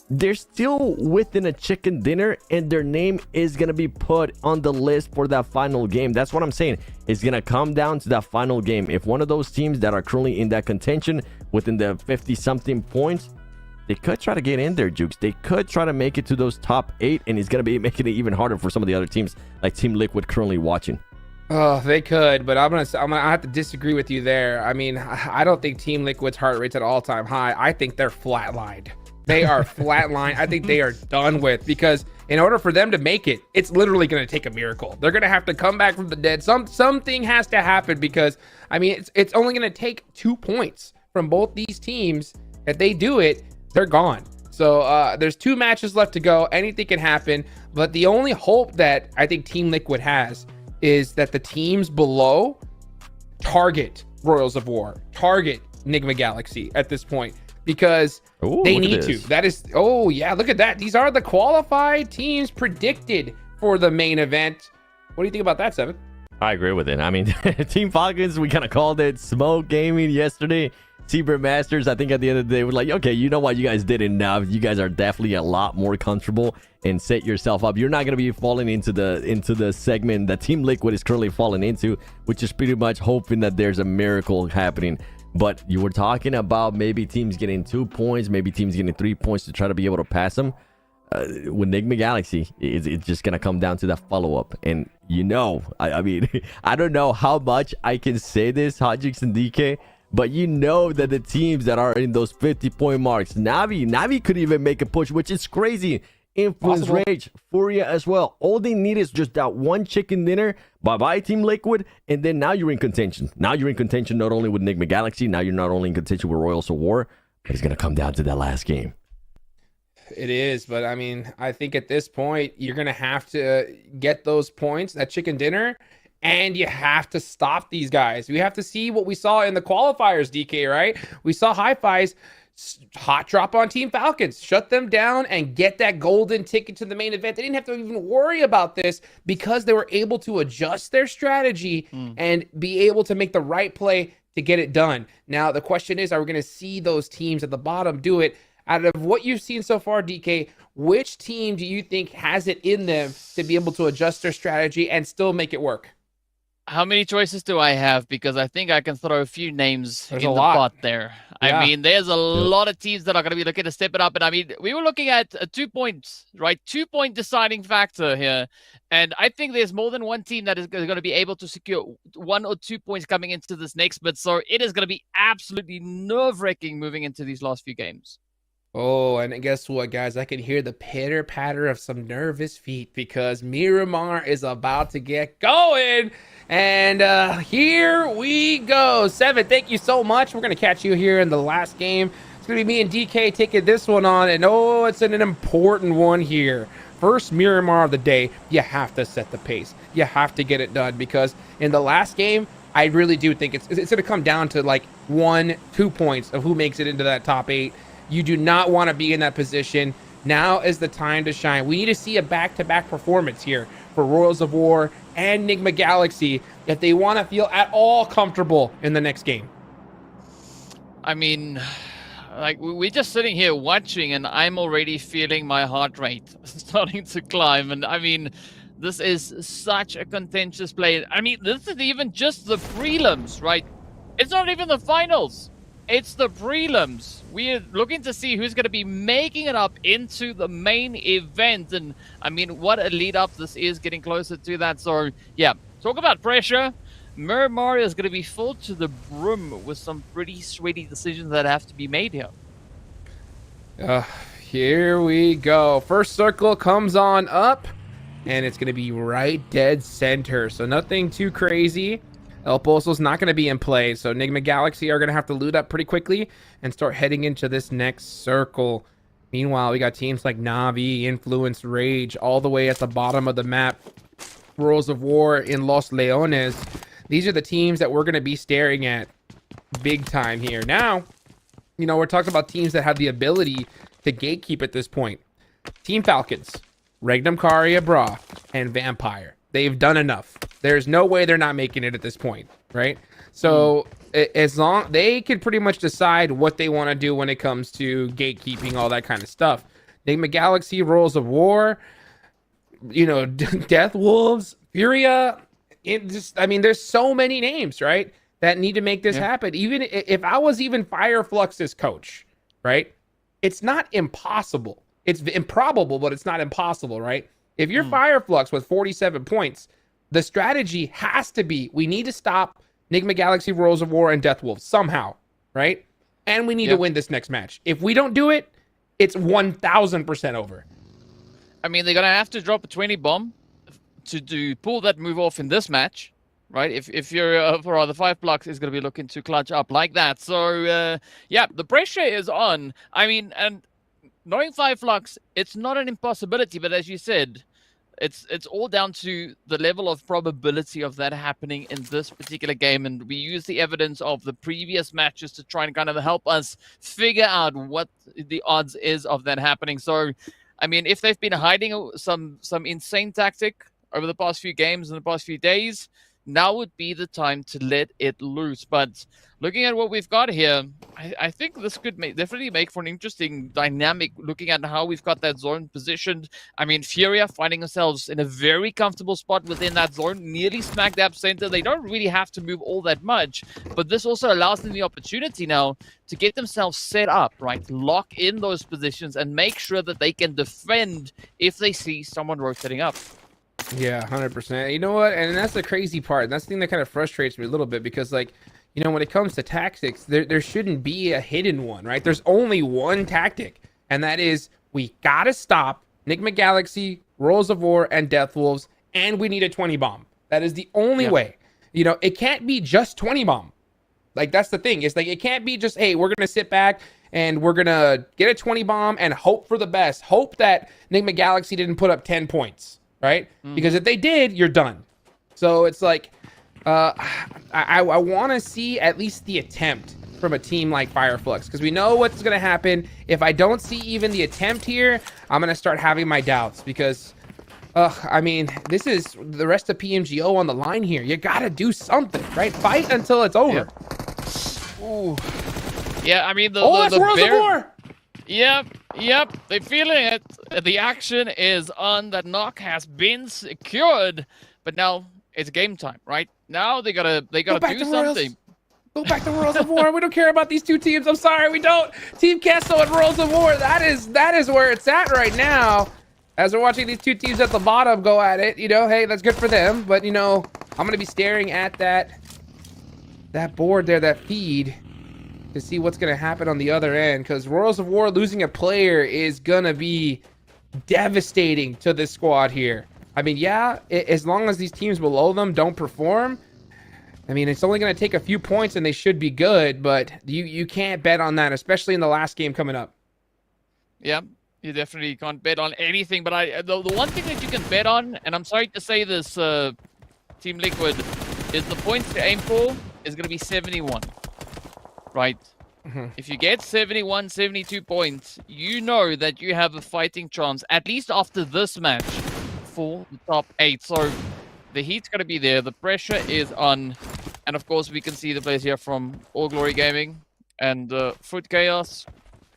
they're still within a chicken dinner, and their name is going to be put on the list for that final game. That's what I'm saying. It's going to come down to that final game. If one of those teams that are currently in that contention within the 50-something points, they could try to get in there, Jukes. They could try to make it to those top 8, and it's going to be making it even harder for some of the other teams like Team Liquid currently watching. Oh, they could, but I'm gonna have to disagree with you there. I mean, I don't think Team Liquid's heart rate's at an all-time high. I think they're flatlined. They are flatlined. I think they are done with, because in order for them to make it, it's literally going to take a miracle. They're going to have to come back from the dead. Something has to happen, because I mean, it's only going to take 2 points from both these teams. If they do it, they're gone. So there's 2 matches left to go. Anything can happen, but the only hope that I think Team Liquid has is that the teams below target Royals of War, target Enigma Galaxy at this point, because they need to. That is, oh yeah, look at that. These are the qualified teams predicted for the main event. What do you think about that, Seven? I agree with it. I mean, Team Falcons, we kind of called it smoke gaming yesterday. Secret Masters, I think at the end of the day, we're like, okay, you know what? You guys did enough. You guys are definitely a lot more comfortable, and set yourself up. You're not going to be falling into the segment that Team Liquid is currently falling into, which is pretty much hoping that there's a miracle happening. But you were talking about maybe teams getting 2 points, maybe teams getting 3 points to try to be able to pass them. With Enigma Galaxy, it's just going to come down to that follow-up. And I mean, I don't know how much I can say this, Hajix and DK, but you know that the teams that are in those 50-point marks, Navi could even make a push, which is crazy. Influence Rage, Furia as well. All they need is just that one chicken dinner. Bye-bye, Team Liquid. And then now you're in contention. Now you're in contention not only with Enigma Galaxy, now you're not only in contention with Royals of War, but it's going to come down to that last game. It is, but I mean, I think at this point, you're going to have to get those points, that chicken dinner, and you have to stop these guys. We have to see what we saw in the qualifiers, DK, right? We saw Hi-Fi's hot drop on Team Falcons, shut them down and get that golden ticket to the main event. They didn't have to even worry about this because they were able to adjust their strategy and be able to make the right play to get it done. Now, the question is, are we going to see those teams at the bottom do it? Out of what you've seen so far, DK, which team do you think has it in them to be able to adjust their strategy and still make it work? How many choices do I have? Because I think I can throw a few names There's in a the lot. pot there. Yeah. I mean, there's a lot of teams that are going to be looking to step it up. And I mean, we were looking at a 2 points, right? 2 point deciding factor here. And I think there's more than one team that is going to be able to secure 1 or 2 points coming into this next bit. So it is going to be absolutely nerve-wracking moving into these last few games. Oh, and guess what, guys? I can hear the pitter-patter of some nervous feet because Miramar is about to get going. And here we go. Seven, thank you so much. We're going to catch you here in the last game. It's going to be me and DK taking this one on. And oh, it's an important one here. First Miramar of the day. You have to set the pace. You have to get it done because in the last game, I really do think it's going to come down to like 1-2 points of who makes it into that top 8. You do not want to be in that position. Now is the time to shine. We need to see a back-to-back performance here for Royals of War and Enigma Galaxy if they want to feel at all comfortable in the next game. I mean, like, we're just sitting here watching, and I'm already feeling my heart rate starting to climb. And I mean, this is such a contentious play. I mean, this is even just the prelims, right? It's not even the finals. It's the prelims. We're looking to see who's going to be making it up into the main event. And I mean, what a lead up this is, getting closer to that. So yeah, talk about pressure. Miramar is going to be full to the brim with some pretty sweaty decisions that have to be made here. Here we go. First circle comes on up, and it's going to be right dead center. So nothing too crazy. El Pozo's not going to be in play, so Enigma Galaxy are going to have to loot up pretty quickly and start heading into this next circle. Meanwhile, we got teams like Navi, Influence, Rage, all the way at the bottom of the map. Royals of War in Los Leones. These are the teams that we're going to be staring at big time here. Now, you know, we're talking about teams that have the ability to gatekeep at this point. Team Falcons, Regnum Caria Bra, and Vampire. They've done enough. There's no way they're not making it at this point, right? So as long they can pretty much decide what they want to do when it comes to gatekeeping, all that kind of stuff. Enigma Galaxy, Royals of War, you know, Death Wolves, Furia. I mean, there's so many names, right, that need to make this happen. Even if I was even Fireflux's coach, right? It's not impossible. It's improbable, but it's not impossible, right? If you're Fireflux with 47 points, the strategy has to be, we need to stop Enigma Galaxy, Royals of War, and Death Wolves somehow, right? And we need to win this next match. If we don't do it, it's 1,000% over. I mean, they're going to have to drop a 20 bomb to pull that move off in this match, right? If you're for the 5 blocks is going to be looking to clutch up like that. So, yeah, the pressure is on. I mean, and knowing 5 flux, it's not an impossibility, but as you said, it's all down to the level of probability of that happening in this particular game. And we use the evidence of the previous matches to try and kind of help us figure out what the odds is of that happening. So, I mean, if they've been hiding some insane tactic over the past few games and the past few days, now would be the time to let it loose. But looking at what we've got here, I think this could definitely make for an interesting dynamic, looking at how we've got that zone positioned. I mean, Furia finding themselves in a very comfortable spot within that zone, nearly smack dab center. They don't really have to move all that much, but this also allows them the opportunity now to get themselves set up, right? Lock in those positions and make sure that they can defend if they see someone rotating up. Yeah, 100%. You know what? And that's the crazy part. That's the thing that kind of frustrates me a little bit because, like, you know, when it comes to tactics, there shouldn't be a hidden one, right? There's only one tactic, and that is we got to stop Enigma Galaxy, Royals of War, and Death Wolves, and we need a 20 bomb. That is the only way. You know, it can't be just 20 bomb. Like, that's the thing. It's like, it can't be just, hey, we're going to sit back and we're going to get a 20 bomb and hope for the best. Hope that Enigma Galaxy didn't put up 10 points. Right? Because if they did, you're done. So it's like, I want to see at least the attempt from a team like Fireflux, because we know what's going to happen. If I don't see even the attempt here, I'm going to start having my doubts because, I mean, this is the rest of PMGO on the line here. You got to do something, right? Fight until it's over. Ooh. Yeah, I mean, that's Worlds of War! Yep, they're feeling it. The action is on. That knock has been secured. But now it's game time, right? Now they gotta back do to Royals. something. Go back to Worlds of War. We don't care about these two teams. I'm sorry, we don't. Team Kesso and Worlds of War. That is where it's at right now. As we're watching these two teams at the bottom go at it, you know, hey, that's good for them. But, you know, I'm going to be staring at that board there, that feed, to see what's going to happen on the other end. Because Worlds of War losing a player is going to be devastating to this squad here. I mean, yeah, as long as these teams below them don't perform, I mean, it's only going to take a few points and they should be good, but you can't bet on that, especially in the last game coming up. Yeah, you definitely can't bet on anything, but the one thing that you can bet on, and I'm sorry to say this, Team Liquid, is the points to aim for is going to be 71, right? If you get 71, 72 points, you know that you have a fighting chance, at least after this match, for the top 8. So the heat's going to be there. The pressure is on. And of course, we can see the players here from All Glory Gaming and Foot Chaos.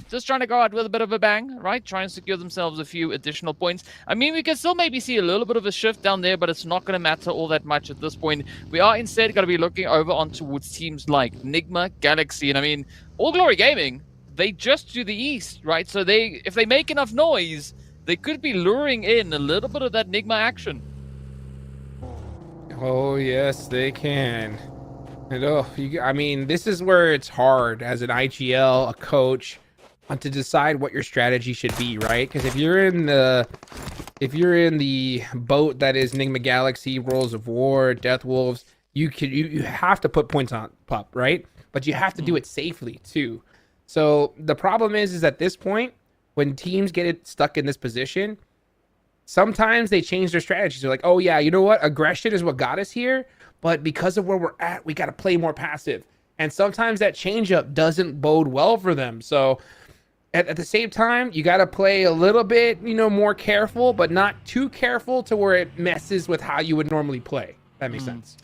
Just trying to go out with a bit of a bang, right? Trying to secure themselves a few additional points. I mean, we can still maybe see a little bit of a shift down there, but it's not going to matter all that much at this point. We are instead going to be looking over on towards teams like Nigma, Galaxy. And I mean, All Glory Gaming, they just to the east, right? So if they make enough noise, they could be luring in a little bit of that Nigma action. Oh, yes, they can. And I mean, this is where it's hard as an IGL, a coach, to decide what your strategy should be, right? Because if you're in the boat that is Nigma Galaxy, Worlds of War, Death Wolves, you have to put points on PUP, right? But you have to do it safely too. So the problem is at this point, when teams get stuck in this position, sometimes they change their strategies. They're like, oh yeah, you know what? Aggression is what got us here. But because of where we're at, we got to play more passive. And sometimes that changeup doesn't bode well for them. So at the same time, you got to play a little bit, you know, more careful, but not too careful to where it messes with how you would normally play. That makes sense.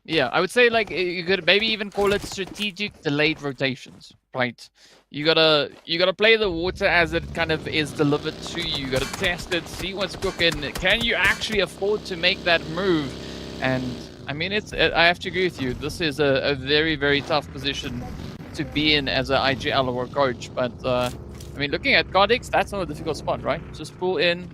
Yeah, I would say like you could maybe even call it strategic delayed rotations, right? You gotta play the water as it kind of is delivered to you. You gotta test it, see what's cooking. Can you actually afford to make that move? And I mean, I have to agree with you. This is a very, very tough position to be in as an IGL or a coach. But I mean, looking at Godix, that's not a difficult spot, right? Just pull in,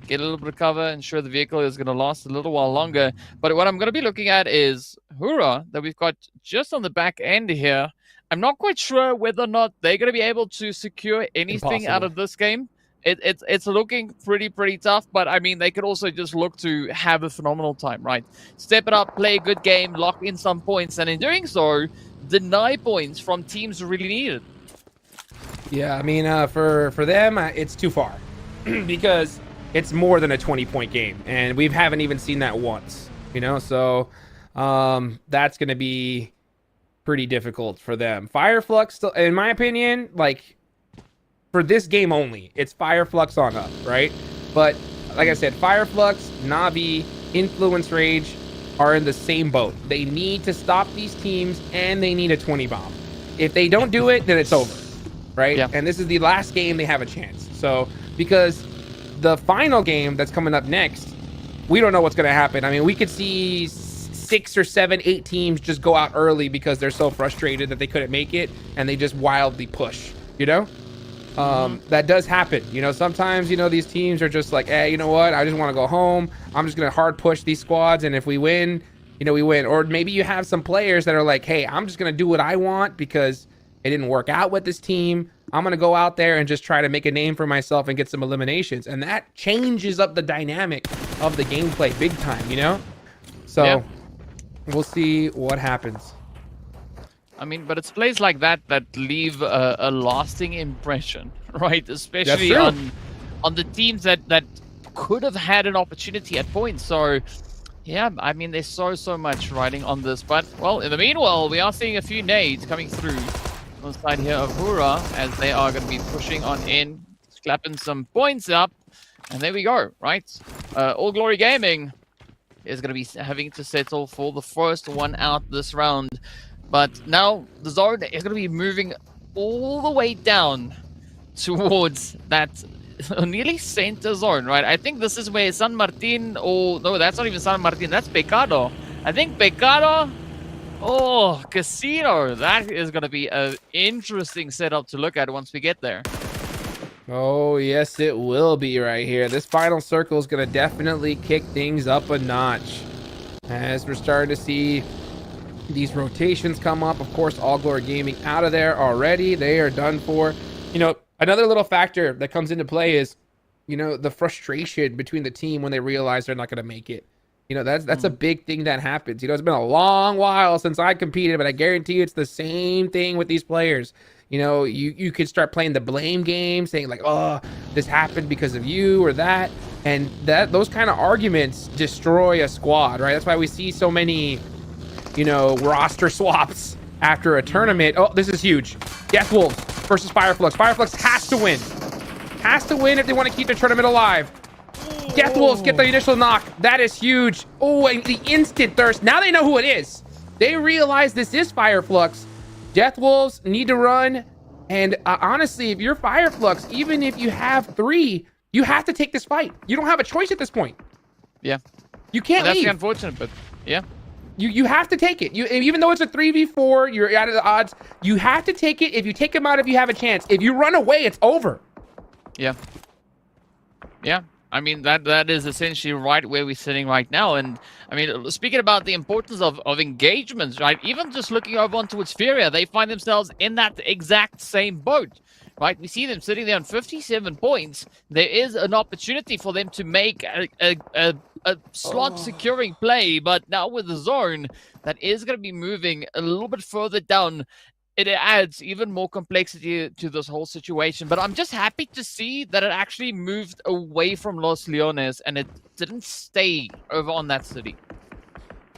get a little bit of cover, ensure the vehicle is going to last a little while longer. But what I'm going to be looking at is Hura that we've got just on the back end here. I'm not quite sure whether or not they're going to be able to secure anything out of this game. It's looking pretty tough, but I mean, they could also just look to have a phenomenal time, right? Step it up, play a good game, lock in some points, and in doing so, deny points from teams who really need it. Yeah, I mean, for them, it's too far because it's more than a 20-point game, and we haven't even seen that once, you know? So that's going to be pretty difficult for them. Fireflux, still, in my opinion, like, for this game only, it's Fireflux on up, right? But like I said, Fireflux, Navi, Influence Rage are in the same boat. They need to stop these teams, and they need a 20 bomb. If they don't do it, then it's over, right? Yeah. And this is the last game they have a chance. So because the final game that's coming up next, we don't know what's going to happen. I mean, we could see 6 or 7, 8 teams just go out early because they're so frustrated that they couldn't make it, and they just wildly push, you know? That does happen. You know, sometimes, you know, these teams are just like, hey, you know what? I just want to go home. I'm just going to hard push these squads. And if we win, you know, we win. Or maybe you have some players that are like, hey, I'm just going to do what I want because it didn't work out with this team. I'm going to go out there and just try to make a name for myself and get some eliminations. And that changes up the dynamic of the gameplay big time, you know? So we'll see what happens. I mean, but it's plays like that that leave a lasting impression, right? Especially on the teams that could have had an opportunity at points. So, yeah, I mean, there's so much riding on this. But, well, in the meanwhile, we are seeing a few nades coming through on the side here of Hura as they are going to be pushing on in, clapping some points up. And there we go, right? All Glory Gaming is going to be having to settle for the first one out this round. But now the zone is going to be moving all the way down towards that nearly center zone, right? I think this is where San Martin, oh, no, that's not even San Martin, that's Pecado. I think Pecado, oh, Casino. That is going to be an interesting setup to look at once we get there. Oh, yes, it will be right here. This final circle is going to definitely kick things up a notch. As we're starting to see these rotations come up. Of course, All Glory Gaming out of there already. They are done for. You know, another little factor that comes into play is, you know, the frustration between the team when they realize they're not going to make it. You know, that's a big thing that happens. You know, it's been a long while since I competed, but I guarantee you it's the same thing with these players. You know, you could start playing the blame game, saying like, oh, this happened because of you or that. And those kind of arguments destroy a squad, right? That's why we see so many, you know, roster swaps after a tournament. Oh, this is huge. Death Wolves versus Fireflux. Fireflux has to win. Has to win if they want to keep the tournament alive. Death Wolves get the initial knock. That is huge. Oh, and the instant thirst. Now they know who it is. They realize this is Fireflux. Death Wolves need to run. And honestly, if you're Fireflux, even if you have 3, you have to take this fight. You don't have a choice at this point. Yeah. You can't leave. That's unfortunate, but yeah. You have to take it. Even though it's a 3v4, you're out of the odds. You have to take it. If you take him out, if you have a chance. If you run away, it's over. Yeah. Yeah. I mean, that is essentially right where we're sitting right now. And I mean, speaking about the importance of engagements, right? Even just looking over on towards Furia, they find themselves in that exact same boat, right? We see them sitting there on 57 points. There is an opportunity for them to make a slot securing play, but now with the zone, that is going to be moving a little bit further down. It adds even more complexity to this whole situation. But I'm just happy to see that it actually moved away from Los Leones and it didn't stay over on that city.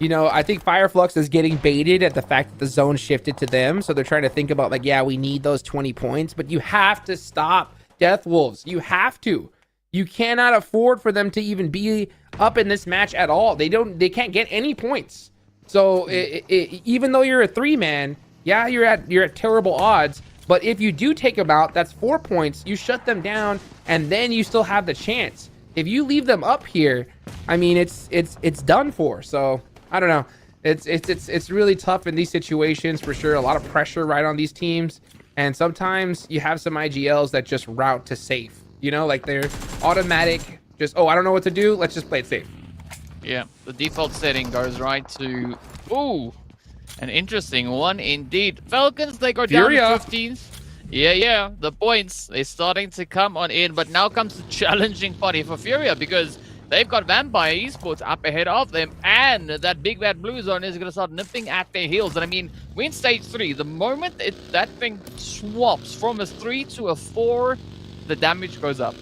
You know, I think Fireflux is getting baited at the fact that the zone shifted to them. So they're trying to think about like, yeah, we need those 20 points, but you have to stop Death Wolves. You have to. You cannot afford for them to even be up in this match at all. They can't get any points. So even though you're a 3-man, yeah, you're at terrible odds, but if you do take them out, that's 4 points. You shut them down, and then you still have the chance. If you leave them up here, I mean, it's done for. So I don't know. It's really tough in these situations for sure. A lot of pressure right on these teams, and sometimes you have some IGLs that just route to safe. You know, like they're automatic. Just I don't know what to do. Let's just play it safe. Yeah, the default setting goes right to an interesting one indeed. Falcons, they go down to 15th. Yeah, the points, they're starting to come on in, but now comes the challenging party for Furia because they've got Vampire Esports up ahead of them, and that big bad blue zone is going to start nipping at their heels. And I mean, we're in stage 3. The moment that thing swaps from a 3 to a 4, the damage goes up.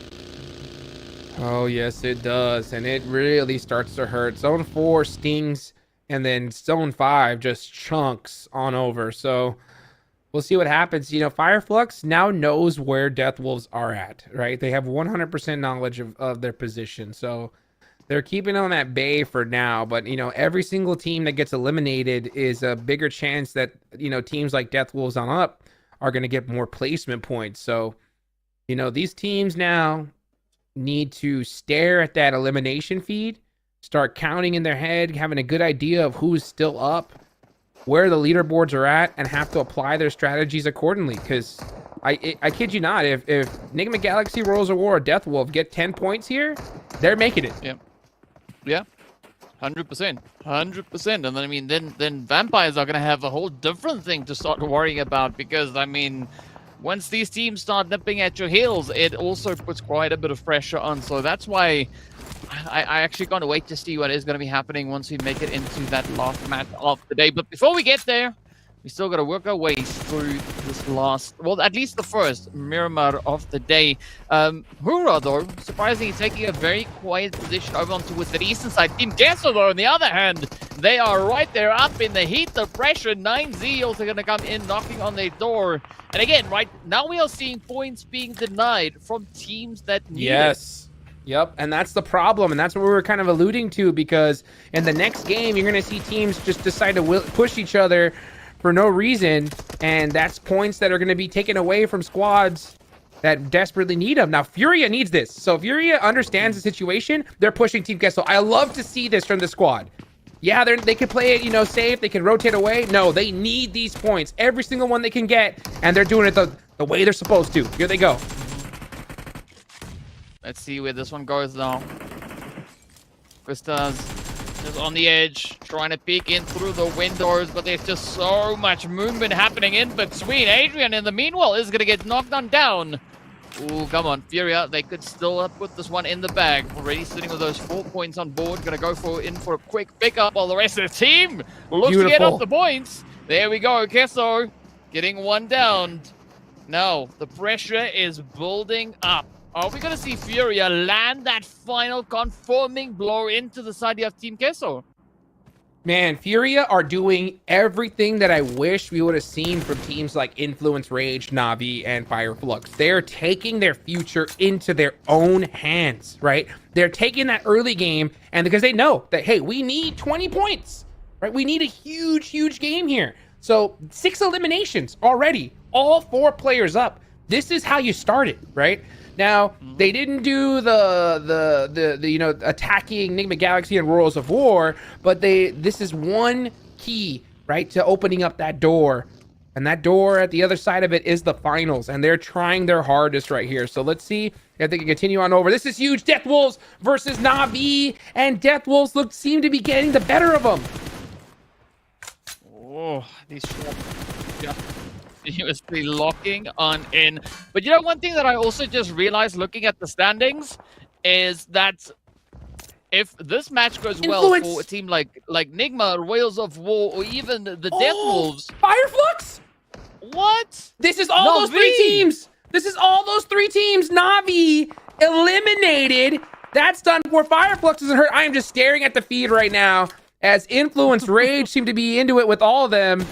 Oh, yes, it does, and it really starts to hurt. Zone 4 stings, and then Zone 5 just chunks on over. So we'll see what happens. You know, Fireflux now knows where Death Wolves are at, right? They have 100% knowledge of their position. So they're keeping on that bay for now. But, you know, every single team that gets eliminated is a bigger chance that, you know, teams like Death Wolves on up are going to get more placement points. So, you know, these teams now need to stare at that elimination feed, start counting in their head, having a good idea of who's still up, where the leaderboards are at, and have to apply their strategies accordingly. Because I kid you not, if Enigma Galaxy, Royals of War, or Death Wolf get 10 points here, they're making it. Yeah. 100%. And then I mean, then Vampires are going to have a whole different thing to start worrying about, because I mean, once these teams start nipping at your heels, it also puts quite a bit of pressure on. So that's why I actually can't wait to see what is going to be happening once we make it into that last match of the day. But before we get there, we still got to work our way through this last, well, at least the first Miramar of the day. Hura, though, surprisingly taking a very quiet position over onto with the eastern side. Team Gesso, though, on the other hand, they are right there up in the heat, the pressure. 9Z also going to come in, knocking on their door. And again, right now we are seeing points being denied from teams that need it. Yep, and that's the problem, and that's what we were kind of alluding to, because in the next game, you're going to see teams just decide to push each other for no reason, and that's points that are going to be taken away from squads that desperately need him. Now, Furia needs this. So Furia understands the situation. They're pushing Team Kessel. I love to see this from the squad. Yeah, they can play it, you know, safe. They can rotate away. No, they need these points. Every single one they can get. And they're doing it the way they're supposed to. Here they go. Let's see where this one goes now. Krista's just on the edge, trying to peek in through the windows, but there's just so much movement happening in between. Adrian, in the meanwhile, is going to get knocked on down. Ooh, come on, Furia. They could still put this one in the bag. Already sitting with those 4 points on board. Going to go in for a quick pickup while the rest of the team looks to get up the points. There we go, Kesso getting one down. Now, the pressure is building up. Are we going to see Furia land that final confirming blow into the side of Team Kesso? Man, Furia are doing everything that I wish we would have seen from teams like Influence, Rage, Na'Vi, and Fireflux. They're taking their future into their own hands, right? They're taking that early game, and because they know that, hey, we need 20 points, right? We need a huge, huge game here. So 6 eliminations already, all 4 players up. This is how you start it, right? Now, they didn't do the you know, attacking Enigma Galaxy and Worlds of War, but this is one key, right, to opening up that door. And that door at the other side of it is the finals, and they're trying their hardest right here. So let's see if they can continue on over. This is huge. Death Wolves versus Na'Vi, and Death Wolves seem to be getting the better of them. Oh, these continuously locking on in. But you know, one thing that I also just realized looking at the standings is that if this match goes well for a team like Nigma, Royals of War, or even the Death Wolves. Fireflux? What? This is all those 3 teams. This is all those 3 teams. Na'Vi eliminated. That's done for. Fireflux isn't hurt. I am just staring at the feed right now as Influence, Rage seem to be into it with all of them.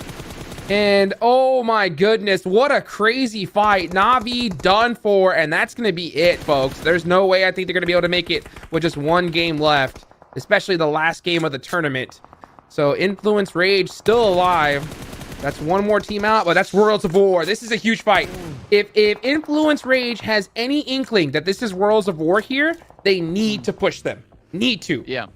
And oh my goodness, what a crazy fight. Na'Vi done for, and that's going to be it, folks. There's no way I think they're going to be able to make it with just 1 game left, especially the last game of the tournament. So Influence, Rage still alive. That's 1 more team out, but that's Worlds of War. This is a huge fight. If Influence, Rage has any inkling that this is Worlds of War here, they need to push them. Need to. Yeah.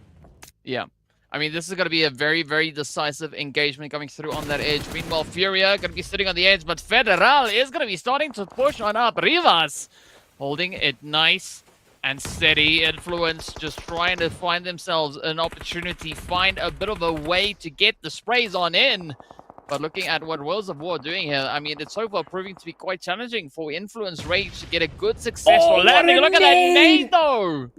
Yeah. I mean, this is going to be a very, very decisive engagement coming through on that edge. Meanwhile, Furia going to be sitting on the edge, but Federal is going to be starting to push on up. Rivas holding it nice and steady. Influence just trying to find themselves an opportunity, find a bit of a way to get the sprays on in. But looking at what Worlds of War are doing here, I mean, it's so far proving to be quite challenging for Influence Rage to get a good successful landing. Look at that nade, though!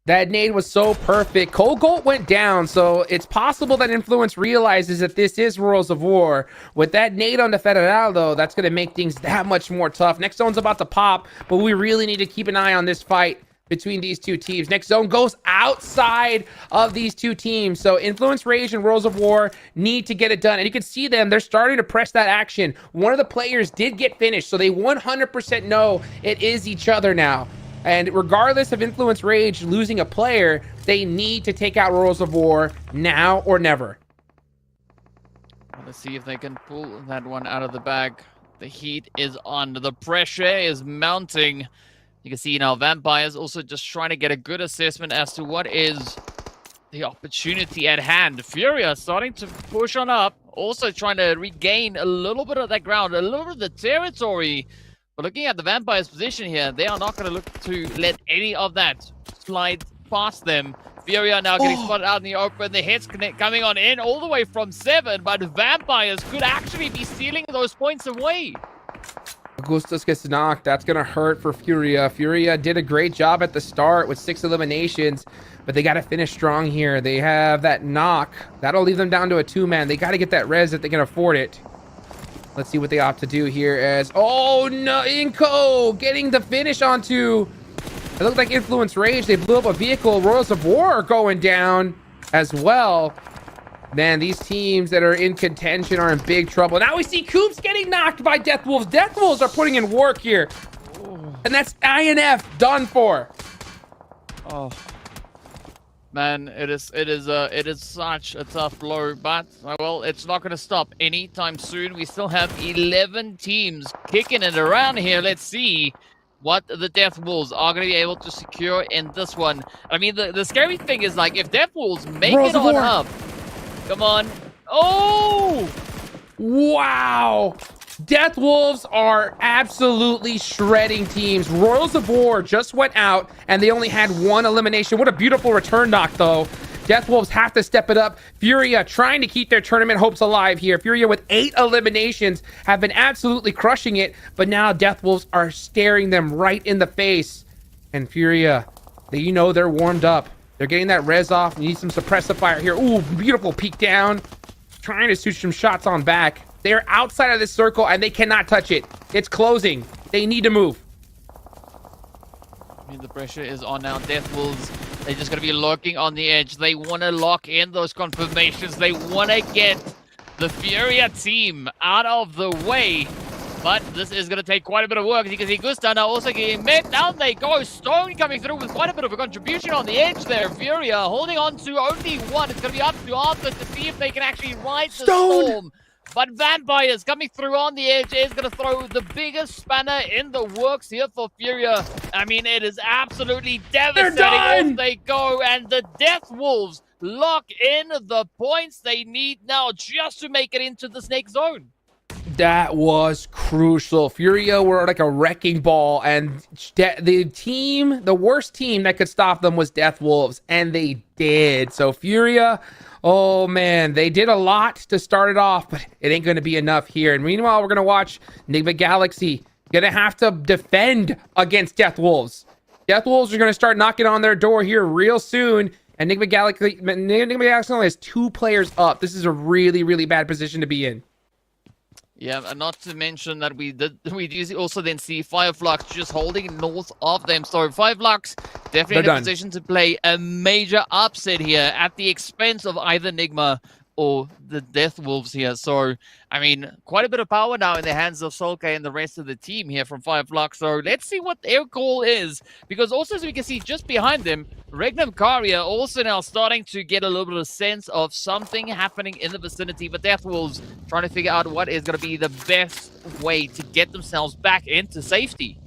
That nade was so perfect. Colgolt went down, so it's possible that Influence realizes that this is Worlds of War. With that nade on the Federal, though, that's going to make things that much more tough. Next zone's about to pop, but we really need to keep an eye on this fight between these 2 teams. Next zone goes outside of these 2 teams. So Influence, Rage, and Worlds of War need to get it done. And you can see them, they're starting to press that action. One of the players did get finished, so they 100% know it is each other now. And regardless of Influence, Rage losing a player, they need to take out Worlds of War now or never. Let's see if they can pull that one out of the bag. The heat is on. The pressure is mounting. You can see now Vampires also just trying to get a good assessment as to what is the opportunity at hand. Furia starting to push on up. Also trying to regain a little bit of that ground, a little bit of the territory. But looking at the Vampires' position here, they are not going to look to let any of that slide past them. Furia now getting spotted out in the open. The hits coming on in all the way from 7, but Vampires could actually be stealing those points away. Augustus gets knocked. That's going to hurt for Furia. Furia did a great job at the start with 6 eliminations, but they got to finish strong here. They have that knock. That'll leave them down to a 2-man. They got to get that res if they can afford it. Let's see what they opt to do here as... Oh, no! Inko getting the finish onto... It looked like Influence Rage. They blew up a vehicle. Royals of War are going down as well. Man, these teams that are in contention are in big trouble. Now we see Coops getting knocked by Death Wolves. Death Wolves are putting in work here. And that's INF done for. Oh. Man, it is such a tough blow, but well, it's not going to stop anytime soon. We still have 11 teams kicking it around here. Let's see what the Death Wolves are going to be able to secure in this one. I mean, the scary thing is, like, if Death Wolves make it on up, come on. Oh! Wow! Death Wolves are absolutely shredding teams. Royals of War just went out, and they only had one elimination. What a beautiful return knock, though. Death Wolves have to step it up. Furia trying to keep their tournament hopes alive here. Furia with 8 eliminations have been absolutely crushing it, but now Death Wolves are staring them right in the face. And Furia, you know they're warmed up. They're getting that res off. Need some suppressive fire here. Ooh, beautiful peek down. Trying to shoot some shots on back. They're outside of this circle, and they cannot touch it. It's closing. They need to move. I mean, the pressure is on now. Death Wolves, they're just going to be lurking on the edge. They want to lock in those confirmations. They want to get the Furia team out of the way. But this is going to take quite a bit of work. As you can see, Gusta now also getting met. Down they go. Stone coming through with quite a bit of a contribution on the edge there. Furia holding on to only one. It's going to be up to Arthur to see if they can actually ride the storm. But Vampires coming through on the edge is going to throw the biggest spanner in the works here for Furia. I mean, it is absolutely devastating. Off they go, and the Death Wolves lock in the points they need now just to make it into the Snake Zone. That was crucial. Furia were like a wrecking ball, and the worst team that could stop them was Death Wolves, and they did. So Furia, oh man, they did a lot to start it off, but it ain't going to be enough here. And meanwhile, we're going to watch Enigma Galaxy going to have to defend against Death Wolves. Death Wolves are going to start knocking on their door here real soon. And Enigma Galaxy only has 2 players up. This is a really, really bad position to be in. Yeah, and not to mention that we do also then see Fireflux just holding north of them. So Fireflux definitely in a position to play a major upset here at the expense of either Nigma or the Death Wolves here. So, I mean, quite a bit of power now in the hands of Solke and the rest of the team here from Fireflux. So let's see what their call is. Because also, as we can see just behind them, Regnum Karia also now starting to get a little bit of sense of something happening in the vicinity. But Death Wolves trying to figure out what is going to be the best way to get themselves back into safety.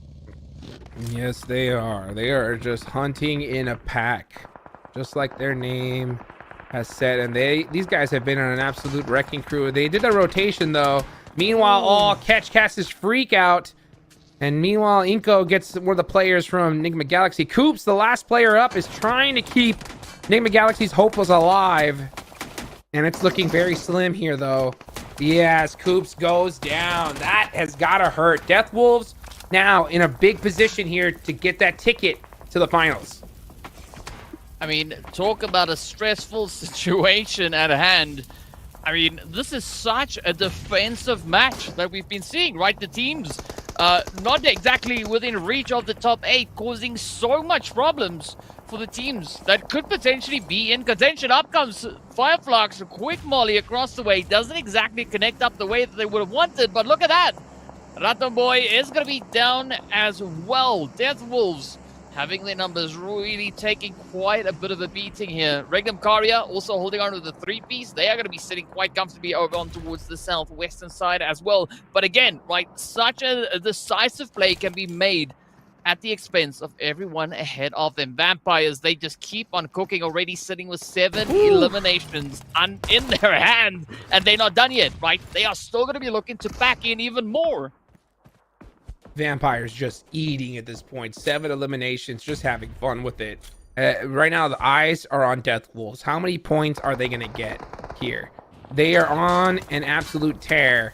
Yes, they are. They are just hunting in a pack. Just like their name has said. And these guys have been on an absolute wrecking crew. They did a rotation, though. Meanwhile, Catch casts his freak out. And meanwhile, Inko gets one of the players from Enigma Galaxy. Coops, the last player up, is trying to keep Enigma Galaxy's hopeless alive. And it's looking very slim here, though. Yes, Coops goes down. That has got to hurt. Death Wolves now in a big position here to get that ticket to the finals. I mean, talk about a stressful situation at hand. I mean, this is such a defensive match that we've been seeing, right? The teams not exactly within reach of the top 8, causing so much problems for the teams that could potentially be in contention. Up comes Fireflux, a quick molly across the way. Doesn't exactly connect up the way that they would have wanted, but look at that. Raton Boy is going to be down as well. Death Wolves having their numbers really taking quite a bit of a beating here. Regnum Karia also holding on to the 3-piece. They are going to be sitting quite comfortably over on towards the southwestern side as well. But again, right, such a decisive play can be made at the expense of everyone ahead of them. Vampires, they just keep on cooking, already sitting with 7 eliminations in their hand. And they're not done yet, right? They are still going to be looking to pack in even more. Vampires just eating at this point. 7 eliminations, just having fun with it. Right now, the eyes are on Death Wolves. How many points are they going to get here? They are on an absolute tear.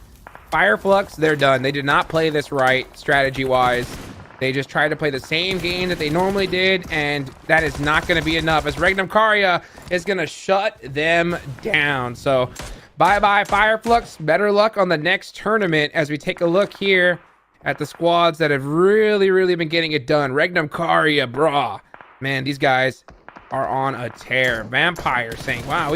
Fireflux, they're done. They did not play this right, strategy-wise. They just tried to play the same game that they normally did, and that is not going to be enough, as Regnum Karia is going to shut them down. So, bye-bye, Fireflux. Better luck on the next tournament as we take a look here at the squads that have really been getting it done. Regnum Karia, brah. Man, these guys are on a tear. Vampire saying, wow,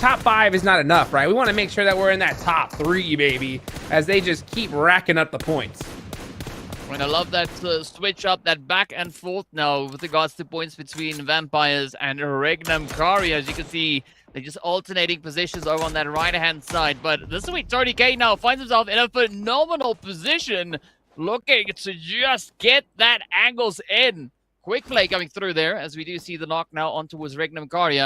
top 5 is not enough, right? We want to make sure that we're in that top 3, baby, as they just keep racking up the points. And I love that switch up, that back and forth now with regards to points between Vampires and Regnum Kari. As you can see, they're just alternating positions over on that right-hand side. But this is where Tony K now finds himself in a phenomenal position, looking to just get that angles in. Quick play coming through there, as we do see the knock now on towards Regnum Kari.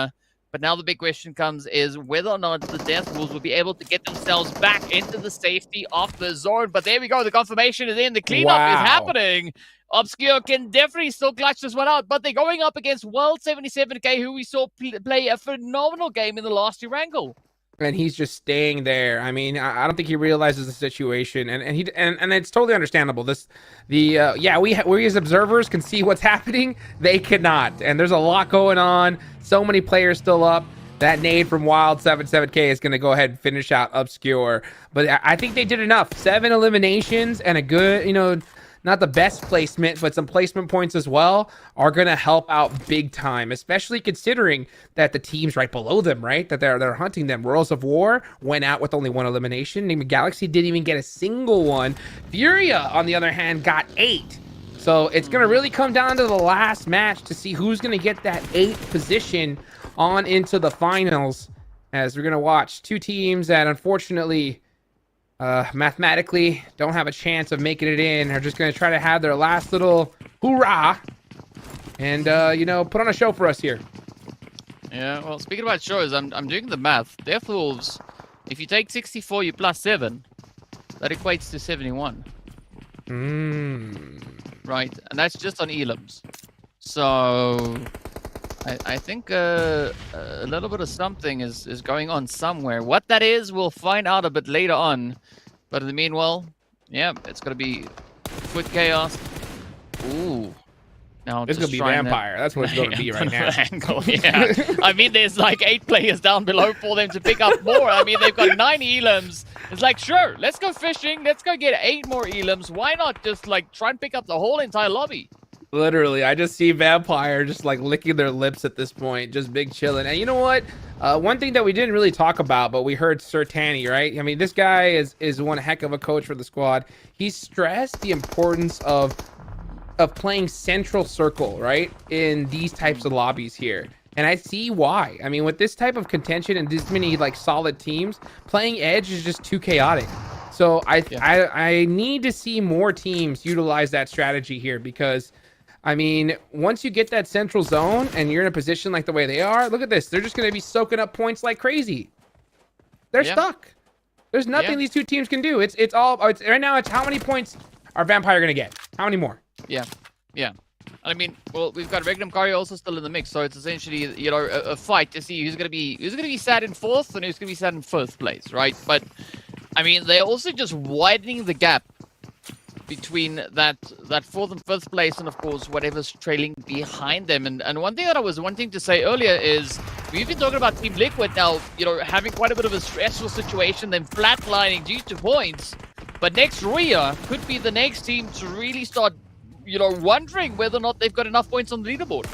But now the big question comes is whether or not the Death Wolves will be able to get themselves back into the safety of the zone. But there we go. The confirmation is in. The cleanup is happening. Obscure can definitely still clutch this one out. But they're going up against World 77K, who we saw play a phenomenal game in the last year angle. And he's just staying there. I mean, I don't think he realizes the situation, and it's totally understandable. We as observers can see what's happening. They cannot, and there's a lot going on. So many players still up. That nade from Wild 77K is going to go ahead and finish out Obscure. But I think they did enough. 7 eliminations and a good, not the best placement, but some placement points as well are going to help out big time, especially considering that the teams right below them, right, that they're hunting them. Royals of War went out with only 1 elimination. Enigma Galaxy didn't even get a single one. Furia, on the other hand, got 8. So it's going to really come down to the last match to see who's going to get that 8th position on into the finals, as we're going to watch 2 teams that unfortunately mathematically don't have a chance of making it in. Are just going to try to have their last little hoorah and put on a show for us here. Yeah, well, speaking about shows, I'm doing the math. Death Wolves, if you take 64, you plus 7, that equates to 71. Right, and that's just on elims. So I think a little bit of something is going on somewhere. What that is, we'll find out a bit later on. But in the meanwhile, yeah, it's going to be Foot Chaos. Ooh. Now it's going to be Vampire. That's what it's going to be right now. Angle, yeah. I mean, there's like 8 players down below for them to pick up more. I mean, they've got 9 elims. It's like, sure, let's go fishing. Let's go get 8 more elims. Why not just like try and pick up the whole entire lobby? Literally, I just see Vampire just like licking their lips at this point, just big chilling. And you know what? One thing that we didn't really talk about, but we heard Sir Tanny, right? I mean, this guy is one heck of a coach for the squad. He stressed the importance of playing central circle, right, in these types of lobbies here. And I see why. I mean, with this type of contention and this many like solid teams, playing edge is just too chaotic. So I need to see more teams utilize that strategy here, because I mean, once you get that central zone and you're in a position like the way they are, look at this. They're just going to be soaking up points like crazy. They're stuck. There's nothing these 2 teams can do. It's right now. It's how many points are Vampire going to get? How many more? Yeah. I mean, well, we've got Regnum Kari also still in the mix, so it's essentially a fight to see who's going to be sat in 4th and who's going to be sat in 1st place, right? But I mean, they're also just widening the gap between that 4th and 1st place, and of course whatever's trailing behind them. And one thing that I was wanting to say earlier is we've been talking about Team Liquid now, having quite a bit of a stressful situation, then flatlining due to points. But next Ria could be the next team to really start, wondering whether or not they've got enough points on the leaderboard.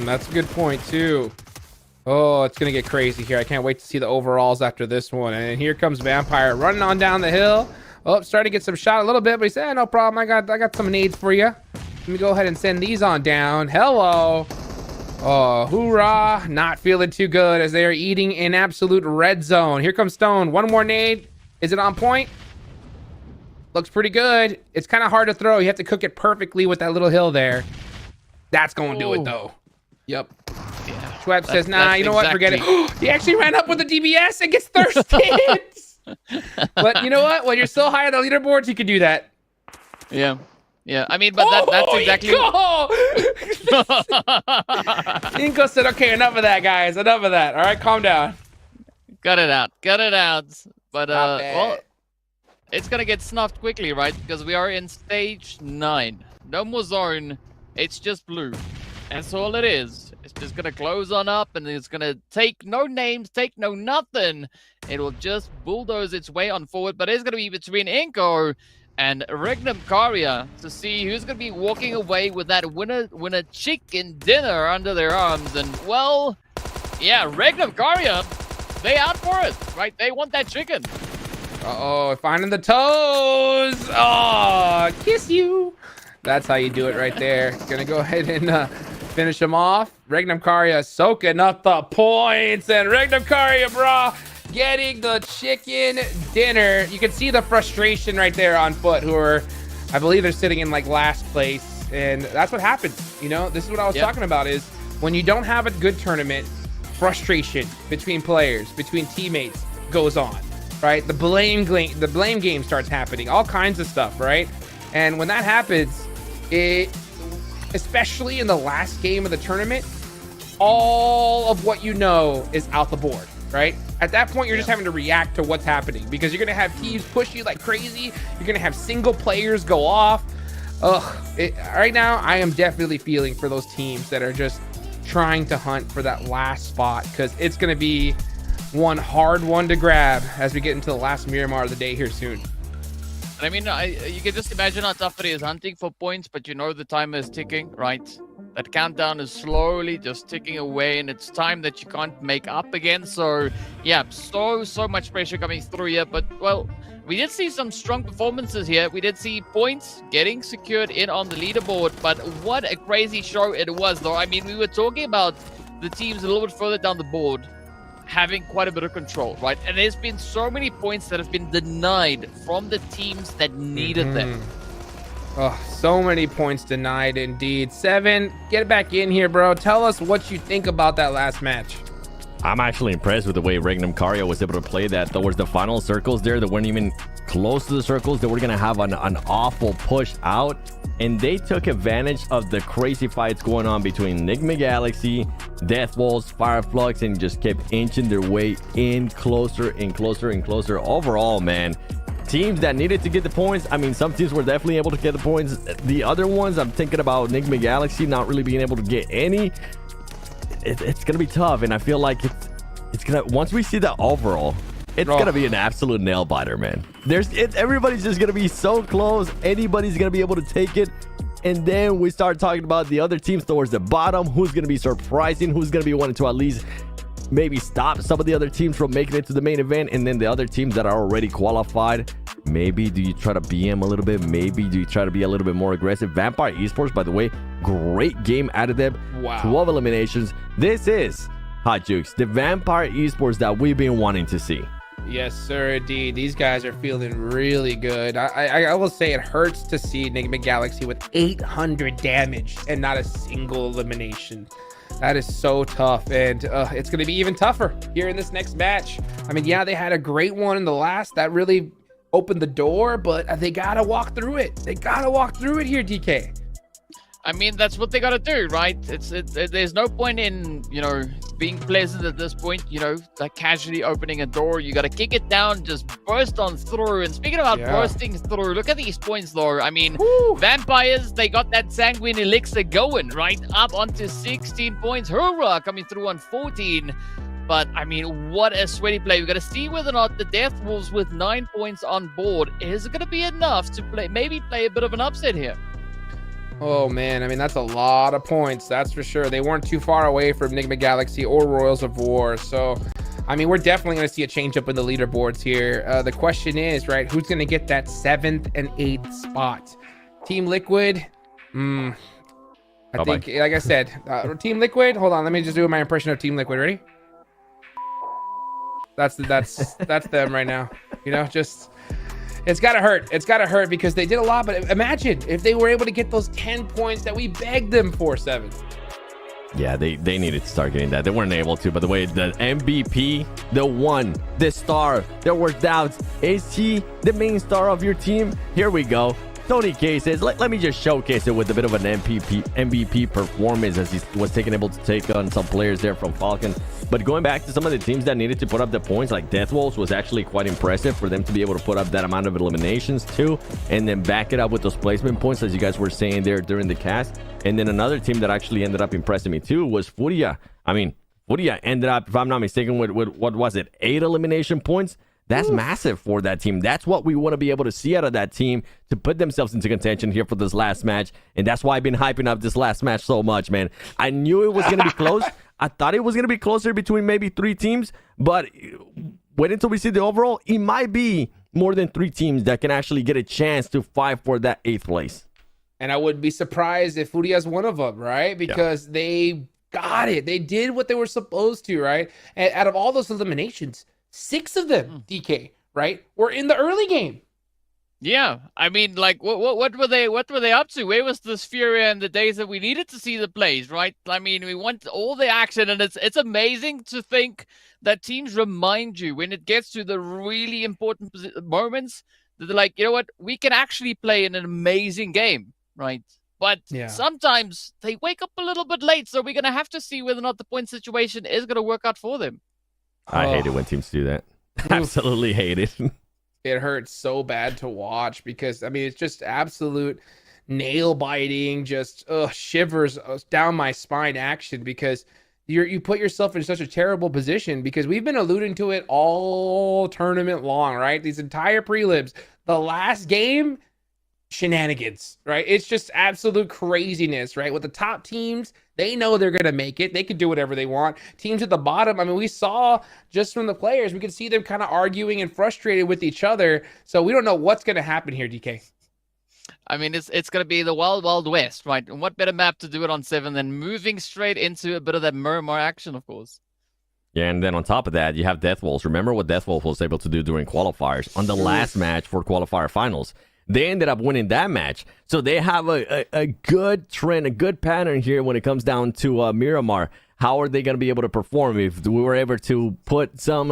That's a good point too. Oh, it's gonna get crazy here. I can't wait to see the overalls after this one. And here comes Vampire running on down the hill. Oh, starting to get some shot a little bit, but he said, no problem. I got some nades for you. Let me go ahead and send these on down. Hello. Oh, hoorah. Not feeling too good as they are eating an absolute red zone. Here comes Stone. One more nade. Is it on point? Looks pretty good. It's kind of hard to throw. You have to cook it perfectly with that little hill there. That's going to do it, though. Yep. Yeah. Schwab says, nah, you know what? Forget it. He actually ran up with the DBS and gets thirsted. But you know what? When you're so high on the leaderboards, you can do that. Yeah. I mean, but that's exactly. Inko said, "Okay, enough of that, guys. Enough of that. All right, calm down. Cut it out. But well, it's gonna get snuffed quickly, right? Because we are in stage 9. No more zone. It's just blue. That's all it is. It's just gonna close on up, and it's gonna take no names, take no nothing. It will just bulldoze its way on forward. But it's gonna be between Inko and Regnum Kari to see who's gonna be walking away with that winner chicken dinner under their arms. And well, yeah, Regnum Kari, they out for it, right? They want that chicken. Uh-oh, finding the toes. Oh, kiss you. That's how you do it right there. Gonna go ahead and finish him off. Regnum Karya soaking up the points. And Regnum Karya, brah, getting the chicken dinner. You can see the frustration right there on Foot, who are, I believe they're sitting in like last place. And that's what happens. You know, this is what I was talking about is when you don't have a good tournament, frustration between players, between teammates goes on, right? The blame game starts happening, all kinds of stuff, right? And when that happens, it, especially in the last game of the tournament, all of what you know is out the board, right? At that point, you're just having to react to what's happening because you're going to have teams push you like crazy. You're going to have single players go off. Right now, I am definitely feeling for those teams that are just trying to hunt for that last spot because it's going to be one hard one to grab as we get into the last Miramar of the day here soon. I mean, you can just imagine how tough it is hunting for points, but you know the timer is ticking, right? That countdown is slowly just ticking away, and it's time that you can't make up again. So, yeah, so much pressure coming through here. But, well, we did see some strong performances here. We did see points getting secured in on the leaderboard, but what a crazy show it was, though. I mean, we were talking about the teams a little bit further down the board having quite a bit of control, right? And there's been so many points that have been denied from the teams that needed them. Oh, so many points denied indeed. Seven, get back in here, bro. Tell us what you think about that last match. I'm actually impressed with the way Regnum Karya was able to play that towards the final circles there. They weren't even close to the circles. They were going to have an awful push out. And they took advantage of the crazy fights going on between Enigma Galaxy, Death Wolves, Fireflux, and just kept inching their way in closer and closer and closer. Overall, man, teams that needed to get the points, I mean, some teams were definitely able to get the points. The other ones, I'm thinking about Enigma Galaxy not really being able to get any. It's gonna be tough, and I feel like it's gonna, once we see the overall, it's gonna be an absolute nail biter, man. Everybody's just gonna be so close. Anybody's gonna be able to take it, and then we start talking about the other teams towards the bottom. Who's gonna be surprising? Who's gonna be wanting to at least maybe stop some of the other teams from making it to the main event, and then the other teams that are already qualified. Maybe do you try to BM a little bit? Maybe do you try to be a little bit more aggressive? Vampire Esports, by the way, great game out of them. Wow. 12 eliminations. This is Hot Jukes, the Vampire Esports that we've been wanting to see. Yes, sir, indeed. These guys are feeling really good. I will say it hurts to see Enigma Galaxy with 800 damage and not a single elimination. That is so tough, and it's going to be even tougher here in this next match. I mean, yeah, they had a great one in the last. That really opened the door, but they got to walk through it. They got to walk through it here, DK. I mean, that's what they got to do, right? There's no point in, you know, being pleasant at this point, you know, like casually opening a door. You got to kick it down, just burst on through. And speaking about bursting through, look at these points, though. I mean, Vampires, they got that Sanguine Elixir going, right? Up onto 16 points. Hoorah, coming through on 14. But, I mean, what a sweaty play. We've got to see whether or not the Death Wolves with 9 points on board is going to be enough to maybe play a bit of an upset here. Oh, man. I mean, that's a lot of points. That's for sure. They weren't too far away from Enigma Galaxy or Royals of War. So, I mean, we're definitely going to see a change up in the leaderboards here. The question is, right, who's going to get that 7th and 8th spot? Team Liquid? I think, like I said, Team Liquid. Hold on. Let me just do my impression of Team Liquid. Ready? That's them right now. You know, just it's gotta hurt. It's gotta hurt because they did a lot. But imagine if they were able to get those 10 points that we begged them for, 7. Yeah, they needed to start getting that. They weren't able to. By the way, the MVP, the one, the star. There were doubts. Is he the main star of your team? Here we go. Tony K says, let me just showcase it with a bit of an MVP performance as he was able to take on some players there from Falcon. But going back to some of the teams that needed to put up the points, like Death Wolves was actually quite impressive for them to be able to put up that amount of eliminations too, and then back it up with those placement points, as you guys were saying there during the cast. And then another team that actually ended up impressing me too was Furia. I mean, Furia ended up, if I'm not mistaken, with what was it, 8 elimination points? That's massive for that team. That's what we want to be able to see out of that team to put themselves into contention here for this last match. And that's why I've been hyping up this last match so much, man. I knew it was going to be close. I thought it was going to be closer between maybe 3 teams. But wait until we see the overall. It might be more than 3 teams that can actually get a chance to fight for that 8th place. And I wouldn't be surprised if Furia's one of them, right? Because they got it. They did what they were supposed to, right? And out of all those eliminations, 6 of them, DK, right, were in the early game. Yeah, I mean, like, what were they up to? Where was this Furia in the days that we needed to see the plays, right? I mean, we want all the action, and it's amazing to think that teams remind you when it gets to the really important moments that they're like, you know what, we can actually play in an amazing game, right? But sometimes they wake up a little bit late, so we're gonna have to see whether or not the point situation is gonna work out for them. I hate it when teams do that. Absolutely hate it. It hurts so bad to watch because, I mean, it's just absolute nail biting, just shivers down my spine action because you put yourself in such a terrible position because we've been alluding to it all tournament long, right? These entire prelims, the last game, shenanigans, right? It's just absolute craziness, right? With the top teams, they know they're going to make it. They can do whatever they want. Teams at the bottom, I mean, we saw just from the players, we could see them kind of arguing and frustrated with each other. So we don't know what's going to happen here, DK. I mean, it's going to be the wild, wild west, right? And what better map to do it on 7 than moving straight into a bit of that Miramar action, of course. Yeah, and then on top of that, you have Deathwolves. Remember what Deathwolf was able to do during qualifiers on the last match for qualifier finals. They ended up winning that match. So they have a good trend, a good pattern here when it comes down to Miramar. How are they going to be able to perform? If we were able to put some,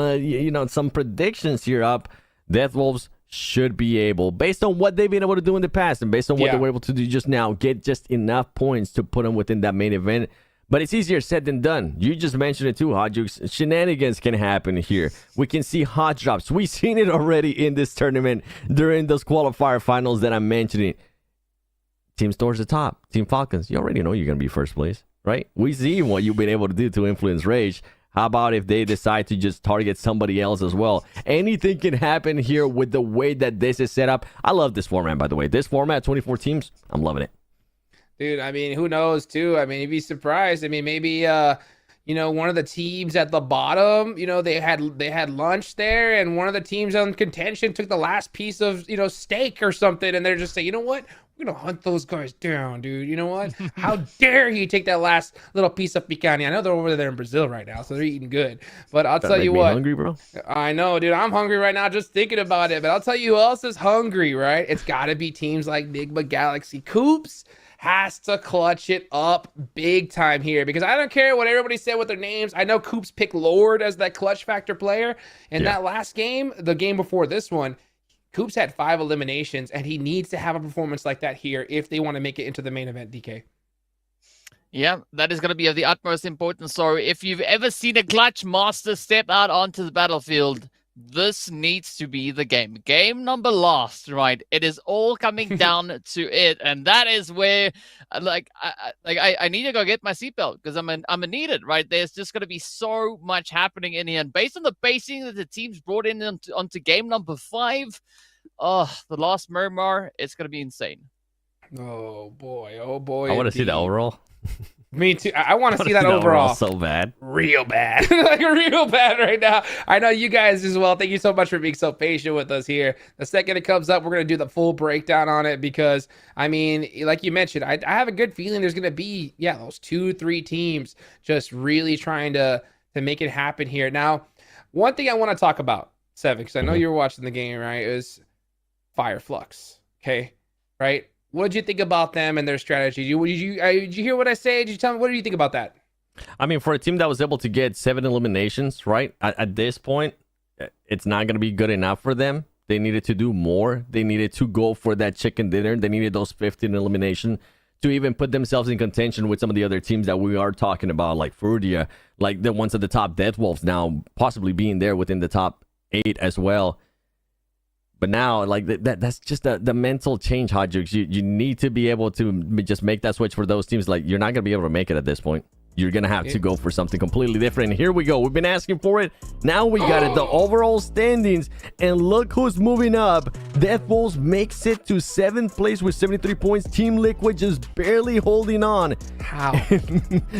some predictions here up, Deathwolves should be able, based on what they've been able to do in the past and based on what they were able to do just now, get just enough points to put them within that main event. But it's easier said than done. You just mentioned it too, Hot Jukes. Shenanigans can happen here. We can see hot drops. We've seen it already in this tournament during those qualifier finals that I'm mentioning. Team towards the top. Team Falcons, you already know you're going to be first place, right? We see what you've been able to do to influence Rage. How about if they decide to just target somebody else as well? Anything can happen here with the way that this is set up. I love this format, by the way. This format, 24 teams, I'm loving it. Dude, I mean, who knows, too? I mean, you'd be surprised. I mean, maybe, one of the teams at the bottom, they had lunch there, and one of the teams on contention took the last piece of, steak or something, and they're just saying, you know what? We're going to hunt those guys down, dude. You know what? How dare he take that last little piece of picanha? I know they're over there in Brazil right now, so they're eating good. But I'll tell you what. Hungry, bro? I know, dude. I'm hungry right now just thinking about it. But I'll tell you who else is hungry, right? It's got to be teams like Enigma Galaxy. Coops has to clutch it up big time here because I don't care what everybody said with their names. I know Coops picked Lord as that clutch factor player. And that last game, the game before this one, Coops had 5 eliminations, and he needs to have a performance like that here if they want to make it into the main event, DK. Yeah, that is going to be of the utmost importance. So if you've ever seen a clutch master step out onto the battlefield, this needs to be the game. Game number last, right? It is all coming down to it, and that is where, I need to go get my seatbelt because I'm gonna need it, right? There's just going to be so much happening in here, and based on the pacing that the teams brought in onto game number 5, the last Miramar, it's going to be insane. Oh boy! Oh boy! I want to see the overall. Me too. I want to see that overall so bad. Real bad. Like real bad right now. I know you guys as well. Thank you so much for being so patient with us here. The second it comes up, we're going to do the full breakdown on it because, I mean, like you mentioned, I have a good feeling there's going to be, those 2-3 teams just really trying to make it happen here. Now, one thing I want to talk about, Seven, because I know you were watching the game, right, is Fireflux, okay? Right? What did you think about them and their strategy? Did you hear what I say? Did you tell me? What do you think about that? I mean, for a team that was able to get 7 eliminations, right? At this point, it's not going to be good enough for them. They needed to do more. They needed to go for that chicken dinner. They needed those 15 eliminations to even put themselves in contention with some of the other teams that we are talking about, like Furia, like the ones at the top, Deathwolves now possibly being there within the top 8 as well. But now, like, that's just the mental change, Hot Jukes. You need to be able to just make that switch for those teams. Like, you're not going to be able to make it at this point. You're going to have to go for something completely different. And here we go. We've been asking for it. Now we got it. The overall standings. And look who's moving up. Deathwolves makes it to 7th place with 73 points. Team Liquid just barely holding on. How?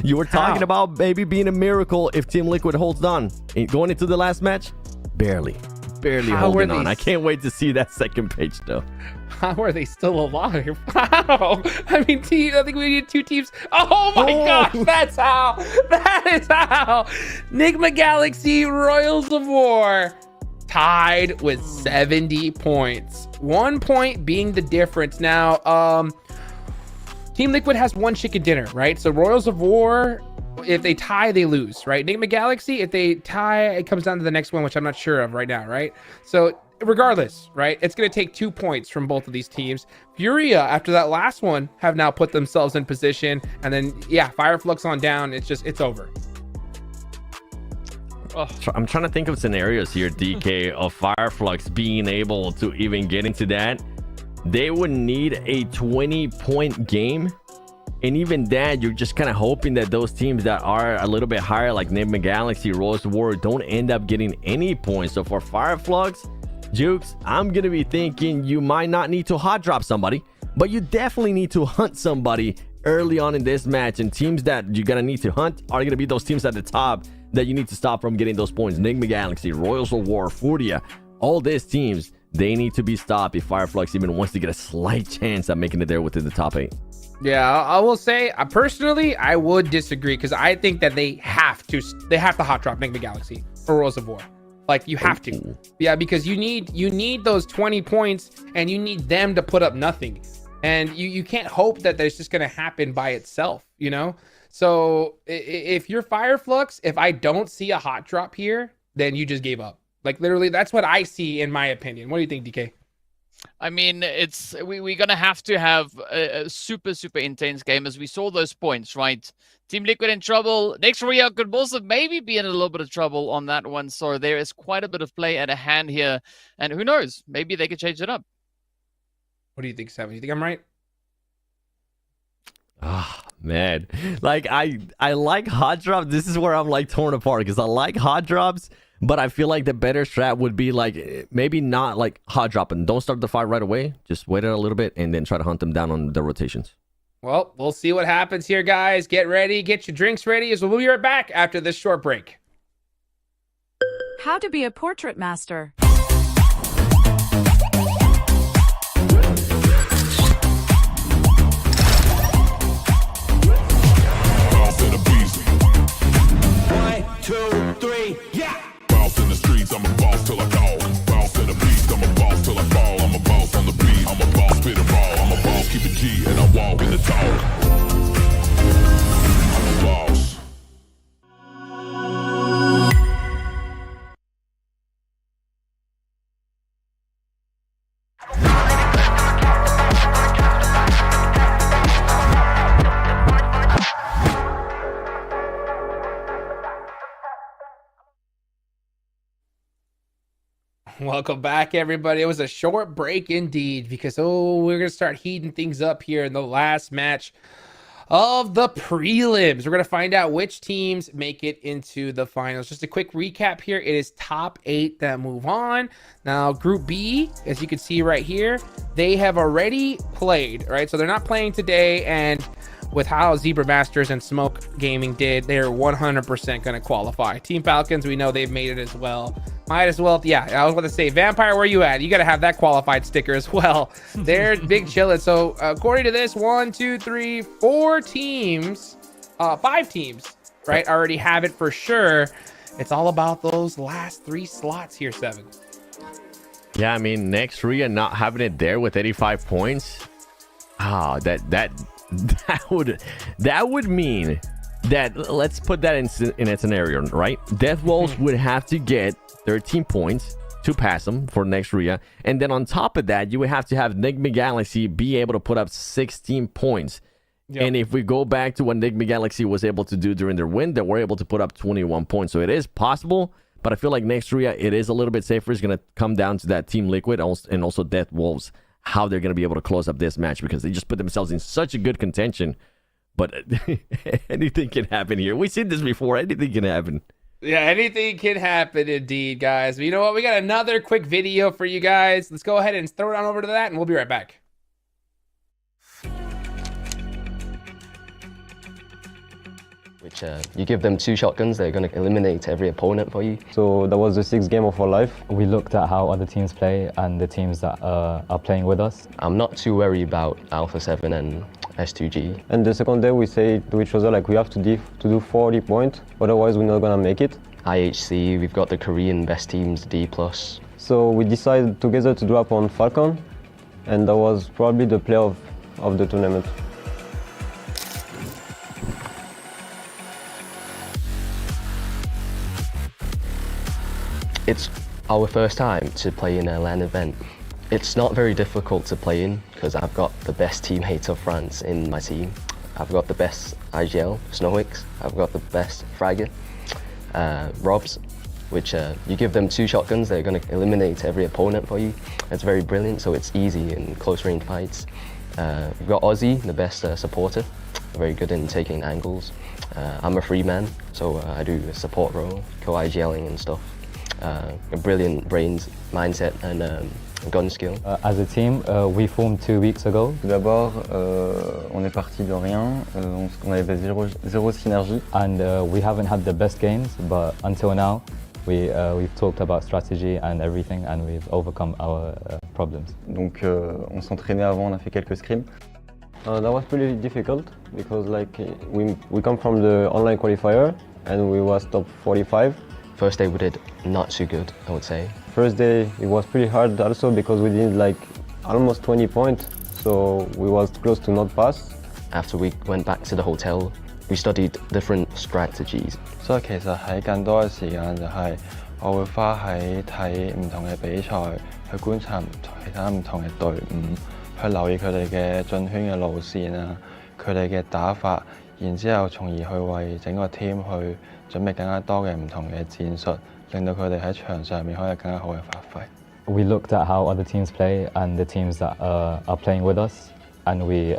You were talking about maybe being a miracle if Team Liquid holds on. Going into the last match, barely barely How holding are on. they I can't wait to see that second page though. How are they still alive? Wow. I mean, I think we need 2 teams. Oh my gosh, that's how. That is how. Nigma Galaxy Royals of War tied with 70 points. 1 point being the difference. Now, Team Liquid has 1 chicken dinner, right? So Royals of War, if they tie, they lose, right? Nigma Galaxy, if they tie, it comes down to the next one, which I'm not sure of right now, right? So regardless, right, it's going to take 2 points from both of these teams. Furia, after that last one, have now put themselves in position, and then yeah, Fireflux on down. It's over. I'm trying to think of scenarios here, DK, of Fireflux being able to even get into that. They would need a 20-point game, and even that, you're just kind of hoping that those teams that are a little bit higher, like Nigma Galaxy, Royals of War, don't end up getting any points. So for Fireflux, Jukes, I'm gonna be thinking you might not need to hot drop somebody, but you definitely need to hunt somebody early on in this match. And teams that you're gonna need to hunt are gonna be those teams at the top that you need to stop from getting those points. Nigma Galaxy, Royals of War, Furia, all these teams, they need to be stopped if Fireflux even wants to get a slight chance at making it there within the top 8. Yeah, I will say, personally, I would disagree, because I think that they have to hot drop Nigma Galaxy for Royals of War. Like, you have to. Yeah, because you need those 20 points, and you need them to put up nothing. And you can't hope that that's just going to happen by itself, you know? So if you're Fireflux, if I don't see a hot drop here, then you just gave up. Like, literally, that's what I see in my opinion. What do you think, DK? I mean, we're going to have a super, super intense game, as we saw those points, right? Team Liquid in trouble. Next Rio could also maybe be in a little bit of trouble on that one. So there is quite a bit of play at a hand here. And who knows? Maybe they could change it up. What do you think, Seven? You think I'm right? Ah, man. Like, I like hot drops. This is where I'm like torn apart, because I like hot drops, but I feel like the better strat would be like maybe not like hot dropping. Don't start the fight right away. Just wait a little bit and then try to hunt them down on the rotations. Well, we'll see what happens here, guys. Get ready. Get your drinks ready, as we'll be right back after this short break. How to be a portrait master. I'm a boss till I go. Boss in the beast, I'm a boss till I fall. I'm a boss on the beat, I'm a boss, spit and ball. I'm a boss, keep it G, and I walk in the talk. I'm a boss. Welcome back, everybody. It was a short break indeed, because we're gonna start heating things up here in the last match of the prelims. We're gonna find out which teams make it into the finals. Just a quick recap here. It is top 8 that move on. Now, Group B, as you can see right here, they have already played, right? So they're not playing today, and with how Zebra Masters and Smoke Gaming did, they're 100% going to qualify. Team Falcons, we know they've made it as well. Might as well, yeah, I was going to say, Vampire, where you at? You got to have that qualified sticker as well. They're big chillin'. So according to this, 1, 2, 3, 4 teams, 5 teams, right, already have it for sure. It's all about those last 3 slots here, Seven. Yeah, I mean, next Ria not having it there with 85 points. That would mean that, let's put that in a scenario, right? Death Wolves would have to get 13 points to pass them for next Ria, and then on top of that, you would have to have Nigma Galaxy be able to put up 16 points. Yep. And if we go back to what Nigma Galaxy was able to do during their win, they were able to put up 21 points. So it is possible, but I feel like next Ria, it is a little bit safer. It's going to come down to that Team Liquid and also Death Wolves, how they're going to be able to close up this match, because they just put themselves in such a good contention. But anything can happen here. We've seen this before. Anything can happen. Yeah, anything can happen indeed, guys. But you know what? We got another quick video for you guys. Let's go ahead and throw it on over to that, and we'll be right back. which you give them 2 shotguns, they're going to eliminate every opponent for you. So that was the 6th game of our life. We looked at how other teams play and the teams that are playing with us. I'm not too worried about Alpha 7 and S2G. And the second day we say to each other like we have to do 40 points, otherwise we're not gonna make it. IHC, we've got the Korean best teams, D+. So we decided together to drop on Falcon, and that was probably the play of the tournament. It's our first time to play in a LAN event. It's not very difficult to play in because I've got the best teammate of France in my team. I've got the best IGL, Snowix. I've got the best Fragger, Robs, which you give them 2 shotguns, they're going to eliminate every opponent for you. It's very brilliant, so it's easy in close range fights. We've got Ozzy, the best supporter, very good in taking angles. I'm a free man, so I do a support role, co-IGLing and stuff. A brilliant brains, mindset and gun skill. As a team, we formed 2 weeks ago. Tout d'abord, on est parti de rien, on avait zéro synergie. And we haven't had the best games, but until now, we've talked about strategy and everything, and we've overcome our problems. Donc on s'entraînait avant, on a fait quelques scrims. That was pretty difficult because like we come from the Online Qualifier and we was top 45. First day we did not too good, I would say. First day it was pretty hard also because we did like almost 20 points, so we was close to not pass. After we went back to the hotel, we studied different strategies. 所以其實喺更多嘅時間就係我會花喺睇唔同嘅比賽，去觀察其他唔同嘅隊伍，去留意佢哋嘅進圈嘅路線啊，佢哋嘅打法，然之後從而去為整個 team 去準備更加多嘅唔同嘅戰術，令到佢哋喺場上面可以有更加好嘅發揮。We looked at how other teams play and the teams that are playing with us, and we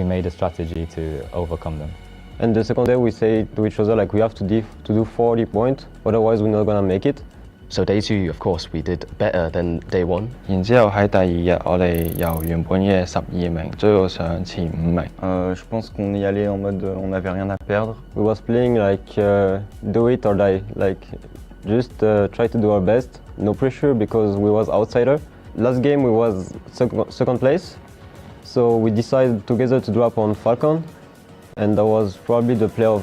made a strategy to overcome them. And the second day we say to each other like we have to do 40 points, otherwise we're not gonna make it. So day 2, of course, we did better than day 1. 然之後喺第2日，我哋由原本嘅12名追到上前5名。Je pense qu'on y allait en mode on n'avait rien à perdre. We was playing like do it or die, like just try to do our best. No pressure because we was outsider. Last game we was second place, so we decided together to drop on Falcon, and that was probably the play of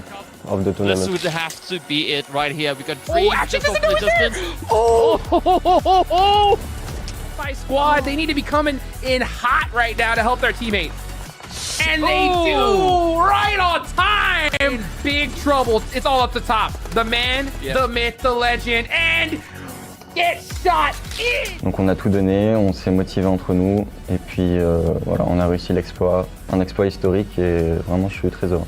the tournament. This would have to be it right here. We got 3 just off the distance. My squad, they need to be coming in hot right now to help their teammate. And they do, right on time. In big trouble. It's all up the top. The man, the myth, the legend, and get shot in. Donc on a tout donné, on s'est motivé entre nous, et puis voilà, on a réussi l'exploit, un exploit historique, et vraiment je suis très heureux.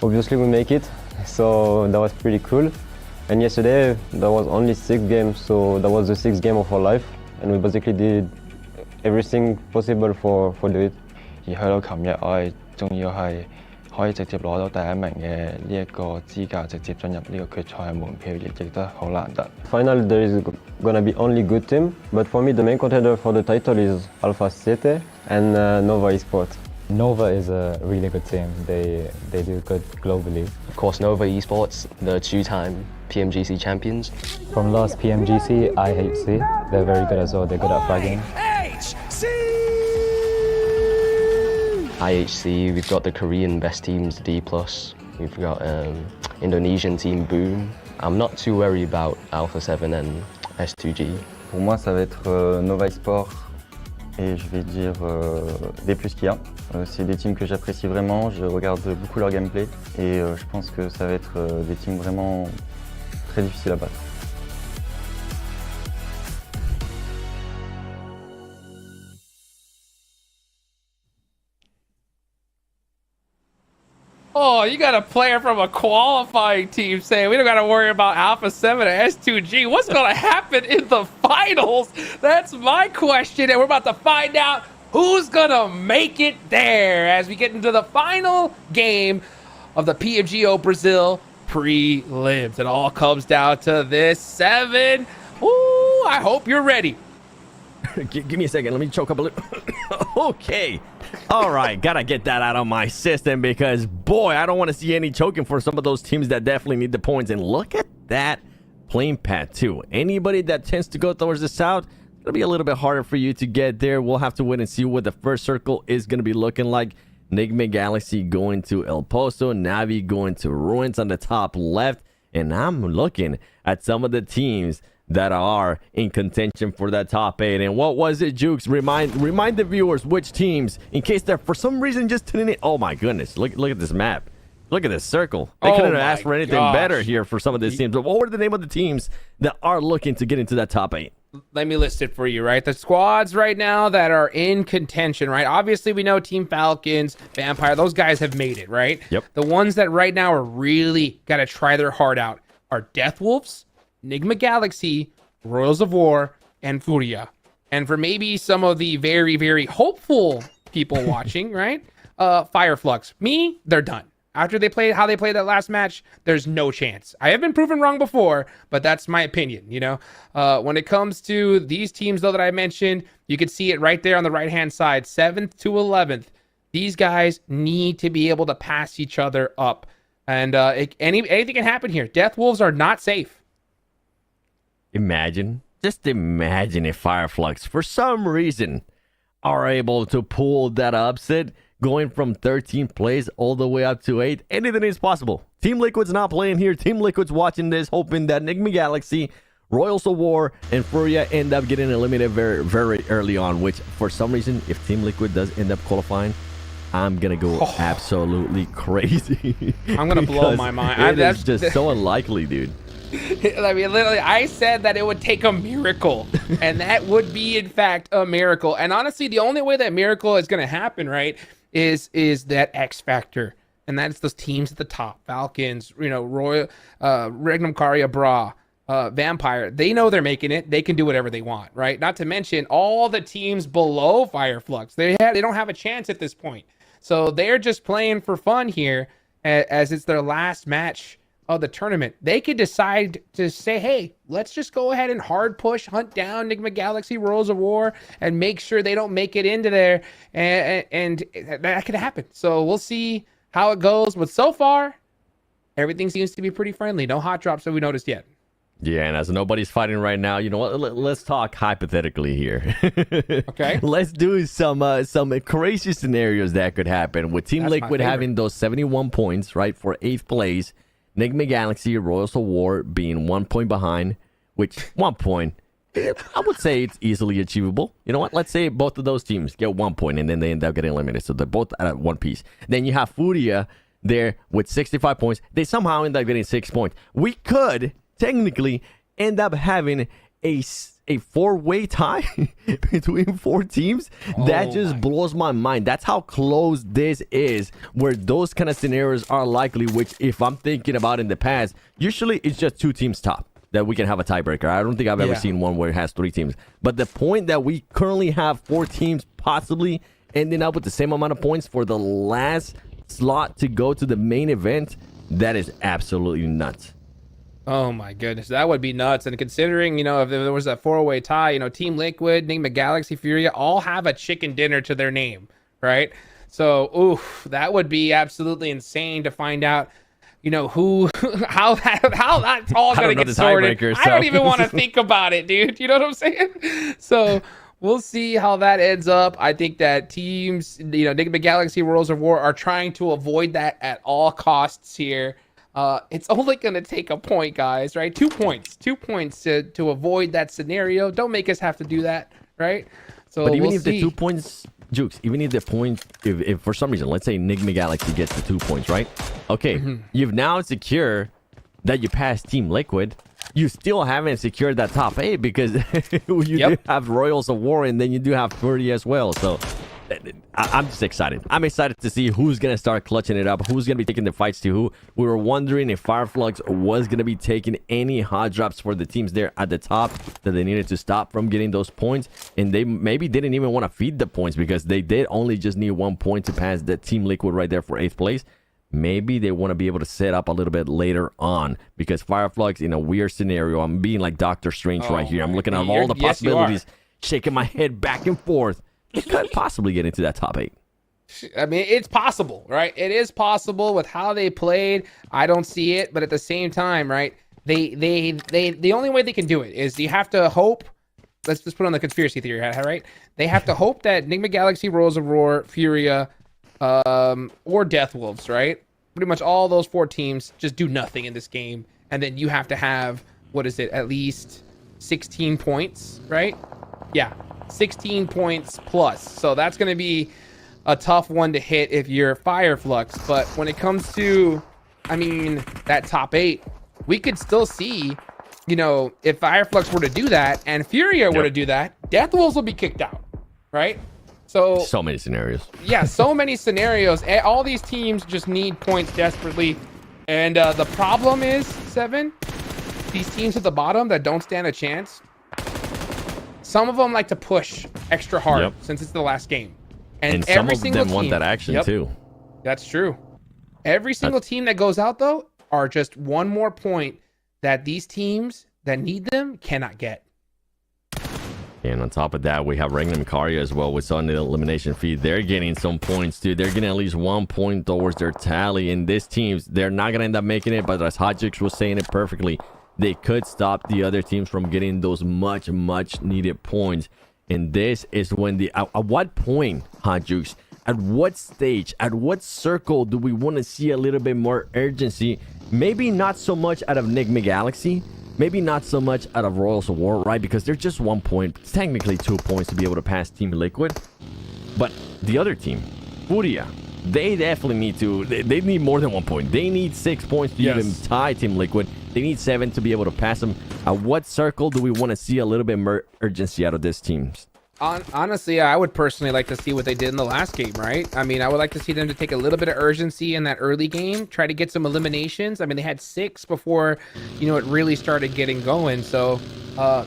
Obviously we make it, so that was pretty cool. And yesterday that was only 6 games, so that was the 6th game of our life, and we basically did everything possible for do it. 而去到琴日，我係仲要係可以直接攞到第1名嘅呢一個資格，直接進入呢個決賽嘅門票，亦都好難得。Final there is gonna be only good team, but for me the main contender for the title is Alpha 7 and Nova Esports. Nova is a really good team. They do good globally. Of course, Nova Esports, the 2-time PMGC champions. From last PMGC, IHC, they're very good as well. They're good at fragging. IHC, we've got the Korean best teams, D+. We've got Indonesian team, Boom. I'm not too worried about Alpha 7 and S2G. Pour moi, ça va être Nova Esports et je vais dire des plus qu'il y a. C'est des teams que j'apprécie vraiment, je regarde beaucoup leur gameplay et je pense que ça va être des teams vraiment très difficiles à battre. Oh, you got a player from a qualifying team saying we don't got to worry about Alpha 7 or S2G. What's going to happen in the finals? That's my question, and we're about to find out who's going to make it there as we get into the final game of the PMGO Brazil Prelims. It all comes down to this 7. Ooh, I hope you're ready. Give me a second. Let me choke up a little. Okay. All right. Gotta get that out of my system because, boy, I don't want to see any choking for some of those teams that definitely need the points. And look at that playing path, too. Anybody that tends to go towards the south, it'll be a little bit harder for you to get there. We'll have to wait and see what the first circle is going to be looking like. Enigma Galaxy going to El Pozo, Navi going to Ruins on the top left. And I'm looking at some of the teams that are in contention for that top 8. And what was it, Jukes? Remind the viewers which teams, in case they're for some reason just tuning in. Oh my goodness, look at this map. Look at this circle. They couldn't have asked for anything better here for some of these teams. But what were the name of the teams that are looking to get into that top 8? Let me list it for you, right? The squads right now that are in contention, right? Obviously, we know Team Falcons, Vampire, those guys have made it, right? Yep. The ones that right now are really got to try their heart out are Death Wolves, Enigma Galaxy, Royals of War, and Furia. And for maybe some of the very, very hopeful people watching, right? Fireflux. Me, they're done. After they played how they played that last match, there's no chance. I have been proven wrong before, but that's my opinion, you know? When it comes to these teams, though, that I mentioned, you can see it right there on the right-hand side, 7th to 11th. These guys need to be able to pass each other up. And anything can happen here. Death Wolves are not safe. Just imagine if Fireflux, for some reason, are able to pull that upset, going from 13th place all the way up to 8. Anything is possible. Team Liquid's not playing here. Team Liquid's watching this, hoping that Enigma Galaxy, Royals of War, and Furia end up getting eliminated very, very early on, which, for some reason, if Team Liquid does end up qualifying, I'm going to go absolutely crazy. I'm going to blow my mind. That's just so unlikely, dude. I mean, literally, I said that it would take a miracle, and that would be, in fact, a miracle. And honestly, the only way that miracle is going to happen, right, is that X factor, and that's those teams at the top: Falcons, you know, Royal, Regnum Caria, Bra, Vampire. They know they're making it. They can do whatever they want, right? Not to mention all the teams below Fireflux. They don't have a chance at this point, so they're just playing for fun here, as it's their last match of the tournament. They could decide to say, hey, let's just go ahead and hard push, hunt down Enigma Galaxy, Royals of War, and make sure they don't make it into there. And that could happen. So we'll see how it goes. But so far, everything seems to be pretty friendly. No hot drops that we noticed yet. Yeah, and as nobody's fighting right now, you know what? Let's talk hypothetically here. Okay. Let's do some crazy scenarios that could happen with Team Liquid having those 71 points, right, for 8th place. Enigma Galaxy, Royals of War being 1 point behind, which 1 point, I would say it's easily achievable. You know what? Let's say both of those teams get 1 point and then they end up getting eliminated. So they're both at one piece. Then you have Furia there with 65 points. They somehow end up getting 6 points. We could technically end up having a four-way tie between 4 teams. That just blows my mind. That's how close this is, where those kind of scenarios are likely, which if I'm thinking about in the past, usually it's just 2 teams top that we can have a tiebreaker. I don't think I've ever seen one where it has 3 teams. But the point that we currently have 4 teams possibly ending up with the same amount of points for the last slot to go to the main event, that is absolutely nuts. Oh my goodness, that would be nuts. And considering, you know, if there was a 4-way tie, you know, Team Liquid, Enigma Galaxy, Furia all have a chicken dinner to their name, right? So, oof, that would be absolutely insane to find out, you know, how that's all going to get sorted. I don't even want to think about it, dude. You know what I'm saying? So we'll see how that ends up. I think that teams, you know, Enigma Galaxy, Worlds of War are trying to avoid that at all costs here. It's only going to take a point, guys, right? 2 points. 2 points to avoid that scenario. Don't make us have to do that, right? So but even if the 2 points, Jukes, even if the point, if for some reason, let's say Enigma Galaxy gets the 2 points, right? Okay, you've now secured that you pass Team Liquid. You still haven't secured that top 8 because you do have Royals of War and then you do have Fury as well. So I'm just excited. I'm excited to see who's going to start clutching it up, who's going to be taking the fights to who. We were wondering if Fireflux was going to be taking any hot drops for the teams there at the top that they needed to stop from getting those points. And they maybe didn't even want to feed the points because they did only just need 1 point to pass the Team Liquid right there for 8th place. Maybe they want to be able to set up a little bit later on because Fireflux in a weird scenario. I'm being like Doctor Strange right here. I'm looking at all the possibilities. shaking my head back and forth. It could possibly get into that top 8. I mean, it's possible, right? It is possible with how they played. I don't see it, but at the same time, right? The only way they can do it is you have to hope. Let's just put on the conspiracy theory hat, right? They have to hope that Enigma Galaxy, Royals of Roar, Furia, or Death Wolves, right? Pretty much all those 4 teams just do nothing in this game, and then you have to have, what is it, at least 16 points, right? Yeah, 16 points plus. So that's going to be a tough one to hit if you're Fireflux. But when it comes to, I mean, that top 8, we could still see, you know, if Fireflux were to do that and Furia were to do that, Death Wolves will be kicked out, right? So many scenarios. Yeah, so many scenarios. All these teams just need points desperately. And the problem is, Seven, these teams at the bottom that don't stand a chance, some of them like to push extra hard since it's the last game. And some of them want that action too. That's true. Every single team that goes out, though, are just one more point that these teams that need them cannot get. And on top of that, we have Regnum Karia as well. We saw in the elimination feed. They're getting some points, too. They're getting at least 1 point towards their tally. And this teams, they're not going to end up making it. But as Hajix was saying it perfectly, they could stop the other teams from getting those much needed points. And this is when at what point, Hajix, at what stage, at what circle do we want to see a little bit more urgency? Maybe not so much out of Enigma Galaxy. Maybe not so much out of Royals of War, right? Because they're just 1 point, technically 2 points to be able to pass Team Liquid. But the other team, Furia, they definitely need to, they need more than 1 point. They need 6 points to even tie Team Liquid. They need 7 to be able to pass them. At what circle do we want to see a little bit more urgency out of this teams? Honestly, I would personally like to see what they did in the last game, right? I mean, I would like to see them to take a little bit of urgency in that early game, try to get some eliminations. I mean, they had 6 before, you know, it really started getting going. So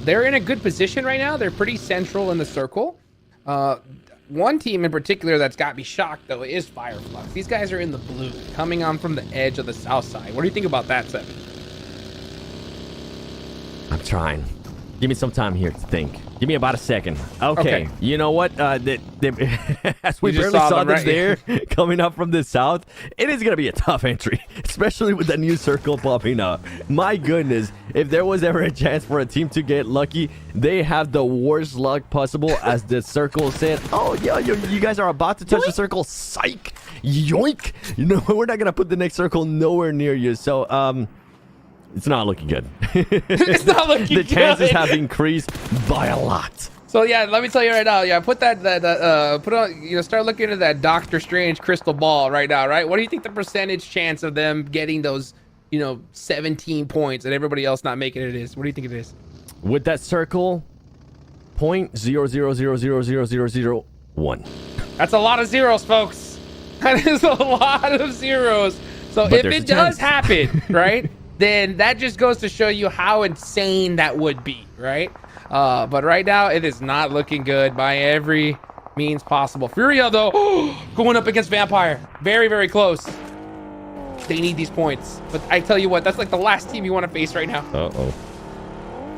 they're in a good position right now. They're pretty central in the circle. One team in particular that's got me shocked, though, is Fireflux. These guys are in the blue, coming on from the edge of the south side. What do you think about that, Seven? I'm trying. Give me some time here to think. Give me about a second. Okay. You know what? As we barely saw them there coming up from the south, it is going to be a tough entry, especially with the new circle popping up. My goodness, if there was ever a chance for a team to get lucky, they have the worst luck possible as the circle said, oh, yeah, you guys are about to touch the circle. Psych. Yoink. You know, we're not going to put the next circle nowhere near you. So, it's not looking good. It's not looking good. The chances have increased by a lot. So yeah, let me tell you right now. Yeah, put on. You know, start looking at that Doctor Strange crystal ball right now. Right. What do you think the percentage chance of them getting those, 17 points and everybody else not making it is? What do you think it is? With that circle, 0.0000001. That's a lot of zeros, folks. That is a lot of zeros. So if it does happen, right? Then that just goes to show you how insane that would be, right? But right now, it is not looking good by every means possible. Furia, though, going up against Vampire. Very, very close. They need these points. But I tell you what, that's like the last team you want to face right now. Uh-oh.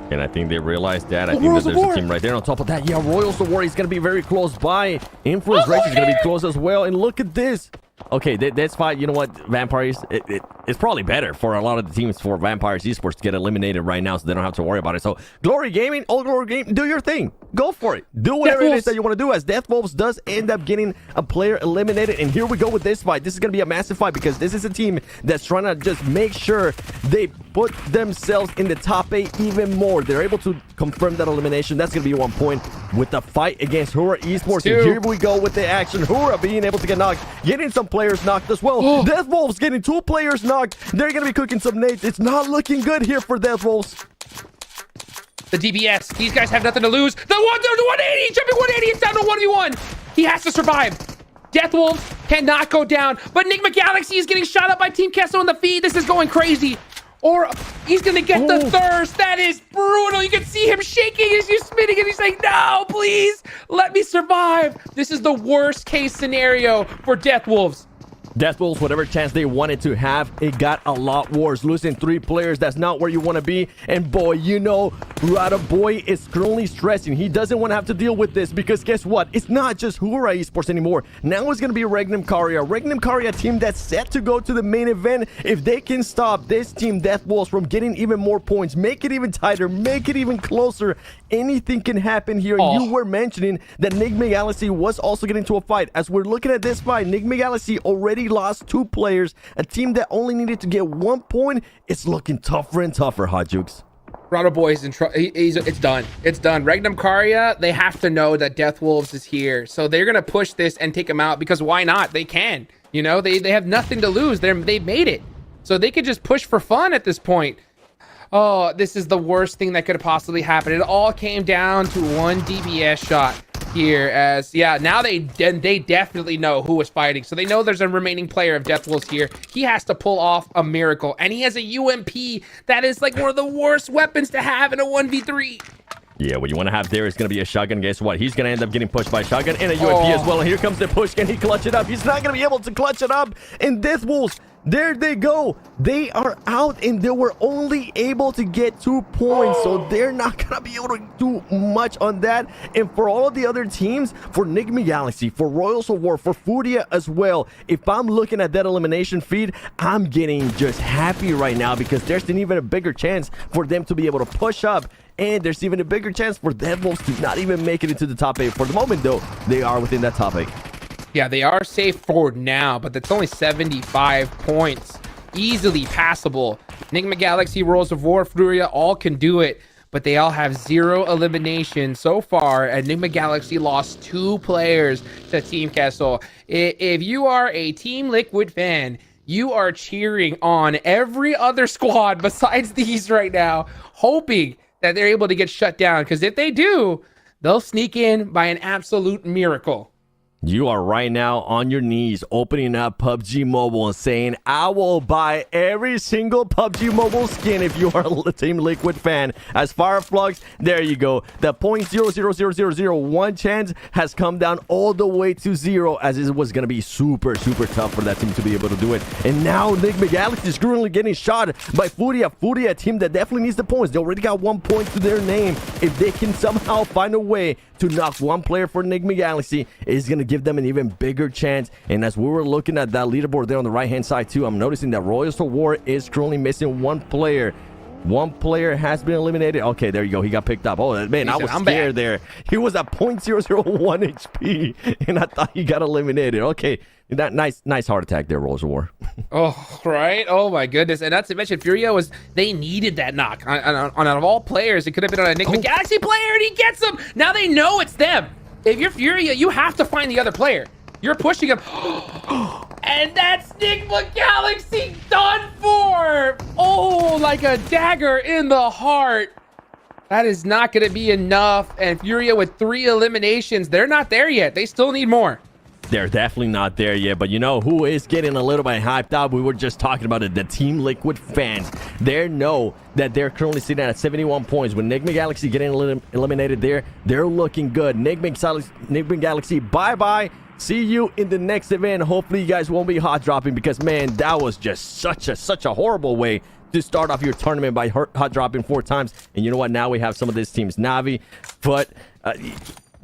And I think they realized that. I think that there's a team right there on top of that. Yeah, Royals of War is going to be very close by. Influence Rage is going to be close as well. And look at this. Okay, that's fine. You know what, Vampires, it's probably better for a lot of the teams for Vampires Esports to get eliminated right now so they don't have to worry about it. So, Glory Gaming, Old Glory Gaming, do your thing. Go for it. Do whatever it is that you want to do, as Death Wolves does end up getting a player eliminated. And here we go with this fight. This is going to be a massive fight because this is a team that's trying to just make sure they put themselves in the top 8 even more. They're able to confirm that elimination. That's going to be 1 point with the fight against Hura Esports. And here we go with the action. Hura being able to get knocked, getting some players knocked as well. Death Wolves getting 2 players knocked. They're going to be cooking some nades. It's not looking good here for Death Wolves. The DBS. These guys have nothing to lose. The 180. Jumping 180. It's down to 1v1. He has to survive. Death Wolves cannot go down. But Enigma Galaxy is getting shot up by Team Kesso in the feed. This is going crazy. Or he's going to get the thirst. That is brutal. You can see him shaking as he's spinning and he's like, no, please let me survive. This is the worst case scenario for Death Wolves. Death Wolves, whatever chance they wanted to have, it got a lot worse. Losing 3 players, that's not where you want to be. And boy, you know, Rada Boy is currently stressing. He doesn't want to have to deal with this because guess what? It's not just Hura Esports anymore. Now it's going to be Regnum Karya. Regnum Karya team that's set to go to the main event. If they can stop this team, Death Wolves, from getting even more points, make it even tighter, make it even closer, anything can happen here. You were mentioning that Enigma Galaxy was also getting into a fight. As we're looking at this fight, Enigma Galaxy already lost 2 players. A team that only needed to get 1 point. It's looking tougher and tougher, Hot Jukes. Rada Boy's in trouble. It's done. It's done. Regnum Karya, they have to know that Death Wolves is here. So they're going to push this and take him out because why not? They can. You know, they have nothing to lose. They've made it. So they could just push for fun at this point. Oh, this is the worst thing that could have possibly happened. It all came down to 1 DBS shot here as, yeah, now they definitely know who was fighting. So they know there's a remaining player of Death Wolves here. He has to pull off a miracle. And he has a UMP that is like one of the worst weapons to have in a 1v3. Yeah, what you want to have there is going to be a shotgun. Guess what? He's going to end up getting pushed by a shotgun and a UMP as well. And here comes the push. Can he clutch it up? He's not going to be able to clutch it up. And Death Wolves, there they go. They are out and they were only able to get 2 points. So they're not going to be able to do much on that. And for all of the other teams, for Enigma Galaxy, for Royals of War, for Furia as well, if I'm looking at that elimination feed, I'm getting just happy right now because there's an even a bigger chance for them to be able to push up. And there's even a bigger chance for Death Wolves to not even make it into the top 8. For the moment, though, they are within that top 8. Yeah, they are safe for now, but that's only 75 points. Easily passable. Enigma Galaxy, Royals of War, Furia, all can do it, but they all have 0 eliminations so far. Enigma Galaxy lost 2 players to Team Kessel. If you are a Team Liquid fan, you are cheering on every other squad besides these right now, hoping that they're able to get shut down, because if they do, they'll sneak in by an absolute miracle. You are right now on your knees opening up PUBG Mobile and saying, I will buy every single PUBG Mobile skin if you are a Team Liquid fan. As Fireflux, there you go. The 0.00001 chance has come down all the way to 0, as it was going to be super, super tough for that team to be able to do it. And now Enigma Galaxy is currently getting shot by Furia. Furia, a team that definitely needs the points. They already got 1 point to their name. If they can somehow find a way to knock 1 player for Enigma Galaxy, it's going to give them an even bigger chance. And as we were looking at that leaderboard there on the right hand side too, I'm noticing that Royals of War is currently missing 1 player. 1 player has been eliminated. Okay, there you go. He got picked up. Oh man, I was scared there. He was at 0.001 HP and I thought he got eliminated. Okay, that nice heart attack there, Royals of War. Oh, right. Oh my goodness. And not to mention, Furia they needed that knock on out of all players. It could have been on a Enigma Galaxy player and he gets them. Now they know it's them. If you're Furia, you have to find the other player. You're pushing him. And that's Enigma Galaxy done for. Oh, like a dagger in the heart. That is not going to be enough. And Furia with 3 eliminations, they're not there yet. They still need more. They're definitely not there yet, but you know who is getting a little bit hyped up? We were just talking about it. The Team Liquid fans. They know that they're currently sitting at 71 points. With Enigma Galaxy getting eliminated there, they're looking good. Enigma Galaxy, bye-bye. See you in the next event. Hopefully you guys won't be hot dropping because, man, that was just such a horrible way to start off your tournament by hot dropping 4 times. And you know what? Now we have some of these teams. Navi, but...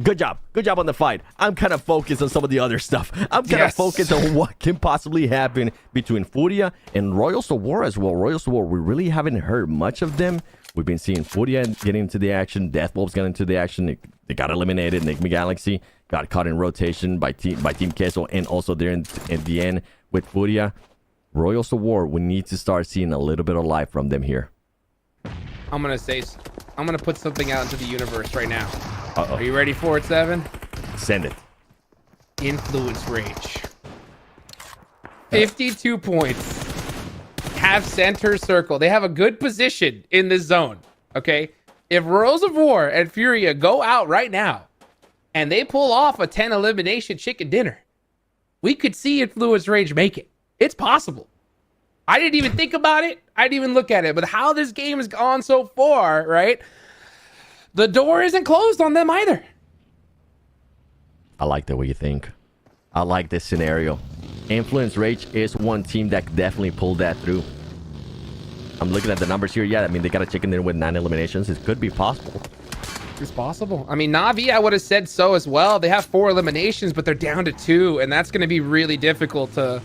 Good job on the fight. I'm kind of focused on some of the other stuff. I'm kind of focused on what can possibly happen between Furia and Royals of War as well. Royals of War, we really haven't heard much of them. We've been seeing Furia getting into the action. Death Wolves got into the action. They got eliminated. Enigma Galaxy got caught in rotation by Team Kessel, and also there at the end with Furia. Royals of War, we need to start seeing a little bit of life from them here. I'm gonna put something out into the universe right now. Are you ready for it, 7? Send it. Influence Rage. 52 points. Have center circle. They have a good position in this zone. Okay? If Royals of War and Furia go out right now and they pull off a 10 elimination chicken dinner, we could see Influence Rage make it. It's possible. I didn't even think about it. I didn't even look at it. But how this game has gone so far, right? The door isn't closed on them either. I like the way you think. I like this scenario. Influence Rage is one team that definitely pulled that through. I'm looking at the numbers here. Yeah, I mean, they got a chicken dinner with 9 eliminations. It could be possible. It's possible. I mean, Na'Vi, I would have said so as well. They have 4 eliminations, but they're down to 2, and that's going to be really difficult to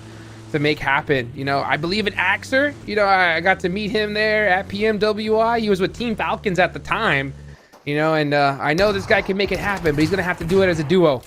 make happen. You know, I believe in Axer. You know, I got to meet him there at PMWI. He was with Team Falcons at the time. You know, and I know this guy can make it happen, but he's going to have to do it as a duo.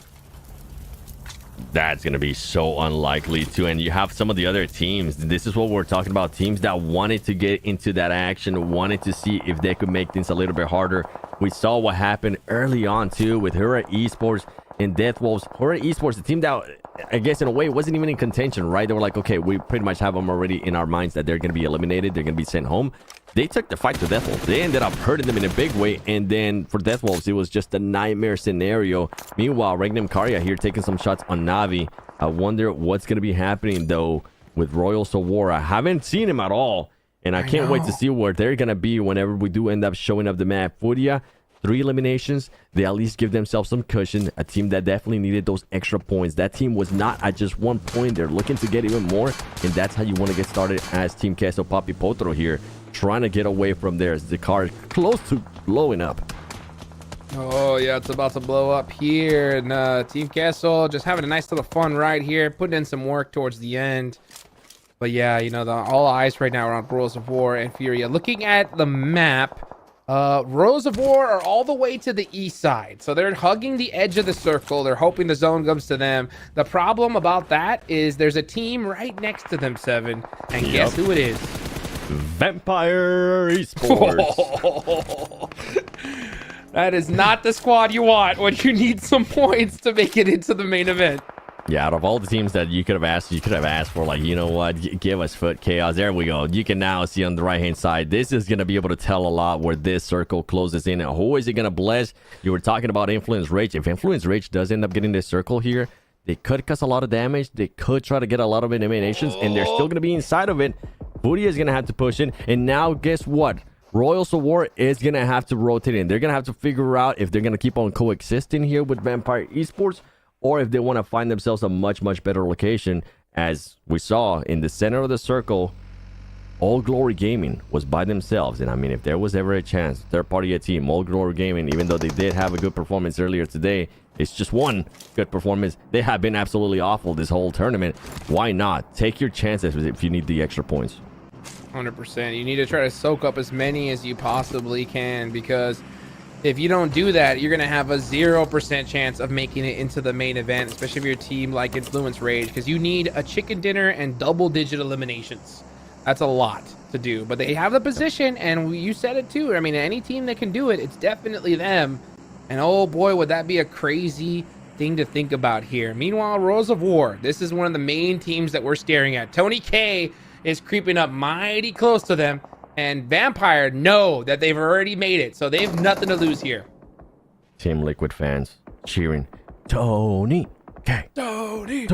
That's going to be so unlikely too. And you have some of the other teams. This is what we're talking about. Teams that wanted to get into that action, wanted to see if they could make things a little bit harder. We saw what happened early on too with Hura Esports and Death Wolves. Hura Esports, the team that I guess in a way wasn't even in contention, right? They were like, okay, we pretty much have them already in our minds that they're going to be eliminated. They're going to be sent home. They took the fight to Death Wolves. They ended up hurting them in a big way. And then for Death Wolves, it was just a nightmare scenario. Meanwhile, Regnum Karya here taking some shots on Na'Vi. I wonder what's going to be happening, though, with Royal Sawara. I haven't seen him at all. And I can't wait to see where they're going to be whenever we do end up showing up the map. Furia, 3 eliminations. They at least give themselves some cushion. A team that definitely needed those extra points. That team was not at just 1 point. They're looking to get even more. And that's how you want to get started as Team Queso Papi Potro here. Trying to get away from there as the car is close to blowing up. Oh, yeah, it's about to blow up here. And Team Queso just having a nice little fun ride here, putting in some work towards the end. But yeah, you know, all eyes right now are on Royals of War and Furia. Looking at the map, Royals of War are all the way to the east side. So they're hugging the edge of the circle. They're hoping the zone comes to them. The problem about that is there's a team right next to them, Seven. And guess who it is? Vampire Esports. That is not the squad you want when you need some points to make it into the main event. Yeah, out of all the teams that you could have asked for, like, you know what, give us Foot Chaos. There we go. You can now see on the right-hand side, this is going to be able to tell a lot where this circle closes in. And who is it going to bless? You were talking about Influence Rage. If Influence Rage does end up getting this circle here, they could cause a lot of damage. They could try to get a lot of eliminations, and they're still going to be inside of it. Furia is going to have to push in. And now, guess what? Royal War is going to have to rotate in. They're going to have to figure out if they're going to keep on coexisting here with Vampire Esports, or if they want to find themselves a much, much better location. As we saw in the center of the circle, All Glory Gaming was by themselves. And I mean, if there was ever a chance, third-party team, All Glory Gaming, even though they did have a good performance earlier today, it's just one good performance. They have been absolutely awful this whole tournament. Why not? Take your chances if you need the extra points. 100%. You need to try to soak up as many as you possibly can, because if you don't do that, you're going to have a 0% chance of making it into the main event, especially if your team like Influence Rage, because you need a chicken dinner and double-digit eliminations. That's a lot to do, but they have the position, and you said it too. I mean, any team that can do it, it's definitely them. And oh boy, would that be a crazy thing to think about here. Meanwhile, Royals of War, this is one of the main teams that we're staring at. Tony K is creeping up mighty close to them, and Vampire know that they've already made it, so they have nothing to lose here. Team Liquid fans cheering, Tony K. Tony.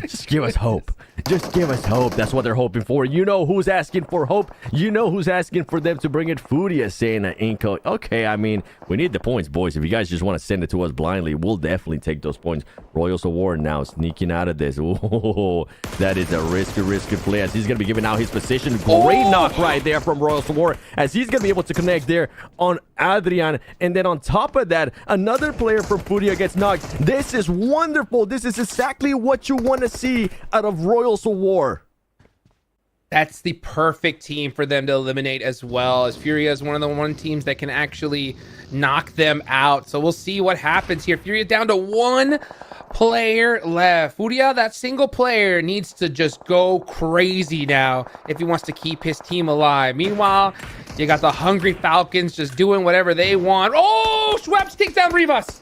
Just give us hope. Just give us hope. That's what they're hoping for. You know who's asking for hope. You know who's asking for them to bring it. Furia saying that Inco. Okay, I mean, we need the points, boys. If you guys just want to send it to us blindly, we'll definitely take those points. Royals Award now sneaking out of this. Ooh, that is a risky play as he's going to be giving out his position. Great knock right there from Royals Award as he's going to be able to connect there on Adrian. And then on top of that, another player from Furia gets knocked. This is wonderful. This is exactly what you want to see out of Royals War. That's the perfect team for them to eliminate as well, as Furia is one of the teams that can actually knock them out. So we'll see what happens here. Furia down to 1 player left. Furia, that single player, needs to just go crazy now if he wants to keep his team alive. Meanwhile, you got the Hungry Falcons just doing whatever they want. Oh, Schweppes takes down Rivas.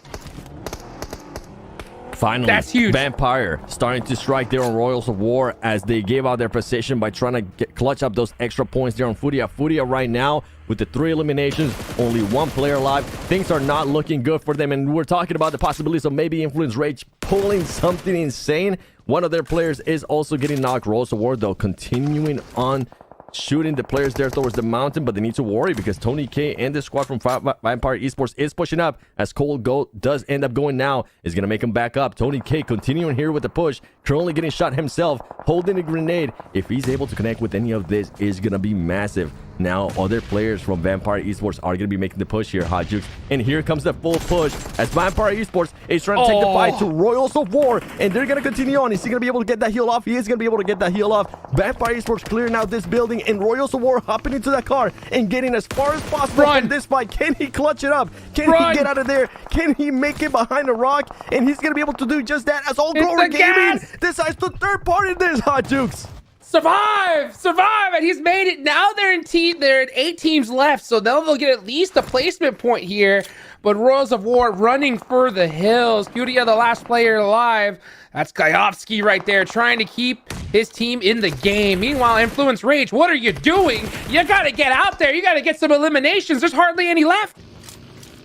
Finally, that's huge. Vampire starting to strike there on Royals of War as they gave out their position by trying to clutch up those extra points there on Furia. Furia right now with the 3 eliminations, only 1 player alive. Things are not looking good for them, and we're talking about the possibilities of maybe Influence Rage pulling something insane. One of their players is also getting knocked. Royals of War, though, continuing on shooting the players there towards the mountain, but they need to worry because Tony K and the squad from Vampire Esports is pushing up as Cold Goat does end up going now. Is going to make him back up. Tony K continuing here with the push, currently getting shot himself, holding a grenade. If he's able to connect with any of this, is going to be massive. Now, other players from Vampire Esports are going to be making the push here, Hot Jukes. And here comes the full push as Vampire Esports is trying to take the fight to Royals of War. And they're going to continue on. Is he going to be able to get that heal off? He is going to be able to get that heal off. Vampire Esports clearing out this building. And Royals of War hopping into that car and getting as far as possible from this fight. Can he clutch it up? Can he get out of there? Can he make it behind a rock? And he's going to be able to do just that as All Glory Gaming decides to third party this, Hot Jukes. Survive! Survive! And he's made it. Now they're at 8 teams left, so they'll get at least a placement point here. But Royals of War running for the hills. Curia, the last player alive. That's Gajovsky right there, trying to keep his team in the game. Meanwhile, Influence Rage, what are you doing? You gotta get out there. You gotta get some eliminations. There's hardly any left.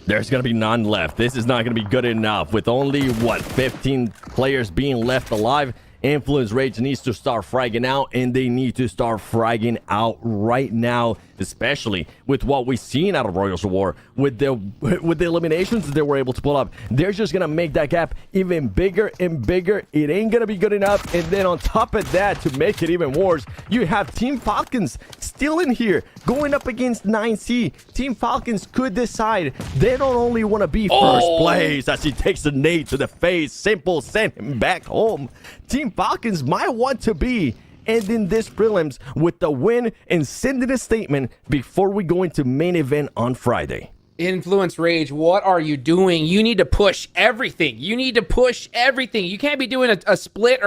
There's going to be none left. This is not going to be good enough. With only, 15 players being left alive, Influence Rage needs to start fragging out, and they need to start fragging out right now, especially with what we've seen out of Royals of War. With the eliminations that they were able to pull up, they're just going to make that gap even bigger and bigger. It ain't going to be good enough. And then on top of that, to make it even worse, you have Team Falcons still in here going up against 9C. Team Falcons could decide they don't only want to be first place as he takes a nade to the face. Simple, send him back home. Team Falcons might want to be ending this prelims with the win and sending a statement before we go into main event on Friday. Influence Rage, what are you doing? You need to push everything. You need to push everything. You can't be doing a split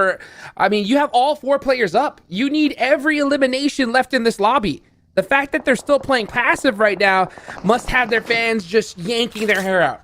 you have all 4 players up. You need every elimination left in this lobby. The fact that they're still playing passive right now must have their fans just yanking their hair out.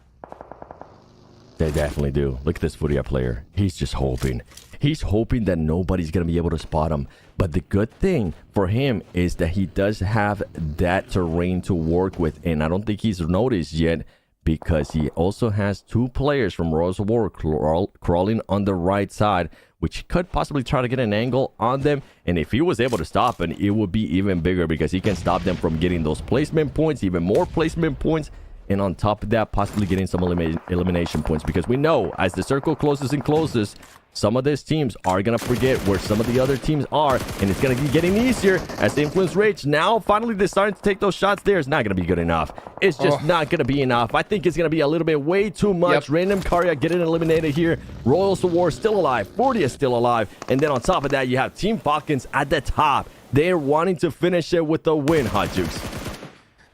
They definitely do. Look at this Furia player. He's just hoping. He's hoping that nobody's going to be able to spot him. But the good thing for him is that he does have that terrain to work with. And I don't think he's noticed yet because he also has 2 players from Royals of War crawling on the right side, which could possibly try to get an angle on them. And if he was able to stop it, it would be even bigger because he can stop them from getting those placement points, even more placement points. And on top of that, possibly getting some elimination points, because we know as the circle closes and closes, some of these teams are going to forget where some of the other teams are, and it's going to be getting easier as the Influence Rage now finally deciding to take those shots there. It's not going to be good enough. It's just not going to be enough. I think it's going to be a little bit way too much. Random Karya getting eliminated here. Royals of War still alive. 40 is still alive. And then on top of that, you have Team Falcons at the top. They're wanting to finish it with a win, Hot Jukes.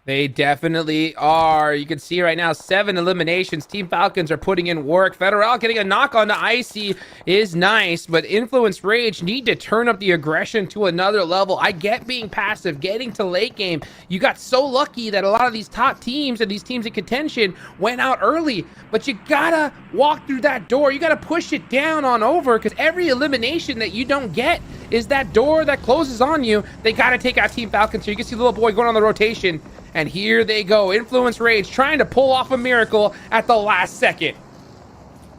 They definitely are. You can see right now 7 eliminations. Team Falcons are putting in work. Federal getting a knock on the Icy is nice, but Influence Rage need to turn up the aggression to another level. I get being passive, getting to late game. You got so lucky that a lot of these top teams and these teams in contention went out early, but you gotta walk through that door. You gotta push it down on over, because every elimination that you don't get is that door that closes on you. They gotta take out Team Falcons here. You can see the little boy going on the rotation. And here they go. Influence Rage trying to pull off a miracle at the last second.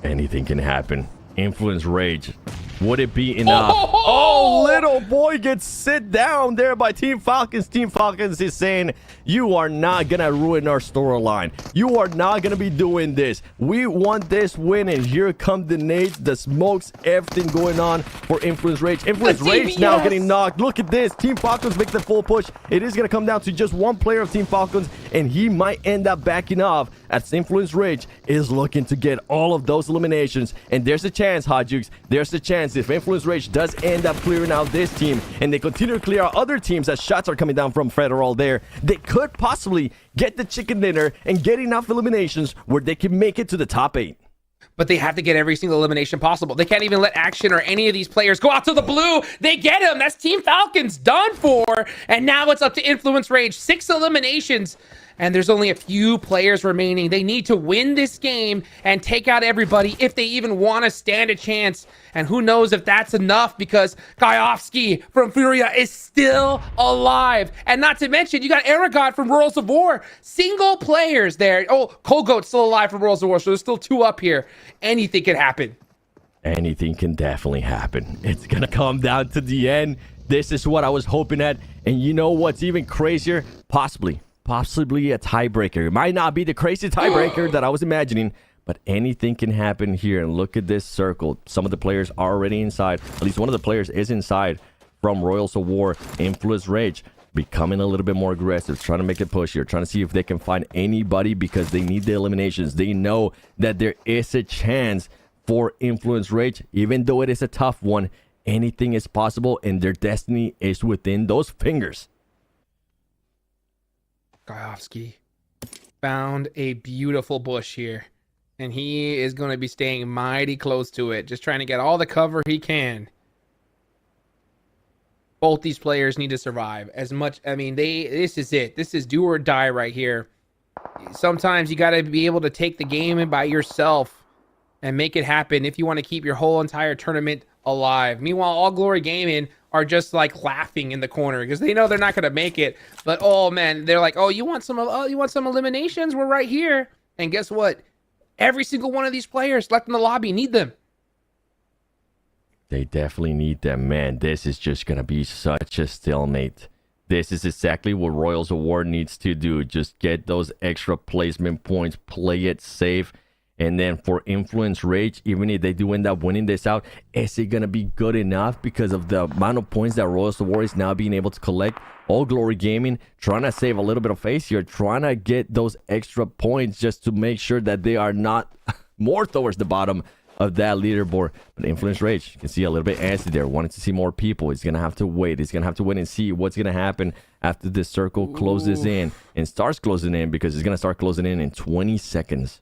Anything can happen. Influence Rage. Would it be enough? Oh, little boy gets sit down there by Team Falcons. Team Falcons is saying, you are not going to ruin our storyline. You are not going to be doing this. We want this win, and here come the nades, the smokes, everything going on for Influence Rage. Influence Rage now getting knocked. Look at this. Team Falcons make the full push. It is going to come down to just 1 player of Team Falcons, and he might end up backing off as Influence Rage is looking to get all of those eliminations. And there's a chance, Hot Jukes. There's a chance if Influence Rage does end up clearing out this team and they continue to clear out other teams as shots are coming down from Federal there, they could possibly get the chicken dinner and get enough eliminations where they can make it to the top 8. But they have to get every single elimination possible. They can't even let Action or any of these players go out to the blue. They get him. That's Team Falcons done for. And now it's up to Influence Rage. 6 eliminations. And there's only a few players remaining. They need to win this game and take out everybody if they even want to stand a chance. And who knows if that's enough, because Gajovsky from Furia is still alive. And not to mention, you got Aragon from Royals of War. Single players there. Oh, Colgoat's still alive from Royals of War, so there's still 2 up here. Anything can happen. Anything can definitely happen. It's going to come down to the end. This is what I was hoping at. And you know what's even crazier? Possibly a tiebreaker. It might not be the crazy tiebreaker that I was imagining, but anything can happen here. And look at this circle. Some of the players are already inside. At least one of the players is inside from Royals of War. Influence Rage becoming a little bit more aggressive, trying to make a push here, trying to see if they can find anybody because they need the eliminations. They know that there is a chance for Influence Rage, even though it is a tough one. Anything is possible, and their destiny is within those fingers. Kayovsky found a beautiful bush here, and he is going to be staying mighty close to it, just trying to get all the cover he can. Both these players need to survive as much. I mean, this is it. This is do or die right here. Sometimes you got to be able to take the game in by yourself and make it happen if you want to keep your whole entire tournament alive. Meanwhile, All Glory Gaming are just like laughing in the corner because they know they're not going to make it. But oh man, they're like, oh, you want some eliminations? We're right here. And guess what? Every single one of these players left in the lobby need them. They definitely need them, man. This is just going to be such a stalemate. This is exactly what Royals of War needs to do. Just get those extra placement points, play it safe. And then for Influence Rage, even if they do end up winning this out, is it going to be good enough because of the amount of points that Royals of War is now being able to collect? All Glory Gaming trying to save a little bit of face here, trying to get those extra points just to make sure that they are not more towards the bottom of that leaderboard. But Influence Rage, you can see a little bit antsy there, wanting to see more people. He's gonna have to wait. He's gonna have to wait and see what's gonna happen after this circle closes in and starts closing in, because it's gonna start closing in 20 seconds.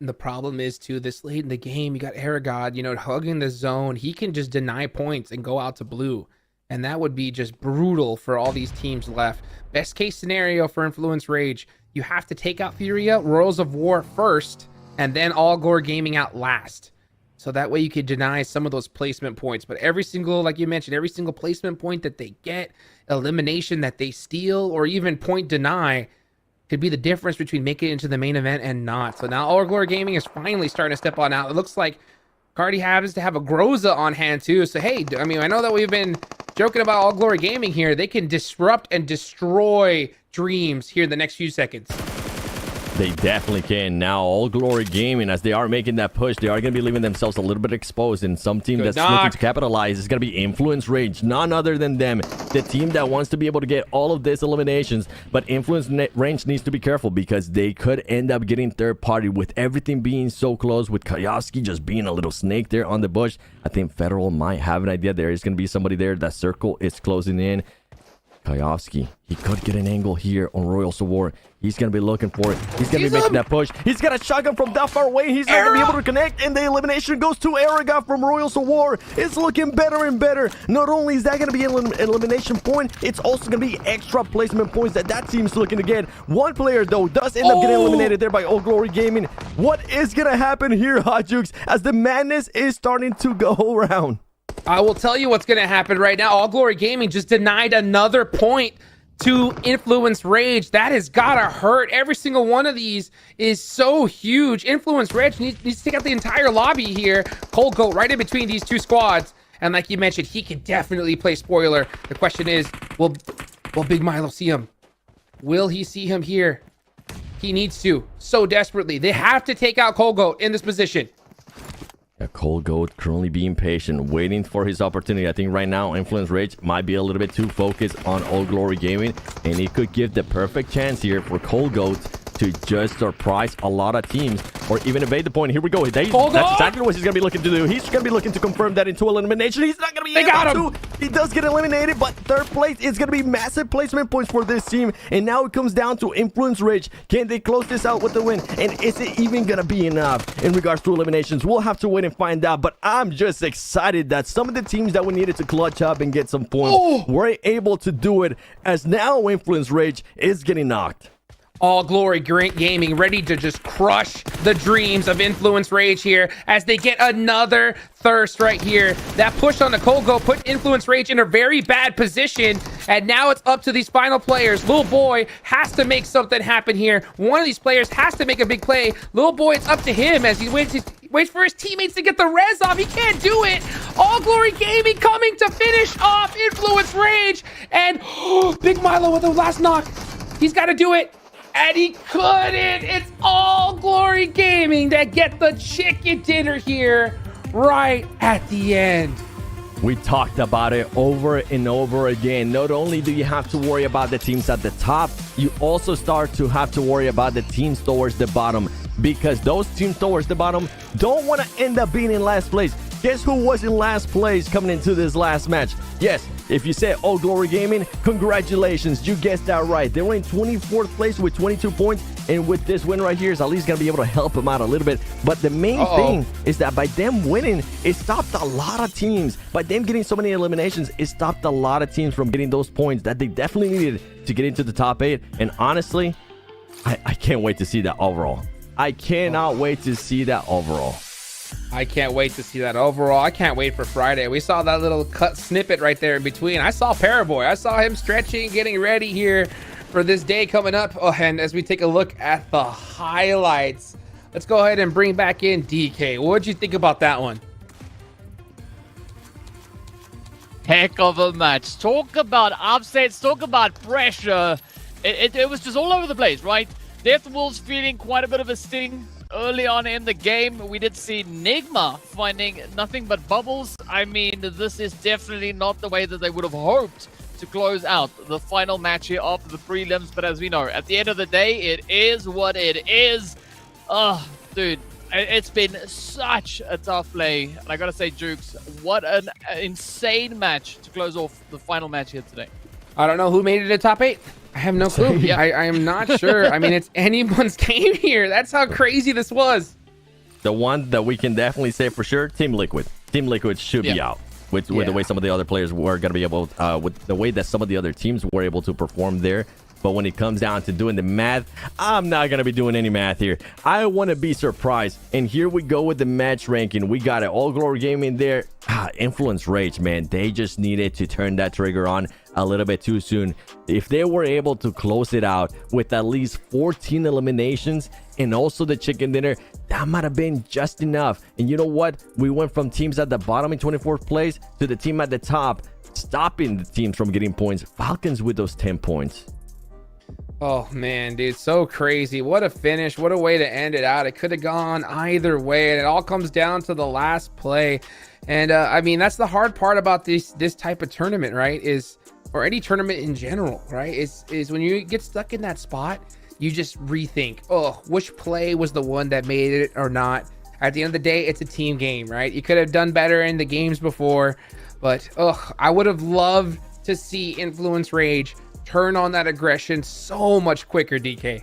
The problem is too, this late in the game, you got Aragod, you know, hugging the zone. He can just deny points and go out to blue, and that would be just brutal for all these teams left. Best case scenario for Influence Rage, you have to take out Furia, Royals of War first, and then All Glory Gaming out last. So that way you could deny some of those placement points. But every single, like you mentioned, every single placement point that they get, elimination that they steal, or even point deny, could be the difference between making it into the main event and not. So now All Glory Gaming is finally starting to step on out. It looks like Cardi happens to have a Groza on hand too. So hey, I mean, I know that we've been joking about All Glory Gaming here. They can disrupt and destroy dreams here in the next few seconds. They definitely can. Now, All Glory Gaming, as they are making that push, they are going to be leaving themselves a little bit exposed. And some team that's looking to capitalize is going to be Influence Rage. None other than them. The team that wants to be able to get all of these eliminations. But Influence Rage needs to be careful because they could end up getting third party with everything being so close, with Kayovsky just being a little snake there on the bush. I think Federal might have an idea. There is going to be somebody there. That circle is closing in. Kayovsky, he could get an angle here on Royals of War. He's going to be looking for it. He's going to be making that push. He's got a shotgun from that far away. He's not going to be able to connect, and the elimination goes to Aragod from Royals of War. It's looking better and better. Not only is that going to be an elimination point, it's also going to be extra placement points that team's looking to get. One player, though, does end up getting eliminated there by All Glory Gaming. What is going to happen here, Hot Jukes, as the madness is starting to go around? I will tell you what's going to happen right now. All Glory Gaming just denied another point to Influence Rage. That has got to hurt. Every single one of these is so huge. Influence Rage needs to take out the entire lobby here. Cold Goat right in between these two squads. And like you mentioned, he can definitely play spoiler. The question is, will Big Milo see him? Will he see him here? He needs to so desperately. They have to take out Cold Goat in this position. Cold Goat currently being patient, waiting for his opportunity. I think right now Influence Rage might be a little bit too focused on All Glory Gaming, and he could give the perfect chance here for Cold Goat to just surprise a lot of teams or even evade the point. Here we go. That's exactly what he's going to be looking to do. He's going to be looking to confirm that into elimination. He's not going to be able to. He does get eliminated, but third place is going to be massive placement points for this team. And now it comes down to Influence Rage. Can they close this out with the win? And is it even going to be enough in regards to eliminations? We'll have to wait and find out. But I'm just excited that some of the teams that we needed to clutch up and get some points were able to do it, as now Influence Rage is getting knocked. All Glory Gaming ready to just crush the dreams of Influence Rage here as they get another thirst right here. That push on the Kogo put Influence Rage in a very bad position, and now it's up to these final players. Little Boy has to make something happen here. One of these players has to make a big play. Little Boy, it's up to him as he waits for his teammates to get the res off. He can't do it. All Glory Gaming coming to finish off Influence Rage, and Big Milo with the last knock. He's got to do it. And he couldn't. It's All Glory Gaming that get the chicken dinner here right at the end. We talked about it over and over again. Not only do you have to worry about the teams at the top, you also start to have to worry about the teams towards the bottom, because those teams towards the bottom don't want to end up being in last place. Guess who was in last place coming into this last match? Yes, if you said All Glory Gaming, congratulations, you guessed that right. They were in 24th place with 22 points, and with this win right here is at least going to be able to help them out a little bit. But the main thing is that by them winning, it stopped a lot of teams. By them getting so many eliminations, it stopped a lot of teams from getting those points that they definitely needed to get into the top 8. And honestly, I can't wait to see that overall. I cannot wait to see that overall. I can't wait to see that overall. I can't wait for Friday. We saw that little cut snippet right there in between. I saw Paraboy. I saw him stretching, getting ready here for this day coming up. Oh, and as we take a look at the highlights, let's go ahead and bring back in DK. What did you think about that one? Heck of a match. Talk about upsets, talk about pressure. It was just all over the place, right? Death Wolves feeling quite a bit of a sting early on in the game. We did see Nigma finding nothing but bubbles. I mean, this is definitely not the way that they would have hoped to close out the final match here after the prelims. But as we know, at the end of the day, it is what it is. Oh, dude, it's been such a tough play. And I gotta say, Jukes, what an insane match to close off the final match here today. I don't know who made it a top 8. I have no clue. I am not sure. I mean, it's anyone's game here. That's how crazy this was. The one that we can definitely say for sure, Team Liquid. Team Liquid should be out with the way some of the other players were going to be able, with the way that some of the other teams were able to perform there. But when it comes down to doing the math, I'm not going to be doing any math here. I want to be surprised. And here we go with the match ranking. We got it. All Glory Gaming there. Influence Rage, man. They just needed to turn that trigger on a little bit too soon. If they were able to close it out with at least 14 eliminations and also the chicken dinner, that might have been just enough. And you know what? We went from teams at the bottom in 24th place to the team at the top, stopping the teams from getting points. Falcons with those 10 points. Oh man, dude, so crazy. What a finish. What a way to end it out. It could have gone either way, and it all comes down to the last play. And I mean, that's the hard part about this type of tournament, right? Or any tournament in general, right? Is when you get stuck in that spot, you just rethink, which play was the one that made it or not. At the end of the day, it's a team game, right? You could have done better in the games before, but I would have loved to see Influence Rage turn on that aggression so much quicker, DK.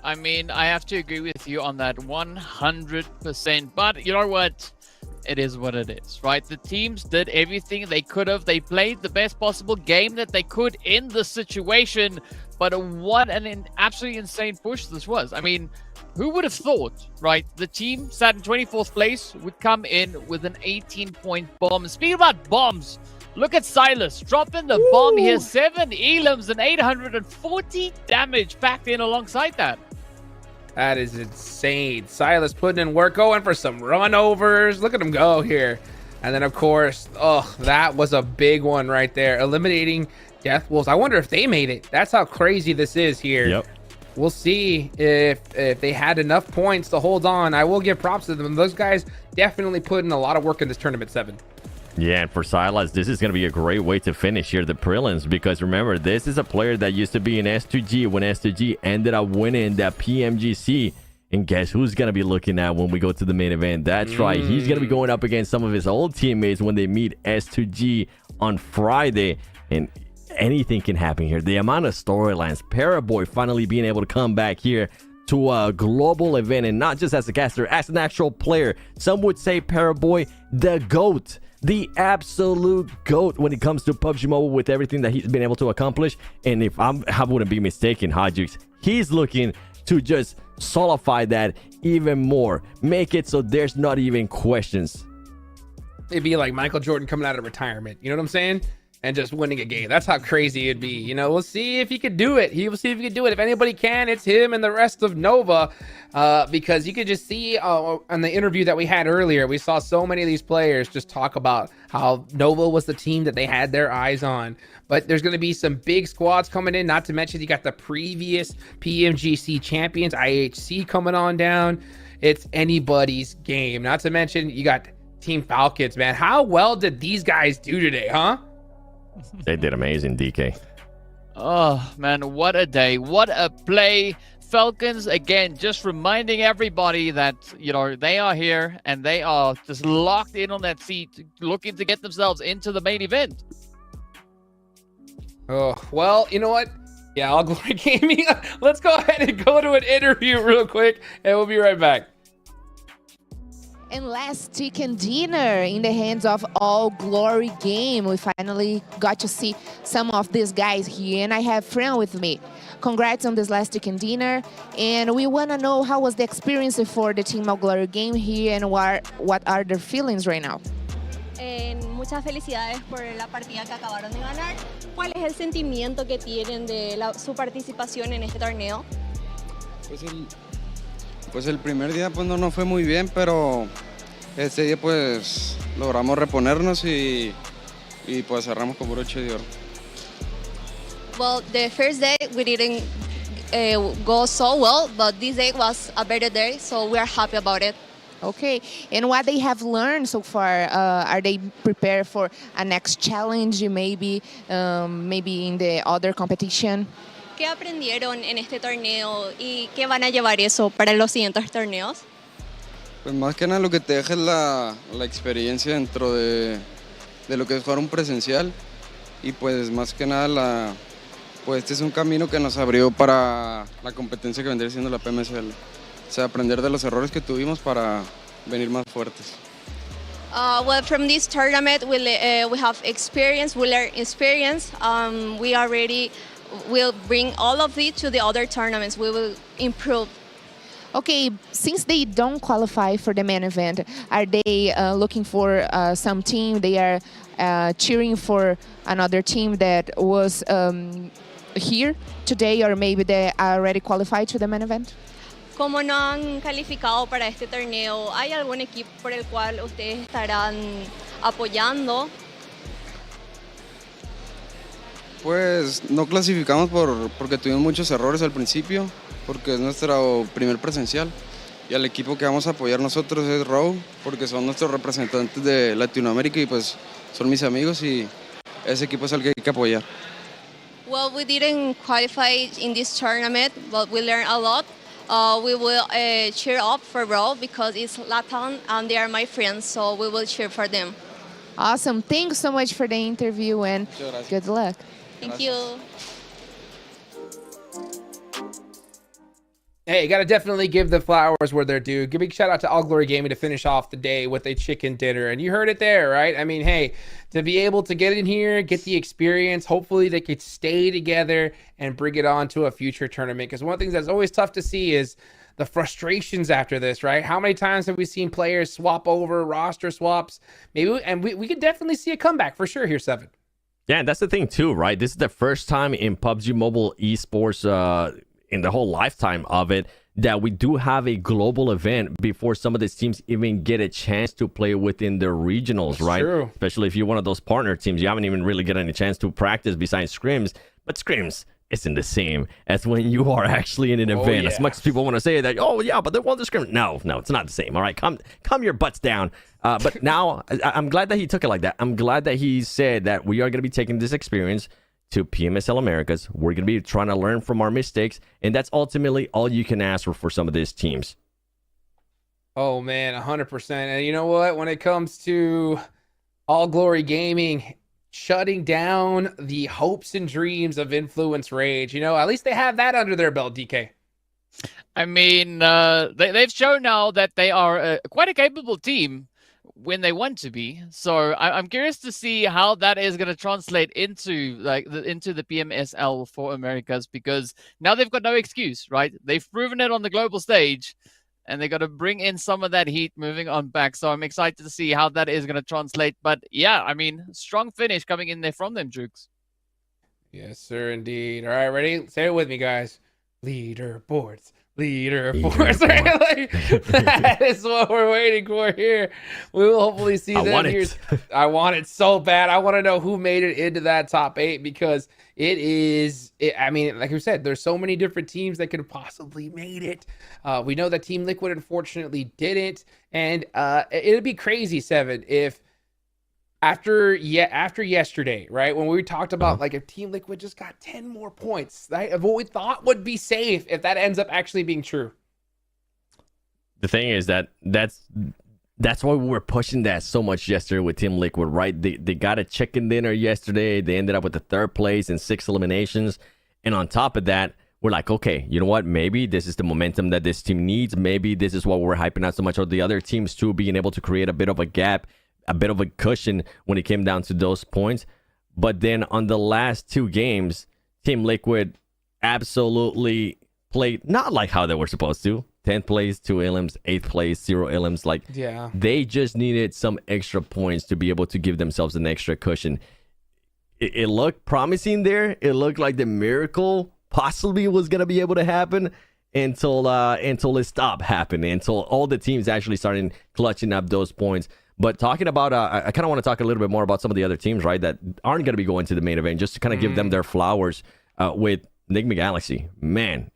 I mean, I have to agree with you on that 100%. But you know what? It is what it is, right? The teams did everything they could have. They played the best possible game that they could in the situation. But what an absolutely insane push this was. I mean, who would have thought, right? The team sat in 24th place would come in with an 18-point bomb. Speaking about bombs, look at Silas dropping the bomb here. 7 elims and 840 damage packed in alongside that. That is insane. Silas putting in work, going for some runovers. Look at him go here. And then, of course, that was a big one right there. Eliminating Death Wolves. I wonder if they made it. That's how crazy this is here. Yep. We'll see if they had enough points to hold on. I will give props to them. Those guys definitely put in a lot of work in this tournament, 7. Yeah, and for Silas, this is going to be a great way to finish here the prelims, because remember, this is a player that used to be in S2G when S2G ended up winning that PMGC. And guess who's going to be looking at when we go to the main event? That's right. He's going to be going up against some of his old teammates when they meet S2G on Friday. And anything can happen here. The amount of storylines, Paraboy finally being able to come back here to a global event, and not just as a caster, as an actual player. Some would say Paraboy, the GOAT. The absolute GOAT when it comes to PUBG Mobile with everything that he's been able to accomplish. And if I wouldn't be mistaken, Hodges, he's looking to just solidify that even more, make it so there's not even questions. It'd be like Michael Jordan coming out of retirement, you know what I'm saying? And just winning a game. That's how crazy it'd be. You know, we'll see if he could do it. He will see if he can do it. If anybody can, it's him and the rest of Nova. Because you could just see on the interview that we had earlier, we saw so many of these players just talk about how Nova was the team that they had their eyes on. But there's going to be some big squads coming in. Not to mention you got the previous PMGC champions, IHC, coming on down. It's anybody's game. Not to mention you got Team Falcons, man. How well did these guys do today, huh? They did amazing, DK. Oh, man, what a day. What a play. Falcons, again, just reminding everybody that, you know, they are here and they are just locked in on that seat, looking to get themselves into the main event. Oh, well, you know what? Yeah, All Glory Gaming. Let's go ahead and go to an interview real quick, and we'll be right back. And last chicken dinner in the hands of All Glory Game. We finally got to see some of these guys here, and I have Fran with me. Congrats on this last chicken dinner, and we want to know how was the experience for the team All Glory Game here, and what are their feelings right now? Muchas felicidades por la partida que acabaron de ganar. ¿Cuál es el sentimiento que tienen de su participación en este torneo? Pues el primer día pues no nos fue muy bien, pero este día pues logramos reponernos y pues cerramos con broche de oro. Well, the first day we didn't go so well, but this day was a better day, so we are happy about it. Okay, and what they have learned so far, are they prepared for a next challenge, maybe in the other competition? ¿Qué aprendieron en este torneo y qué van a llevar eso para los siguientes torneos? Pues más que nada lo que te deja es la experiencia dentro de lo que es jugar un presencial y pues más que nada pues este es un camino que nos abrió para la competencia que vendría siendo la PMSL. O sea, aprender de los errores que tuvimos para venir más fuertes. Well, from this tournament we have experience, we learn experience. We already will bring all of it to the other tournaments. We will improve. Okay, since they don't qualify for the main event, are they looking for some team? They are cheering for another team that was here today, or maybe they are already qualified to the main event? Como no han calificado para este torneo, ¿hay algún equipo por el cual ustedes estarán apoyando? Pues no clasificamos porque tuvimos muchos errores al principio, porque es nuestro primer presencial. Y al equipo que vamos a apoyar nosotros es Raw, porque son nuestros representantes de Latinoamérica y pues son mis amigos y ese equipo es el que hay que apoyar. Well, we didn't qualify in this tournament, but we learned a lot. We will cheer up for Raw because it's Latin and they are my friends, so we will cheer for them. Awesome. Thanks so much for the interview and good luck. Thank you. Hey, gotta definitely give the flowers where they're due. Give a big shout out to All Glory Gaming to finish off the day with a chicken dinner. And you heard it there, right? I mean, hey, to be able to get in here, get the experience, hopefully they could stay together and bring it on to a future tournament. Because one of the things that's always tough to see is the frustrations after this, right? How many times have we seen players swap over, roster swaps? We could definitely see a comeback for sure here, Seven. Yeah, and that's the thing too, right? This is the first time in PUBG Mobile esports in the whole lifetime of it that we do have a global event before some of these teams even get a chance to play within their regionals, right? True. Especially if you're one of those partner teams, you haven't even really gotten a chance to practice besides scrims. But scrims isn't the same as when you are actually in an event. Yeah. As much as people want to say that, oh yeah, but they won the scrim. No, it's not the same. All right, calm your butts down. But now I'm glad that he took it like that. I'm glad that he said that we are going to be taking this experience to PMSL Americas. We're going to be trying to learn from our mistakes, and that's ultimately all you can ask for some of these teams. Oh man, 100%. And you know what? When it comes to All Glory Gaming shutting down the hopes and dreams of Influence Rage, you know, at least they have that under their belt, DK. I mean, they've shown now that they are quite a capable team. when they want to be. So I'm curious to see how that is going to translate into into the PMSL for Americas, because now they've got no excuse, right? They've proven it on the global stage, and they got to bring in some of that heat moving on back. So I'm excited to see how that is going to translate. But yeah, I mean, strong finish coming in there from them, Jukes. Yes, sir, indeed. All right, ready? Say it with me, guys. Leaderboards. Leaderboards, right? Like, that is what we're waiting for here. We will hopefully see them here. I want it so bad. I want to know who made it into that top 8, because I mean, like we said, there's so many different teams that could have possibly made it. We know that Team Liquid unfortunately didn't, and it'd be crazy, Seven, if after yesterday, right, when we talked about like if Team Liquid just got 10 more points, right, of what we thought would be safe, if that ends up actually being true. The thing is that's why we were pushing that so much yesterday with Team Liquid, right? They got a chicken dinner yesterday. They ended up with the 3rd place and 6 eliminations, and on top of that, we're like, okay, you know what? Maybe this is the momentum that this team needs. Maybe this is what we're hyping out so much of the other teams too, being able to create a bit of a gap, a bit of a cushion when it came down to those points. But then on the last 2 games, Team Liquid absolutely played not like how they were supposed to. 10th place, 2 elims, 8th place, 0 elims. Like, yeah, they just needed some extra points to be able to give themselves an extra cushion. It looked promising there. It looked like the miracle possibly was going to be able to happen until it stopped happening, until all the teams actually started clutching up those points. But talking about, I kind of want to talk a little bit more about some of the other teams, right, that aren't going to be going to the main event, just to kind of give them their flowers with Enigma Galaxy. Man,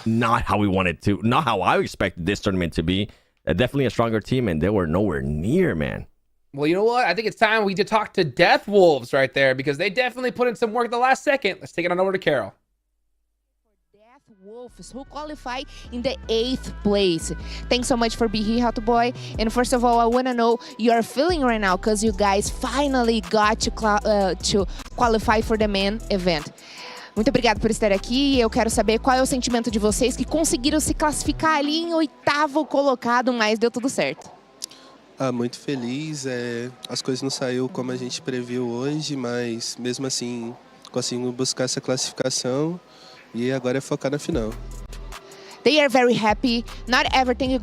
not how we wanted to, not how I expected this tournament to be. Definitely a stronger team, and they were nowhere near, man. Well, you know what? I think it's time we did talk to Death Wolves right there, because they definitely put in some work at the last second. Let's take it on over to Carol. Wolves, who qualify in the 8th place. Thanks so much for being here, Hato Boy. And first of all, I want to know your feeling right now, because you guys finally got to qualify for the main event. Muito obrigado por estar aqui, e eu quero saber qual é o sentimento de vocês que conseguiram se classificar ali em 8º colocado, mas deu tudo certo. Muito feliz. As coisas não saíram como a gente previu hoje, mas mesmo assim conseguimos buscar essa classificação. E agora é focar na final. They are very happy. Not everything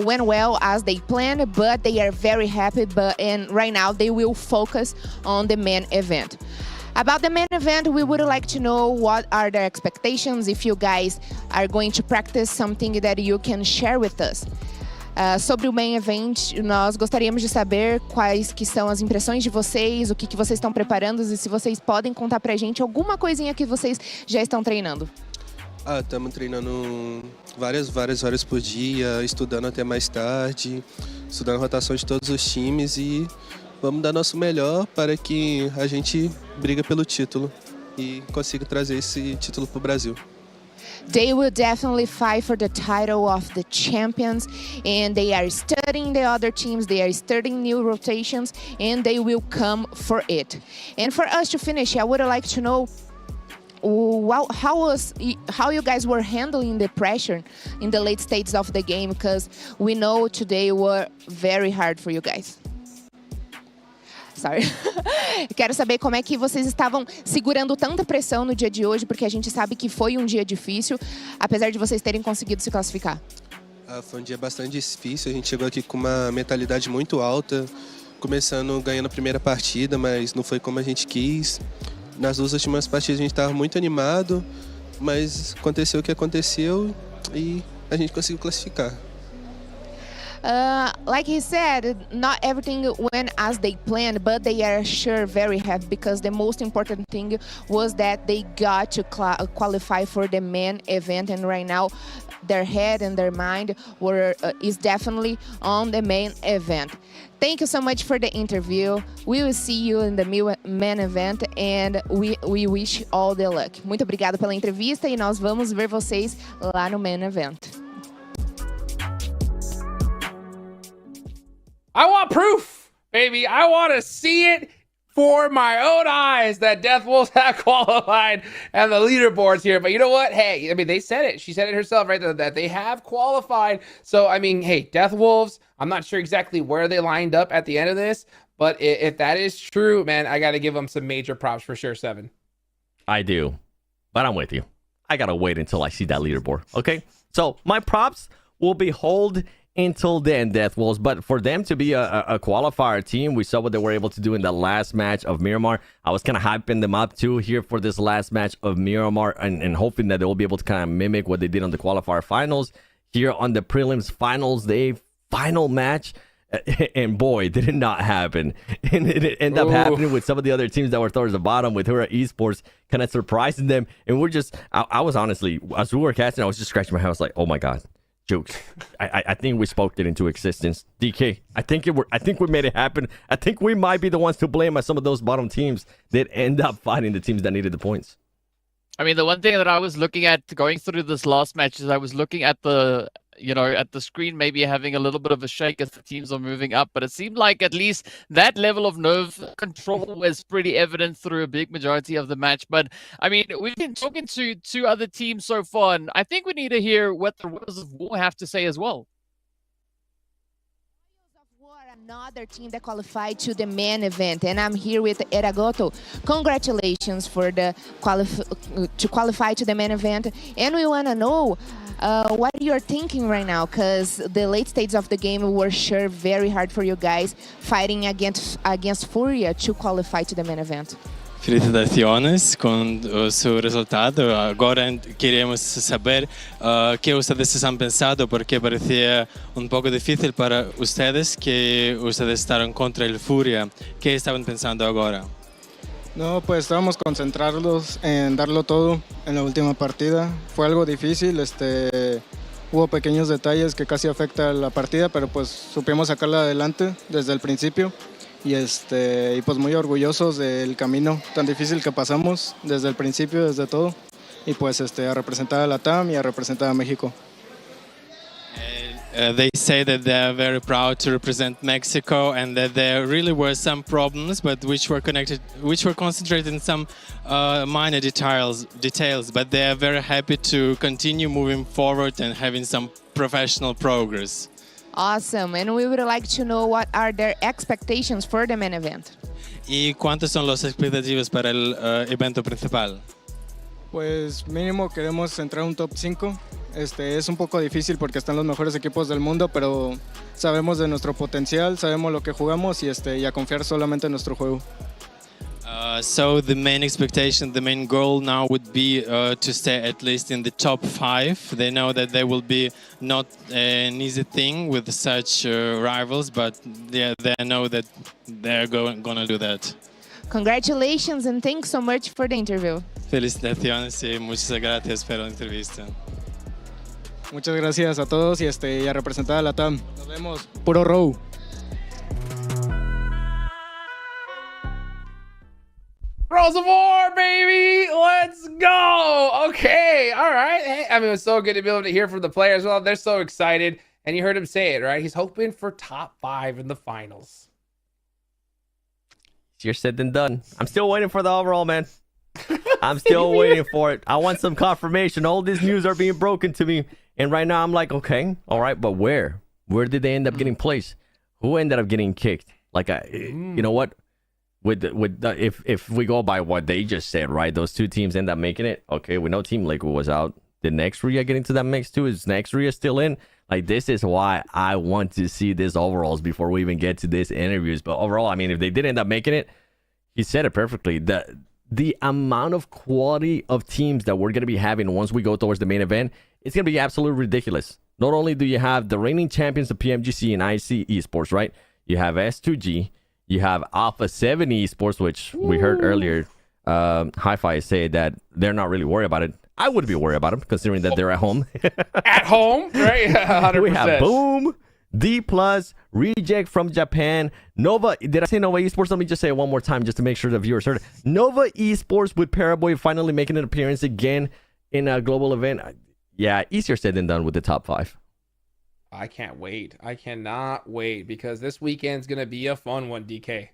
went well as they planned, but they are very happy. And right now they will focus on the main event. About the main event, we would like to know what are the expectations, if you guys are going to practice something that you can share with us. Sobre o main event, nós gostaríamos de saber quais que são as impressões de vocês, o que vocês estão preparando, e se vocês podem contar pra gente alguma coisinha que vocês já estão treinando. Estamos treinando várias horas por dia, estudando até mais tarde, estudando a rotação de todos os times, e vamos dar nosso melhor para que a gente briga pelo título e consiga trazer esse título para o Brasil. They will definitely fight for the title of the champions, and they are studying the other teams, they are studying new rotations, and they will come for it. And for us to finish, I would like to know how you guys were handling the pressure in the late stages of the game, because we know today were very hard for you guys. Sorry. Quero saber como é que vocês estavam segurando tanta pressão no dia de hoje, porque a gente sabe que foi um dia difícil, apesar de vocês terem conseguido se classificar. Foi um dia bastante difícil, a gente chegou aqui com uma mentalidade muito alta, ganhando a primeira partida, mas não foi como a gente quis. Nas 2 últimas partidas a gente estava muito animado, mas aconteceu o que aconteceu e a gente conseguiu classificar. Like he said, not everything went as they planned, but they are sure very happy, because the most important thing was that they got to qualify for the main event, and right now their head and their mind is definitely on the main event. Thank you so much for the interview. We will see you in the main event, and we wish all the luck. Muito obrigado pela entrevista, e nós vamos ver vocês lá no main event. I want proof, baby. I want to see it for my own eyes that Death Wolves have qualified and the leaderboards here. But you know what? Hey, I mean, they said it. She said it herself, right? That they have qualified. So, I mean, hey, Death Wolves, I'm not sure exactly where they lined up at the end of this, but if that is true, man, I got to give them some major props for sure, Seven. I do, but I'm with you. I got to wait until I see that leaderboard, okay? So my props will be hold until then, Death Wolves. But for them to be a qualifier team, we saw what they were able to do in the last match of Miramar. I was kind of hyping them up too here for this last match of Miramar and hoping that they will be able to kind of mimic what they did on the qualifier finals here on the prelims finals day final match. And boy, did it not happen. And it ended up happening with some of the other teams that were towards the bottom with Hura Esports kind of surprising them. And we're just, I was honestly, as we were casting, I was just scratching my head. I was like, oh my God. Jokes. I think we spoke it into existence. DK, I think we made it happen. I think we might be the ones to blame as some of those bottom teams that end up fighting the teams that needed the points. I mean, the one thing that I was looking at going through this last match is I was looking at the screen, maybe having a little bit of a shake as the teams are moving up. But it seemed like at least that level of nerve control was pretty evident through a big majority of the match. But I mean, we've been talking to two other teams so far, and I think we need to hear what the Royals of War have to say as well. Another team that qualified to the main event, and I'm here with Eragoto. Congratulations for the to qualify to the main event, and we want to know what you're thinking right now, because the late stages of the game were sure very hard for you guys, fighting against Furia to qualify to the main event. Felicitaciones com o seu resultado. Agora queremos saber qué ustedes han pensado, porque parecía un poco difícil para ustedes que ustedes estaban contra el Furia. ¿Qué estaban pensando ahora? No, pues estábamos concentrados en darlo todo en la última partida. Fue algo difícil, hubo pequeños detalles que casi afectan la partida, pero pues supimos sacarla adelante desde el principio. Y pues muy orgullosos del camino tan difícil que pasamos desde el principio, desde todo. Y pues a representar a la TAM y a representar a México. They say that they are very proud to represent Mexico and that there really were some problems, but which were concentrated in some minor details. But they are very happy to continue moving forward and having some professional progress. Awesome, and we would like to know what are their expectations for the main event. ¿Y cuántas son las expectativas para el evento principal? Pues mínimo queremos entrar a un top 5. Es un poco difícil porque están los mejores equipos del mundo, pero sabemos de nuestro potencial, sabemos lo que jugamos y a confiar solamente en nuestro juego. So the main expectation, the main goal now would be to stay at least in the top 5. They know that they will be not an easy thing with such rivals, but they know that they're gonna do that. Congratulations and thanks so much for the interview. Felicitaciones y muchas gracias por la entrevista. Muchas gracias a todos y a representar a la TAM. Nos vemos. Puro row. Rolls of War, baby! Let's go! Okay, all right. Hey, I mean, it was so good to be able to hear from the players. Well, they're so excited. And you heard him say it, right? He's hoping for top 5 in the finals. Easier said than done. I'm still waiting for the overall, man. I'm still waiting for it. I want some confirmation. All these news are being broken to me. And right now I'm like, okay, all right, but where? Where did they end up getting placed? Who ended up getting kicked? Like, you know what? If we go by what they just said, right? Those two teams end up making it. Okay, we know Team Lakewood was out. Did Next Ria get into that mix too? Is Next Ria still in? Like, this is why I want to see this overalls before we even get to this interviews. But overall, I mean, if they did end up making it, he said it perfectly. The amount of quality of teams that we're going to be having once we go towards the main event, it's going to be absolutely ridiculous. Not only do you have the reigning champions of PMGC and IC Esports, right? You have S2G. You have Alpha 7 Esports, which we heard earlier. Hi-Fi say that they're not really worried about it. I would be worried about them, considering that they're at home. At home, right? 100%. We have Boom, D+, Reject from Japan, Nova. Did I say Nova Esports? Let me just say it one more time just to make sure the viewers heard it. Nova Esports with Paraboy finally making an appearance again in a global event. Yeah, easier said than done with the top 5. I can't wait. I cannot wait because this weekend's going to be a fun one, DK.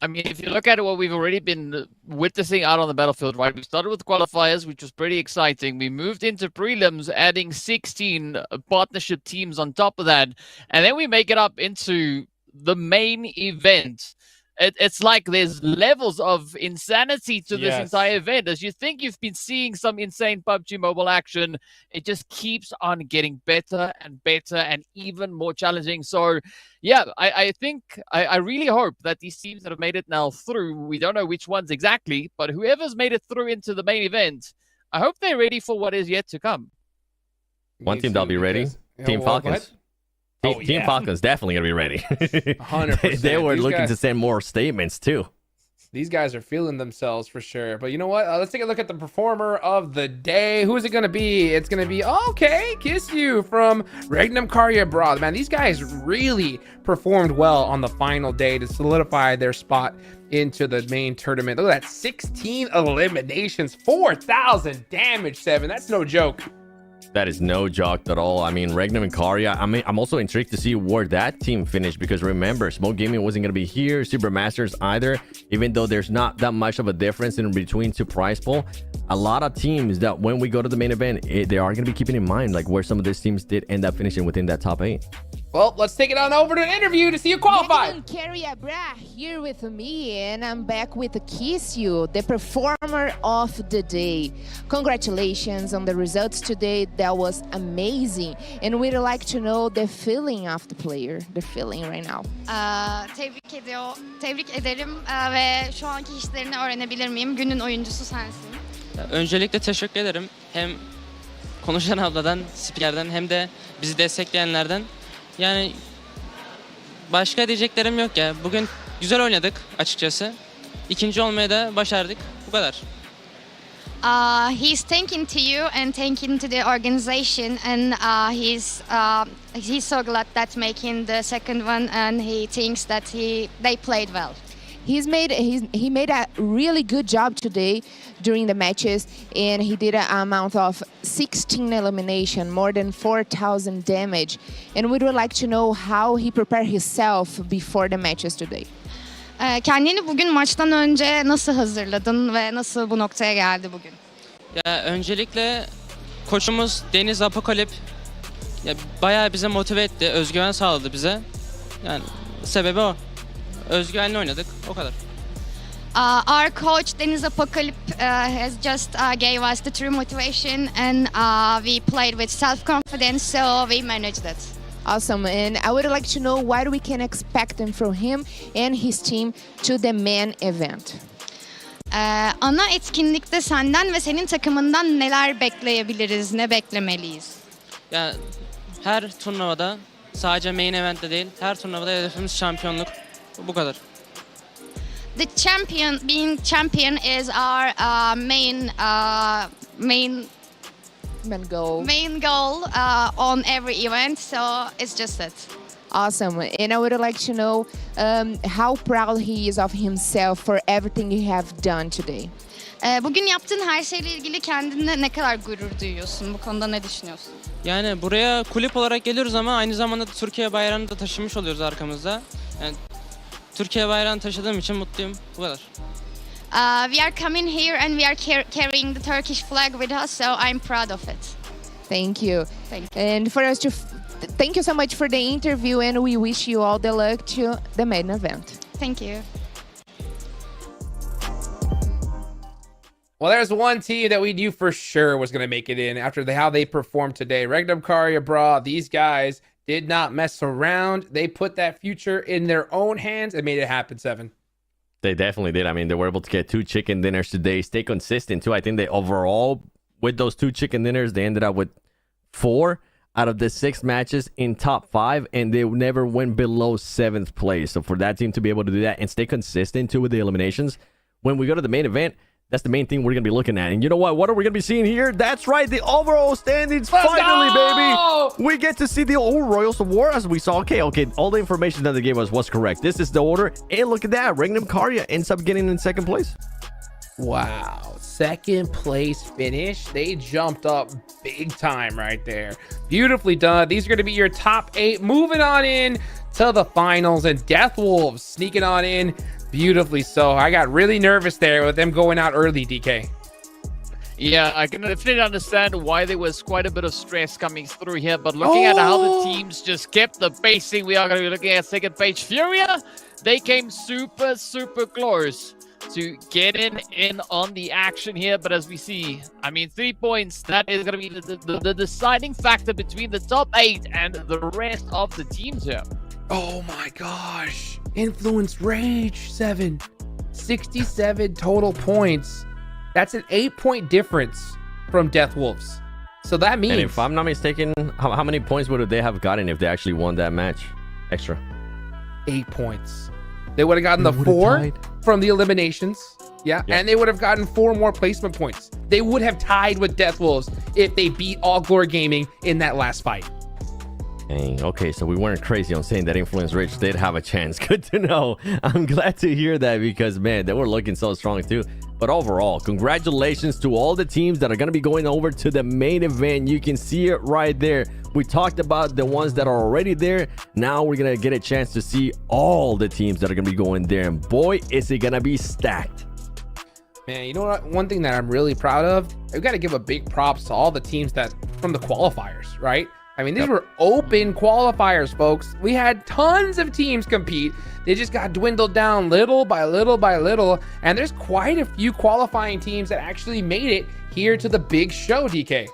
I mean, if you look at what we've already been witnessing out on the battlefield, right? We started with qualifiers, which was pretty exciting. We moved into prelims, adding 16 partnership teams on top of that. And then we make it up into the main event. It's like there's levels of insanity to this entire event. As you think you've been seeing some insane PUBG Mobile action, it just keeps on getting better and better and even more challenging. So, yeah, I think I really hope that these teams that have made it now through, we don't know which ones exactly, but whoever's made it through into the main event, I hope they're ready for what is yet to come. One team that'll be ready. Team Falcons. Team Falcons definitely gonna be ready. 100%. They were looking to send more statements too. These guys are feeling themselves for sure. But you know what? Let's take a look at the performer of the day. Who is it going to be? It's going to be, okay, Kiss You from Regnum Karya Broad. Man, these guys really performed well on the final day to solidify their spot into the main tournament. Look at that, 16 eliminations, 4,000 damage, 7. That's no joke. That is no joke at all. I mean, Regnum and Karya, I'm also intrigued to see where that team finished, because remember, Smoke Gaming wasn't going to be here, Supermasters either, even though there's not that much of a difference in between two prize pool. A lot of teams that when we go to the main event, they are going to be keeping in mind like where some of these teams did end up finishing within that top 8. Well, let's take it on over to an interview to see you qualified. Karya Bra here with me, and I'm back with Kiss You, the performer of the day. Congratulations on the results today. That was amazing. And we'd like to know the feeling of the player, the feeling right now. Tebrik ederim ve şu anki işlerini öğrenebilir miyim? Günün oyuncusu sensin. Öncelikle teşekkür ederim. Hem konuşan abladan, spikerden hem de bizi destekleyenlerden. Yani başka diyeceklerim yok ya. Bugün güzel oynadık açıkçası. İkinci olmayı da başardık. Bu kadar. He's thanking to you and thanking to the organization, and he's so glad that making the second one, and he thinks that they played well. He made a really good job today during the matches, and he did an amount of 16 elimination, more than 4,000 damage. And we would like to know how he prepared himself before the matches today. Kendini bugün maçtan önce nasıl hazırladın ve nasıl bu noktaya geldi bugün? Ya öncelikle koçumuz Deniz Apokalip ya bayağı bize motive etti, özgüven sağladı bize. Yani sebebi o. Özgüvenli oynadık, o kadar. Our coach Deniz Apokalip has just gave us the true motivation, and we played with self-confidence, so we managed it. Awesome, and I would like to know what we can expect from him and his team to the main event. Ana etkinlikte senden ve senin takımından neler bekleyebiliriz, ne beklemeliyiz? Ya her turnuvada, sadece main event'te değil, her turnuvada hedefimiz şampiyonluk. Bu kadar. Being champion is our main goal on every event, so it's just it. Awesome, and I would like to know how proud he is of himself for everything you have done today. Bugün yaptığın her şeyle ilgili kendine ne kadar gurur duyuyorsun? Bu konuda ne düşünüyorsun? Yani buraya kulüp olarak geliyoruz ama aynı zamanda Türkiye bayrağını da taşımış oluyoruz arkamızda. Yani Türkiye bayrağını taşıdığım için mutluyum. Bu kadar. We are coming here and we are carrying the Turkish flag with us, so I'm proud of it. Thank you. Thank you. And for us to thank you so much for the interview, and we wish you all the luck to the main event. Thank you. Well, there's one team that we knew for sure was going to make it in after how they performed today. Regnum Karya Bra, these guys did not mess around. They put that future in their own hands and made it happen, 7. They definitely did. I mean, they were able to get 2 chicken dinners today. Stay consistent, too. I think they overall, with those 2 chicken dinners, they ended up with 4 out of the 6 matches in top 5, and they never went below 7th place. So for that team to be able to do that and stay consistent, too, with the eliminations, when we go to the main event, that's the main thing we're going to be looking at. And you know what? What are we going to be seeing here? That's right. The overall standings. Finally, baby. We get to see the old Royals of War as we saw. Okay. All the information that they gave us was correct. This is the order. And look at that. Regnum Karya ends up getting in 2nd place. Wow. 2nd place finish. They jumped up big time right there. Beautifully done. These are going to be your top 8. Moving on in to the finals, and Death Wolves sneaking on in. Beautifully so. I got really nervous there with them going out early, DK. Yeah, I can definitely understand why there was quite a bit of stress coming through here, but looking at how the teams just kept the pacing, we are going to be looking at second page. Furia, they came super, super close to getting in on the action here, but as we see, I mean, 3 points, that is going to be the deciding factor between the top 8 and the rest of the teams here. Oh my gosh. Influence Rage 7. 67 total points. That's an 8-point difference from Death Wolves. So that means... And if I'm not mistaken, how many points would they have gotten if they actually won that match? Extra. 8 points. They would have gotten the 4 from the eliminations. Yeah, and they would have gotten 4 more placement points. They would have tied with Death Wolves if they beat All Glory Gaming in that last fight. Dang, okay, so we weren't crazy on saying that Influence Rich did have a chance. Good to know. I'm glad to hear that because, man, they were looking so strong too. But overall, congratulations to all the teams that are going to be going over to the main event. You can see it right there. We talked about the ones that are already there. Now we're going to get a chance to see all the teams that are going to be going there. And boy, is it going to be stacked. Man, you know what? One thing that I'm really proud of, I've got to give a big props to all the teams that from the qualifiers, right? I mean, these were open qualifiers, folks. We had tons of teams compete. They just got dwindled down little by little by little. And there's quite a few qualifying teams that actually made it here to the big show, DK.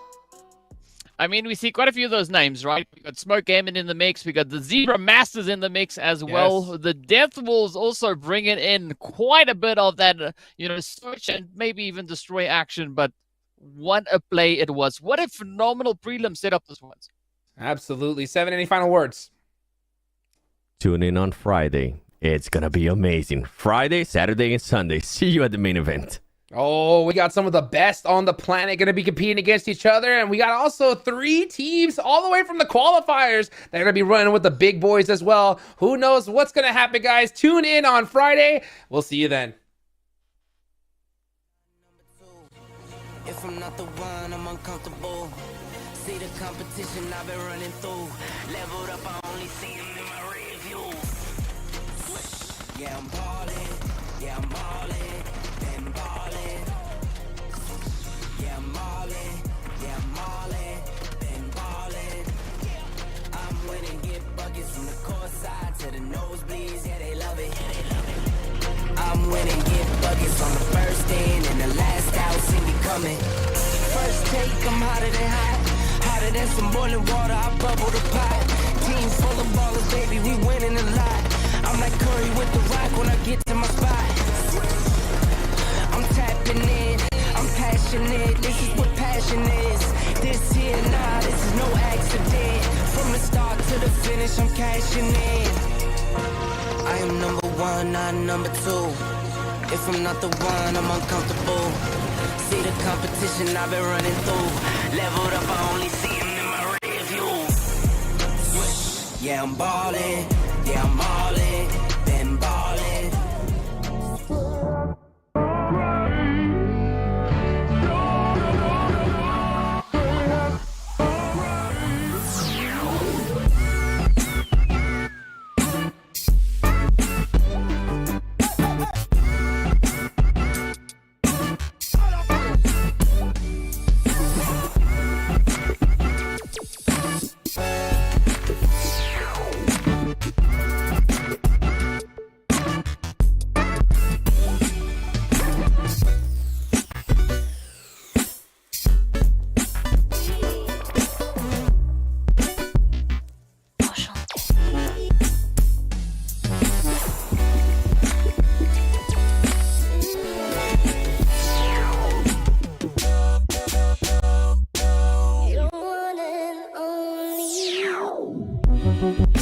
I mean, we see quite a few of those names, right? We got Smoke Gaming in the mix. We got the Zebra Masters in the mix as well. The Death Wolves also bringing in quite a bit of that, search and maybe even destroy action. But what a play it was. What a phenomenal prelim setup this was. Absolutely. 7, any final words? Tune in on Friday. It's going to be amazing. Friday, Saturday, and Sunday. See you at the main event. Oh, we got some of the best on the planet going to be competing against each other. And we got also 3 teams all the way from the qualifiers that are going to be running with the big boys as well. Who knows what's going to happen, guys? Tune in on Friday. We'll see you then. If I'm not the one, I'm uncomfortable. See the competition I've been running through. Leveled up, I only see them in my rear view. Yeah, I'm ballin'. Yeah, I'm ballin'. Been ballin'. Yeah, I'm ballin'. Yeah, I'm ballin'. Been ballin'. I'm winning, get buckets from the court side to the nosebleeds. Yeah, they love it. Yeah, they love it. I'm winning, get buckets on the first in and the last out. See me coming. First take, I'm hotter than hot. Hotter than some boiling water, I bubble the pot. Team full of ballers, baby, we winning a lot. I'm like Curry with the rock when I get to my spot. I'm tapping in, I'm passionate. This is what passion is. This here, nah, this is no accident. From the start to the finish, I'm cashing in. I am number 1, not number 2. If I'm not the one, I'm uncomfortable. See the competition I've been running through. Leveled up, I only see them in my rear view. Yeah, I'm ballin'. Yeah, I'm ballin'. Been ballin'. Thank you.